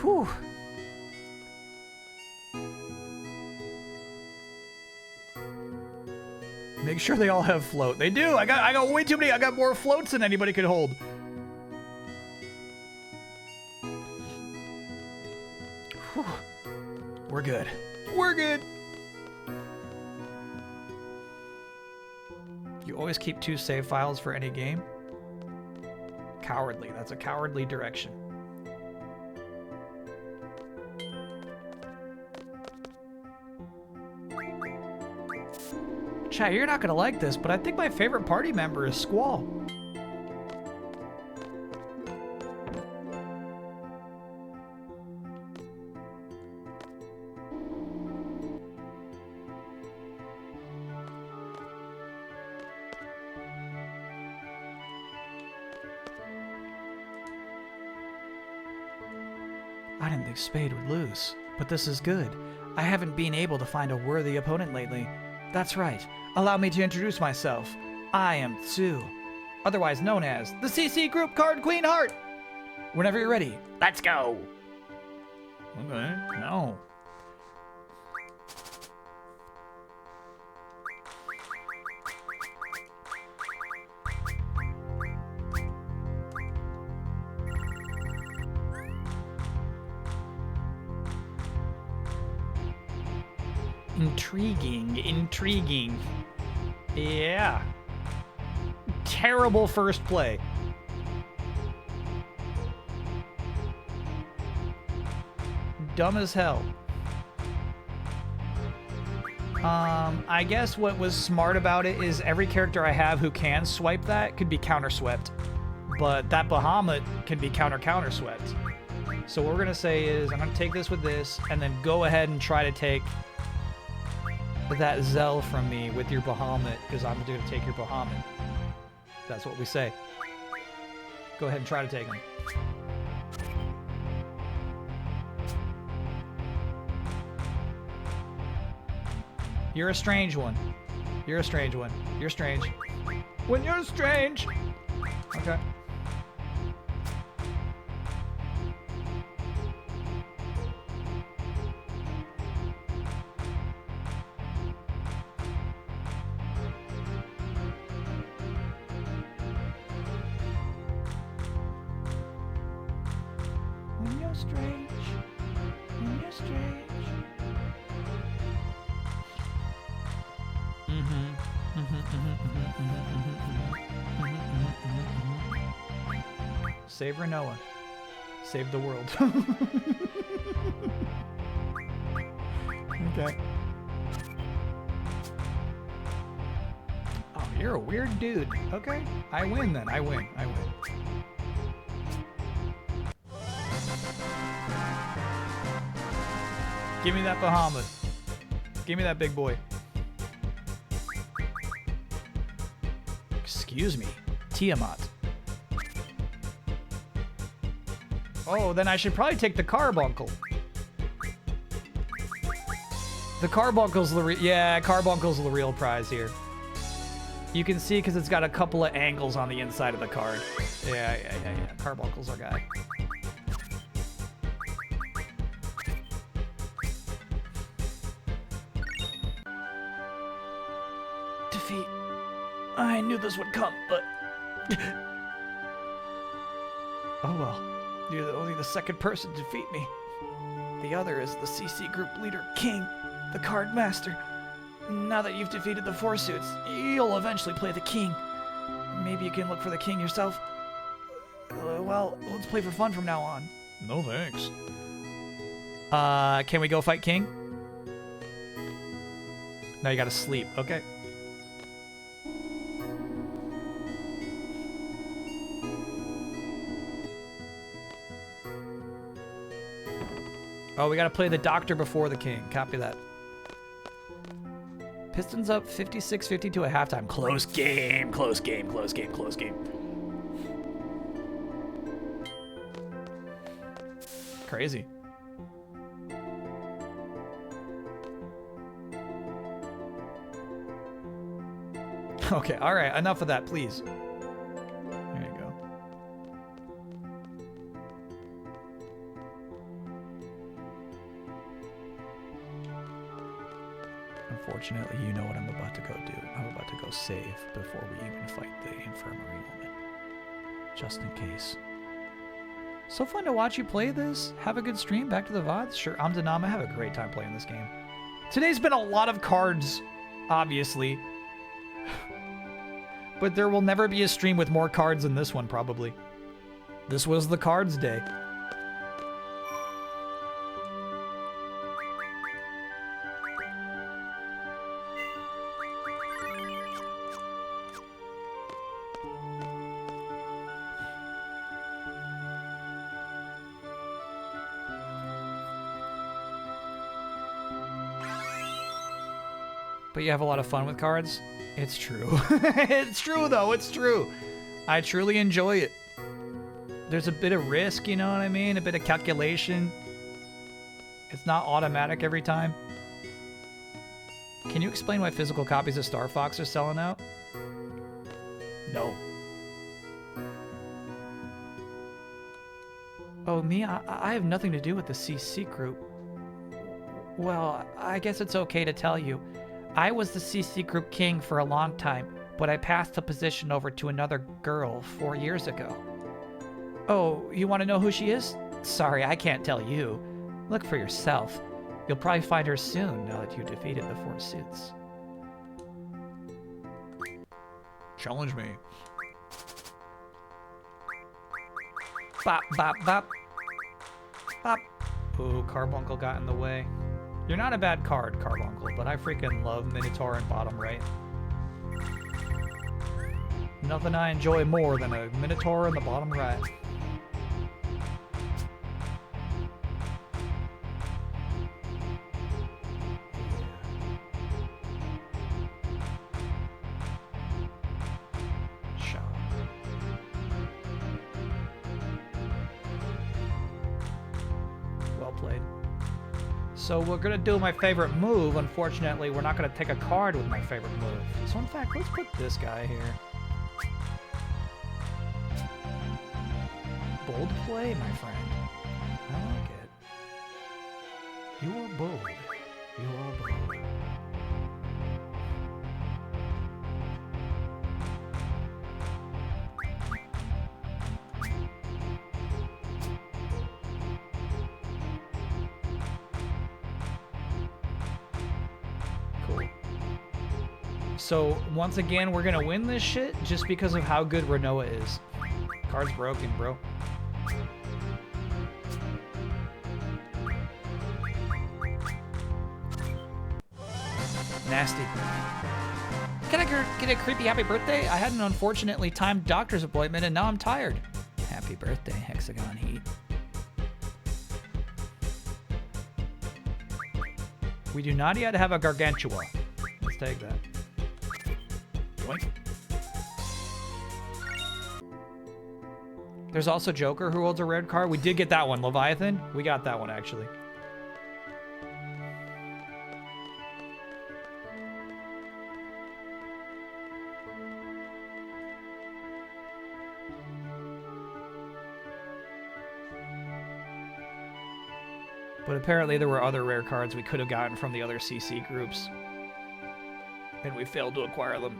Whew. Make sure they all have float. They do. I got way too many. I got more floats than anybody could hold. Whew. We're good. We're good. You always keep 2 save files for any game. Cowardly. That's a cowardly direction. Chat, you're not gonna like this, but I think my favorite party member is Squall. I didn't think Spade would lose, but this is good. I haven't been able to find a worthy opponent lately. That's right. Allow me to introduce myself. I am Tsu, otherwise known as the CC Group Card Queen Heart. Whenever you're ready, let's go. Okay, no. Intriguing. Yeah. Terrible first play. Dumb as hell. I guess what was smart about it is every character I have who can swipe that could be counter-swept. But that Bahamut can be counter-swept. So what we're gonna say is I'm gonna take this with this and then go ahead and try to take that Zell from me with your Bahamut, because I'm going to take your Bahamut. That's what we say. Go ahead and try to take him. You're a strange one. You're a strange one. You're strange. When you're strange. Okay. Save Renoa. Save the world. Okay. Oh, you're a weird dude. Okay. I win then. I win. Give me that Bahamut. Give me that big boy. Excuse me. Tiamat. Oh, then I should probably take the carbuncle. The carbuncle's carbuncle's the real prize here. You can see because it's got a couple of angles on the inside of the card. Yeah. Carbuncle's our guy. Defeat. I knew this would come, but... Oh well. You're only the second person to defeat me. The other is the CC group leader, King, the card master. Now that you've defeated the four suits, you'll eventually play the king. Maybe you can look for the king yourself. Well, let's play for fun from now on. No thanks. Can we go fight king? No, you gotta sleep. Okay. Oh, we gotta play the doctor before the king. Copy that. Pistons up 56-52 at halftime. Close game, close game, close game, close game. Crazy. Okay, all right, enough of that, please. There you go. Unfortunately, you know what I'm about to go do. I'm about to go save before we even fight the infirmary woman. Just in case. So fun to watch you play this. Have a good stream. Back to the VODs. Sure, I'm Denama. Have a great time playing this game. Today's been a lot of cards, obviously. But there will never be a stream with more cards than this one, probably. This was the cards day. But you have a lot of fun with cards? It's true. It's true, though. It's true. I truly enjoy it. There's a bit of risk, you know what I mean? A bit of calculation. It's not automatic every time. Can you explain why physical copies of Star Fox are selling out? No. Oh, me? I have nothing to do with the CC group. Well, I guess it's okay to tell you. I was the CC group king for a long time, but I passed the position over to another girl 4 years ago. Oh, you want to know who she is? Sorry, I can't tell you. Look for yourself. You'll probably find her soon now that you defeated the four suits. Challenge me. Bop, bop, bop. Bop. Ooh, Carbuncle got in the way. You're not a bad card, Carbuncle, but I freaking love Minotaur in bottom right. Nothing I enjoy more than a Minotaur in the bottom right. Well played. So we're gonna do my favorite move. Unfortunately, we're not gonna take a card with my favorite move. So in fact, let's put this guy here. Bold play, my friend. I like it. You are bold. You are bold. So, once again, we're gonna win this shit just because of how good Renoa is. Card's broken, bro. Nasty. Can I get a creepy happy birthday? I had an unfortunately timed doctor's appointment and now I'm tired. Happy birthday, Hexagon Heat. We do not yet have a Gargantua. Let's take that. Yoink. There's also Joker who holds a rare card. We did get that one. Leviathan. We got that one, actually. But apparently there were other rare cards we could have gotten from the other CC groups. And we failed to acquire them.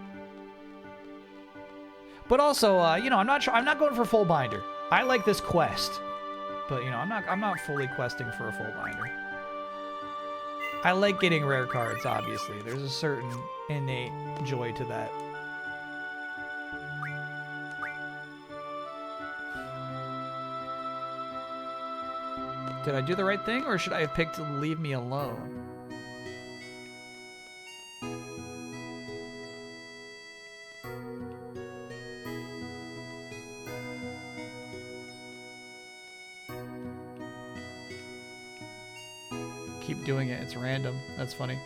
But also, you know, I'm not going for full binder. I like this quest. But, you know, I'm not fully questing for a full binder. I like getting rare cards, obviously. There's a certain innate joy to that. Did I do the right thing, or should I have picked Leave Me Alone? Keep doing it. It's random. That's funny.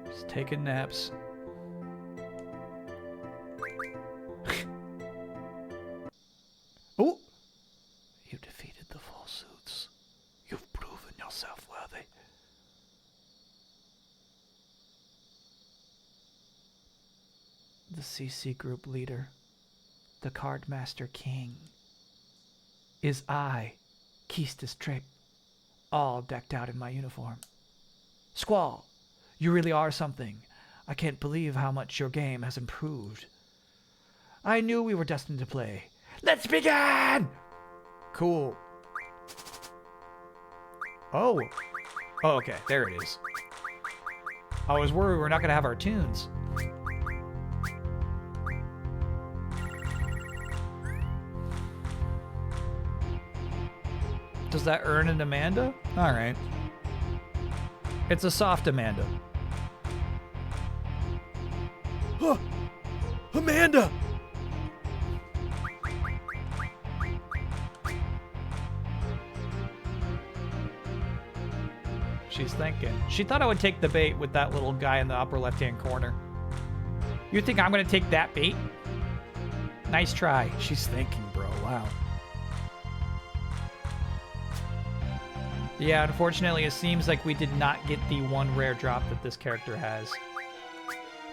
Just taking naps. Oh! You defeated the full suits. You've proven yourself worthy. The CC group leader, the Cardmaster King, is I, Keistis Trick, all decked out in my uniform. Squall, you really are something. I can't believe how much your game has improved. I knew we were destined to play. Let's begin! Cool. Oh. Oh, okay. There it is. I was worried we're not going to have our tunes. Does that earn an Amanda? All right. It's a soft Amanda. Huh. Amanda! She's thinking. She thought I would take the bait with that little guy in the upper left-hand corner. You think I'm going to take that bait? Nice try. She's thinking, bro. Wow. Yeah, unfortunately, it seems like we did not get the one rare drop that this character has.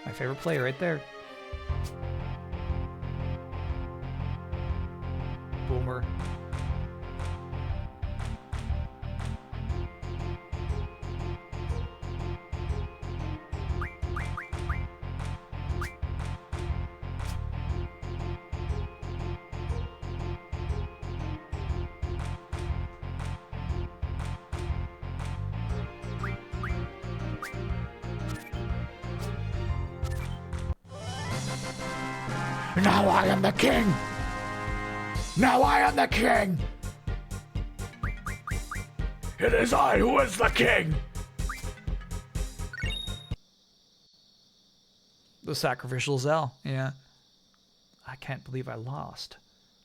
My favorite player right there. Boomer. Now I am the king! Now I am the king! It is I who is the king! The sacrificial Zell, yeah. I can't believe I lost.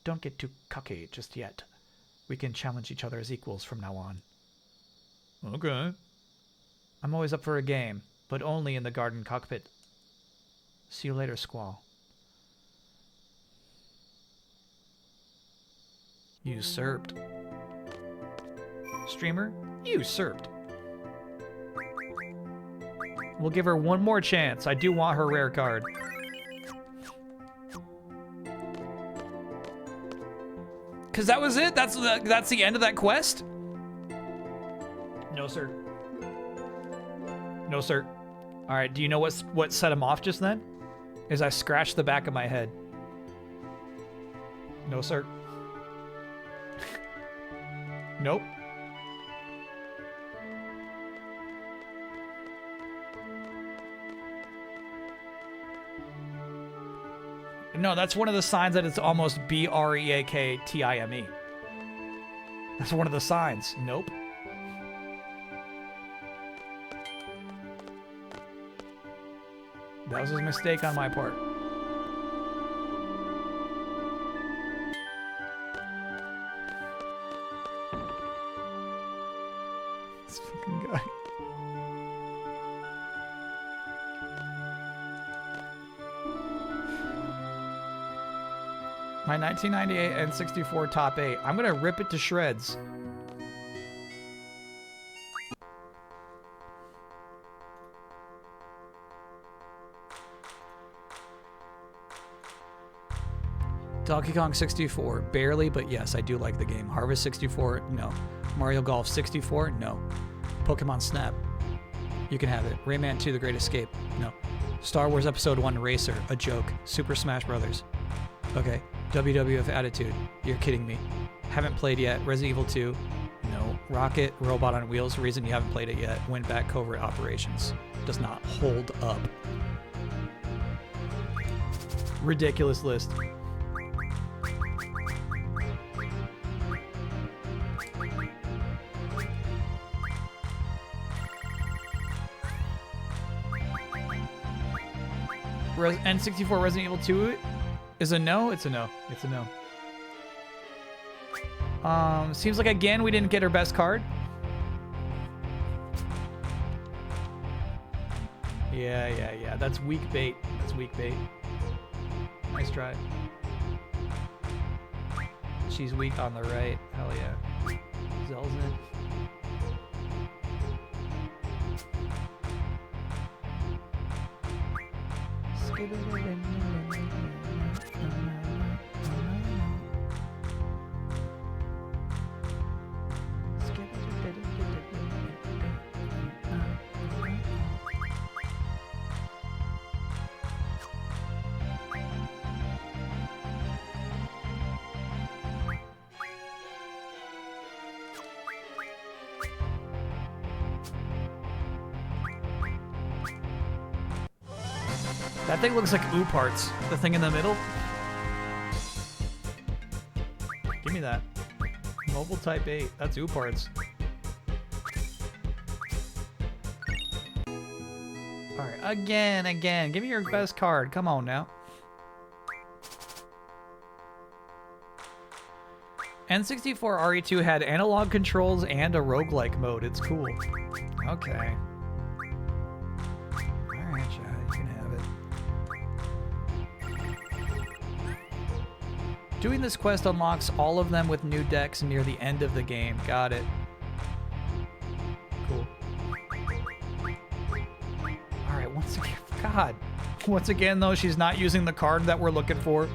Don't get too cocky just yet. We can challenge each other as equals from now on. Okay. I'm always up for a game, but only in the garden cockpit. See you later, Squall. Usurped. Streamer, usurped. We'll give her one more chance. I do want her rare card. Cause that was it? That's the end of that quest? No, sir. No, sir. All right, do you know what set him off just then? Is I scratched the back of my head. No, sir. Nope. No, that's one of the signs that it's almost B-R-E-A-K-T-I-M-E. That's one of the signs. Nope. That was a mistake on my part. This fucking guy. My 1998 N64 top 8. I'm gonna rip it to shreds. Donkey Kong 64, barely, but yes, I do like the game. Harvest 64, no. Mario Golf 64, no. Pokemon Snap, you can have it. Rayman 2, The Great Escape, no. Star Wars Episode 1 Racer, a joke. Super Smash Brothers, okay. WWF Attitude, you're kidding me. Haven't played yet. Resident Evil 2, no. Rocket, Robot on Wheels, reason you haven't played it yet. Went back Covert Operations, does not hold up. Ridiculous list. N64 Resident Evil 2 is a no? It's a no. It's a no. Seems like again we didn't get our best card. Yeah. That's weak bait. That's weak bait. Nice try. She's weak on the right. Hell yeah. Zelzin. That thing looks like ooh parts. The thing in the middle. Give me that. Mobile Type 8. That's ooh parts. Alright, again. Give me your best card. Come on now. N64 RE2 had analog controls and a roguelike mode. It's cool. Okay. Alright, Chad. You can have it. Doing this quest unlocks all of them with new decks near the end of the game. Got it. Cool. Alright, once again, God. Once again, though, she's not using the card that we're looking for.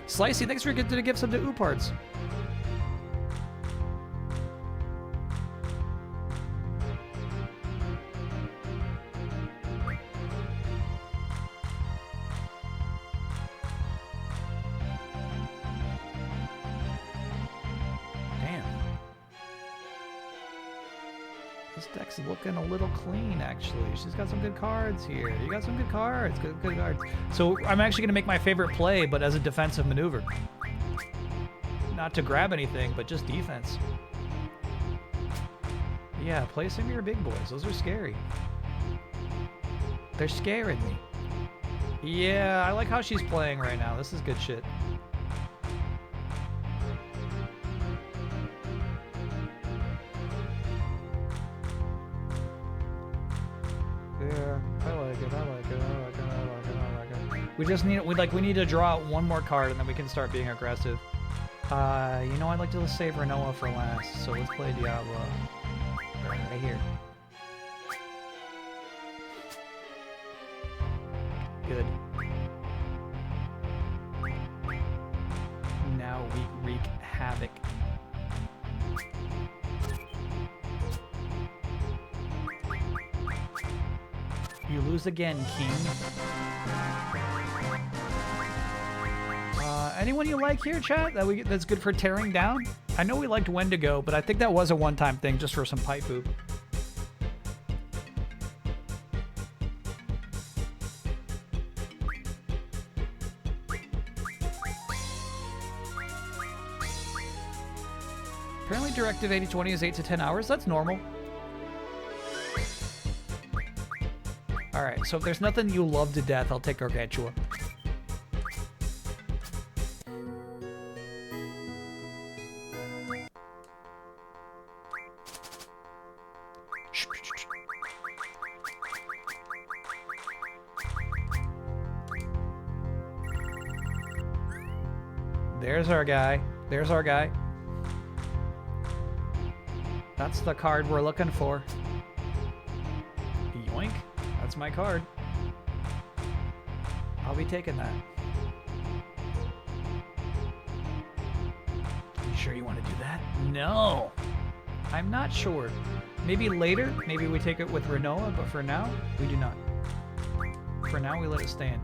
Slicey, thanks for getting to give some to ooh parts. Looking a little clean, actually. She's got some good cards here. You got some good cards. Good cards. So I'm actually going to make my favorite play, but as a defensive maneuver. Not to grab anything, but just defense. Yeah, play some of your big boys. Those are scary. They're scaring me. Yeah, I like how she's playing right now. This is good shit. Yeah, I like it. We just need we need to draw out one more card and then we can start being aggressive. You know, I'd like to save Renoa for last, so let's play Diablo. Right here. Good. Now we wreak havoc. You lose again, King. Anyone you like here, chat? That's good for tearing down? I know we liked Wendigo, but I think that was a one-time thing just for some pipe poop. Apparently Directive 8020 is 8 to 10 hours. That's normal. Alright, so if there's nothing you love to death, I'll take Gargantua. There's our guy. There's our guy. That's the card we're looking for. Yoink. That's my card. I'll be taking that. You sure you want to do that? No. I'm not sure. Maybe later. Maybe we take it with Renoa, but for now, we do not. For now, we let it stand.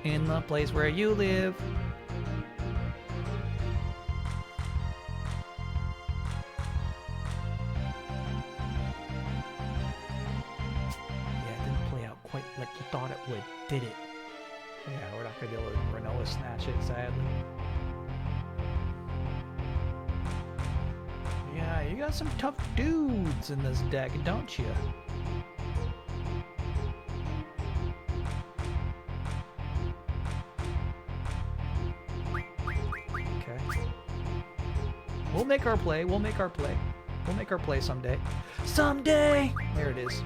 In the place where you live. Quite like you thought it would, did it? Yeah, we're not gonna be able to Renoa snatch it, sadly. Yeah, you got some tough dudes in this deck, don't you? Okay. We'll make our play, we'll make our play. We'll make our play someday. Someday! There it is.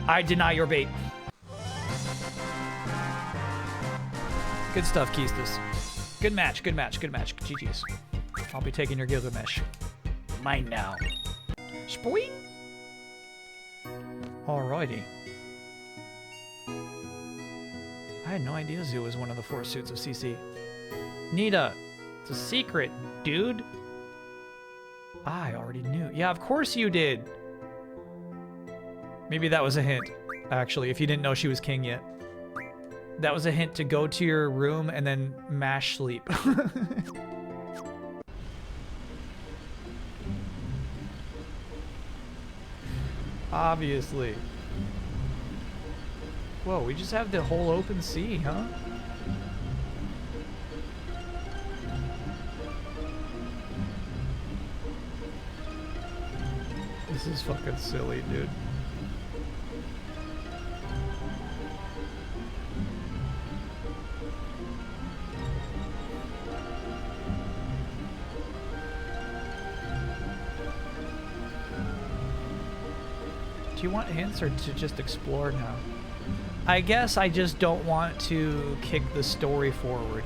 I deny your bait. Good stuff, Keistus. Good match, good match, good match. GG's. I'll be taking your Gilgamesh. Mine now. Spoing! Alrighty. I had no idea Zoo was one of the 4 suits of CC. Nita, it's a secret, dude. I already knew. Yeah, of course you did. Maybe that was a hint, actually, if you didn't know she was king yet. That was a hint to go to your room and then mash sleep. Obviously. Whoa, we just have the whole open sea, huh? This is fucking silly, dude. Do you want hints or to just explore now? I guess I just don't want to kick the story forward.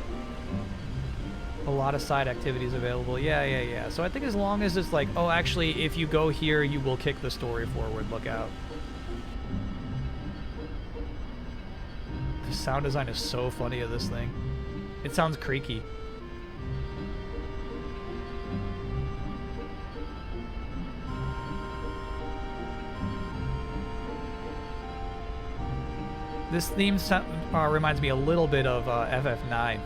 A lot of side activities available. Yeah. So I think as long as it's like, oh, actually, if you go here, you will kick the story forward. Look out. The sound design is so funny of this thing. It sounds creaky. This theme reminds me a little bit of FF9,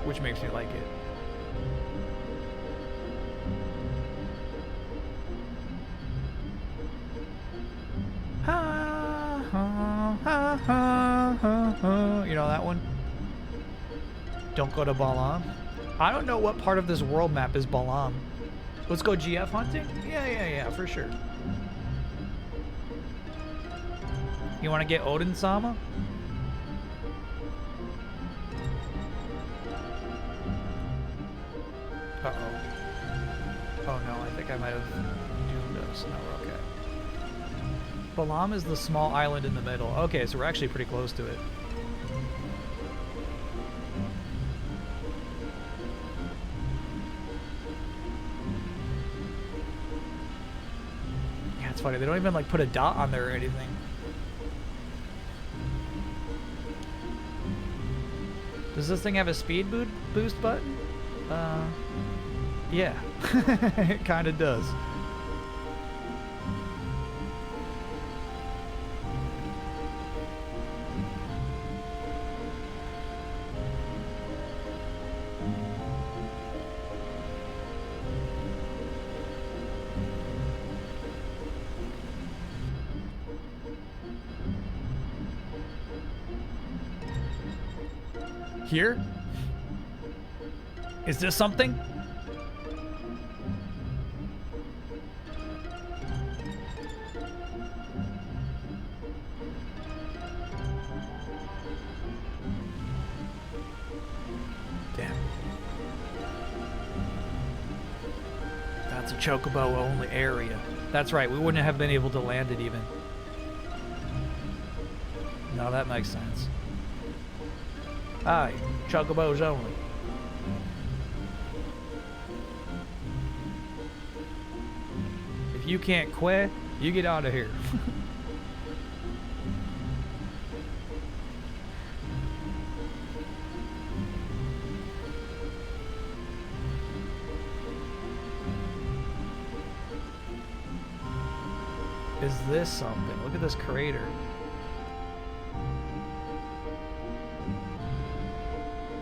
which makes me like it. Ha, ha, ha, ha, ha, ha. You know that one? Don't go to Balam. I don't know what part of this world map is Balam. Let's go GF hunting? Yeah, for sure. You want to get Odin Sama? Uh-oh. Oh no, I think I might have doomed us. No, we're okay. Balam is the small island in the middle. Okay, so we're actually pretty close to it. Yeah, it's funny. They don't even like put a dot on there or anything. Does this thing have a speed boost button? Yeah. It kind of does. Here? Is this something? Chocobo only area. That's right, we wouldn't have been able to land it even. No, that makes sense. Aye, Chocobos only. If you can't quit, you get out of here. Is this something? Look at this crater.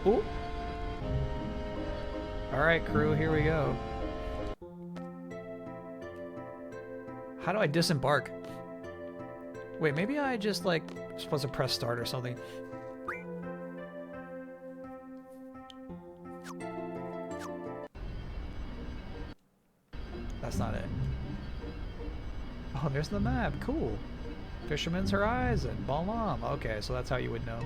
Ooh. All right, crew, here we go. How do I disembark? Wait, maybe I just like supposed to press start or something. That's not it. Oh, there's the map. Cool. Fisherman's Horizon. Balam. Okay, so that's how you would know.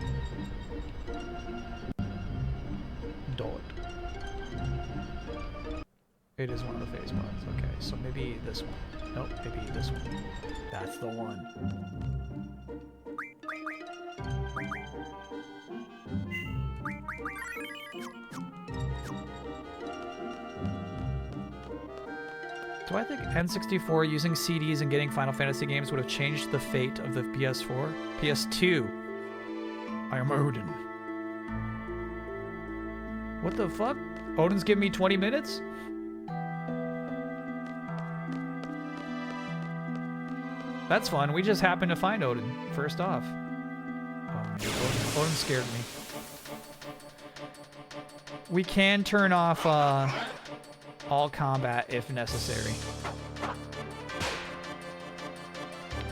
Dot. It is one of the phase pods. Okay, so maybe this one. Nope, maybe this one. That's the one. Do I think N64 using CDs and getting Final Fantasy games would have changed the fate of the PS4? PS2. I am Odin. What the fuck? Odin's giving me 20 minutes? That's fun. We just happened to find Odin, first off. Odin scared me. We can turn off all combat if necessary.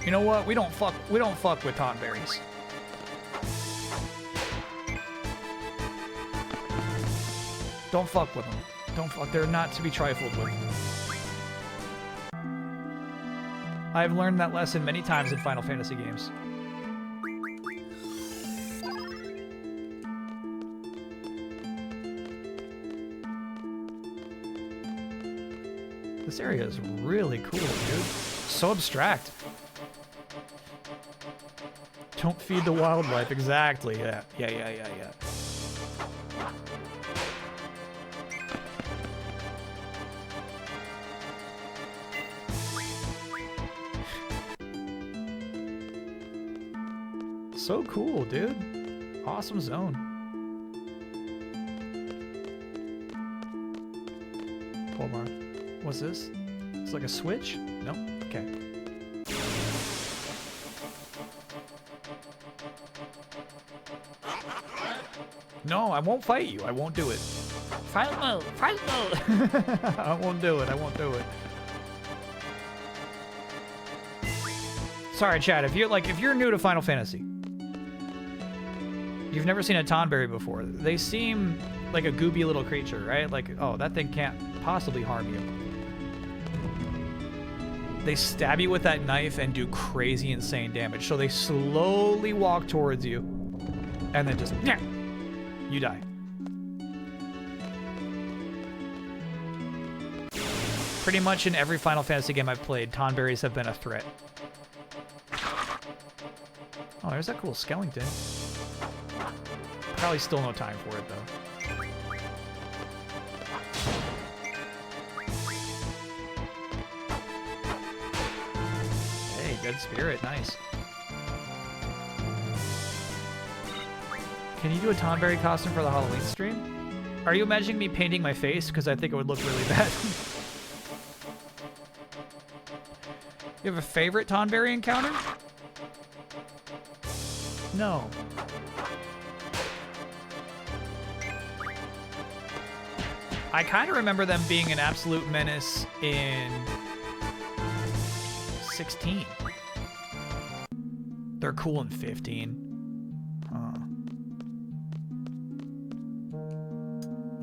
You know what? We don't fuck with Tonberries. Don't fuck with them. Don't fuck. They're not to be trifled with. I've learned that lesson many times in Final Fantasy games. This area is really cool, dude. So abstract. Don't feed the wildlife. Exactly. Yeah. Yeah. So cool, dude. Awesome zone. Hold on. What's this? It's like a switch? No? Okay. No, I won't fight you. I won't do it. Fight mode! Fight mode! I won't do it. I won't do it. Sorry, Chad. If you're new to Final Fantasy, you've never seen a Tonberry before. They seem like a gooby little creature, right? Like, oh, that thing can't possibly harm you. They stab you with that knife and do crazy, insane damage. So they slowly walk towards you, and then just, yeah, you die. Pretty much in every Final Fantasy game I've played, Tonberries have been a threat. Oh, there's that cool skeleton. Probably still no time for it, though. Hey, dead spirit. Nice. Can you do a Tonberry costume for the Halloween stream? Are you imagining me painting my face? Because I think it would look really bad. You have a favorite Tonberry encounter? No. I kind of remember them being an absolute menace in 16. They're cool in 15. Huh.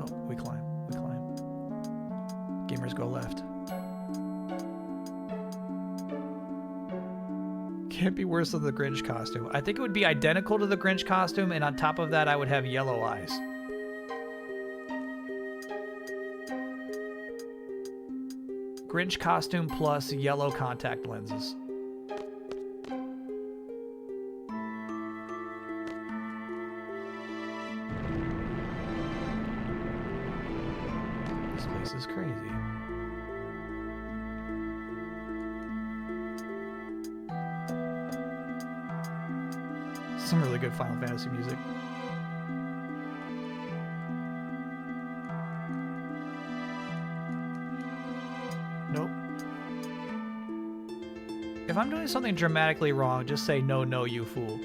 Oh, we climb. We climb. Gamers go left. Can't be worse than the Grinch costume. I think it would be identical to the Grinch costume, and on top of that, I would have yellow eyes. Grinch costume plus yellow contact lenses. This place is crazy. Some really good Final Fantasy music. Nope. If I'm doing something dramatically wrong, just say no, no, you fool.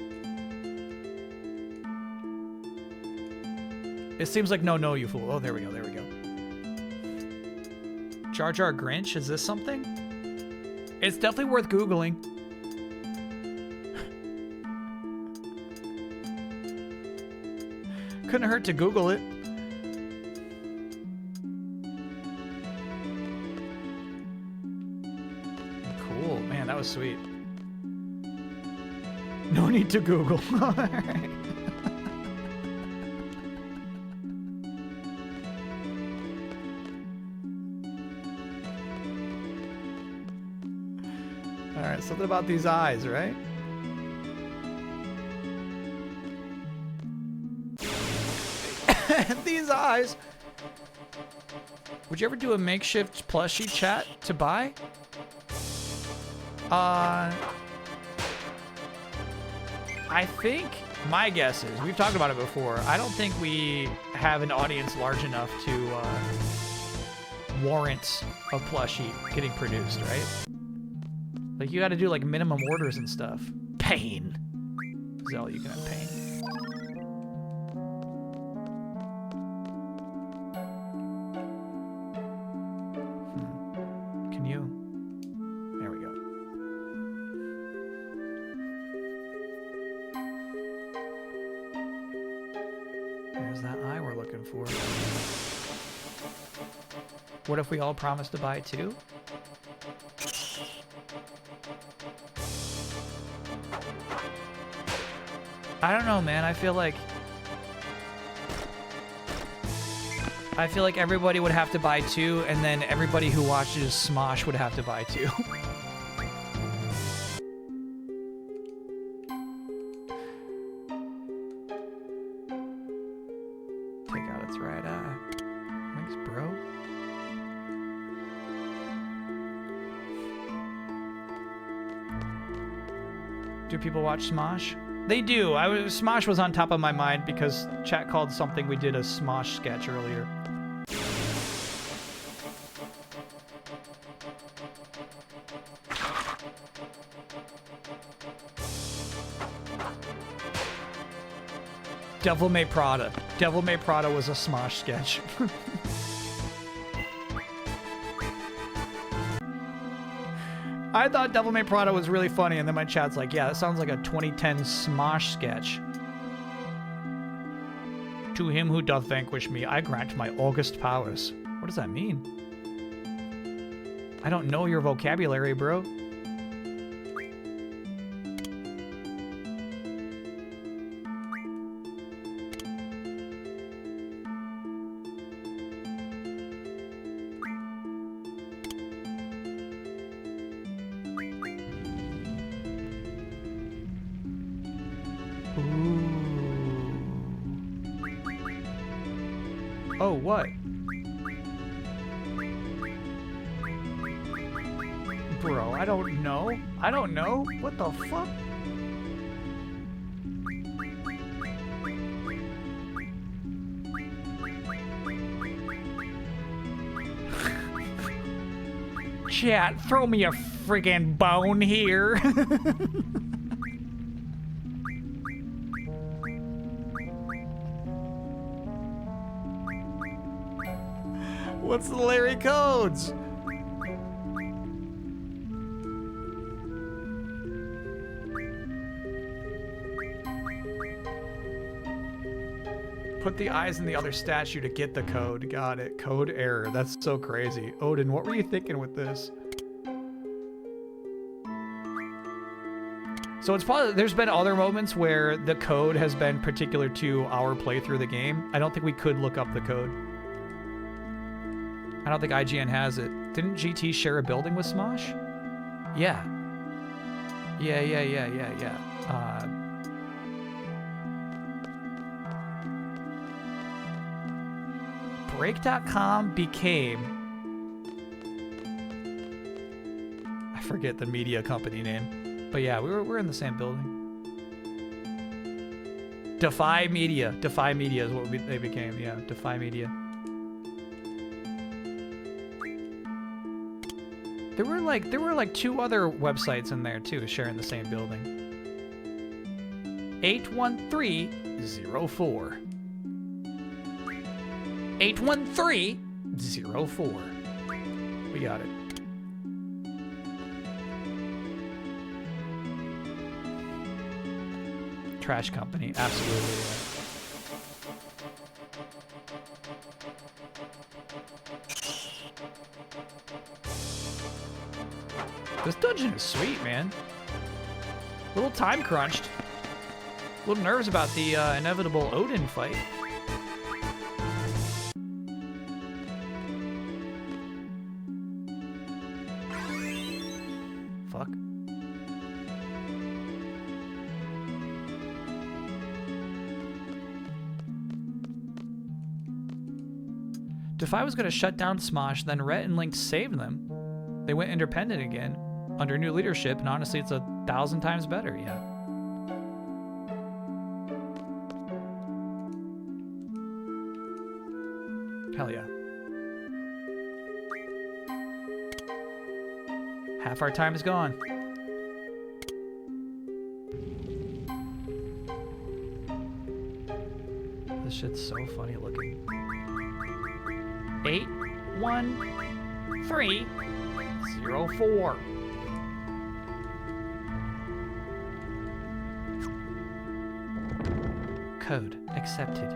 It seems like no, no, you fool. Oh, there we go, there we go. Jar Jar Grinch, is this something? It's definitely worth Googling. Couldn't hurt to Google it. Cool, man, that was sweet. No need to Google. All right. All right, something about these eyes, right? These eyes. Would you ever do a makeshift plushie chat to buy? I think my guess is, we've talked about it before, I don't think we have an audience large enough to warrant a plushie getting produced, right? Like, you gotta do like minimum orders and stuff. Pain. Is all you can have pain. Can you? There we go. There's that eye we're looking for. What if we all promise to buy two? I don't know, man. I feel like everybody would have to buy two, and then everybody who watches Smosh would have to buy two. Take out its right eye. Thanks, bro. Do people watch Smosh? They do. Smosh was on top of my mind because chat called something we did a Smosh sketch earlier. Devil May Prada. Devil May Prada was a Smosh sketch. I thought Devil May Prada was really funny, and then my chat's like, yeah, that sounds like a 2010 Smosh sketch. To him who doth vanquish me, I grant my august powers. What does that mean? I don't know your vocabulary, bro. Oh, what? Bro, I don't know. I don't know. What the fuck? Chat, throw me a friggin' bone here. What's the Larry codes? Put the eyes in the other statue to get the code. Got it. Code error. That's so crazy. Odin, what were you thinking with this? So it's probably, there's been other moments where the code has been particular to our playthrough of the game. I don't think we could look up the code. I don't think IGN has it. Didn't GT share a building with Smosh? Yeah. Yeah. Break.com became... I forget the media company name. But yeah, we're in the same building. Defy Media. Defy Media is what they became. Yeah, Defy Media. There were like 2 other websites in there too, sharing the same building. 81304. 81304. We got it. Trash company, absolutely. This dungeon is sweet, man. A little time crunched. A little nervous about the inevitable Odin fight. Fuck. Defy was going to shut down Smosh, then Rhett and Link saved them. They went independent again, under new leadership, and honestly, it's 1,000 times better, yeah. Hell yeah. Half our time is gone. This shit's so funny looking. 81304. Code accepted.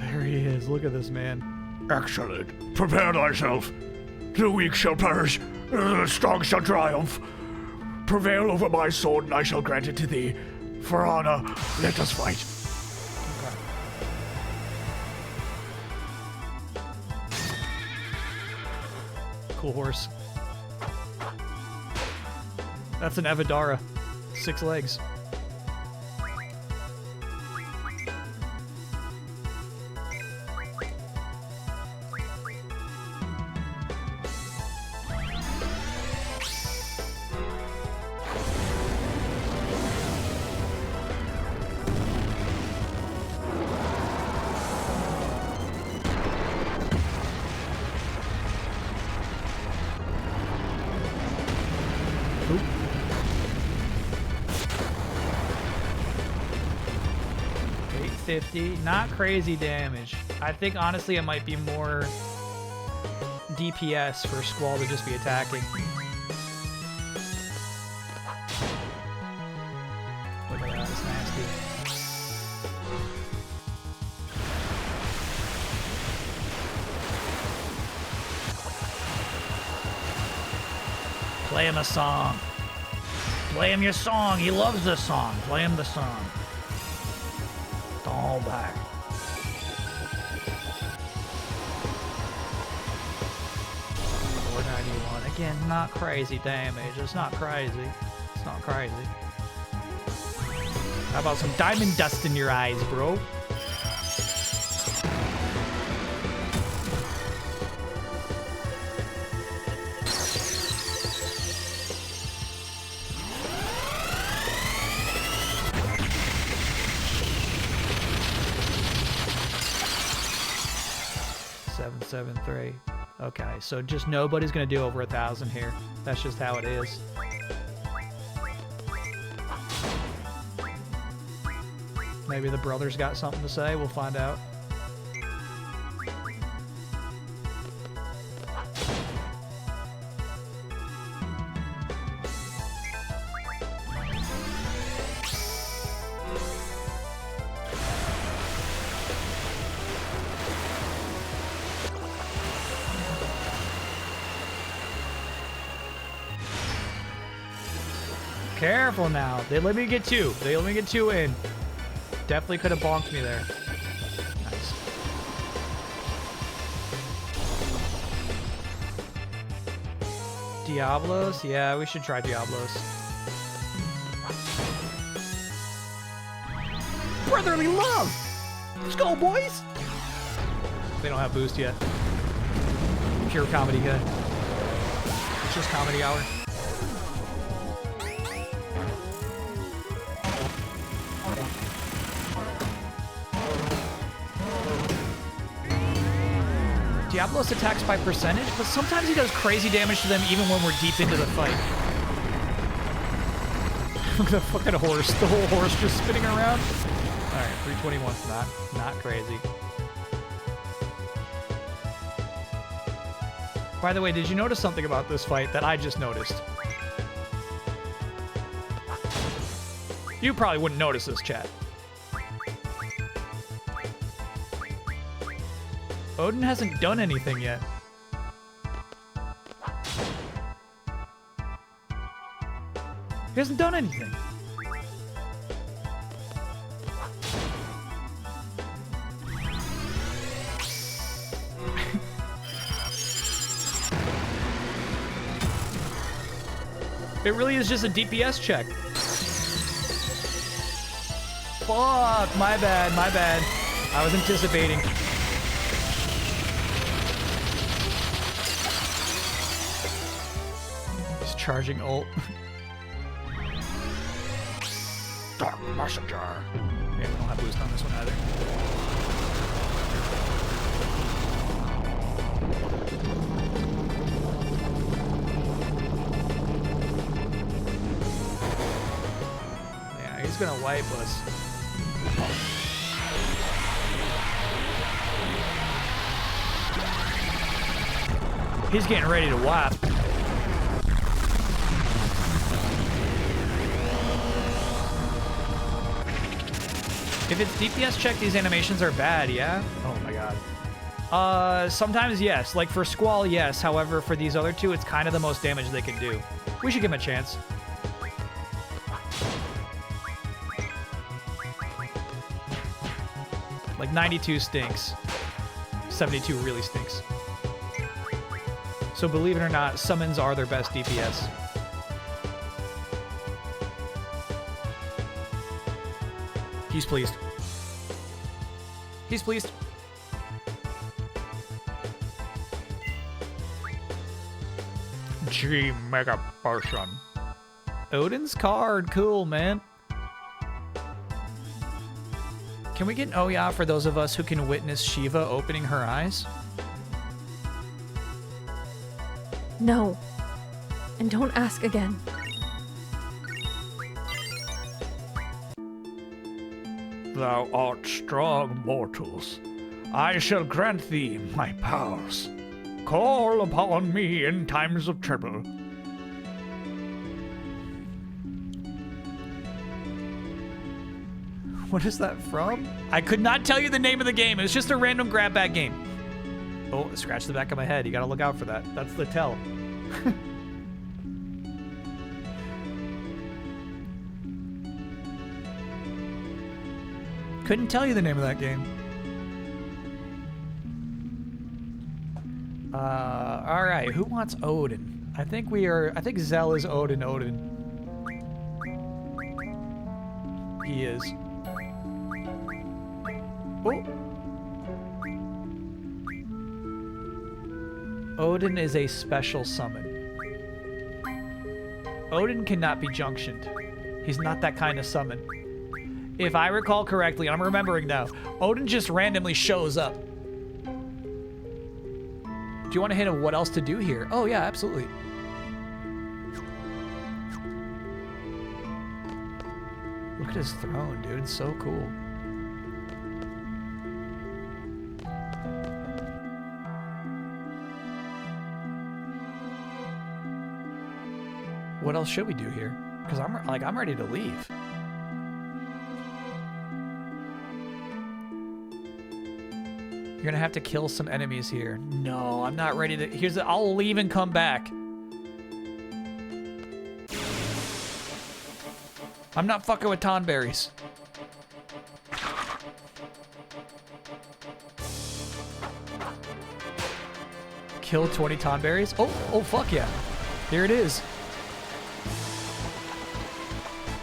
There he is. Look at this man. Excellent. Prepare thyself. The weak shall perish, the strong shall triumph. Prevail over my sword, and I shall grant it to thee. For honor, let us fight. Cool horse. That's an Evadara. 6 legs. Not crazy damage. I think honestly it might be more DPS for Squall to just be attacking. Look at that, it's nasty. Play him a song. Play him your song. He loves this song. Play him the song. All back. $491. Again, not crazy damage. It's not crazy. It's not crazy. How about some diamond dust in your eyes, bro? Okay, so just nobody's gonna do over 1,000 here. That's just how it is. Maybe the brothers got something to say. We'll find out. Careful now. They let me get two. They let me get two in. Definitely could have bonked me there. Nice. Diablos? Yeah, we should try Diablos. Brotherly love! Let's go, boys! They don't have boost yet. Pure comedy guy. It's just comedy hour. Diablos attacks by percentage, but sometimes he does crazy damage to them even when we're deep into the fight. Look at the fucking horse. The whole horse just spinning around. Alright, 321's not crazy. By the way, did you notice something about this fight that I just noticed? You probably wouldn't notice this, chat. Odin hasn't done anything yet. He hasn't done anything. It really is just a DPS check. Fuck, my bad, my bad. I was anticipating. He's charging ult. Dark Messenger. Yeah, we don't have boost on this one either. Yeah, he's gonna wipe us. He's getting ready to wipe. If it's DPS check, these animations are bad, yeah? Oh my god. Sometimes yes. Like for Squall, yes. However, for these other two, it's kind of the most damage they can do. We should give him a chance. Like 92 stinks. 72 really stinks. So believe it or not, summons are their best DPS. He's pleased. He's pleased. G Mega Potion. Odin's card, cool, man. Can we get an oh yeah for those of us who can witness Shiva opening her eyes? No. And don't ask again. Thou art strong, mortals. I shall grant thee my powers. Call upon me in times of trouble. What is that from? I could not tell you the name of the game. It's just a random grab bag game. Oh, scratch the back of my head. You gotta look out for that. That's the tell. Couldn't tell you the name of that game. All right. Who wants Odin? I think Zell is Odin. He is. Oh. Odin is a special summon. Odin cannot be junctioned. He's not that kind of summon. If I recall correctly, I'm remembering now, Odin just randomly shows up. Do you want to hit him what else to do here? Oh yeah, absolutely. Look at his throne, dude. It's so cool. What else should we do here? Because I'm ready to leave. You're gonna have to kill some enemies here. No, I'm not ready to. I'll leave and come back. I'm not fucking with tonberries. Kill 20 tonberries? Oh, fuck yeah. Here it is.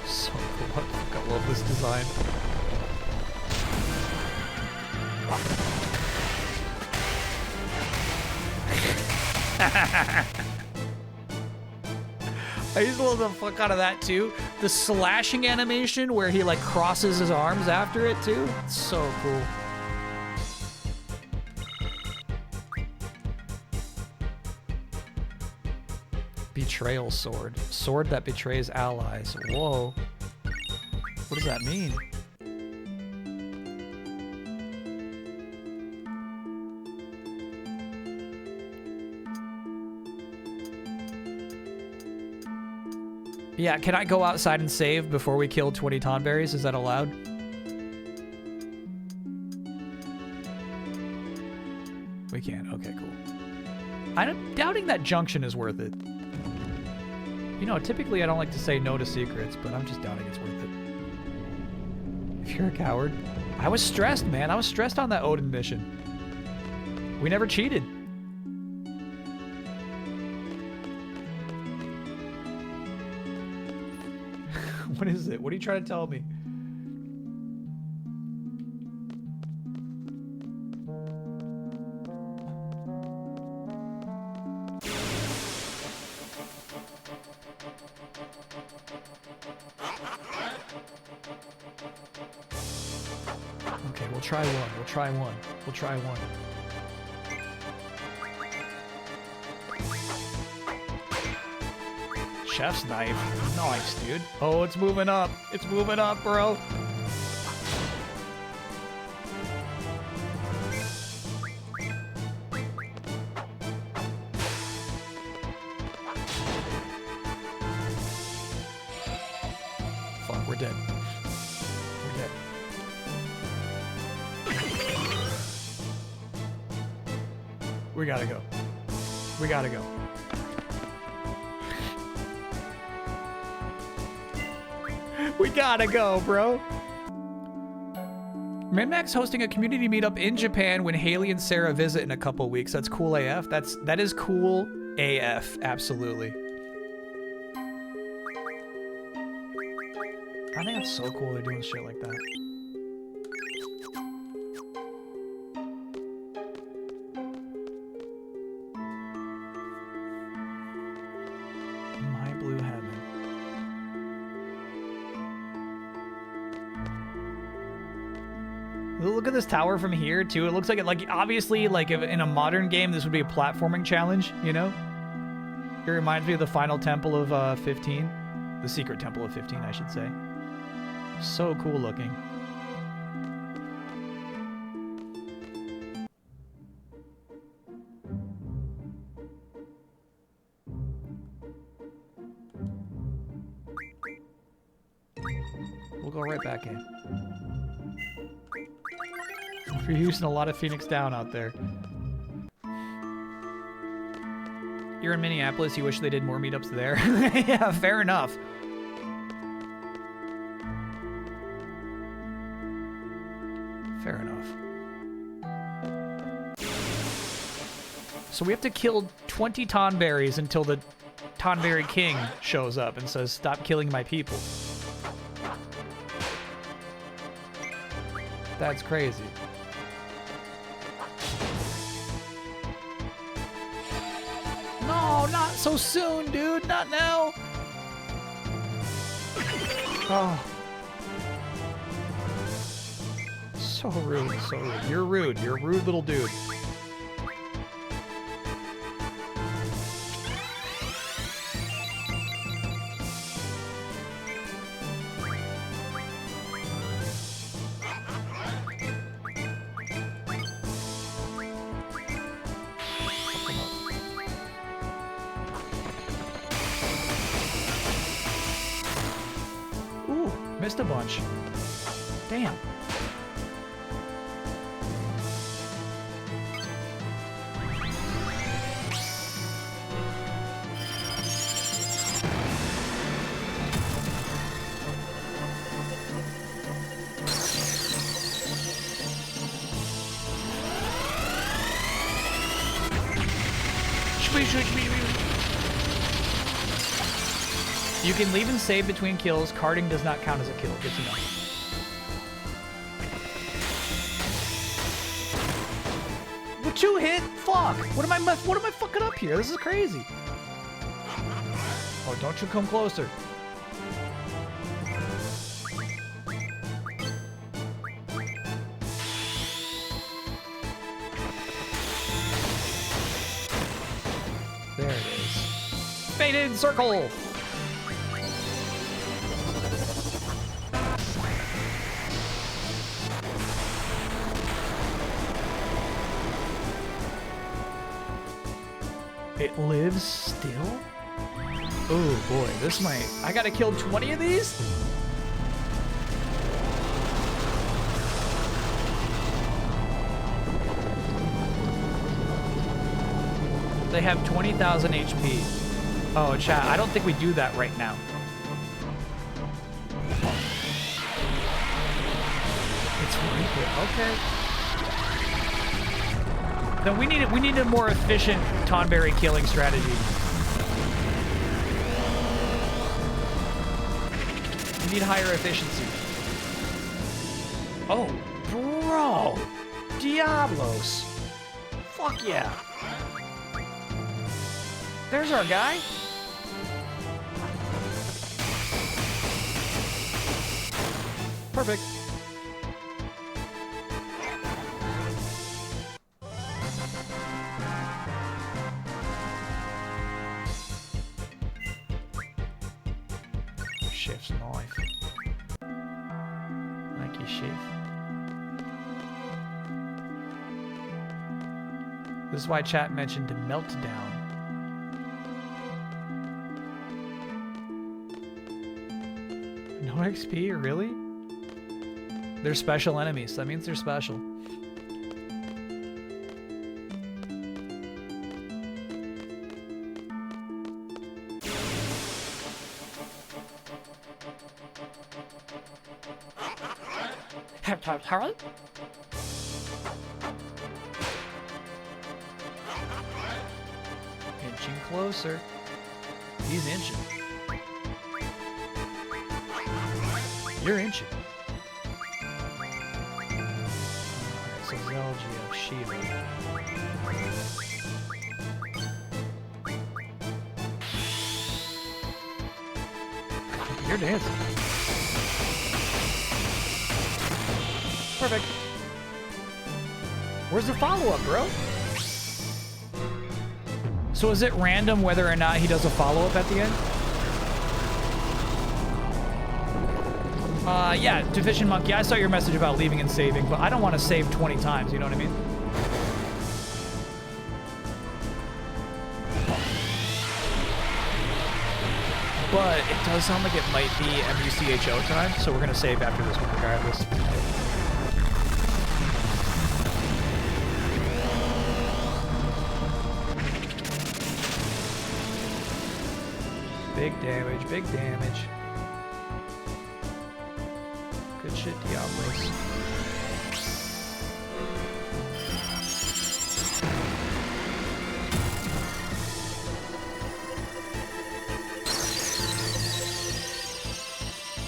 So cool. I love this design. I used to love the fuck out of that too. The slashing animation where he like crosses his arms after it too. It's so cool. Betrayal sword. Sword that betrays allies. Whoa. What does that mean? Yeah, can I go outside and save before we kill 20 tonberries? Is that allowed? We can. Okay, cool. I'm doubting that junction is worth it. You know, typically I don't like to say no to secrets, but I'm just doubting it's worth it. If you're a coward. I was stressed, man. I was stressed on that Odin mission. We never cheated. What is it? What are you trying to tell me? Okay, we'll try one. We'll try one. We'll try one. Chef's knife. Nice, dude. Oh, it's moving up. It's moving up, bro. Fuck, we're dead. We're dead. We gotta go. We gotta go. We gotta go, bro. Minmax hosting a community meetup in Japan when Haley and Sarah visit in a couple weeks. That's cool AF. That is cool AF. Absolutely. I think that's so cool they're doing shit like that. My blue heaven. Look at this tower from here too. It looks like obviously if in a modern game this would be a platforming challenge, you know? It reminds me of the final temple of 15. The secret temple of 15, I should say. So cool looking. We'll go right back in. We're using a lot of Phoenix Down out there. You're in Minneapolis, you wish they did more meetups there? Yeah, fair enough. Fair enough. So we have to kill 20 tonberries until the Tonberry King shows up and says, "Stop killing my people." That's crazy. No, not so soon, dude. Not now. Oh. So rude, so rude. You're rude. You're a rude little dude. Ooh, missed a bunch. Damn. You can leave and save between kills. Carding does not count as a kill. Good to know. Well, 2 hit? Fuck! What am I fucking up here? This is crazy. Oh, don't you come closer. There it is. Faded circle! It lives still? Oh boy, this might... I gotta kill 20 of these? They have 20,000 HP. Oh, chat, I don't think we do that right now. It's right here. Okay. Then we need a more efficient Tonberry killing strategy. We need higher efficiency. Oh, bro. Diablos. Fuck yeah. There's our guy. Perfect. Chef's knife. Thank you, Chef. This is why chat mentioned Meltdown. No XP, really? They're special enemies. That means they're special. Harold? Inching closer. He's inching. You're inching. Alright, so Zelgia, Shiva. You're dancing. Perfect. Where's the follow-up, bro? So is it random whether or not he does a follow-up at the end? Yeah, Deficient Monkey, I saw your message about leaving and saving, but I don't want to save 20 times, you know what I mean? But it does sound like it might be MUCHO time, so we're going to save after this one regardless. Big damage, big damage. Good shit, Diablos.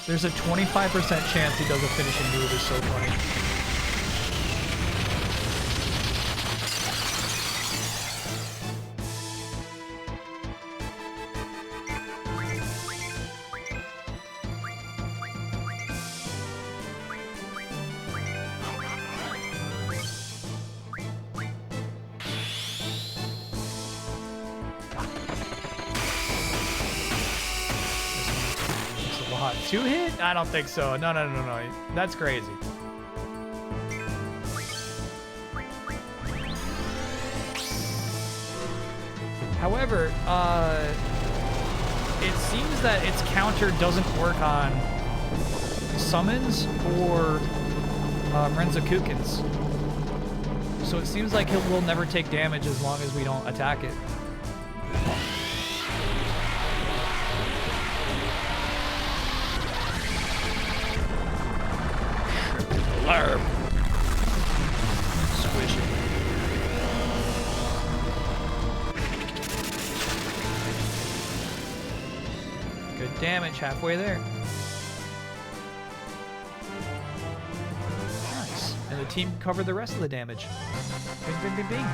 There's a 25% chance he does a finishing move. It's so funny. Two hit? I don't think so. No. That's crazy. However, it seems that its counter doesn't work on summons or Renzokukins. So it seems like we'll never take damage as long as we don't attack it. Lerp. Squish it. halfway there. Nice. And the team covered the rest of the damage. Bing, bing, bing, bing.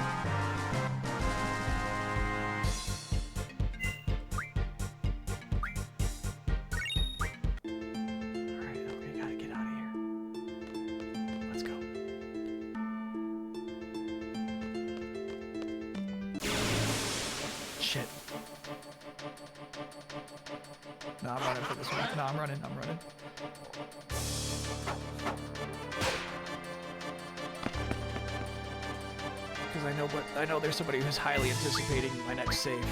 Alright, okay, gotta get out of here. Let's go. Shit. No, I'm running for this one. No, I'm running. Because I know there's somebody who's highly anticipating my next save.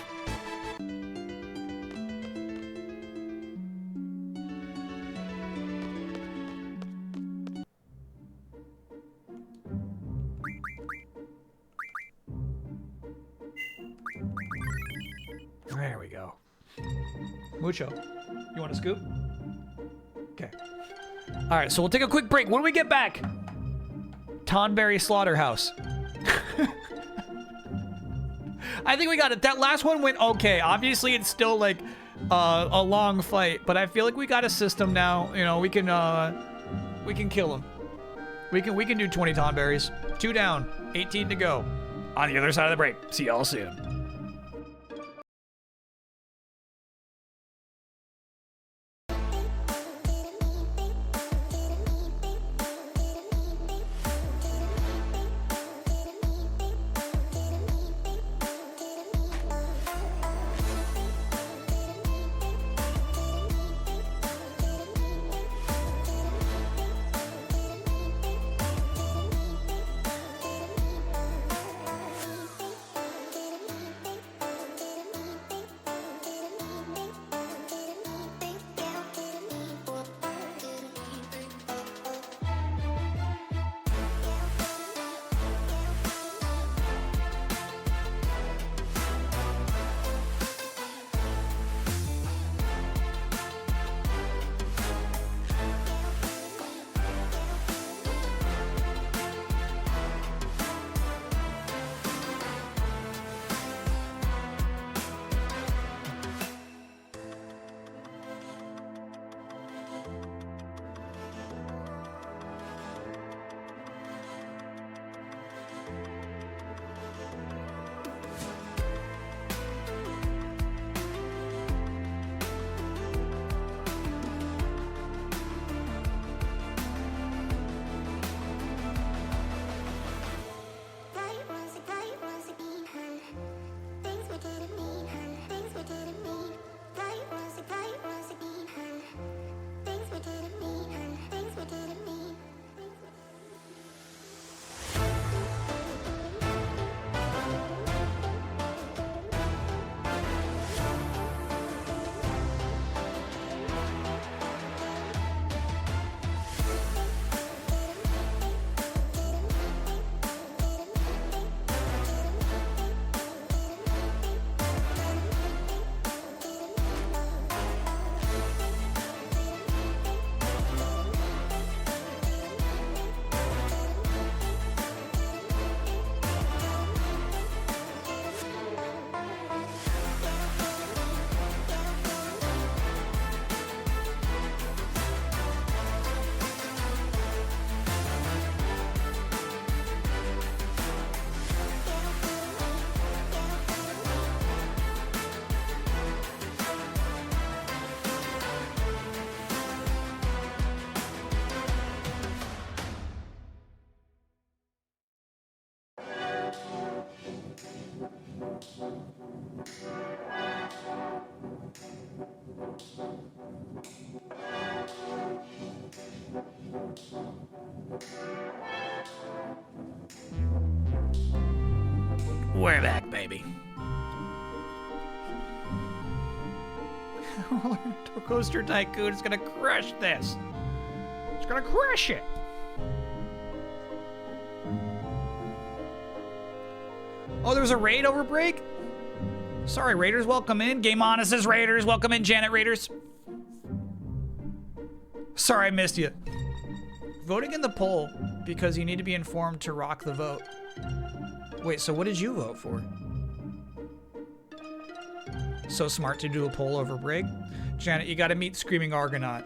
There we go. Mucho, you want a scoop? Okay. All right, so we'll take a quick break. When we get back, Tonberry Slaughterhouse. I think we got it. That last one went okay. Obviously, it's still like a long fight, but I feel like we got a system now. You know, we can kill him. We can do 20 Tonberries. 2 down, 18 to go. On the other side of the break. See y'all soon. We're back, baby. Roller Coaster Tycoon is gonna crush this. It's gonna crush it. Oh, there was a raid over break? Sorry, Raiders, welcome in. Game On says Raiders, welcome in, Janet Raiders. Sorry, I missed you. Voting in the poll because you need to be informed to rock the vote. Wait, so what did you vote for? So smart to do a poll over break? Janet, you got to meet Screaming Argonaut,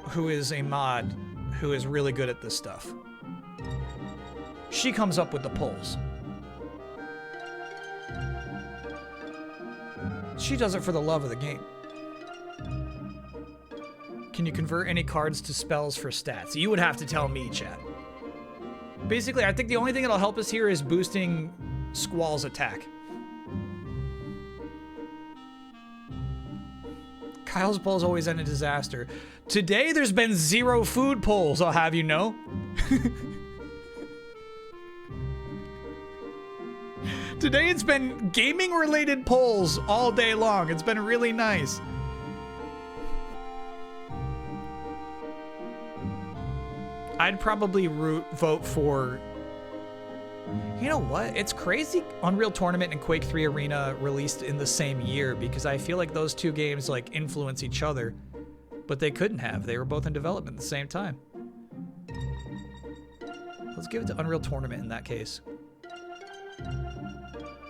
who is a mod who is really good at this stuff. She comes up with the polls. She does it for the love of the game. Can you convert any cards to spells for stats? You would have to tell me, chat. Basically, I think the only thing that'll help us here is boosting Squall's attack. Kyle's polls always end in disaster. Today, there's been 0 food polls, I'll have you know. Today, it's been gaming-related polls all day long. It's been really nice. I'd probably vote for... You know what? It's crazy Unreal Tournament and Quake 3 Arena released in the same year because I feel like those two games like influence each other, but they couldn't have. They were both in development at the same time. Let's give it to Unreal Tournament in that case.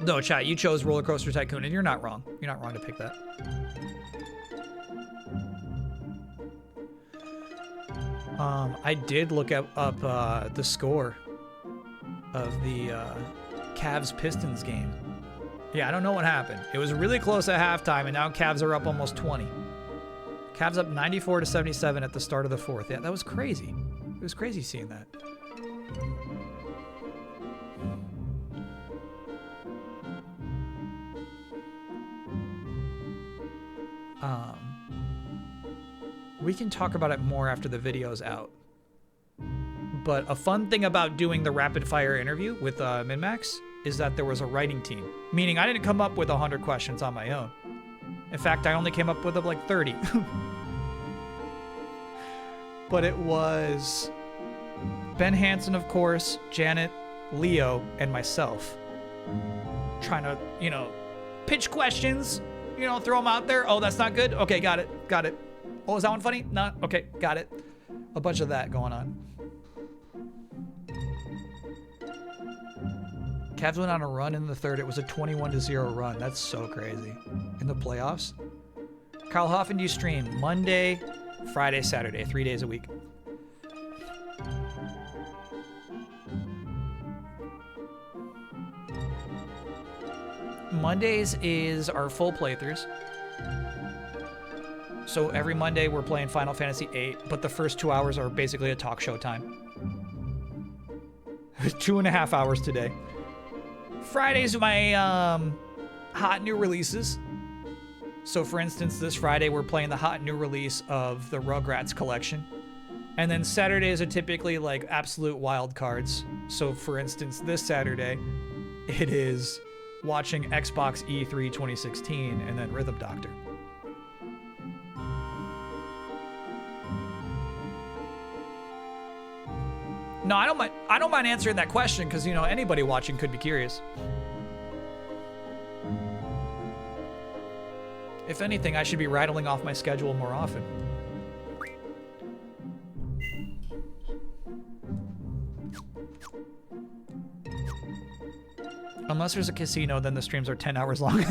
No, chat, you chose Roller Coaster Tycoon, and you're not wrong. You're not wrong to pick that. I did look up the score of the Cavs-Pistons game. Yeah, I don't know what happened. It was really close at halftime, and now Cavs are up almost 20. Cavs up 94-77 at the start of the fourth. Yeah, that was crazy. It was crazy seeing that. We can talk about it more after the video's out. But a fun thing about doing the rapid fire interview with MinMax is that there was a writing team. Meaning I didn't come up with 100 questions on my own. In fact, I only came up with like 30. But it was Ben Hansen, of course, Janet, Leo, and myself. Trying to, you know, pitch questions, you know, throw them out there. Oh, that's not good? Okay, got it, got it. Oh, is that one funny? No? Okay, got it. A bunch of that going on. Cavs went on a run in the third. It was a 21-0 run. That's so crazy. In the playoffs. Kyle, how often do you stream? Monday, Friday, Saturday. 3 days a week. Mondays is our full playthroughs. So every Monday we're playing Final Fantasy VIII, but the first 2 hours are basically a talk show time. 2.5 hours today. Fridays are my hot new releases. So for instance, this Friday we're playing the hot new release of the Rugrats collection. And then Saturdays are typically like absolute wild cards. So for instance, this Saturday, it is watching Xbox E3 2016 and then Rhythm Doctor. No, I don't mind answering that question because, you know, anybody watching could be curious. If anything, I should be rattling off my schedule more often. Unless there's a casino, then the streams are 10 hours long.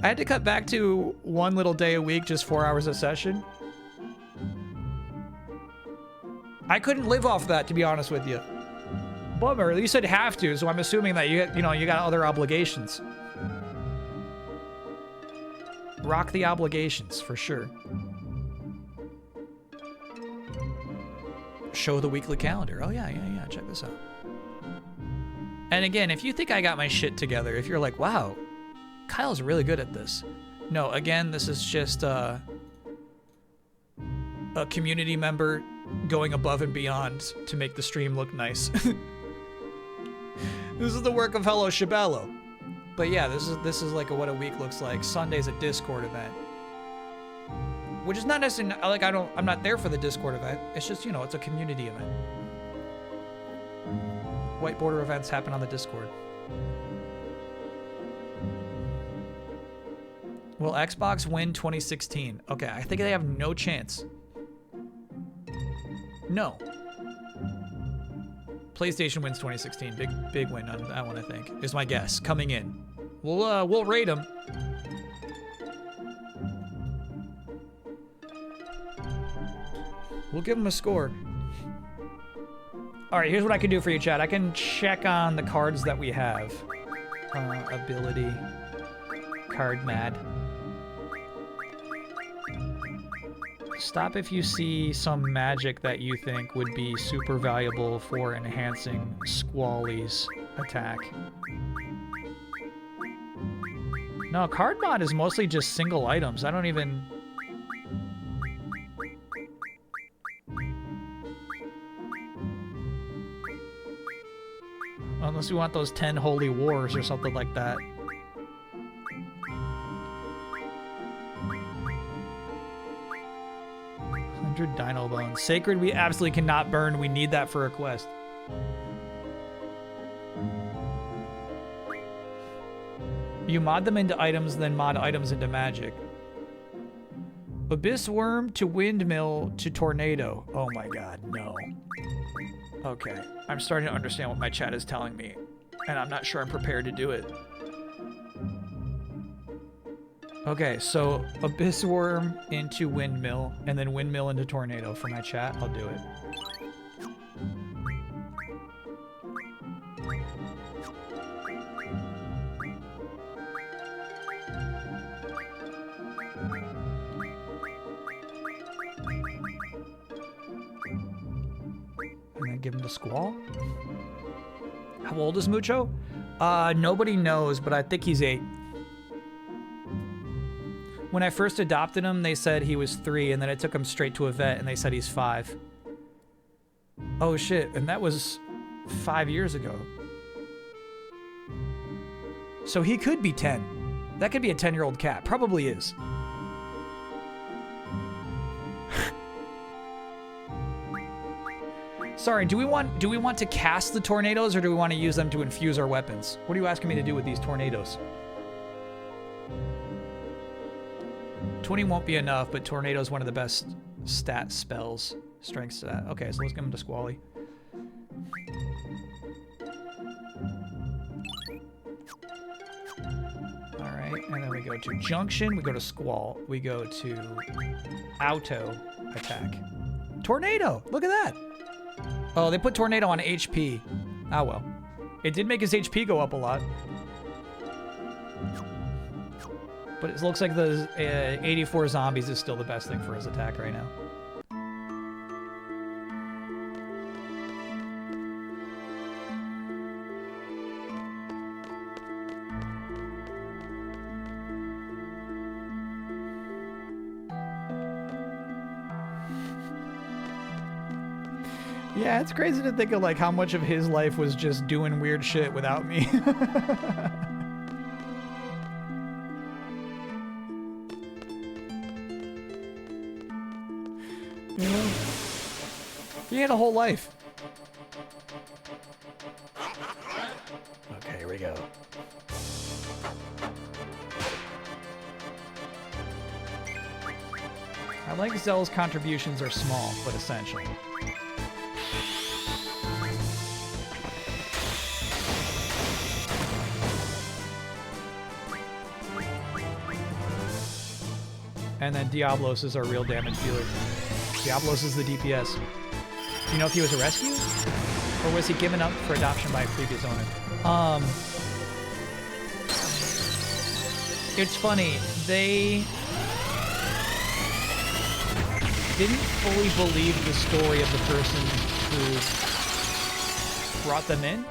I had to cut back to 1 little day a week, just 4 hours a session. I couldn't live off that, to be honest with you. Bummer, you said have to, so I'm assuming that you got other obligations. Rock the obligations, for sure. Show the weekly calendar. Oh yeah, check this out. And again, if you think I got my shit together, if you're like, wow, Kyle's really good at this. No, again, this is just a community member going above and beyond to make the stream look nice. This is the work of Hello Shabello. But yeah, this is like what a week looks like. Sunday's a Discord event. Which is not necessarily, like, I'm not there for the Discord event. It's just, you know, it's a community event. White border events happen on the Discord. Will Xbox win 2016? Okay, I think they have no chance. No. PlayStation wins 2016. Big win on that one, I think. Is my guess. Coming in. We'll rate them. We'll give them a score. All right, here's what I can do for you, chat. I can check on the cards that we have. Ability. Card mad. Stop if you see some magic that you think would be super valuable for enhancing Squally's attack. No, card mod is mostly just single items. I don't even... Unless we want those 10 holy wars or something like that. Dino bones. Sacred we absolutely cannot burn. We need that for a quest. You mod them into items, then mod items into magic. Abyss worm to windmill to tornado. Oh my god, no. Okay, I'm starting to understand what my chat is telling me, and I'm not sure I'm prepared to do it. Okay, so Abyss Worm into Windmill, and then Windmill into Tornado for my chat. I'll do it. And then give him the Squall. How old is Mucho? Nobody knows, but I think he's 8. When I first adopted him, they said he was 3, and then I took him straight to a vet, and they said he's 5. Oh shit, and that was 5 years ago. So he could be 10. That could be a 10-year-old cat. Probably is. Sorry, do we want to cast the tornadoes, or do we want to use them to infuse our weapons? What are you asking me to do with these tornadoes? 20 won't be enough, but Tornado is one of the best stat spells. Strength stat. Okay, so let's give him to Squally. Alright, and then we go to Junction, we go to Squall, we go to Auto Attack. Tornado! Look at that! Oh, they put Tornado on HP. Ah well. It did make his HP go up a lot. But it looks like the 84 zombies is still the best thing for his attack right now. Yeah, it's crazy to think of like how much of his life was just doing weird shit without me. You know, he had a whole life. Okay, here we go. I like Zell's contributions are small, but essential. And then Diablos is our real damage dealer. Diablos is the DPS. Do you know if he was a rescue? Or was he given up for adoption by a previous owner? It's funny, they didn't fully believe the story of the person who brought them in.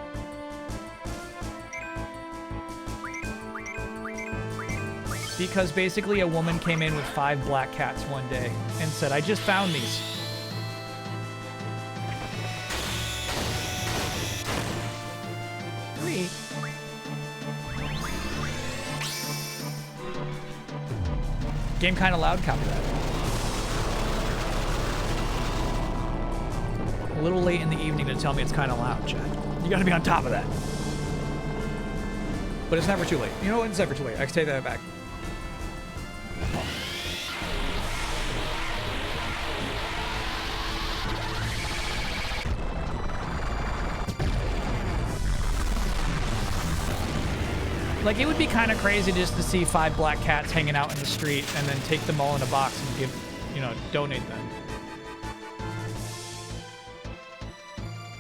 Because basically a woman came in with 5 black cats one day and said, I just found these. Three. Game kinda loud, copy that. A little late in the evening to tell me it's kinda loud, chat. You gotta be on top of that. But it's never too late. You know what? It's never too late. I can take that back. Like, it would be kind of crazy just to see 5 black cats hanging out in the street and then take them all in a box and give, you know, donate them.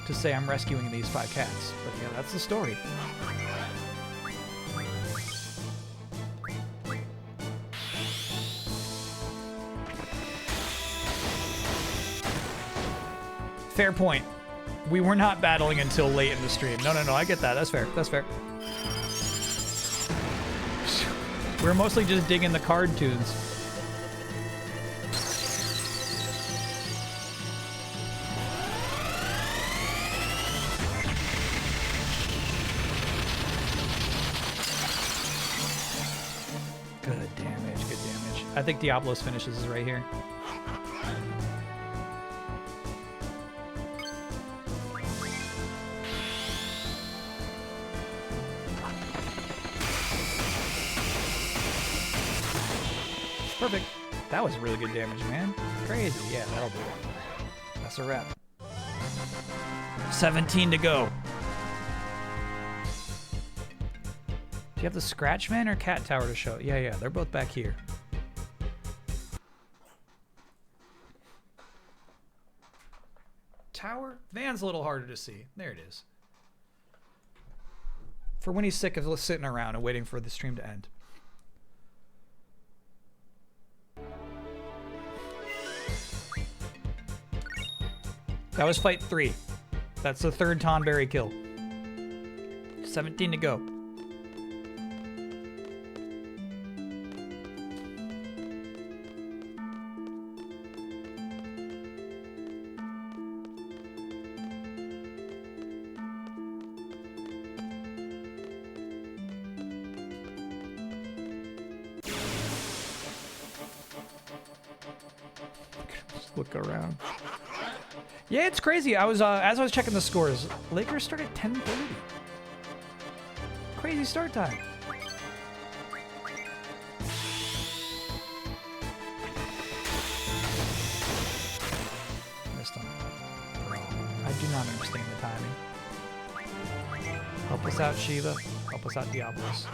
To say I'm rescuing these 5 cats. But yeah, that's the story. Fair point. We were not battling until late in the stream. No, I get that. That's fair. That's fair. We're mostly just digging the card tunes. Good damage, good damage. I think Diablo's finishes is right here. Perfect. That was really good damage, man. Crazy. Yeah, that'll do it. That's a wrap. 17 to go. Do you have the Scratch Van or Cat Tower to show? Yeah, they're both back here. Tower? Van's a little harder to see. There it is. For when he's sick of sitting around and waiting for the stream to end. That was fight 3. That's the 3rd Tonberry kill. 17 to go. Just look around. Yeah, it's crazy. I was as I was checking the scores, Lakers start at 10:30. Crazy start time. Missed him. Bro, I do not understand the timing. Help us out, Shiva. Help us out, Diablos.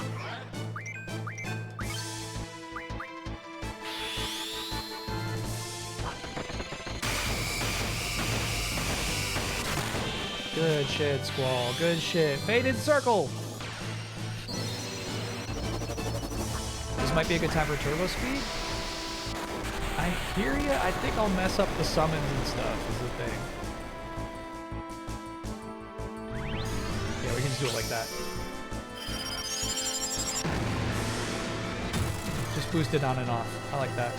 Good shit, Squall. Good shit. Faded Circle! This might be a good time for turbo speed. I hear ya. I think I'll mess up the summons and stuff is the thing. Yeah, we can just do it like that. Just boost it on and off. I like that.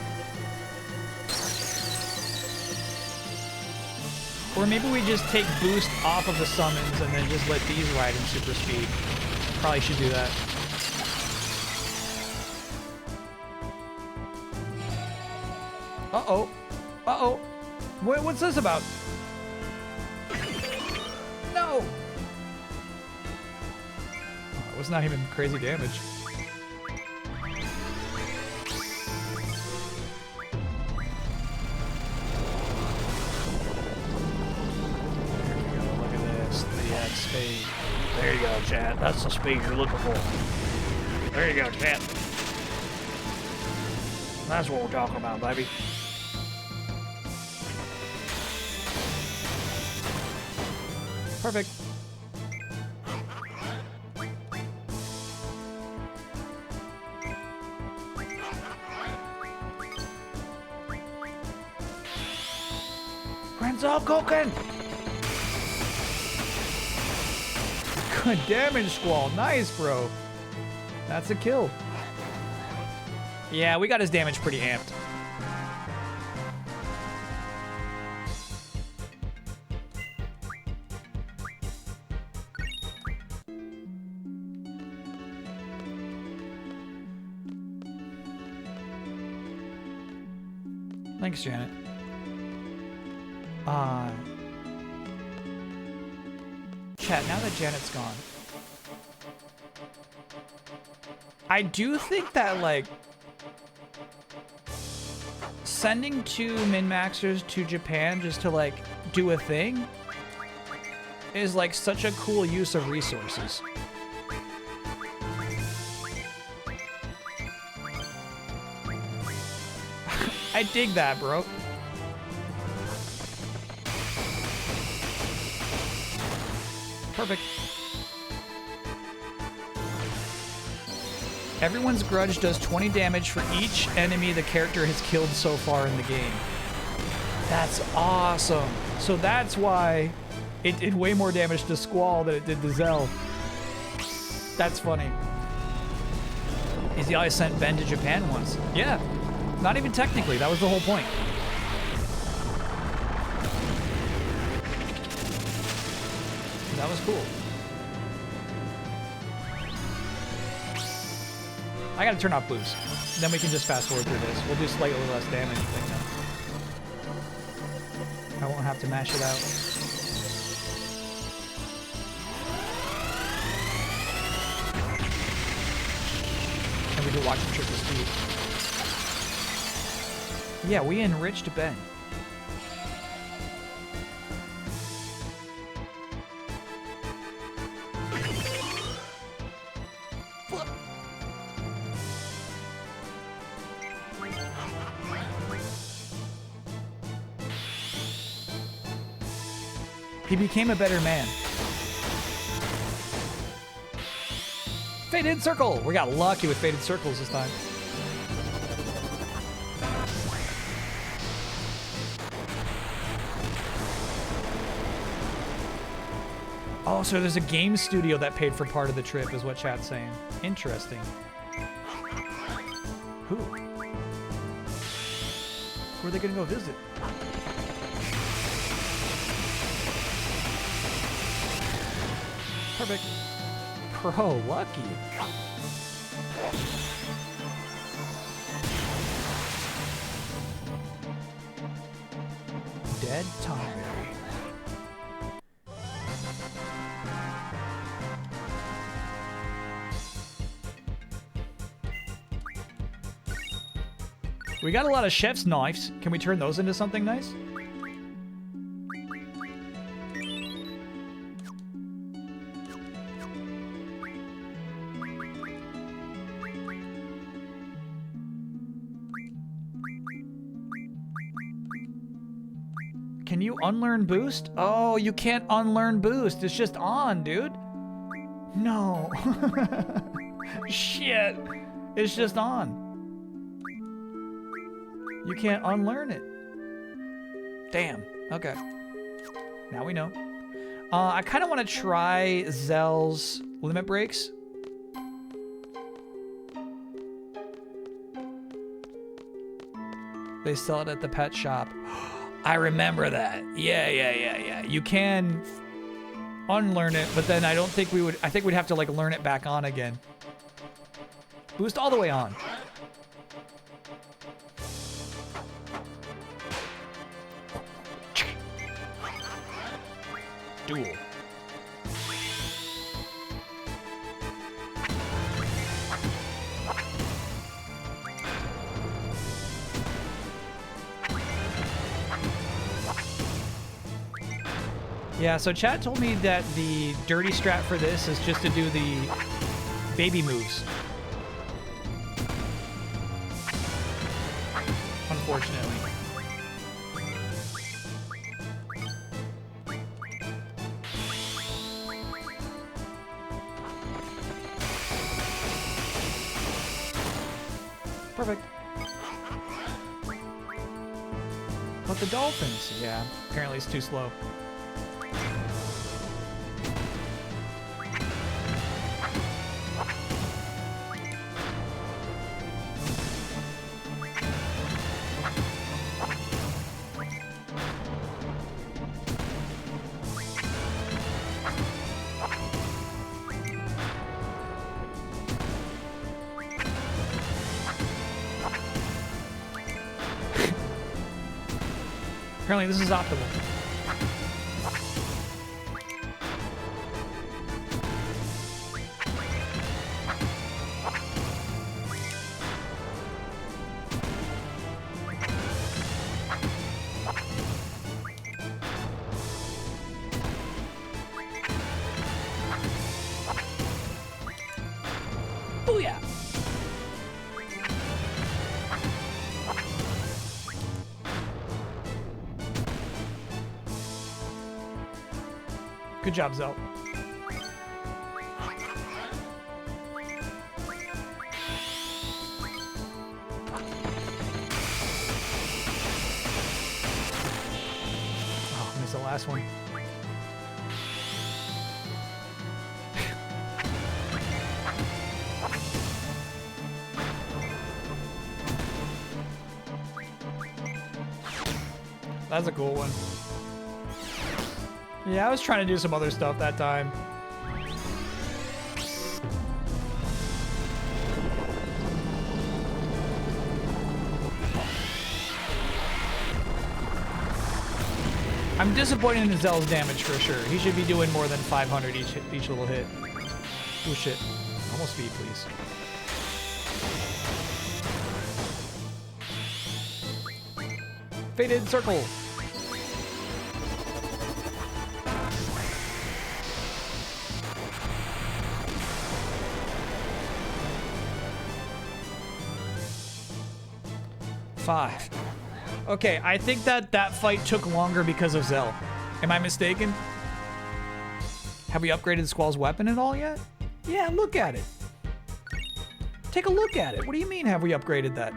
Or maybe we just take boost off of the summons and then just let these ride in super speed. Probably should do that. Uh-oh. Uh-oh. What's this about? No! Oh, it was not even crazy damage. Speed. There you go, chat. That's the speed you're looking for. There you go, chat. That's what we're talking about, baby. Perfect. Friends all cooking. Good damage, Squall. Nice, bro. That's a kill. Yeah, we got his damage pretty amped. Thanks, Janet. Chat, now that Janet's gone, I do think that, like, sending 2 min-maxers to Japan just to, like, do a thing is, like, such a cool use of resources. I dig that, bro. Perfect. Everyone's grudge does 20 damage for each enemy the character has killed so far in the game. That's awesome. So that's why it did way more damage to Squall than it did to Zell. That's funny. Easy Eye sent Ben to Japan once. Yeah. Not even technically. That was the whole point. That was cool. I gotta turn off boost. Then we can just fast forward through this. We'll do slightly less damage, but you know. I won't have to mash it out. And we do watch the triple speed. Yeah, we enriched Ben. He became a better man. Fated Circle! We got lucky with Fated Circles this time. Oh, so there's a game studio that paid for part of the trip, is what chat's saying. Interesting. Who? Who are they gonna go visit? Perfect. Pro, lucky. Dead Tomberry. We got a lot of chef's knives. Can we turn those into something nice? Can you unlearn boost? Oh, you can't unlearn boost. It's just on, dude. No. Shit. It's just on. You can't unlearn it. Damn. Okay. Now we know. I kind of want to try Zell's limit breaks. They sell it at the pet shop. I remember that. Yeah. You can unlearn it, but then I don't think we would. I think we'd have to like learn it back on again. Boost all the way on. Duel. Yeah, so chat told me that the dirty strat for this is just to do the baby moves. Unfortunately. Perfect. But the dolphins, yeah, apparently it's too slow. Apparently this is optimal. Booyah! Good job, Zell. Oh, missed the last one. That's a cool one. Yeah, I was trying to do some other stuff that time. I'm disappointed in Zell's damage for sure. He should be doing more than 500 each little hit. Oh shit. Almost speed, please. Faded circle. Five. Okay, I think that fight took longer because of Zell. Am I mistaken? Have we upgraded Squall's weapon at all yet? Yeah, look at it. Take a look at it. What do you mean, have we upgraded that?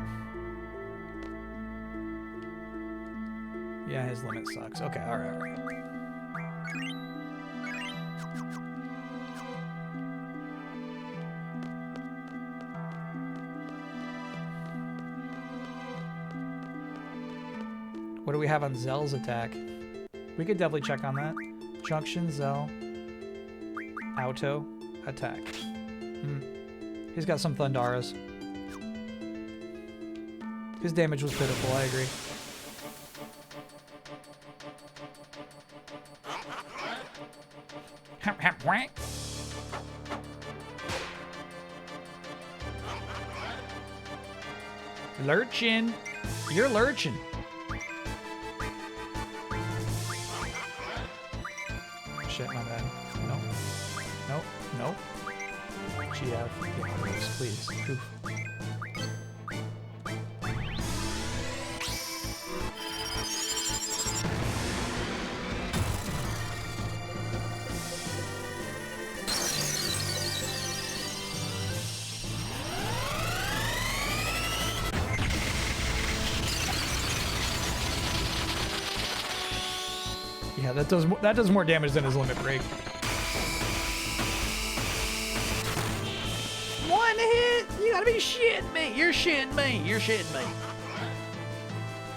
Yeah, his limit sucks. Okay, alright, alright. What do we have on Zell's attack? We could definitely check on that. Junction, Zell, Auto, attack. He's got some Thundaras. His damage was pitiful, I agree. Lurchin. You're lurching. Shit, my bad. No. Nope. Nope. GF. Yeah, please. Oof. Yeah, that does more damage than his limit break. One hit? You gotta be shitting me. You're shitting me. You're shitting me.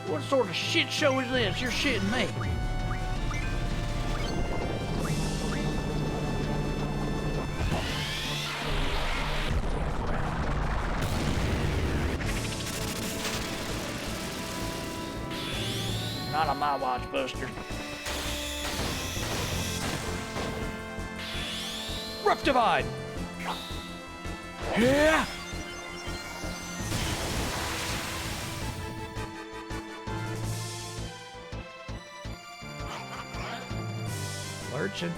What sort of shit show is this? You're shitting me. Not on my watch, Buster. Rough Divide. Yeah. Lurching.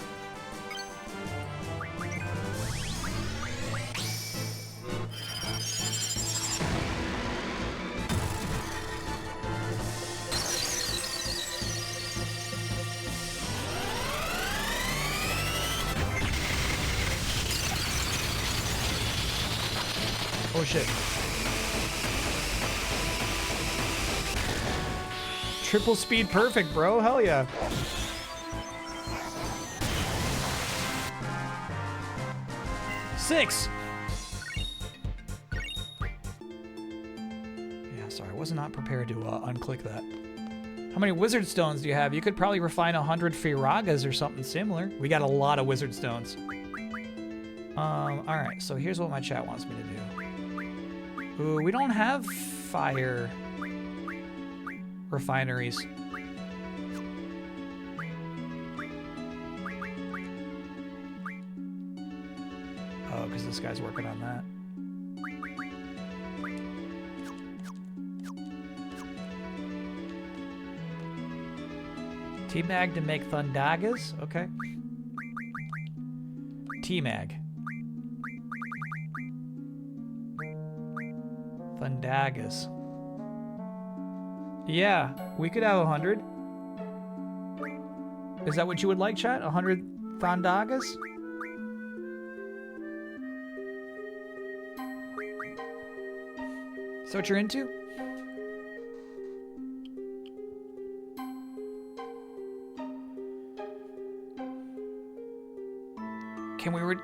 Oh shit. Triple speed perfect, bro. Hell yeah. Six. Yeah, sorry. I was not prepared to unclick that. How many wizard stones do you have? You could probably refine 100 Firagas or something similar. We got a lot of wizard stones. Alright, so here's what my chat wants me to do. Ooh, we don't have fire refineries. Oh, because this guy's working on that. T-Mag to make Thundagas? Okay. T-Mag. Thundagas. Yeah, we could have 100. Is that what you would like, chat? 100 Frondagas? Is that what you're into? Can we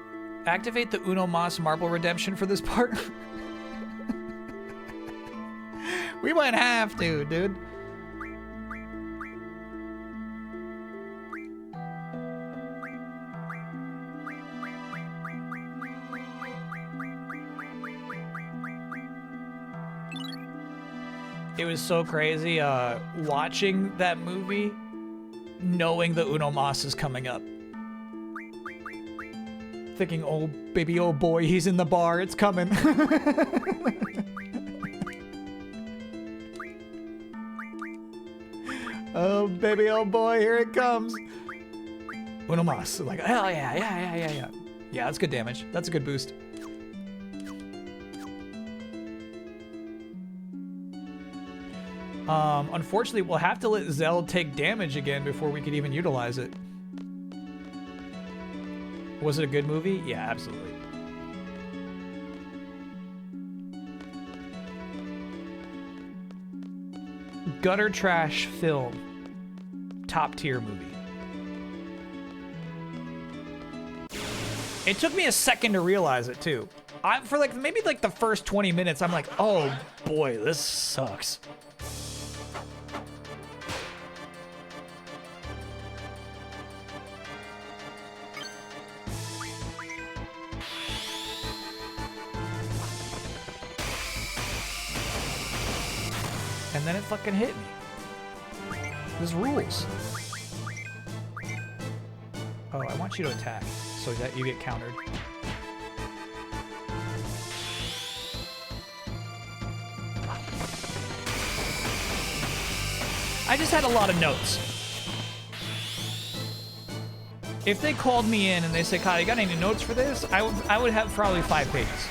activate the Uno Mas marble redemption for this part? We might have to, dude. It was so crazy watching that movie, knowing the Uno Mas is coming up. Thinking, oh baby, oh boy, he's in the bar, it's coming. Oh baby, oh boy, here it comes. Uno Mas, like, hell yeah, yeah. Yeah, that's good damage. That's a good boost. Unfortunately, we'll have to let Zell take damage again before we could even utilize it. Was it a good movie? Yeah, absolutely. Gutter trash film. Top tier movie. It took me a second to realize it too. For like maybe like the first 20 minutes, I'm like, oh boy, this sucks. And then it fucking hit me. This rules. Oh, I want you to attack so that you get countered. I just had a lot of notes. If they called me in and they said, Kyle, you got any notes for this? I would have probably 5 pages.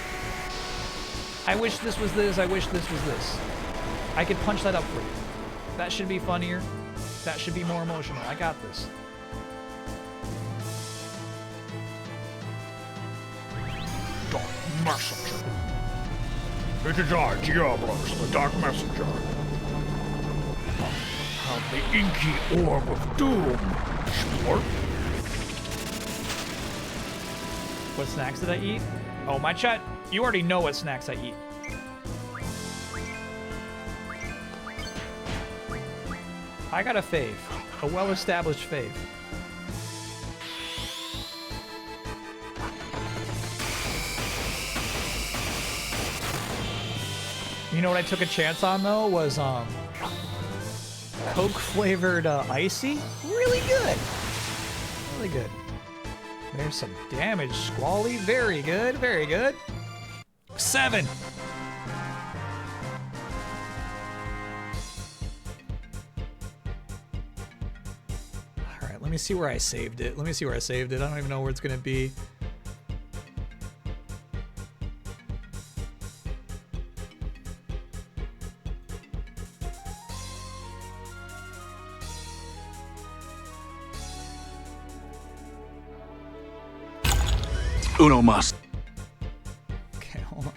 I wish this was this, I wish this was this. I could punch that up for you. That should be funnier. That should be more emotional. I got this. Dark Messenger. It is I, Diablos, the Dark Messenger. Have the inky orb of doom, sport. What snacks did I eat? Oh, my chat, you already know what snacks I eat. I got a fave. A well-established fave. You know what I took a chance on, though, was, Coke-flavored, Icy. Really good. Really good. There's some damage, Squally. Very good, very good. 7. Let me see where I saved it. I don't even know where it's gonna be. Uno Mas. Okay, hold on.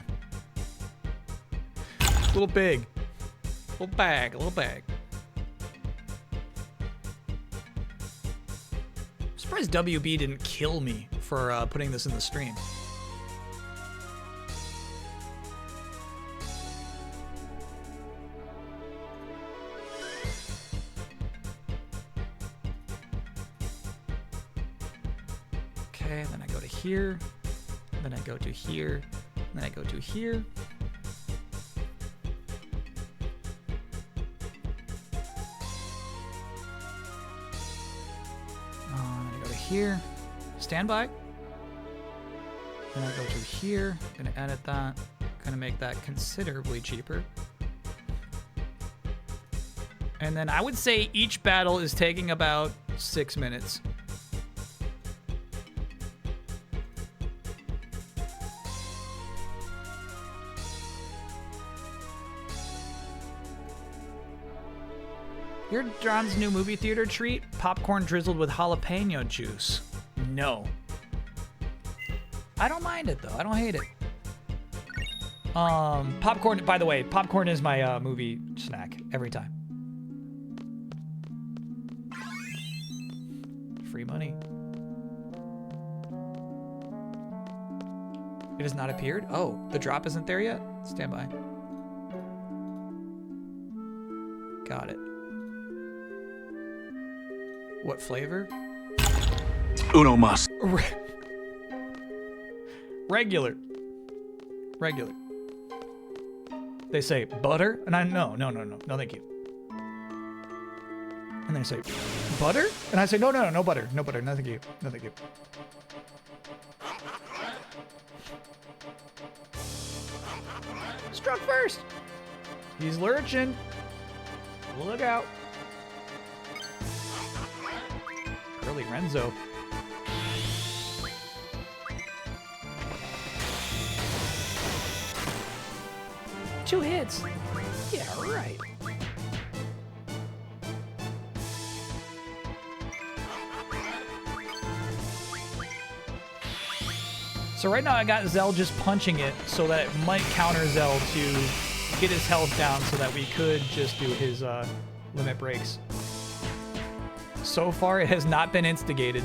A little big. A little bag. I'm surprised WB didn't kill me for putting this in the stream. Okay, then I go to here, then I go to here, then I go to here. Here, standby. Then I go to here, gonna edit that, gonna make that considerably cheaper. And then I would say each battle is taking about 6 minutes. Here's John's new movie theater treat, popcorn drizzled with jalapeno juice. No. I don't mind it though. I don't hate it. Popcorn, by the way, popcorn is my movie snack every time. Free money. It has not appeared? Oh, the drop isn't there yet? Stand by. Got it. What flavor? Uno mas. Regular. Regular. They say butter, and I no, thank you. And they say butter, and I say no butter, no butter, no thank you, no thank you. Struck first. He's lurching. Look out. Early Renzo. Two hits. Yeah, right. So right now I got Zell just punching it so that it might counter Zell to get his health down so that we could just do his limit breaks. So far it has not been instigated.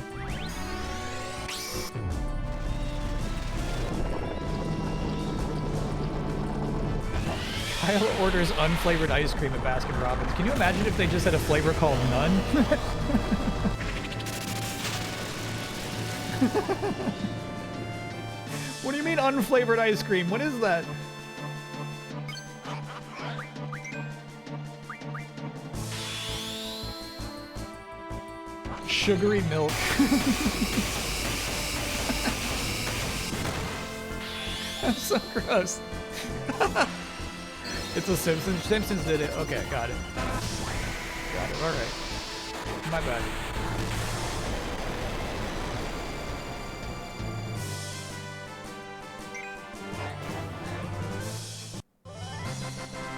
Kyle orders unflavored ice cream at Baskin Robbins. Can you imagine if they just had a flavor called none? What do you mean unflavored ice cream? What is that? Sugary milk. That's so gross. It's a Simpsons. Simpsons did it. Okay, got it. Got it. All right. My bad.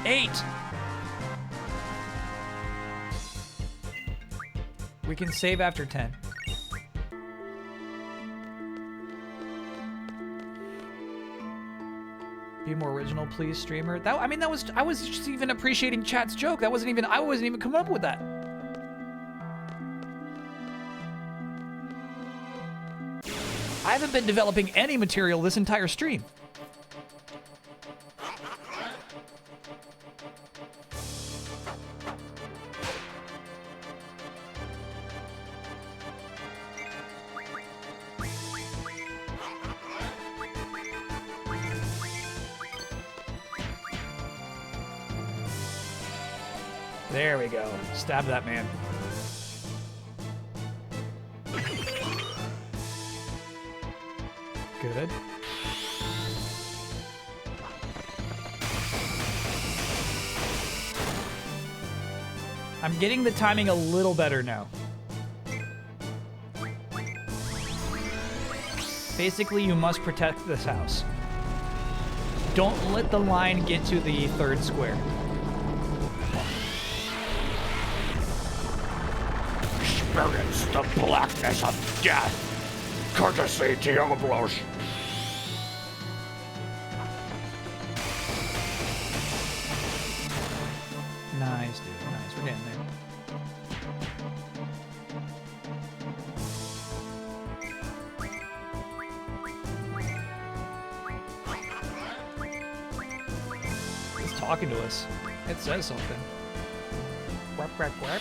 Eight. We can save after 10. Be more original, please, streamer. That I was just even appreciating chat's joke. I wasn't even coming up with that. I haven't been developing any material this entire stream. There we go. Stab that man. Good. I'm getting the timing a little better now. Basically, you must protect this house. Don't let the line get to the third square. Experience the blackness of death, courtesy Diablos. Nice, dude. Nice. We're getting there. It's talking to us. It says something. Quack, quack, quack.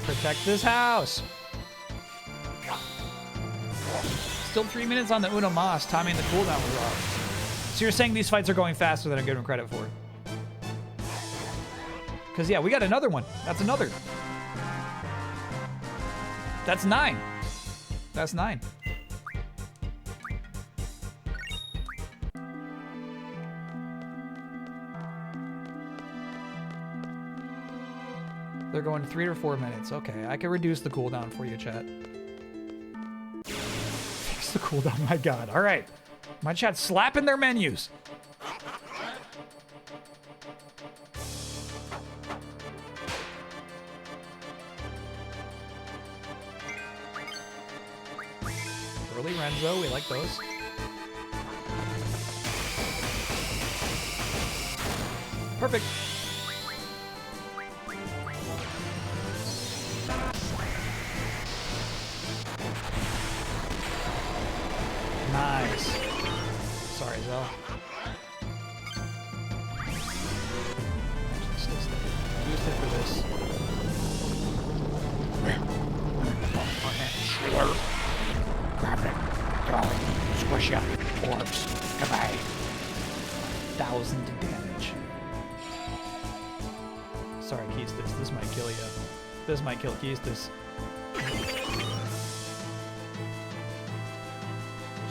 Protect this house. Still 3 minutes on the Uno Mas. Timing the cooldown was off. So you're saying these fights are going faster than I'm giving them credit for? Because, yeah, we got another one. That's another. That's 9. That's 9. They're going 3 or 4 minutes. Okay, I can reduce the cooldown for you, chat. Fix the cooldown, my god. All right. My chat's slapping their menus. Early Renzo, we like those. Perfect. Nice. Sorry, Zell. Used it for this. Grab it. Throw it. Squish ya. Orbs. Goodbye. 1,000 damage. Sorry, Keistis. This might kill you. This might kill Keistis.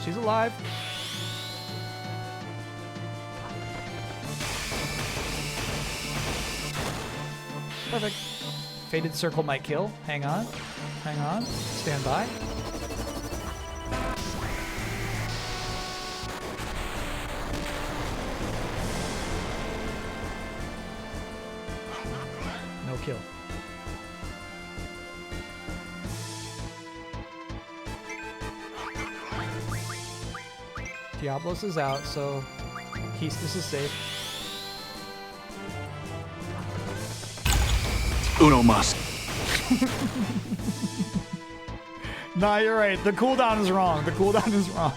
She's alive. Perfect. Faded Circle might kill. Hang on. Hang on. Stand by. No kill. Diablos is out, so Keistis is safe. Uno mas. Nah, you're right. The cooldown is wrong. The cooldown is wrong.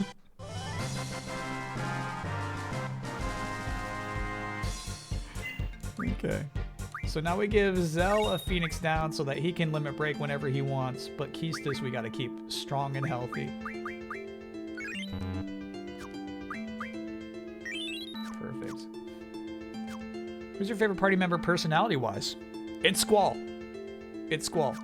Okay. So now we give Zell a Phoenix down so that he can limit break whenever he wants, but Keistis we gotta keep strong and healthy. Perfect. Who's your favorite party member personality-wise? It's Squall. It's Squall.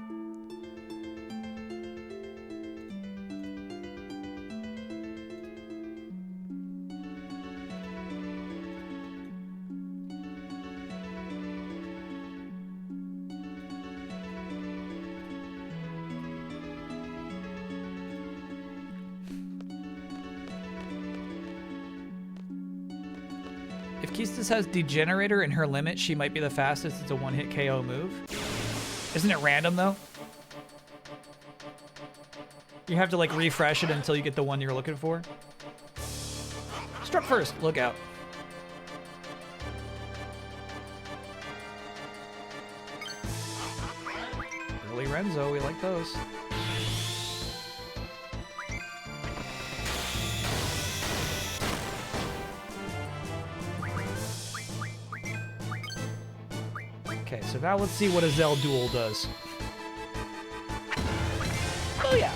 If Keistis has Degenerator in her limit, she might be the fastest. It's a one-hit KO move. Isn't it random, though? You have to, like, refresh it until you get the one you're looking for. Struck first. Look out. Early Renzo. We like those. Okay, so now let's see what a Zell duel does. Oh yeah.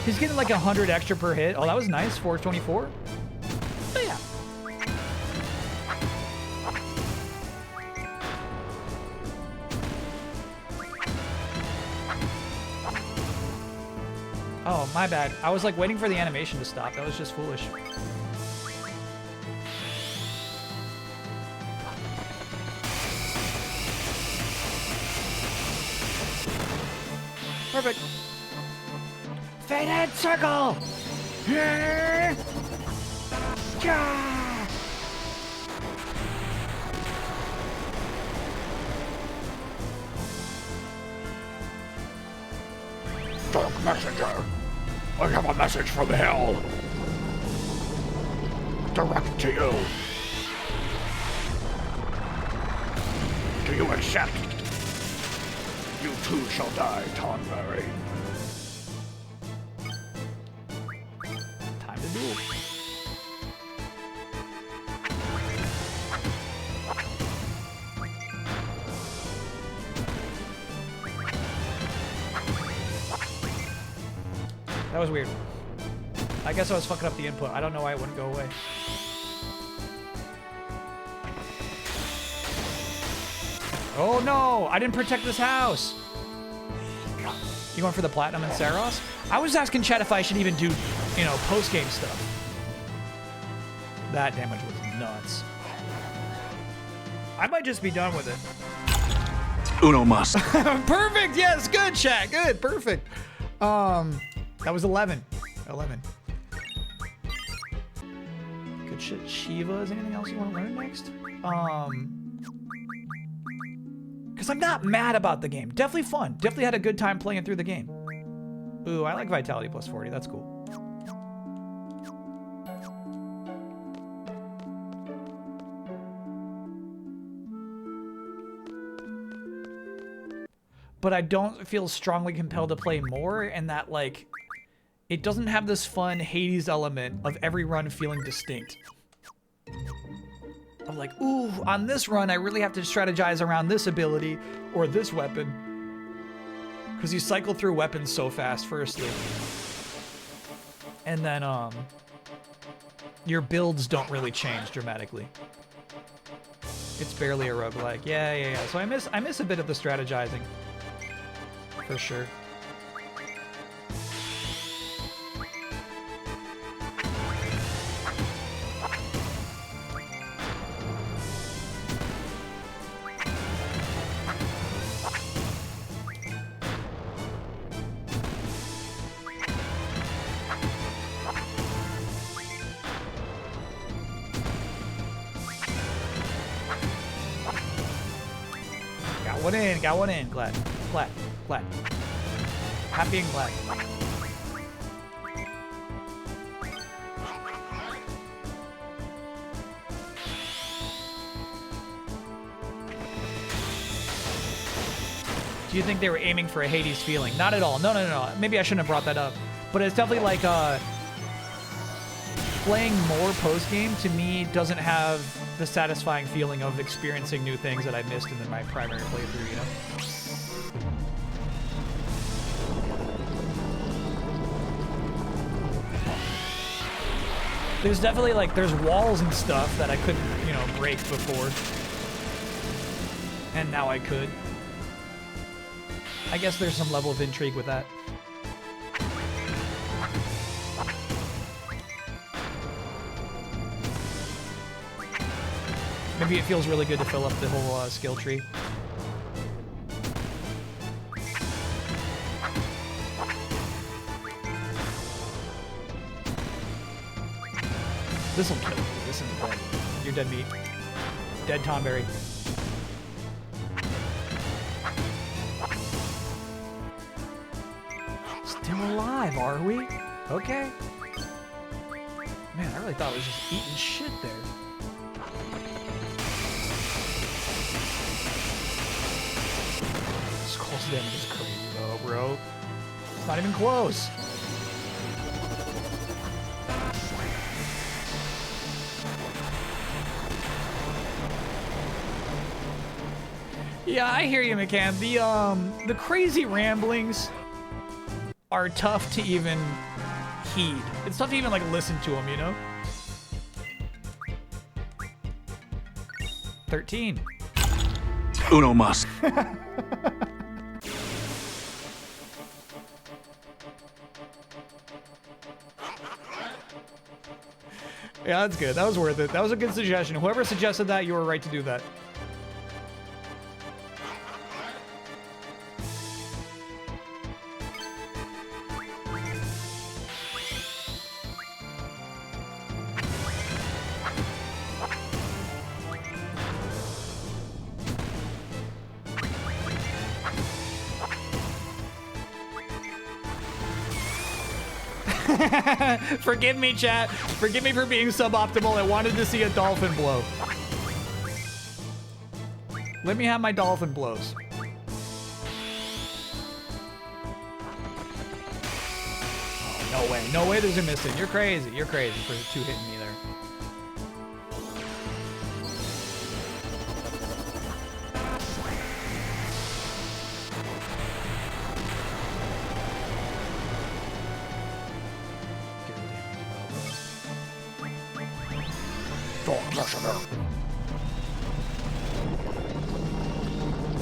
He's getting like 100 extra per hit. Oh, that was nice. 424. Oh yeah. Oh, my bad. I was like waiting for the animation to stop. That was just foolish. Perfect. Faded Circle! Yeah! Yeah! Dark Messenger, I have a message from hell. Direct to you. Do you accept? You too shall die, Tonberry. Time to duel. That was weird. I guess I was fucking up the input. I don't know why it wouldn't go away. Oh no! I didn't protect this house! You going for the platinum and Saros? I was asking chat if I should even do, you know, post-game stuff. That damage was nuts. I might just be done with it. Uno mas. Perfect! Yes, good chat, good, perfect. That was 11. 11. Good shit. Shiva, is anything else you want to learn next? Because Because I'm not mad about the game. Definitely fun. Definitely had a good time playing through the game. Ooh, I like Vitality plus 40. That's cool. But I don't feel strongly compelled to play more, and that, like, it doesn't have this fun Hades element of every run feeling distinct. I'm like, ooh, on this run, I really have to strategize around this ability or this weapon. Because you cycle through weapons so fast, firstly. And then, your builds don't really change dramatically. It's barely a roguelike. Yeah. So I miss a bit of the strategizing. For sure. Got one in. Glad. Happy and glad. Do you think they were aiming for a Hades feeling? Not at all. No. Maybe I shouldn't have brought that up. But it's definitely like, playing more post-game, to me, doesn't have the satisfying feeling of experiencing new things that I missed in my primary playthrough, you know? There's definitely, like, there's walls and stuff that I couldn't, you know, break before. And now I could. I guess there's some level of intrigue with that. Maybe it feels really good to fill up the whole skill tree. This'll kill you. This isn't dead. You're dead meat. Dead Tomberry. Still alive, are we? Okay. Man, I really thought I was just eating shit there. Skull's damage is crazy though, bro. It's not even close. Yeah, I hear you, McCann. The crazy ramblings are tough to even heed. It's tough to even, like, listen to them, you know? 13. Uno mas. Yeah, that's good. That was worth it. That was a good suggestion. Whoever suggested that, you were right to do that. Forgive me, chat. Forgive me for being suboptimal. I wanted to see a dolphin blow. Let me have my dolphin blows. Oh, no way. No way there's a missing. You're crazy. You're crazy for two hitting me there.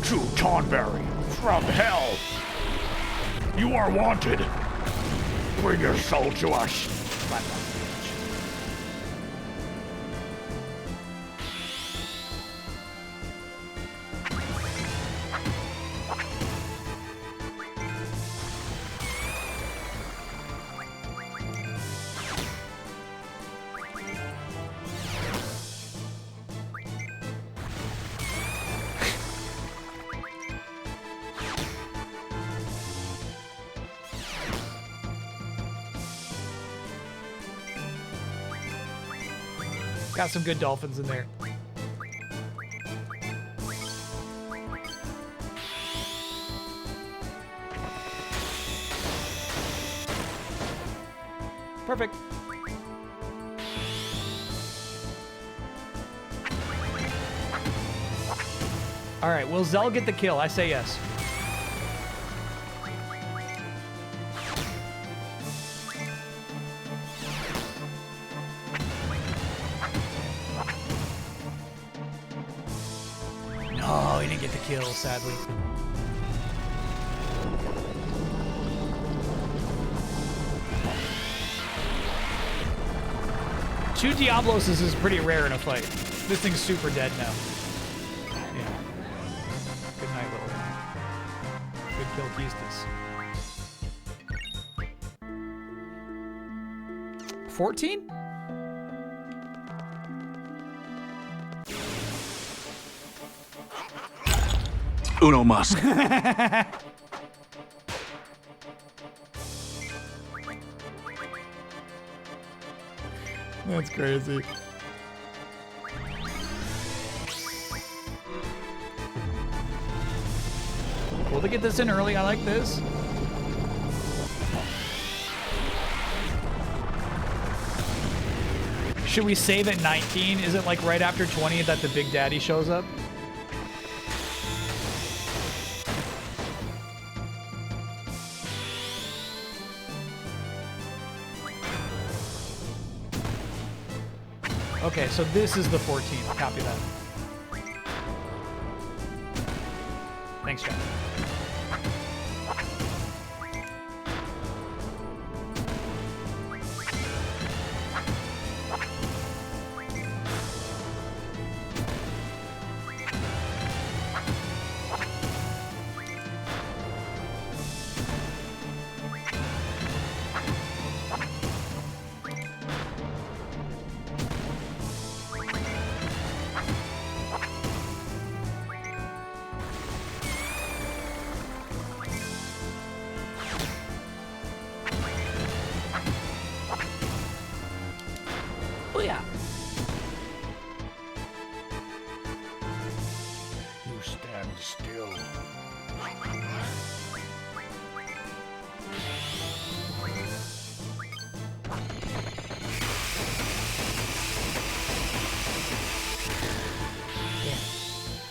To Tonberry, from hell. You are wanted. Bring your soul to us. Got some good dolphins in there. Perfect. All right, will Zell get the kill? I say yes. No, he didn't get the kill, sadly. Two Diabloses is pretty rare in a fight. This thing's super dead now. Yeah. Good night, little one. Good kill, Keistis. 14? Uno mas. That's crazy. Cool to get this in early. I like this. Should we save at 19? Is it like right after 20 that the Big Daddy shows up? Okay, so this is the 14th. Copy that. Thanks, John. Booyah! You stand still.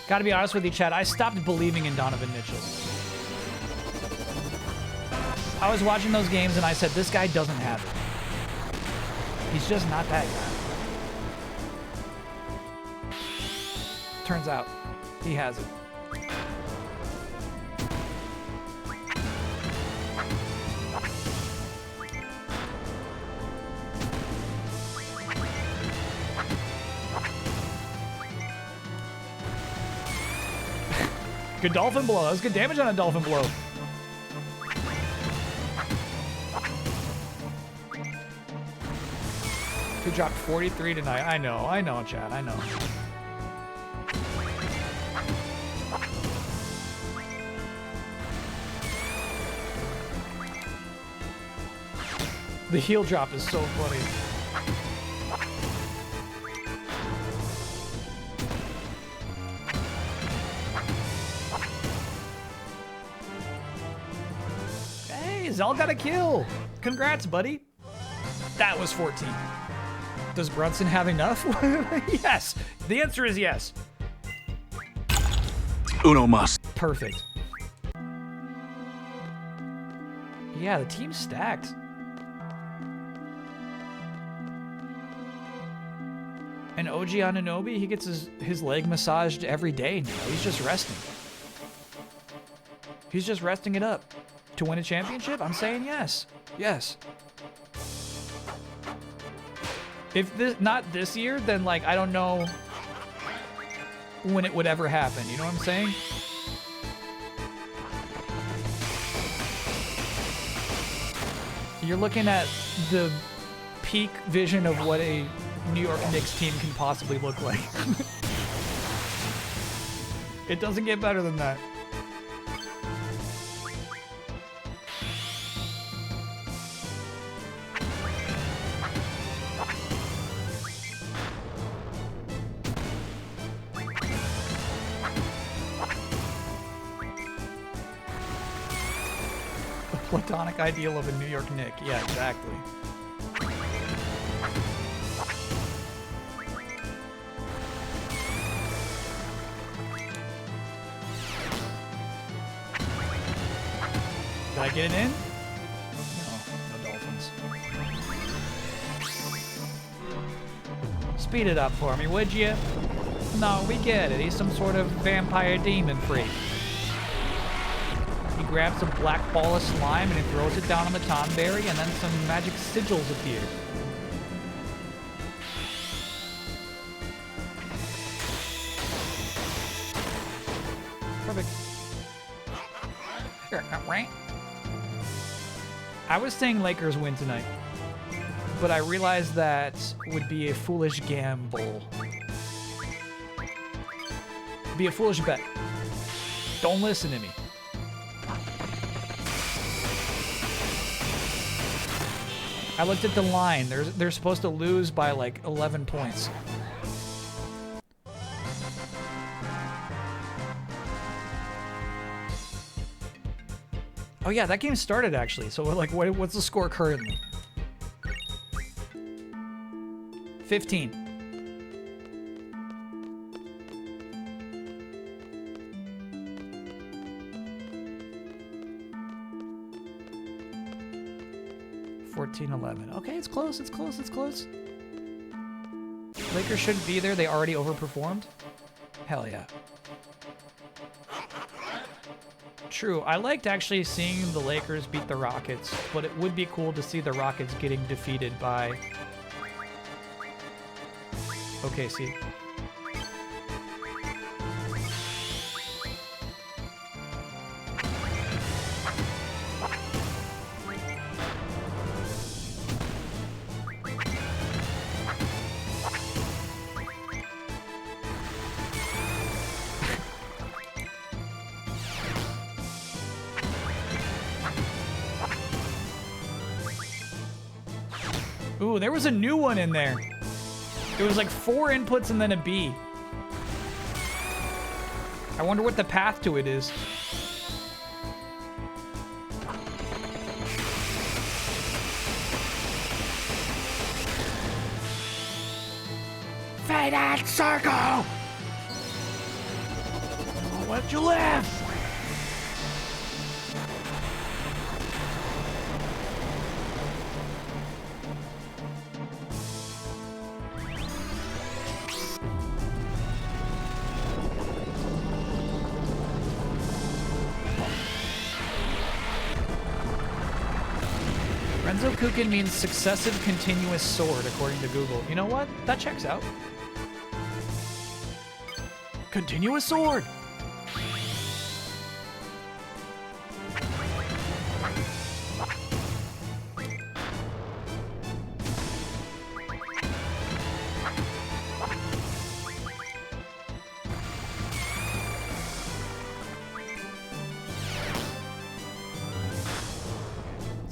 Gotta be honest with you, Chad. I stopped believing in Donovan Mitchell. I was watching those games and I said, this guy doesn't have it. He's just not that guy. Turns out, he has it. Good dolphin blow. That was good damage on a dolphin blow. He dropped 43 tonight. I know, Chad. I know. The heel drop is so funny. Hey, Zell got a kill. Congrats, buddy. That was 14. Does Brunson have enough? Yes. The answer is yes. Uno mas. Perfect. Yeah, the team's stacked. And OG Anunoby, he gets his leg massaged every day now. He's just resting. He's just resting it up. To win a championship? I'm saying yes. Yes. If this, not this year, then like, I don't know when it would ever happen. You know what I'm saying? You're looking at the peak vision of what a New York Knicks team can possibly look like. It doesn't get better than that. platonic ideal of a New York Knick. Yeah, exactly. Did I get it in? No, no Dolphins. Speed it up for me, would you? No, we get it. He's some sort of vampire demon freak. He grabs a black ball of slime and he throws it down on the Tonberry, and then some magic sigils appear. Perfect. Here, right? I was saying Lakers win tonight, but I realized that would be a foolish gamble. Be a foolish bet. Don't listen to me. I looked at the line. They're supposed to lose by like 11 points. Oh yeah, that game started actually. So like, what's the score currently? 15. Okay, it's close, it's close, it's close. Lakers shouldn't be there. They already overperformed. Hell yeah. True, I liked actually seeing the Lakers beat the Rockets, but it would be cool to see the Rockets getting defeated by OKC. Ooh, there was a new one in there. It was like 4 inputs and then a B. I wonder what the path to it is. Faded circle! I'll let you live! Renzo Kukin means successive continuous sword, according to Google. You know what? That checks out. Continuous sword!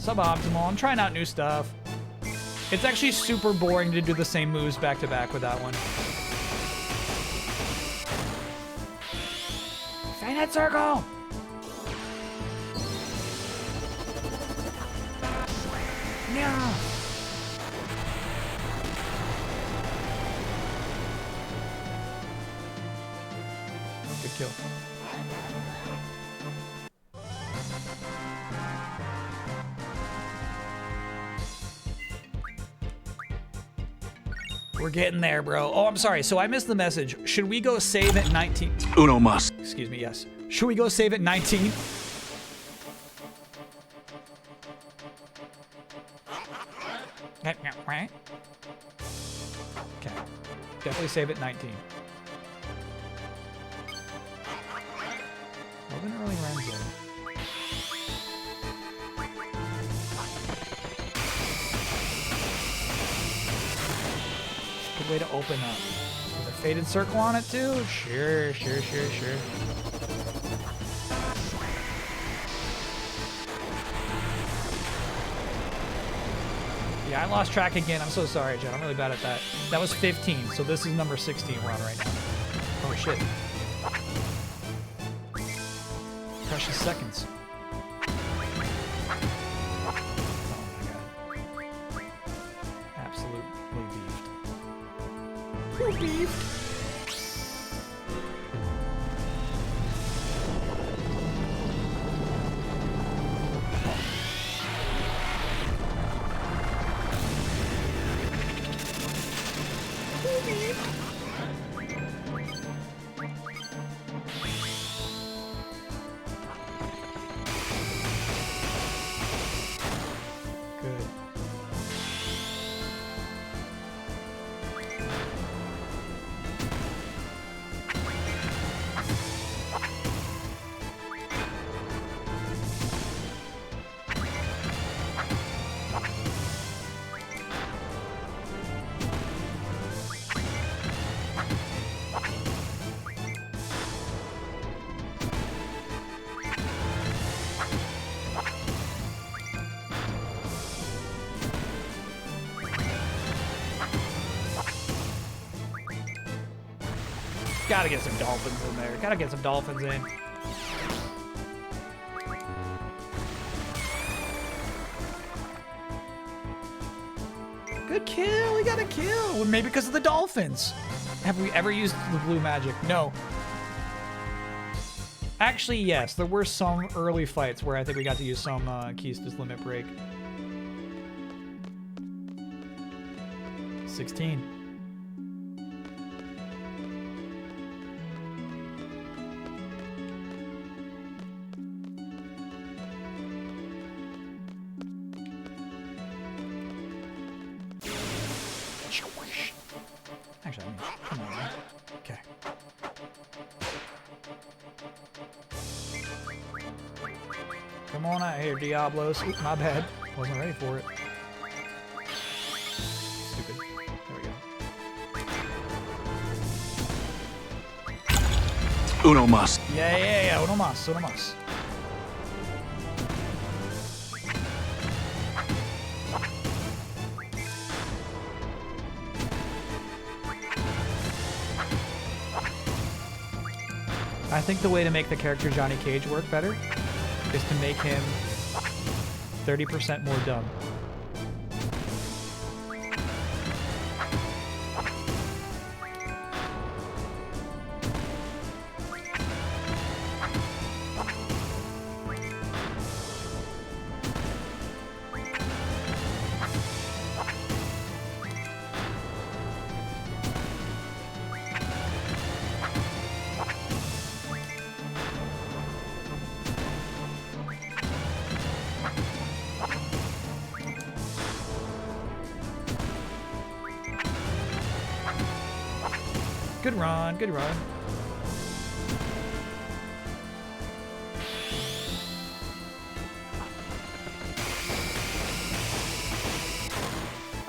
Suboptimal. I'm trying out new stuff. It's actually super boring to do the same moves back to back with that one. Faded circle! No! Good kill. We're getting there, bro. Oh, I'm sorry. So I missed the message. Should we go save at 19? Uno mas. Excuse me, yes. Should we go save at 19? Right? Okay. Definitely save at 19. Open early Renzo. Good way to open up. With a faded circle on it too? Sure. Yeah, I lost track again. I'm so sorry, Jen. I'm really bad at that. That was 15, so this is number 16 we're on right now. Oh shit. Precious seconds. beefed. Good. Gotta get some dolphins in there. Gotta get some dolphins in. Good kill. We got a kill. Well, maybe because of the dolphins. Have we ever used the blue magic? No. Actually, yes. There were some early fights where I think we got to use some Kista's limit break. 16. Actually, come on. Okay. Come on out here, Diablos. Oop, my bad. Wasn't ready for it. Stupid. There we go. Uno mas. Yeah. Uno mas. Uno mas. I think the way to make the character Johnny Cage work better is to make him 30% more dumb. Good run, good run.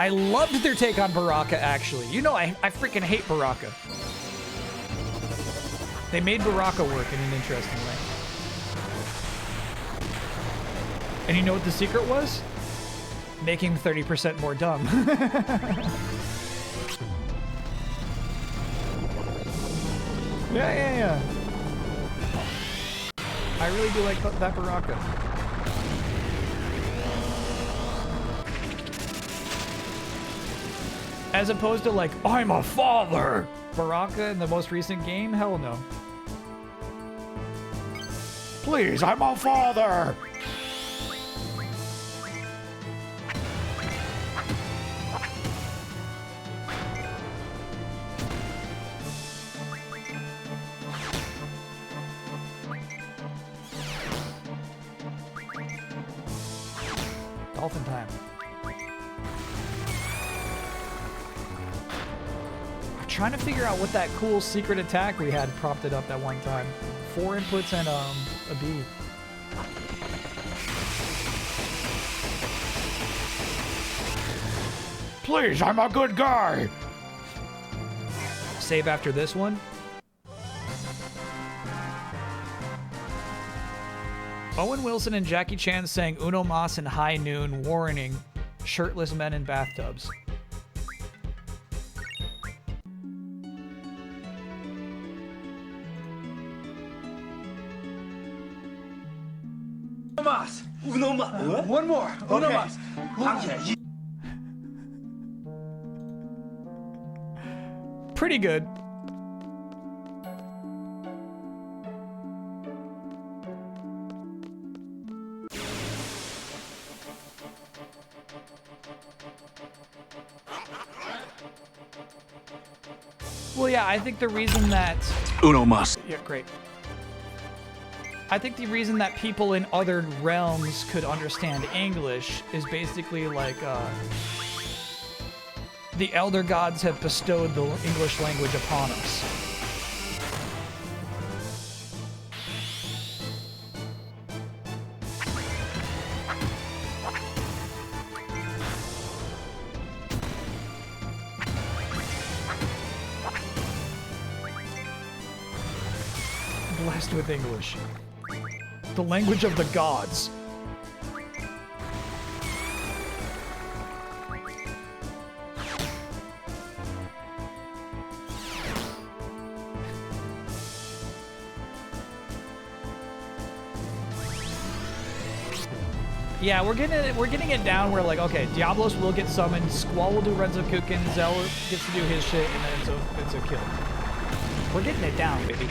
I loved their take on Baraka, actually. You know, I freaking hate Baraka. They made Baraka work in an interesting way. And you know what the secret was? Make him 30% more dumb. Yeah. I really do like that Baraka. As opposed to like, I'm a father! Baraka in the most recent game? Hell no. Please, I'm a father! Dolphin time. I'm trying to figure out what that cool secret attack we had prompted up that one time. 4 inputs and a B. Please, I'm a good guy! Save after this one. Owen Wilson and Jackie Chan sang Uno Mas in High Noon, warning, shirtless men in bathtubs. Uno mas. Uno mas. One more. Uno mas. pretty good. Well, yeah, I think the reason that... Uno mas. Yeah, great. I think the reason that people in other realms could understand English is basically like, the elder gods have bestowed the English language upon us. Blessed with English. The language of the gods. Yeah, we're getting it down where, like, okay, Diablos will get summoned, Squall will do Renzokuken, Zell gets to do his shit, and then it's a kill. We're getting it down, baby.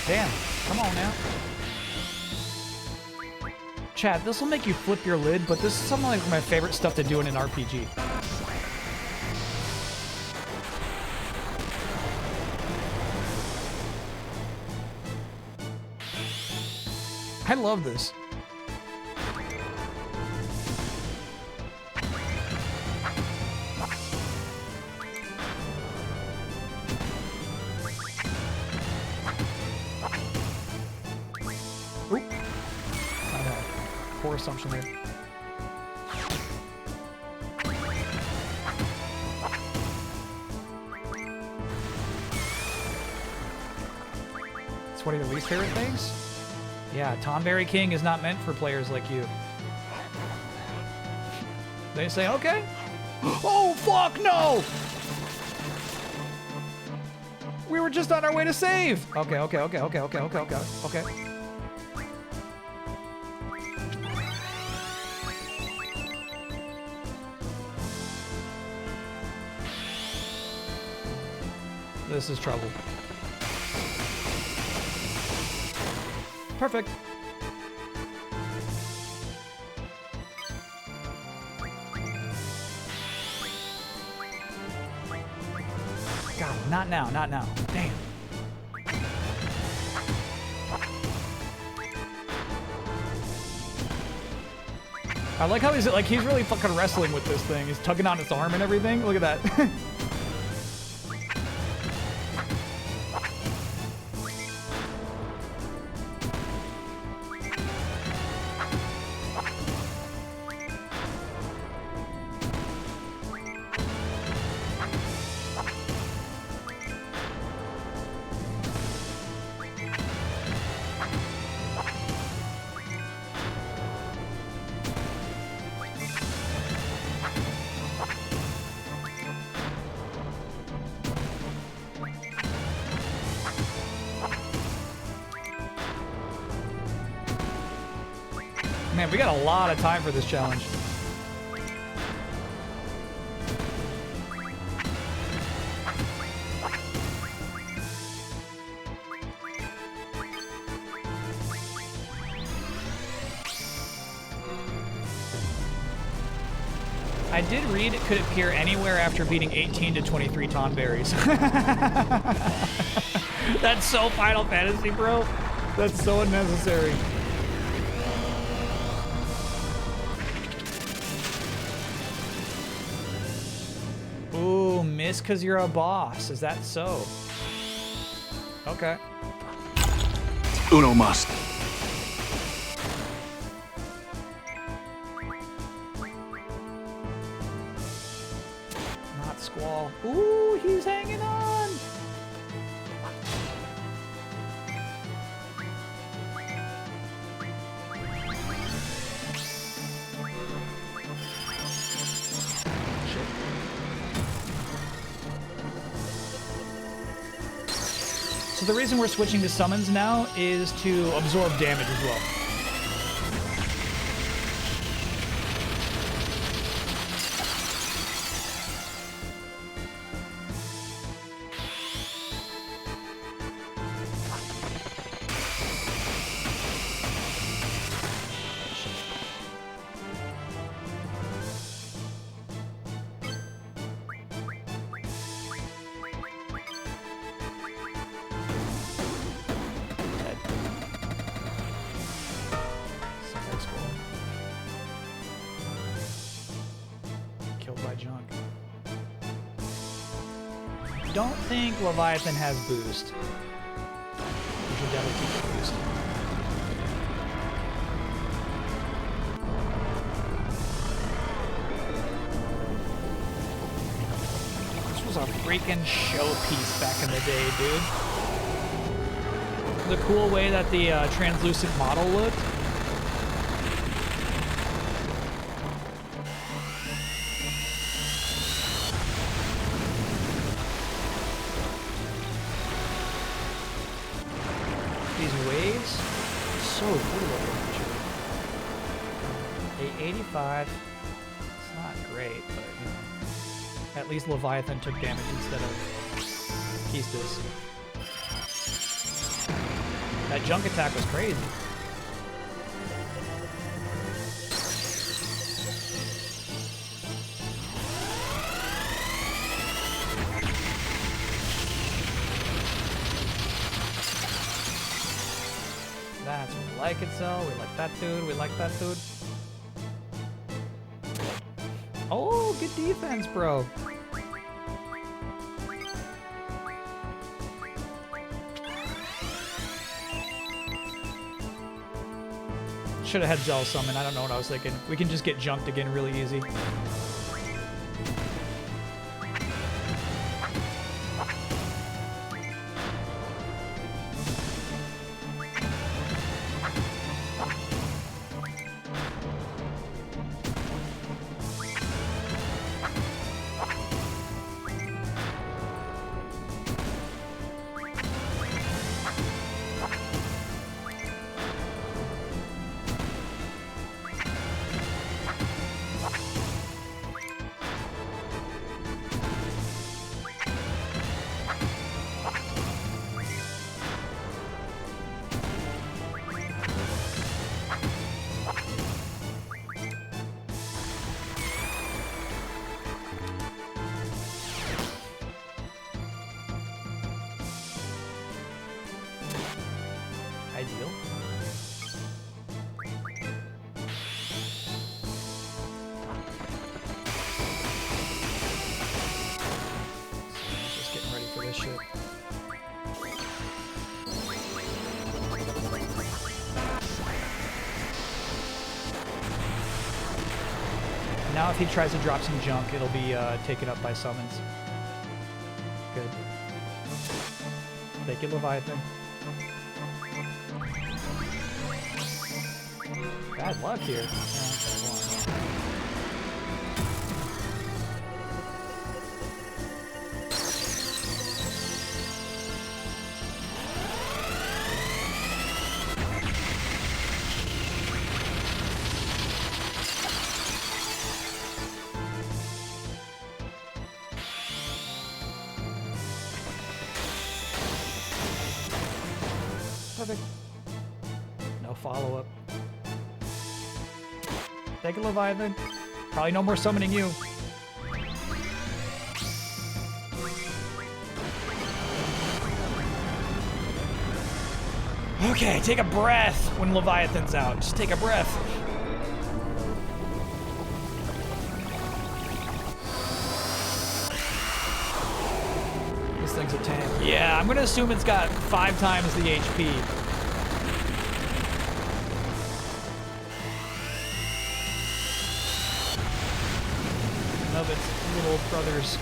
Damn. Come on now. Chad, this will make you flip your lid, but this is some of my favorite stuff to do in an RPG. I love this. Oop. I know. Poor assumption there. It's one of your least favorite things? Yeah, Tonberry King is not meant for players like you. They say, okay. Oh, fuck, no! We were just on our way to save! Okay. This is trouble. Perfect. God, not now. Damn. I like how he's really fucking wrestling with this thing. He's tugging on its arm and everything. Look at that. Man, we got a lot of time for this challenge. I did read it could appear anywhere after beating 18 to 23 Tonberries. That's so Final Fantasy, bro. That's so unnecessary. Ooh, miss because you're a boss. Is that so? Okay. Uno must. Not Squall. Ooh, he's hanging on. So the reason we're switching to summons now is to absorb damage as well. Killed by junk. Don't think Leviathan has boost. We should definitely keep it boosted. This was a freaking showpiece back in the day, dude. The cool way that the translucent model looked. These waves, so cool. 885. It's not great, but you know, at least Leviathan took damage instead of Keistis. That junk attack was crazy. That's what we like it, so we like that dude, we like that dude. Oh, good defense, bro. Should have had Zell summon. I don't know what I was thinking. We can just get junked again really easy. Ideal. Just getting ready for this shit. Now if he tries to drop some junk, it'll be taken up by summons. Good. Thank you, Leviathan. Bad luck here. Perfect. No follow-up. Thank you, Leviathan. Probably no more summoning you. Okay, take a breath when Leviathan's out. Just take a breath. This thing's a tank. Yeah, I'm gonna assume it's got 5 times the HP. Of its little brothers.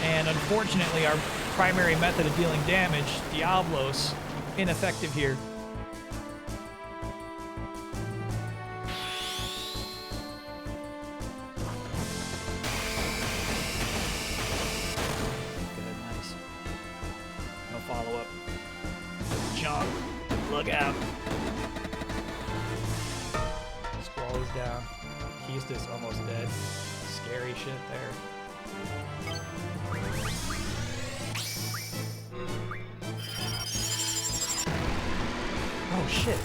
And unfortunately, our primary method of dealing damage, Diablos, ineffective here. Good, nice. Look out. Squall is down. Keistis almost dead. Scary shit there. Oh shit.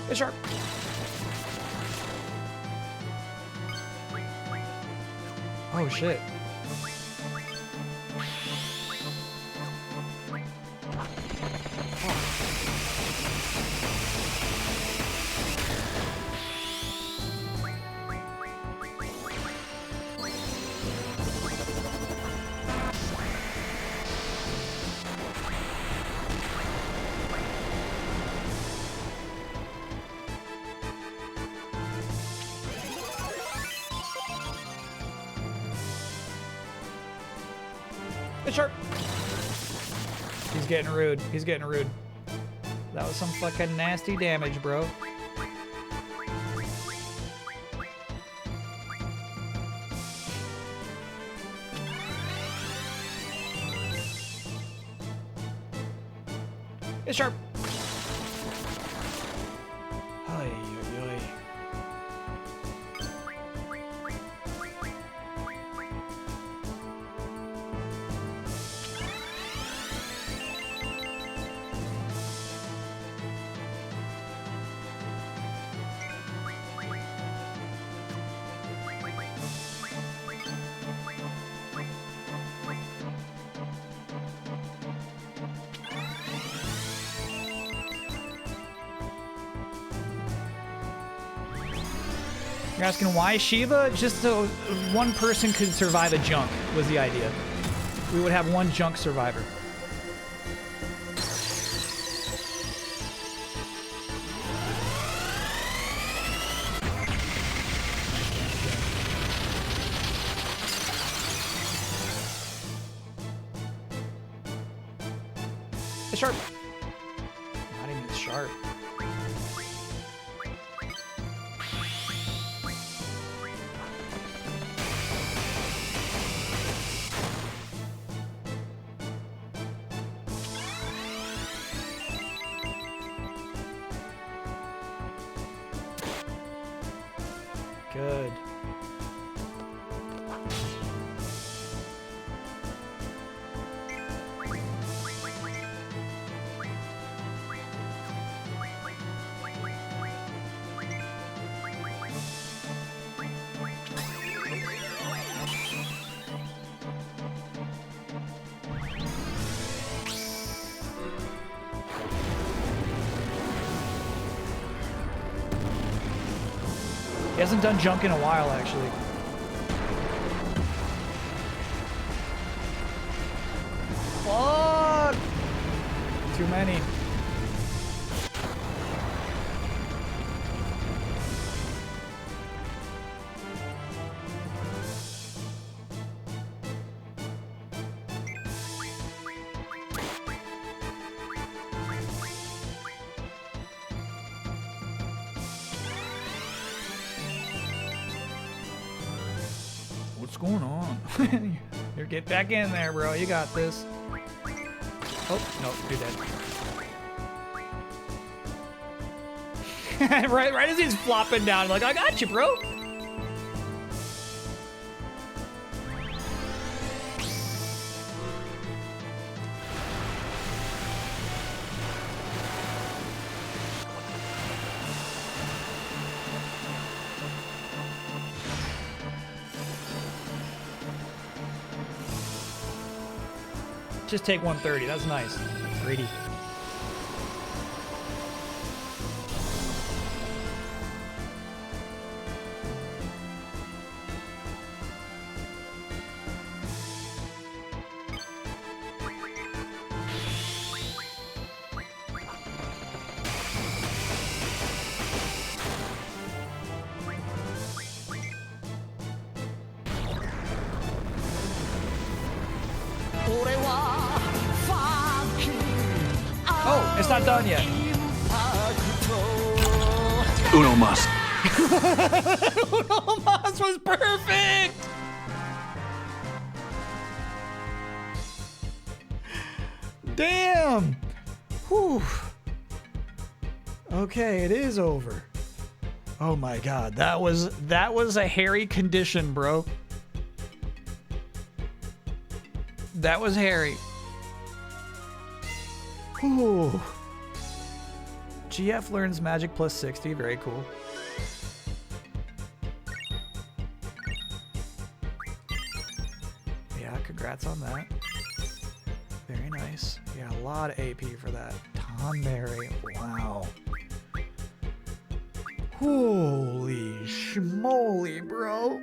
It's sharp. Oh shit. It's sharp. He's getting rude. He's getting rude. That was some fucking nasty damage, bro. It's sharp. Ay, ay, ay. You're asking why Shiva? Just so one person could survive a junk was the idea. We would have one junk survivor. It's sharp. Not even sharp. Good. He hasn't done junk in a while, actually. Fuck! Too many. What's going on? Here, get back in there, bro. You got this. Oh, no, you're dead. right as he's flopping down, like, I got you, bro. Just take 130. That's nice. Greedy. Oh, it's not done yet. Uno mas. Uno mas was perfect. Damn. Whew. Okay, it is over. Oh my god, that was a hairy condition, bro. That was hairy. Ooh. GF learns magic plus 60, very cool. Yeah, congrats on that. Very nice. Yeah, a lot of AP for that. Tonberry, wow. Holy schmoly, bro.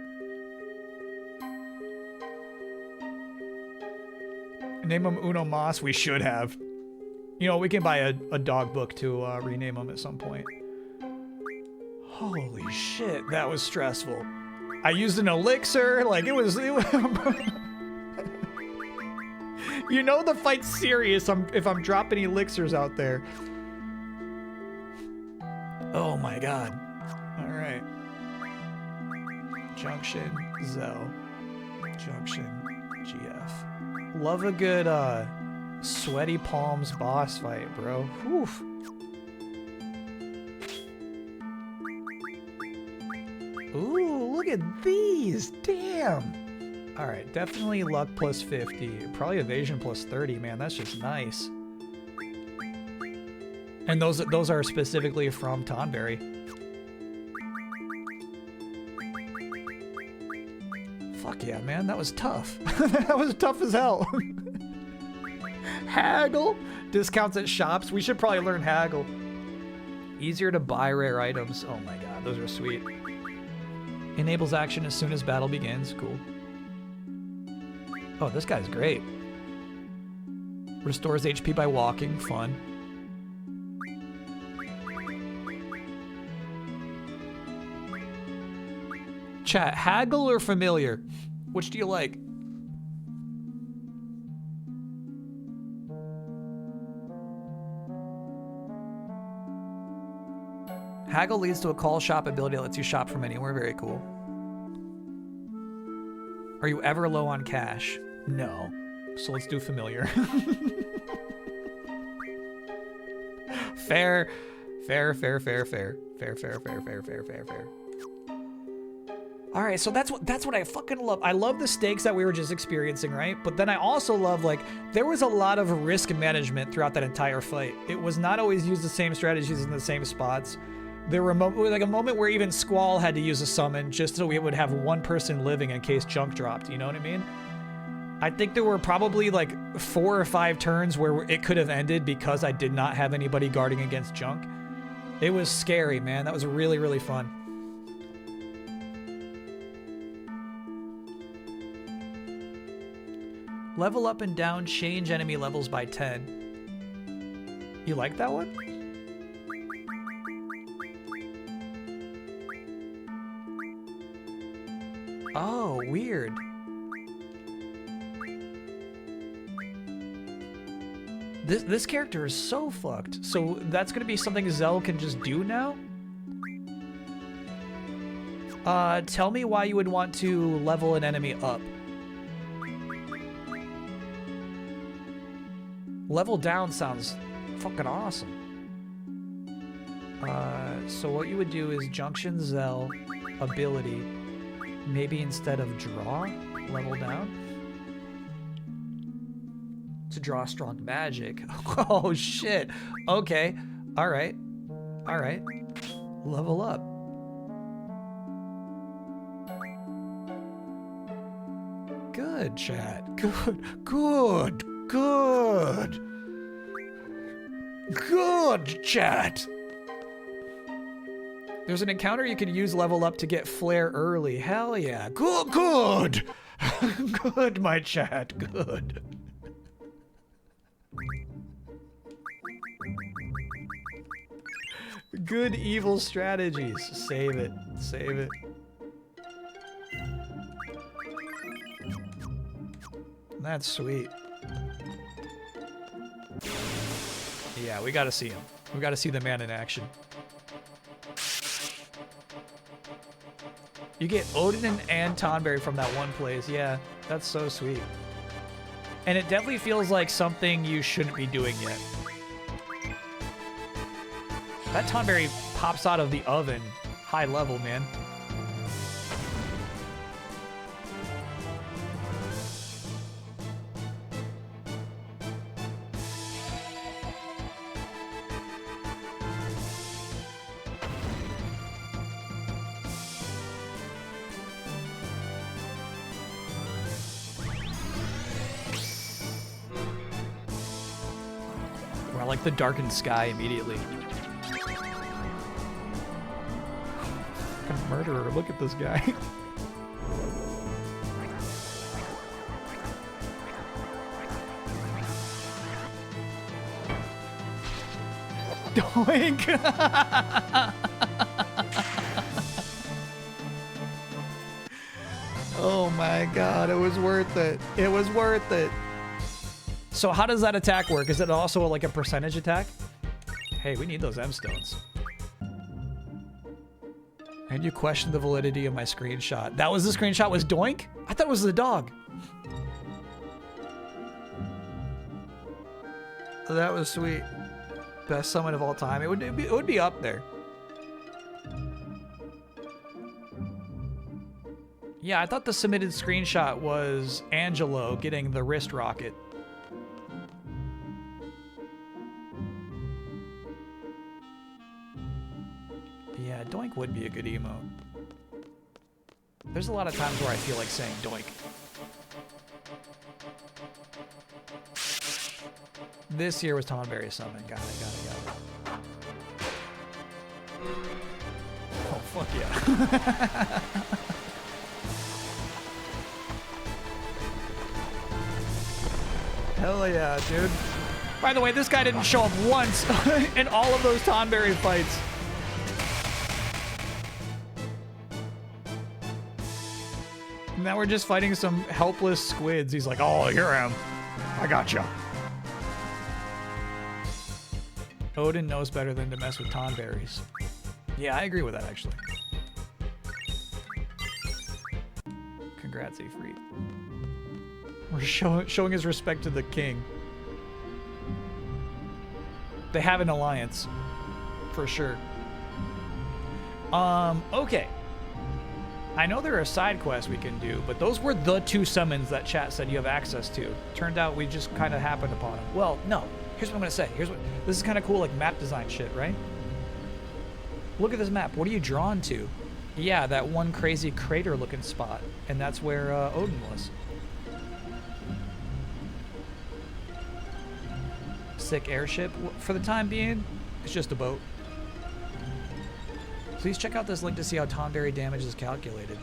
Name him Uno Mas. We should have. You know, we can buy a dog book to rename him at some point. Holy shit, that was stressful. I used an elixir, like it was you know the fight's serious if I'm dropping elixirs out there. Oh my god. Alright. Junction, Zell. Junction, GF. Love a good sweaty palms boss fight, bro. Whew. Ooh, look at these. Damn. All right, definitely luck plus 50. Probably evasion plus 30, man. That's just nice. And those are specifically from Tonberry. Fuck yeah, man. That was tough. That was tough as hell. Haggle. Discounts at shops. We should probably learn haggle. Easier to buy rare items. Oh my god, those are sweet. Enables action as soon as battle begins. Cool. Oh, this guy's great. Restores HP by walking. Fun. Chat, haggle or familiar? Which do you like? Haggle leads to a call shop ability that lets you shop from anywhere. Very cool. Are you ever low on cash? No. So let's do familiar. Fair. Fair. All right, so that's what I fucking love. I love the stakes that we were just experiencing, right? But then I also love, like, there was a lot of risk management throughout that entire fight. It was not always use the same strategies in the same spots. There were like a moment where even Squall had to use a summon just so we would have one person living in case Junk dropped, you know what I mean? I think there were probably like 4 or 5 turns where it could have ended because I did not have anybody guarding against Junk. It was scary, man. That was really, really fun. Level up and down, change enemy levels by 10. You like that one? Oh, weird. This character is so fucked. So that's gonna be something Zell can just do now? Tell me why you would want to level an enemy up. Level down sounds fucking awesome. So what you would do is Junction Zell, ability, maybe instead of draw, level down. To draw strong magic. Oh shit. Okay. Alright. Alright. Level up. Good, chat. Good. Good, chat. There's an encounter you can use level up to get flare early. Hell yeah. Good. Good, my chat. Good. Good evil strategies. Save it. Save it. That's sweet. Yeah, we gotta see him. We gotta see the man in action. You get Odin and Tonberry from that one place. Yeah, that's so sweet. And it definitely feels like something you shouldn't be doing yet. That Tonberry pops out of the oven. High level, man. I like the darkened sky immediately. Fucking murderer, look at this guy. Doink! Oh my god, it was worth it. It was worth it. So how does that attack work? Is it also like a percentage attack? Hey, we need those M-stones. And you questioned the validity of my screenshot. That was the screenshot was Doink? I thought it was the dog. That was sweet. Best summon of all time. It would be up there. Yeah, I thought the submitted screenshot was Angelo getting the wrist rocket. Yeah, Doink would be a good emote. There's a lot of times where I feel like saying Doink. This year was Tonberry summon. Got it. Oh, fuck yeah. Hell yeah, dude. By the way, this guy didn't show up once in all of those Tonberry fights. Now we're just fighting some helpless squids. He's like, oh, here I am. I gotcha. Odin knows better than to mess with Tonberries. Yeah, I agree with that, actually. Congrats, Ifrit. We're showing his respect to the king. They have an alliance. For sure. Okay. I know there are side quests we can do, but those were the two summons that chat said you have access to. Turned out we just kind of happened upon them. Well, no. Here's what I'm going to say. This is kind of cool, like map design shit, right? Look at this map. What are you drawn to? Yeah, that one crazy crater-looking spot. And that's where Odin was. Sick airship. For the time being, it's just a boat. Please check out this link to see how Tonberry damage is calculated.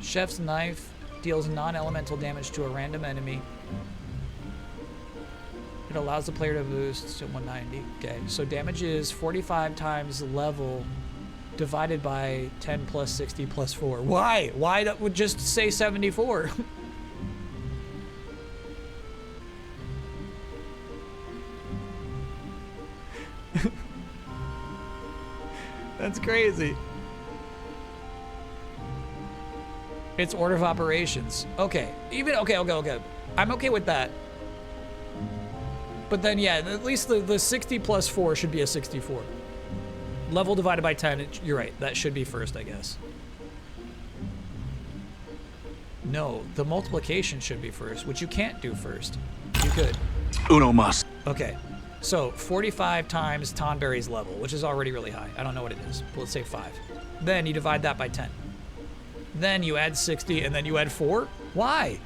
Chef's Knife deals non-elemental damage to a random enemy. It allows the player to boost to 190. Okay, so damage is 45 times level divided by 10 plus 60 plus 4. Why? Why that would just say 74? That's crazy. It's order of operations. Okay. Okay. I'm okay with that. But then, yeah, at least the 60 plus 4 should be a 64. Level divided by 10, you're right. That should be first, I guess. No, the multiplication should be first, which you can't do first. You could. Uno mas. Okay, so 45 times Tonberry's level, which is already really high. I don't know what it is, but let's say 5. Then you divide that by 10. Then you add 60, and then you add 4? Why?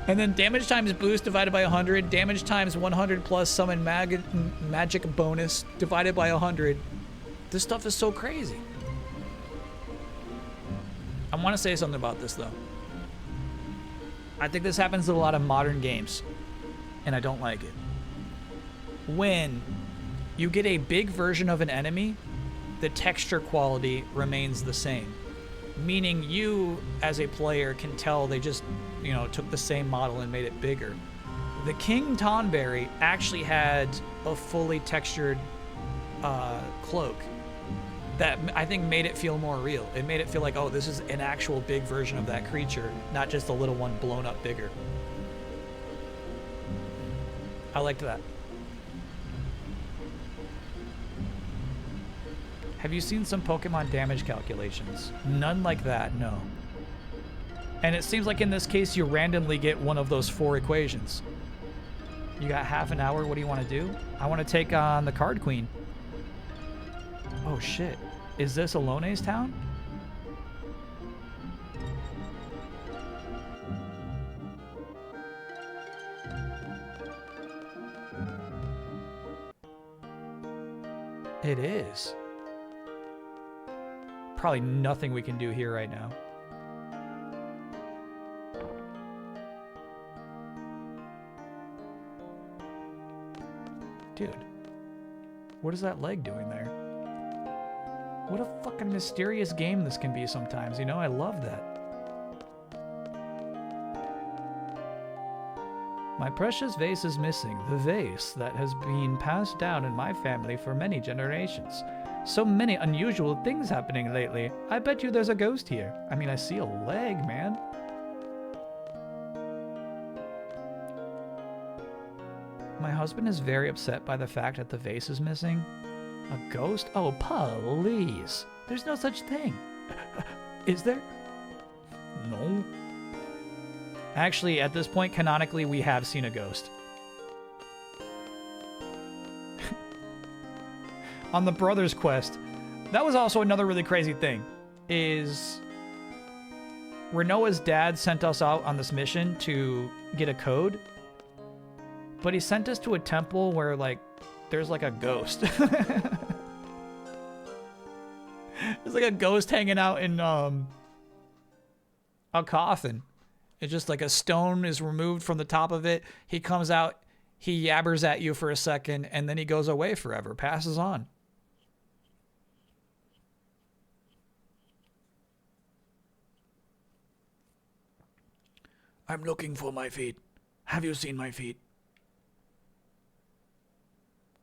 And then damage times boost divided by 100. Damage times 100 plus summon magic bonus divided by 100. This stuff is so crazy. want to say something about this, though. I think this happens in a lot of modern games, and I don't like it. When you get a big version of an enemy, the texture quality remains the same. Meaning you, as a player, can tell they just, you know, took the same model and made it bigger. The King Tonberry actually had a fully textured cloak that I think made it feel more real. It made it feel like, oh, this is an actual big version of that creature, not just a little one blown up bigger. I liked that. Have you seen some Pokemon damage calculations? None like that, no. And it seems like in this case, you randomly get one of those 4 equations. You got half an hour, what do you want to do? I want to take on the Card Queen. Oh shit, is this Alone's town? It is. Probably nothing we can do here right now. Dude, what is that leg doing there? What a fucking mysterious game this can be sometimes, you know? I love that. My precious vase is missing. The vase that has been passed down in my family for many generations. So many unusual things happening lately. I bet you there's a ghost here. I mean, I see a leg, man. My husband is very upset by the fact that the vase is missing. A ghost? Oh, please. There's no such thing. Is there? No. Actually, at this point, canonically, we have seen a ghost. On the Brothers quest, that was also another really crazy thing, is Renoa's dad sent us out on this mission to get a code, but he sent us to a temple where, like, there's like a ghost. There's like a ghost hanging out in a coffin. It's just like a stone is removed from the top of it. He comes out, he yabbers at you for a second, and then he goes away forever, passes on. I'm looking for my feet. Have you seen my feet?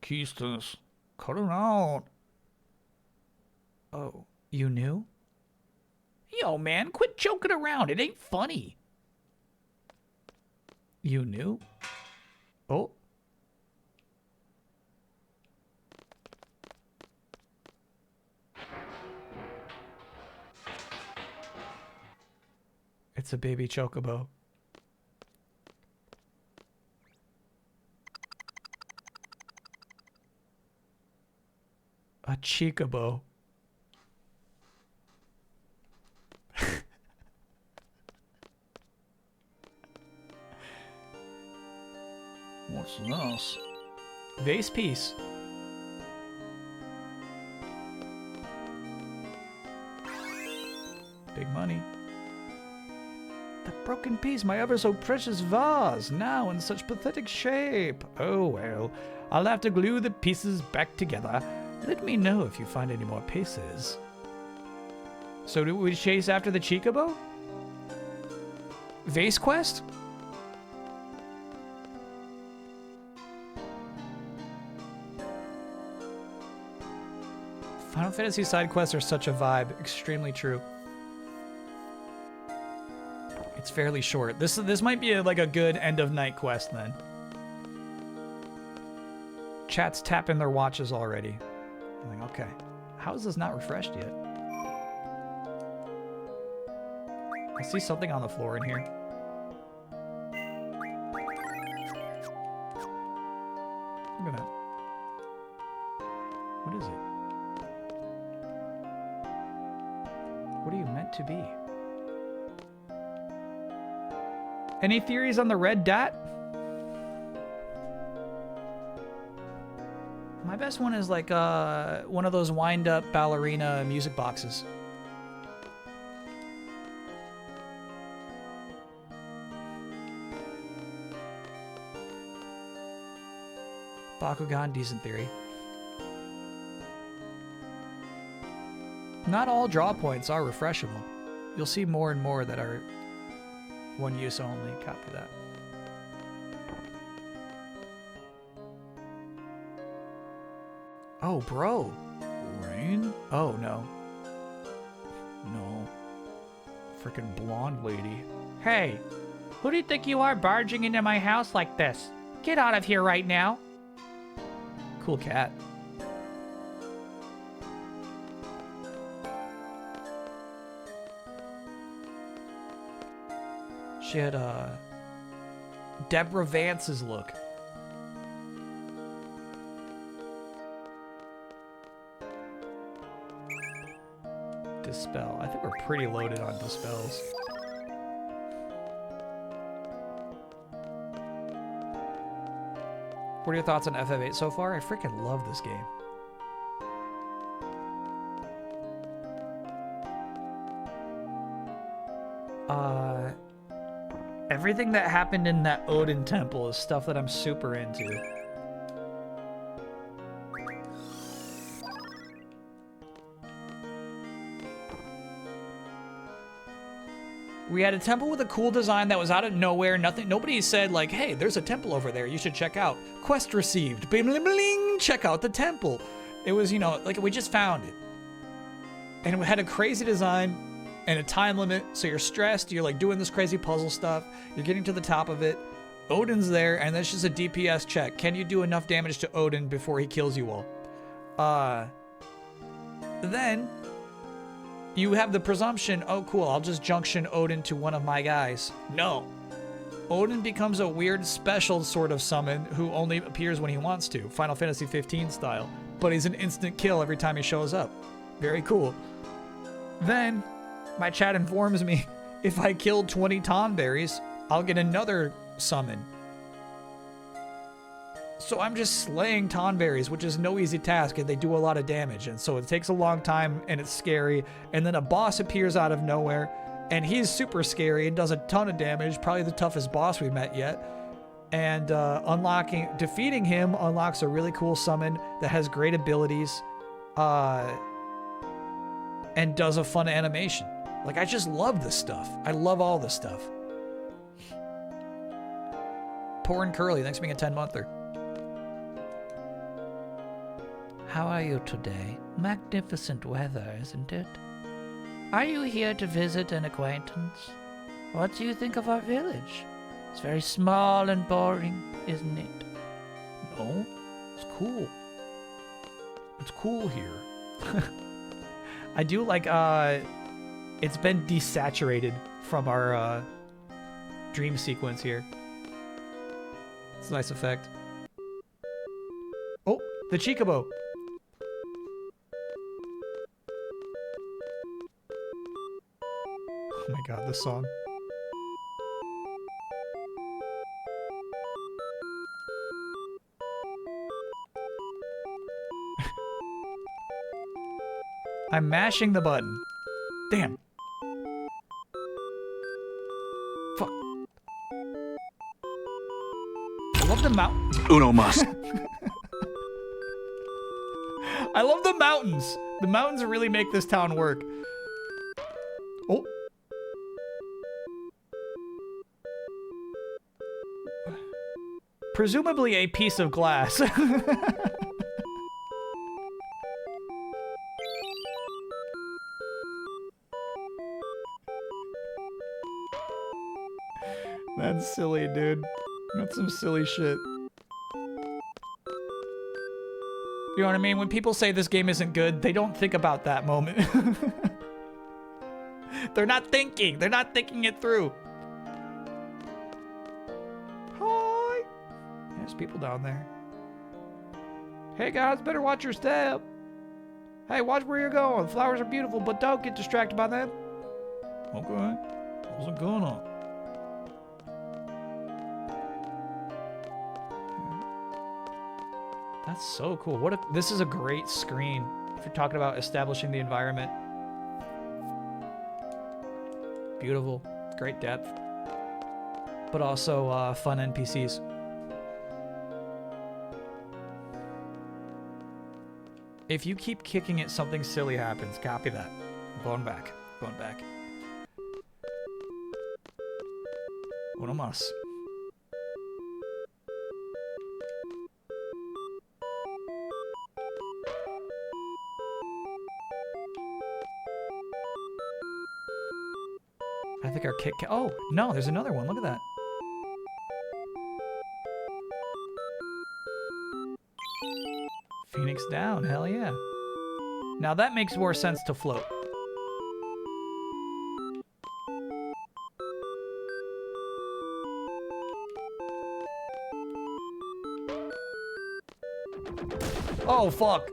Keysters, cut around. Oh, you knew? Yo, man, quit joking around. It ain't funny. You knew? Oh. It's a baby chocobo. A chicabo. What's this? Vase piece. Big money. That broken piece, my ever so precious vase, now in such pathetic shape. Oh well, I'll have to glue the pieces back together. Let me know if you find any more pieces. So do we chase after the Chikobo? Vase quest? Final Fantasy side quests are such a vibe. Extremely true. It's fairly short. This might be like a good end of night quest then. Chat's tapping their watches already. I'm like, okay. How is this not refreshed yet? I see something on the floor in here. Look at that. What is it? What are you meant to be? Any theories on the red dot? My best one is like one of those wind-up ballerina music boxes. Bakugan, decent theory. Not all draw points are refreshable. You'll see more and more that are one use only. Copy that. Oh, bro. Rain? Oh, no. No. Freaking blonde lady. Hey, who do you think you are barging into my house like this? Get out of here right now. Cool cat. She had Deborah Vance's look. Dispel. I think we're pretty loaded on dispels. What are your thoughts on FF8 so far? I freaking love this game. Everything that happened in that Odin temple is stuff that I'm super into. We had a temple with a cool design that was out of nowhere. Nobody said like, hey, there's a temple over there you should check out. Quest received. Bling, bling, bling. Check out the temple. It was, you know, like we just found it. And it had a crazy design and a time limit. So you're stressed. You're like doing this crazy puzzle stuff. You're getting to the top of it. Odin's there and that's just a DPS check. Can you do enough damage to Odin before he kills you all? Then you have the presumption, oh cool, I'll just junction Odin to one of my guys. No. Odin becomes a weird special sort of summon who only appears when he wants to, Final Fantasy 15 style, but he's an instant kill every time he shows up. Very cool. Then, my chat informs me, if I kill 20 Tonberries, I'll get another summon. So I'm just slaying Tonberries, which is no easy task, and they do a lot of damage, and so it takes a long time, and it's scary, and then a boss appears out of nowhere, and he's super scary and does a ton of damage, probably the toughest boss we've met yet, and defeating him unlocks a really cool summon that has great abilities, and does a fun animation. Like, I just love this stuff. I love all this stuff. Poor and Curly, thanks for being a 10-monther. How are you today? Magnificent weather, isn't it? Are you here to visit an acquaintance? What do you think of our village? It's very small and boring, isn't it? No, it's cool. It's cool here. I do like, it's been desaturated from our dream sequence here. It's a nice effect. Oh, the Chikobo. Oh my god, this song. I'm mashing the button. Damn. Fuck. I love the mountain. Uno mas. I love the mountains. The mountains really make this town work. Oh. Presumably a piece of glass. That's silly, dude. That's some silly shit. You know what I mean? When people say this game isn't good, they don't think about that moment. They're not thinking. They're not thinking it through. Hi. There's people down there. Hey guys, better watch your step. Hey, watch where you're going. Flowers are beautiful, but don't get distracted by them. Okay. What's going on? That's so cool. What if this is a great screen if you're talking about establishing the environment. Beautiful, great depth, but also fun NPCs. If you keep kicking it, something silly happens. Copy that. Going back. Going back. Uno más. I think our kick. Oh, no, there's another one. Look at that. Phoenix down. Hell yeah. Now that makes more sense to float. Oh, fuck.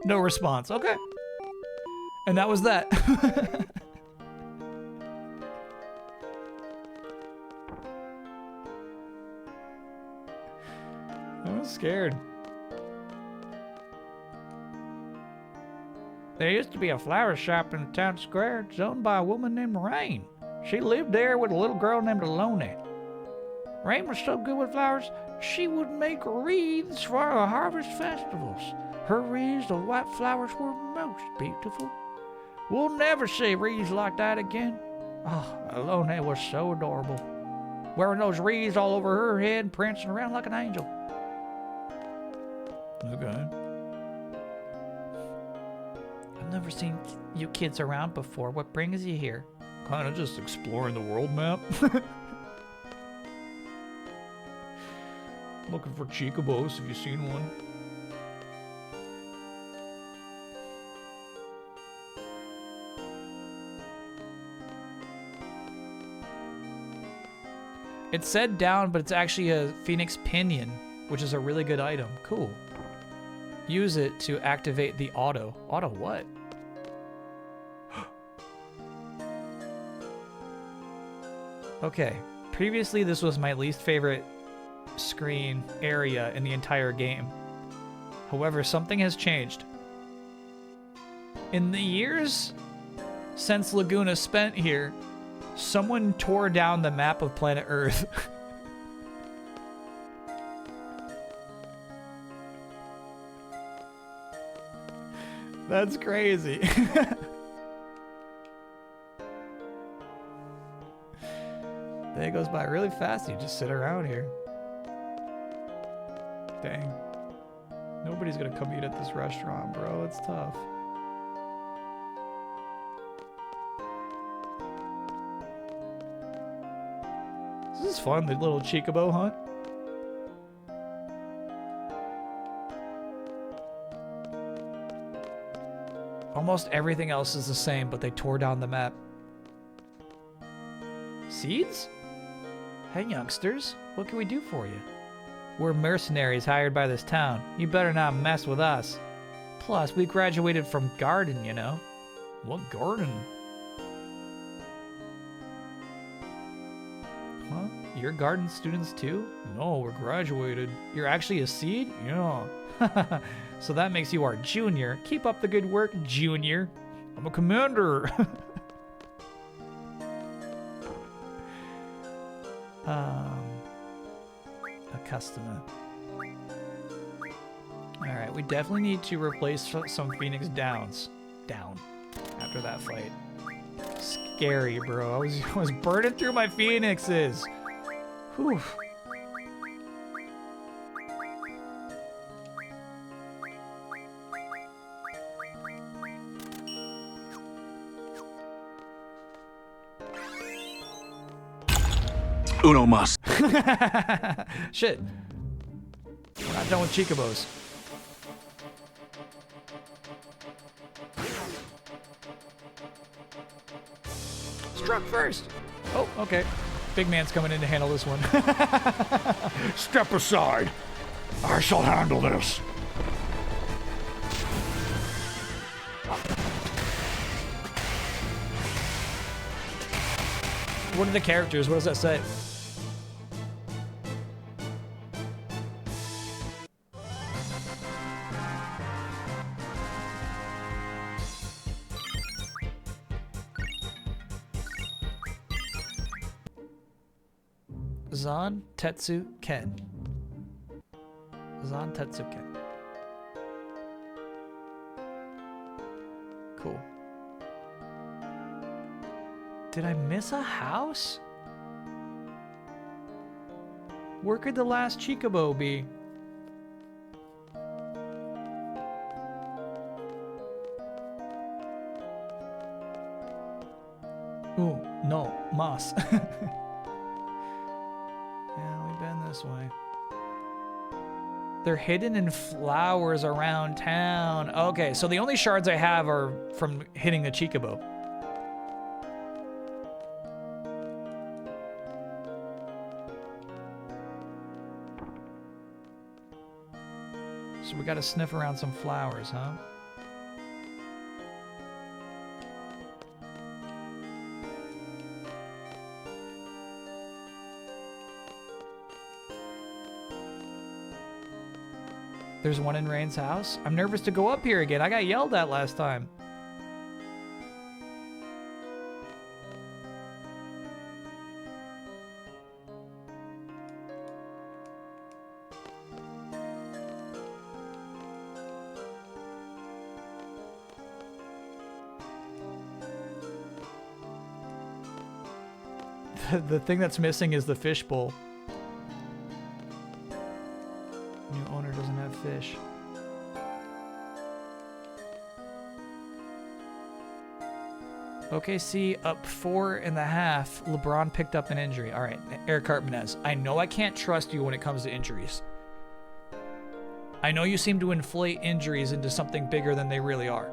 No response. Okay. And that was that. I was scared. There used to be a flower shop in the town square. It's owned by a woman named Rain. She lived there with a little girl named Alone. Rain was so good with flowers, she would make wreaths for our harvest festivals. Her wreaths of white flowers were most beautiful. We'll never see wreaths like that again. Oh, Alone was so adorable. Wearing those wreaths all over her head, prancing around like an angel. Okay. I've never seen you kids around before. What brings you here? Kind of just exploring the world map. Looking for chicobos. Have you seen one? It said down, but it's actually a Phoenix Pinion, which is a really good item. Cool. Use it to activate the auto. Auto what? Okay. Previously, this was my least favorite screen area in the entire game. However, something has changed. In the years since Laguna spent here, someone tore down the map of planet Earth. That's crazy. Day goes by really fast. You just sit around here. Dang. Nobody's gonna come eat at this restaurant, bro. It's tough. This is fun, the little Chicobo hunt. Almost everything else is the same, but they tore down the map. Seeds? Hey, youngsters, what can we do for you? We're mercenaries hired by this town. You better not mess with us. Plus, we graduated from Garden, you know. What Garden? Huh? You're Garden students too? No, we're graduated. You're actually a seed? Yeah. So that makes you our junior. Keep up the good work, junior. I'm a commander. A customer. Alright, we definitely need to replace some Phoenix Downs. Down. After that fight. Scary, bro. I was burning through my Phoenixes. Whew. Uno mas. Shit. We're not done with Chicobos. Struck first. Oh, okay. Big man's coming in to handle this one. Step aside. I shall handle this. What are the characters? What does that say? Zan, Tetsu, Ken. Zan, Tetsu, Ken. Cool. Did I miss a house? Where could the last Chikobo be? Ooh, no, Moss. Yeah, we've been this way. They're hidden in flowers around town. Okay, so the only shards I have are from hitting the Chikobo. So we gotta sniff around some flowers, huh? There's one in Rain's house. I'm nervous to go up here again. I got yelled at last time. The thing that's missing is the fishbowl. New owner doesn't have fish. OKC up 4.5. LeBron picked up an injury. All right, Eric Cartmanez. I know I can't trust you when it comes to injuries. I know you seem to inflate injuries into something bigger than they really are.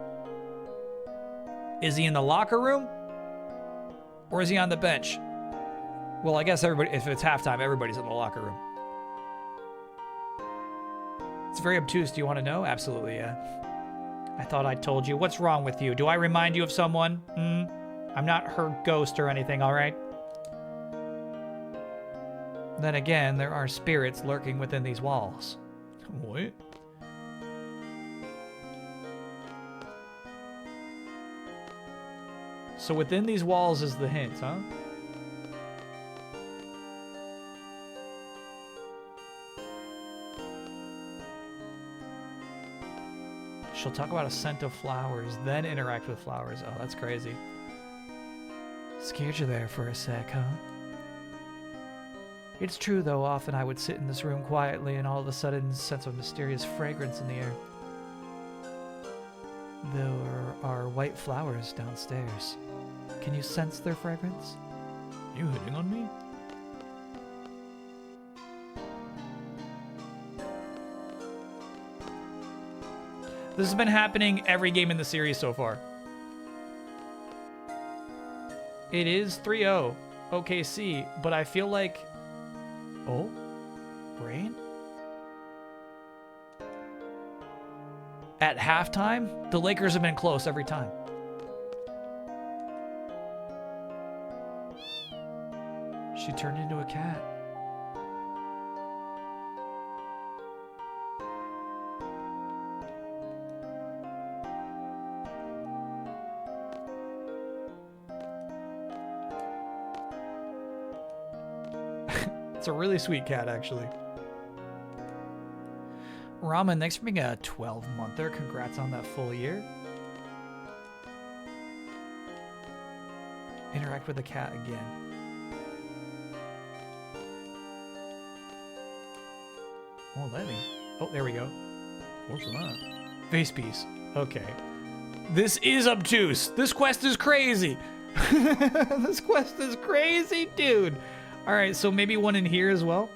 Is he in the locker room? Or is he on the bench? Well, I guess everybody, if it's halftime, everybody's in the locker room. It's very obtuse. Do you want to know? Absolutely, yeah. I thought I told you. What's wrong with you? Do I remind you of someone? I'm not her ghost or anything, all right? Then again, there are spirits lurking within these walls. What? So within these walls is the hint, huh? She'll talk about a scent of flowers, then interact with flowers. Oh, that's crazy. Scared you there for a sec, huh? It's true, though, often I would sit in this room quietly and all of a sudden sense a mysterious fragrance in the air. There are white flowers downstairs. Can you sense their fragrance? You hitting on me? This has been happening every game in the series so far. It is 3-0 OKC, but I feel like... Oh? Rain? At halftime, the Lakers have been close every time. She turned into a cat. It's a really sweet cat, actually. Ramen, thanks for being a 12-monther. Congrats on that full year. Interact with the cat again. Won't let me. Oh, there we go. What's that? Face piece. Okay. This is obtuse. This quest is crazy. This quest is crazy, dude. All right, so maybe one in here as well.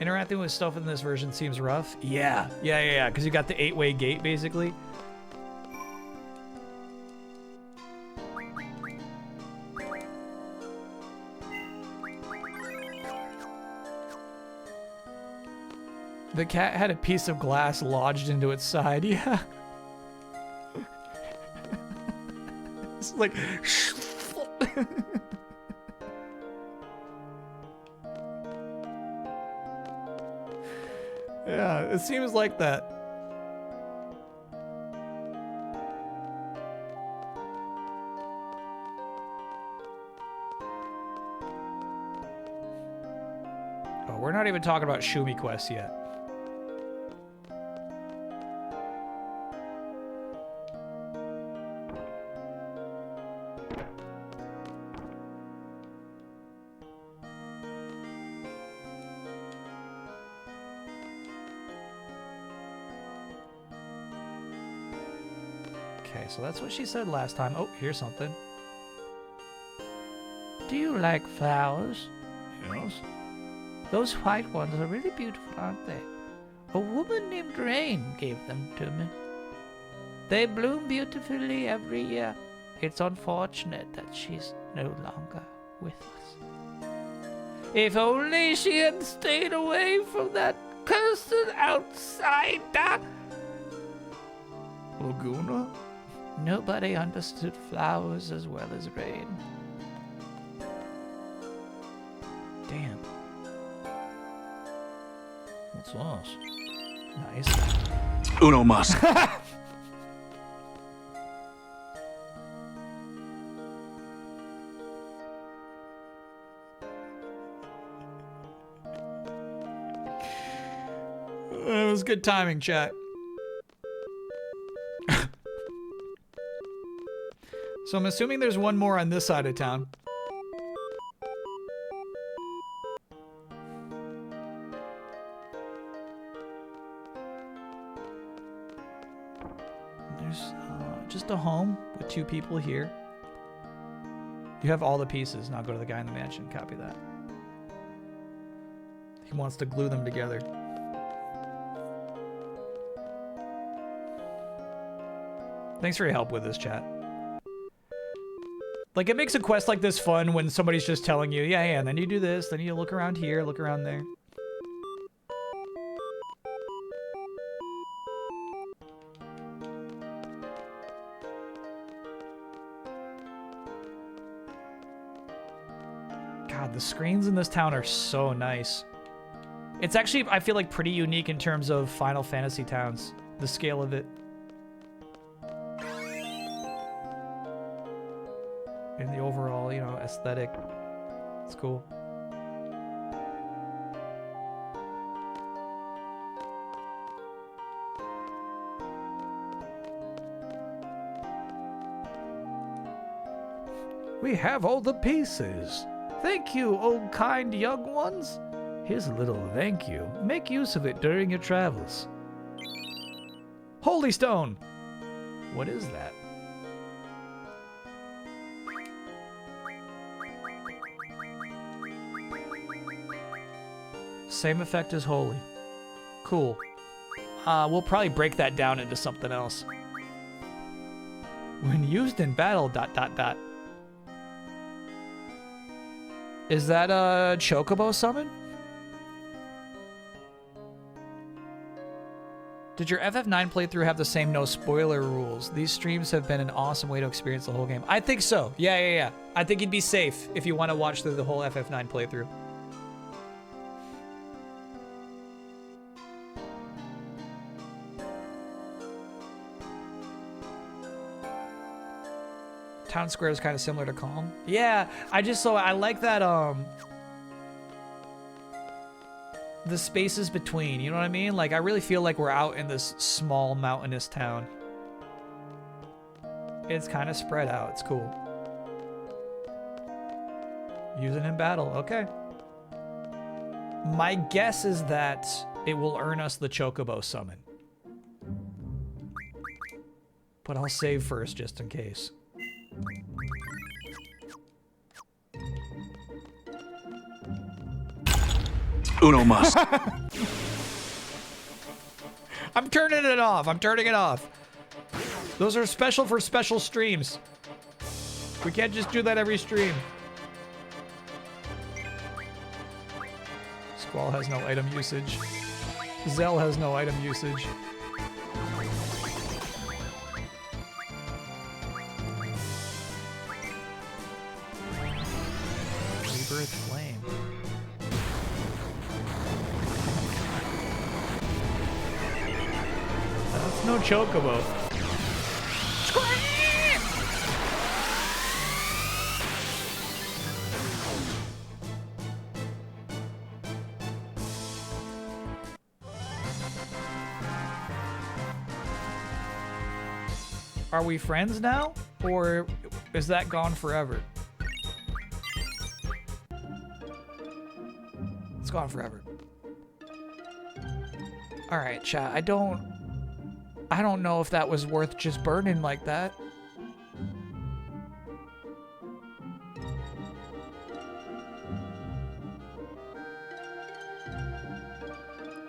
Interacting with stuff in this version seems rough. Yeah, because you got the 8-way gate, basically. The cat had a piece of glass lodged into its side, yeah. It's like... Yeah, it seems like that. we're not even talking about Shumi quests yet. Okay, so that's what she said last time. Oh, here's something. Do you like flowers? Yes. Those white ones are really beautiful, aren't they? A woman named Rain gave them to me. They bloom beautifully every year. It's unfortunate that she's no longer with us. If only she had stayed away from that cursed outsider. Laguna? Nobody understood flowers as well as Rain. Damn. What's this? Nice. Uno mas. It was good timing, chat. So I'm assuming there's one more on this side of town. There's just a home with 2 people here. You have all the pieces. Now go to the guy in the mansion. Copy that. He wants to glue them together. Thanks for your help with this, chat. Like, it makes a quest like this fun when somebody's just telling you, yeah, and then you do this, then you look around here, look around there. God, the screens in this town are so nice. It's actually, I feel like, pretty unique in terms of Final Fantasy towns, the scale of it. And the overall, you know, aesthetic. It's cool. We have all the pieces. Thank you, oh kind young ones. Here's a little thank you. Make use of it during your travels. Holy Stone! What is that? Same effect as Holy. Cool. We'll probably break that down into something else. When used in battle, ... Is that a Chocobo summon? Did your FF9 playthrough have the same no spoiler rules? These streams have been an awesome way to experience the whole game. I think so. Yeah. I think you'd be safe if you want to watch through the whole FF9 playthrough. Town Square is kind of similar to Calm. Yeah, I like that, the spaces between, you know what I mean? Like, I really feel like we're out in this small mountainous town. It's kind of spread out. It's cool. Using in battle. Okay. My guess is that it will earn us the Chocobo summon. But I'll save first just in case. Uno mas. I'm turning it off. I'm turning it off. Those are special for special streams. We can't just do that every stream. Squall has no item usage. Zell has no item usage. Rebirth Flame. That's no Chocobo. Are we friends now? Or is that gone forever? It's gone forever. All right, chat. I don't know if that was worth just burning like that.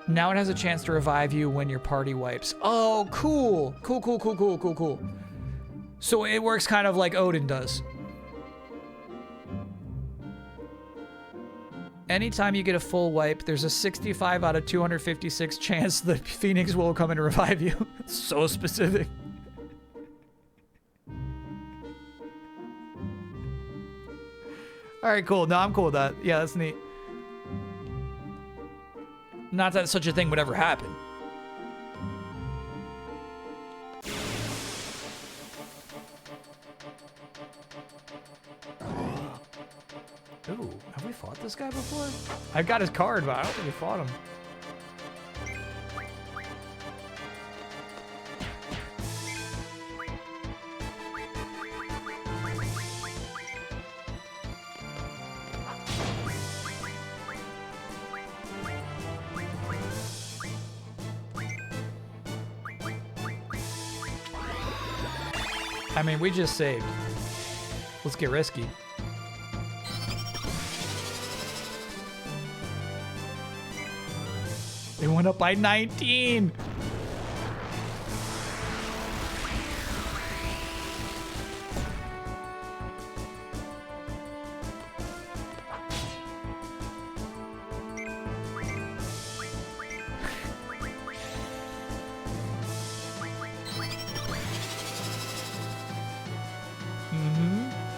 Now it has a chance to revive you when your party wipes. Oh, cool. Cool, cool, cool, cool, cool, cool. So it works kind of like Odin does. Anytime you get a full wipe, there's a 65 out of 256 chance the Phoenix will come and revive you. It's so specific. All right, cool. No, I'm cool with that. Yeah, that's neat. Not that such a thing would ever happen. Ooh, have we fought this guy before? I've got his card, but I don't think we fought him. I mean, we just saved. Let's get risky. It went up by 19.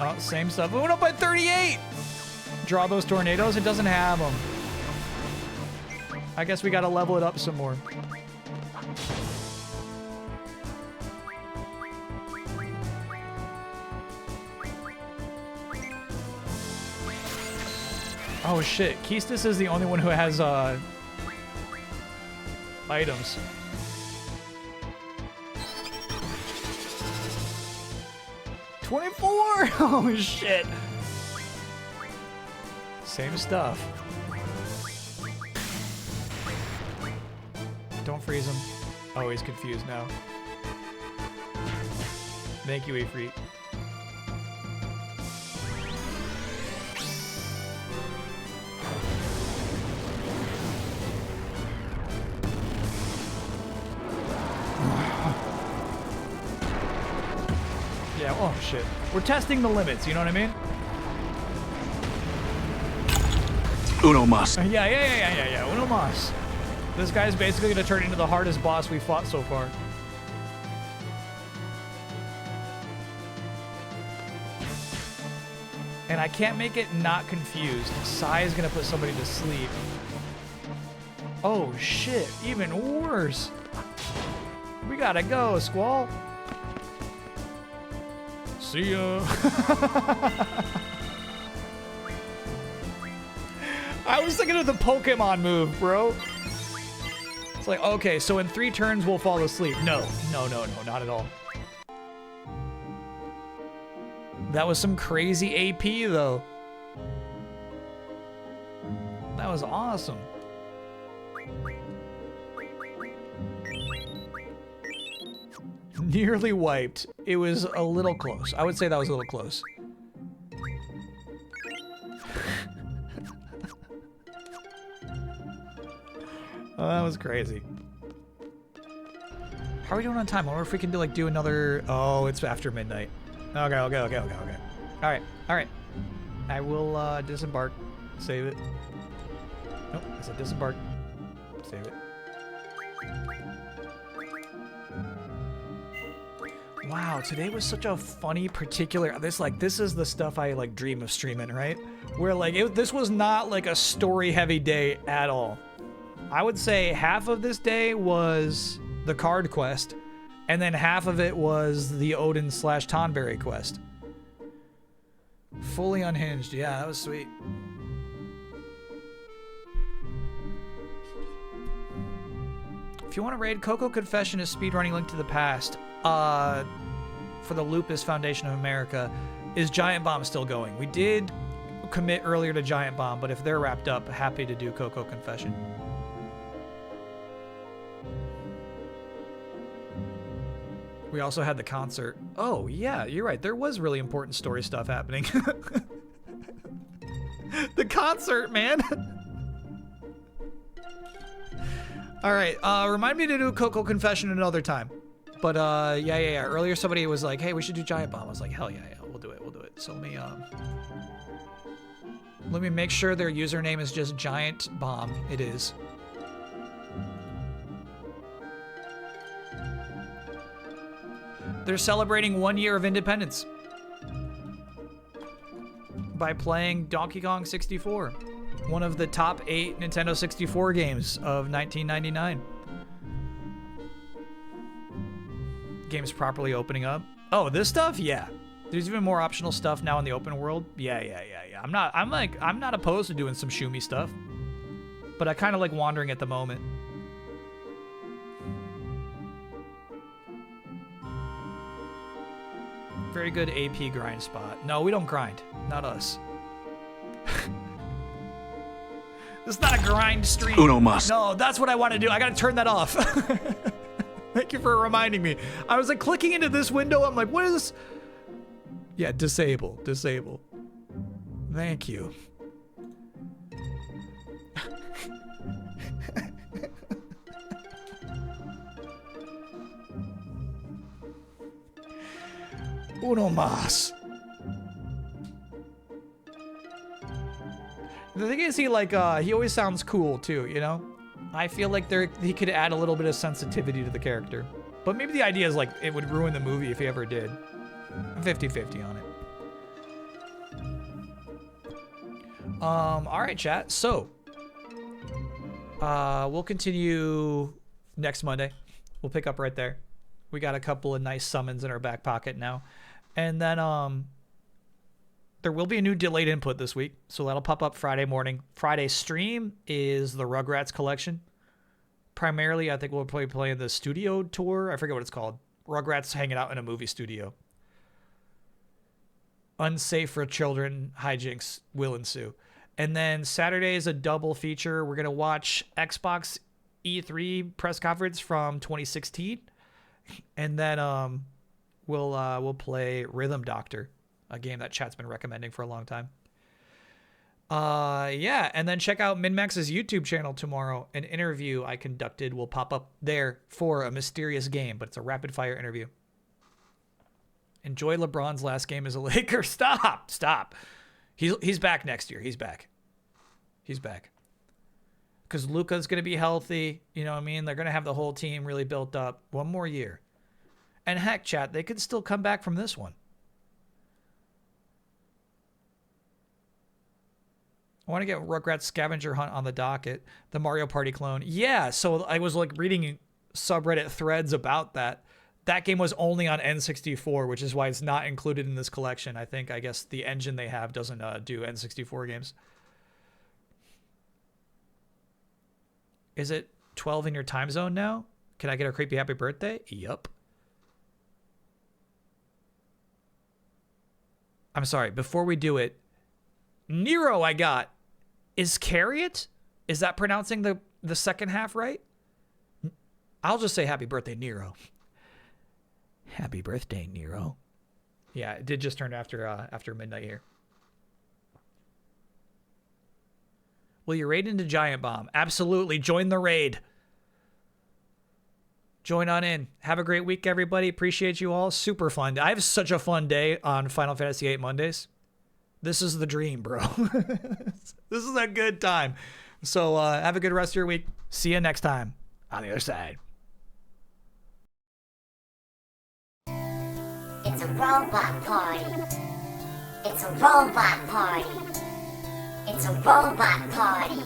Oh, same stuff. It went up by 38. Draw those tornadoes. It doesn't have them. I guess we gotta level it up some more. Oh shit, Keistis is the only one who has items. $24! Oh shit. Same stuff. Don't freeze him. Oh, he's confused now. Thank you, Ifrit. Yeah, oh shit. We're testing the limits, you know what I mean? Uno mas. Yeah. Uno mas. This guy's basically gonna turn into the hardest boss we've fought so far. And I can't make it not confused. Sai is gonna put somebody to sleep. Oh shit, even worse. We gotta go, Squall. See ya. I was thinking of the Pokemon move, bro. It's like, okay, so in 3 turns we'll fall asleep. No, not at all. That was some crazy AP, though. That was awesome. Nearly wiped. It was a little close. I would say that was a little close. Oh, that was crazy. How are we doing on time? I wonder if we can do another... Oh, it's after midnight. Okay. All right. I will disembark. Save it. Nope, I said disembark. Save it. Wow, today was such a funny particular... This is the stuff I dream of streaming, right? Where this was not like a story-heavy day at all. I would say half of this day was the card quest, and then half of it was the Odin / Tonberry quest. Fully unhinged. Yeah, that was sweet. If you want to raid, Coco Confession is speedrunning Link to the Past. for the Lupus Foundation of America. Is Giant Bomb still going? We did commit earlier to Giant Bomb, but if they're wrapped up, happy to do Coco Confession. We also had the concert. Oh, yeah, you're right. There was really important story stuff happening. The concert, man. All right, remind me to do Coco Confession another time. But yeah. Earlier somebody was like, "Hey, we should do Giant Bomb." I was like, "Hell yeah, we'll do it. So let me make sure their username is just Giant Bomb. It is. They're celebrating 1 year of independence by playing Donkey Kong 64, one of the top 8 Nintendo 64 games of 1999. Game's properly opening up. Oh, this stuff? Yeah. There's even more optional stuff now in the open world. Yeah. I'm not opposed to doing some shoomy stuff, but I kind of like wandering at the moment. Very good AP grind spot. No, we don't grind. Not us. This is not a grind stream. Uno mas. No, that's what I want to do. I gotta turn that off. Thank you for reminding me. I was like clicking into this window. I'm like, what is this? Yeah, disable. Thank you. Uno mas. The thing is, he always sounds cool too, you know? I feel like he could add a little bit of sensitivity to the character. But maybe the idea is like it would ruin the movie if he ever did. I'm 50-50 on it. All right, chat. So, we'll continue next Monday. We'll pick up right there. We got a couple of nice summons in our back pocket now. And then, there will be a new delayed input this week, so that'll pop up Friday morning. Friday's stream is the Rugrats collection. Primarily, I think we'll probably play the studio tour. I forget what it's called. Rugrats hanging out in a movie studio. Unsafe for children hijinks will ensue. And then Saturday is a double feature. We're going to watch Xbox E3 press conference from 2016. And then we'll play Rhythm Doctor, a game that chat's been recommending for a long time. Yeah, and then check out MinMax's YouTube channel tomorrow. An interview I conducted will pop up there for a mysterious game, but it's a rapid-fire interview. Enjoy LeBron's last game as a Laker. Stop. He's back next year. He's back. Because Luka's going to be healthy. You know what I mean? They're going to have the whole team really built up. 1 more year. And heck, chat, they could still come back from this one. I want to get Rugrats Scavenger Hunt on the docket. The Mario Party clone. Yeah, so I was like reading subreddit threads about that. That game was only on N64, which is why it's not included in this collection. I guess the engine they have doesn't do N64 games. Is it 12 in your time zone now? Can I get a creepy happy birthday? Yup. I'm sorry, before we do it, Nero I got. Is Carriot? Is that pronouncing the second half right? I'll just say happy birthday, Nero. Happy birthday, Nero. Yeah, it did just turn after midnight here. Will you raid into Giant Bomb? Absolutely. Join the raid. Join on in. Have a great week, everybody. Appreciate you all. Super fun. I have such a fun day on Final Fantasy VIII Mondays. This is the dream, bro. This is a good time. So have a good rest of your week. See you next time on the other side. It's a robot party. It's a robot party. It's a robot party.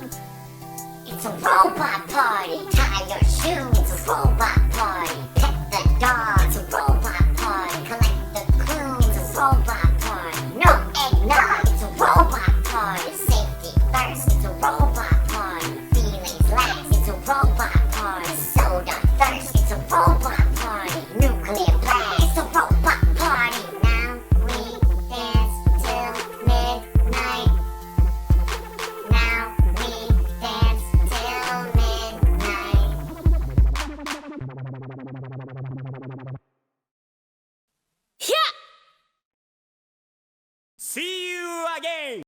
It's a robot party. Tie your shoes. It's a robot party. Pet the dog. It's a robot party. Collect the clues. It's a robot party. No eggnog. It's a robot party. Safety first. It's a robot party. Feelings last. It's a robot party. Soda thirst. It's a robot party. Nuclear blast. It's a robot party. See you again!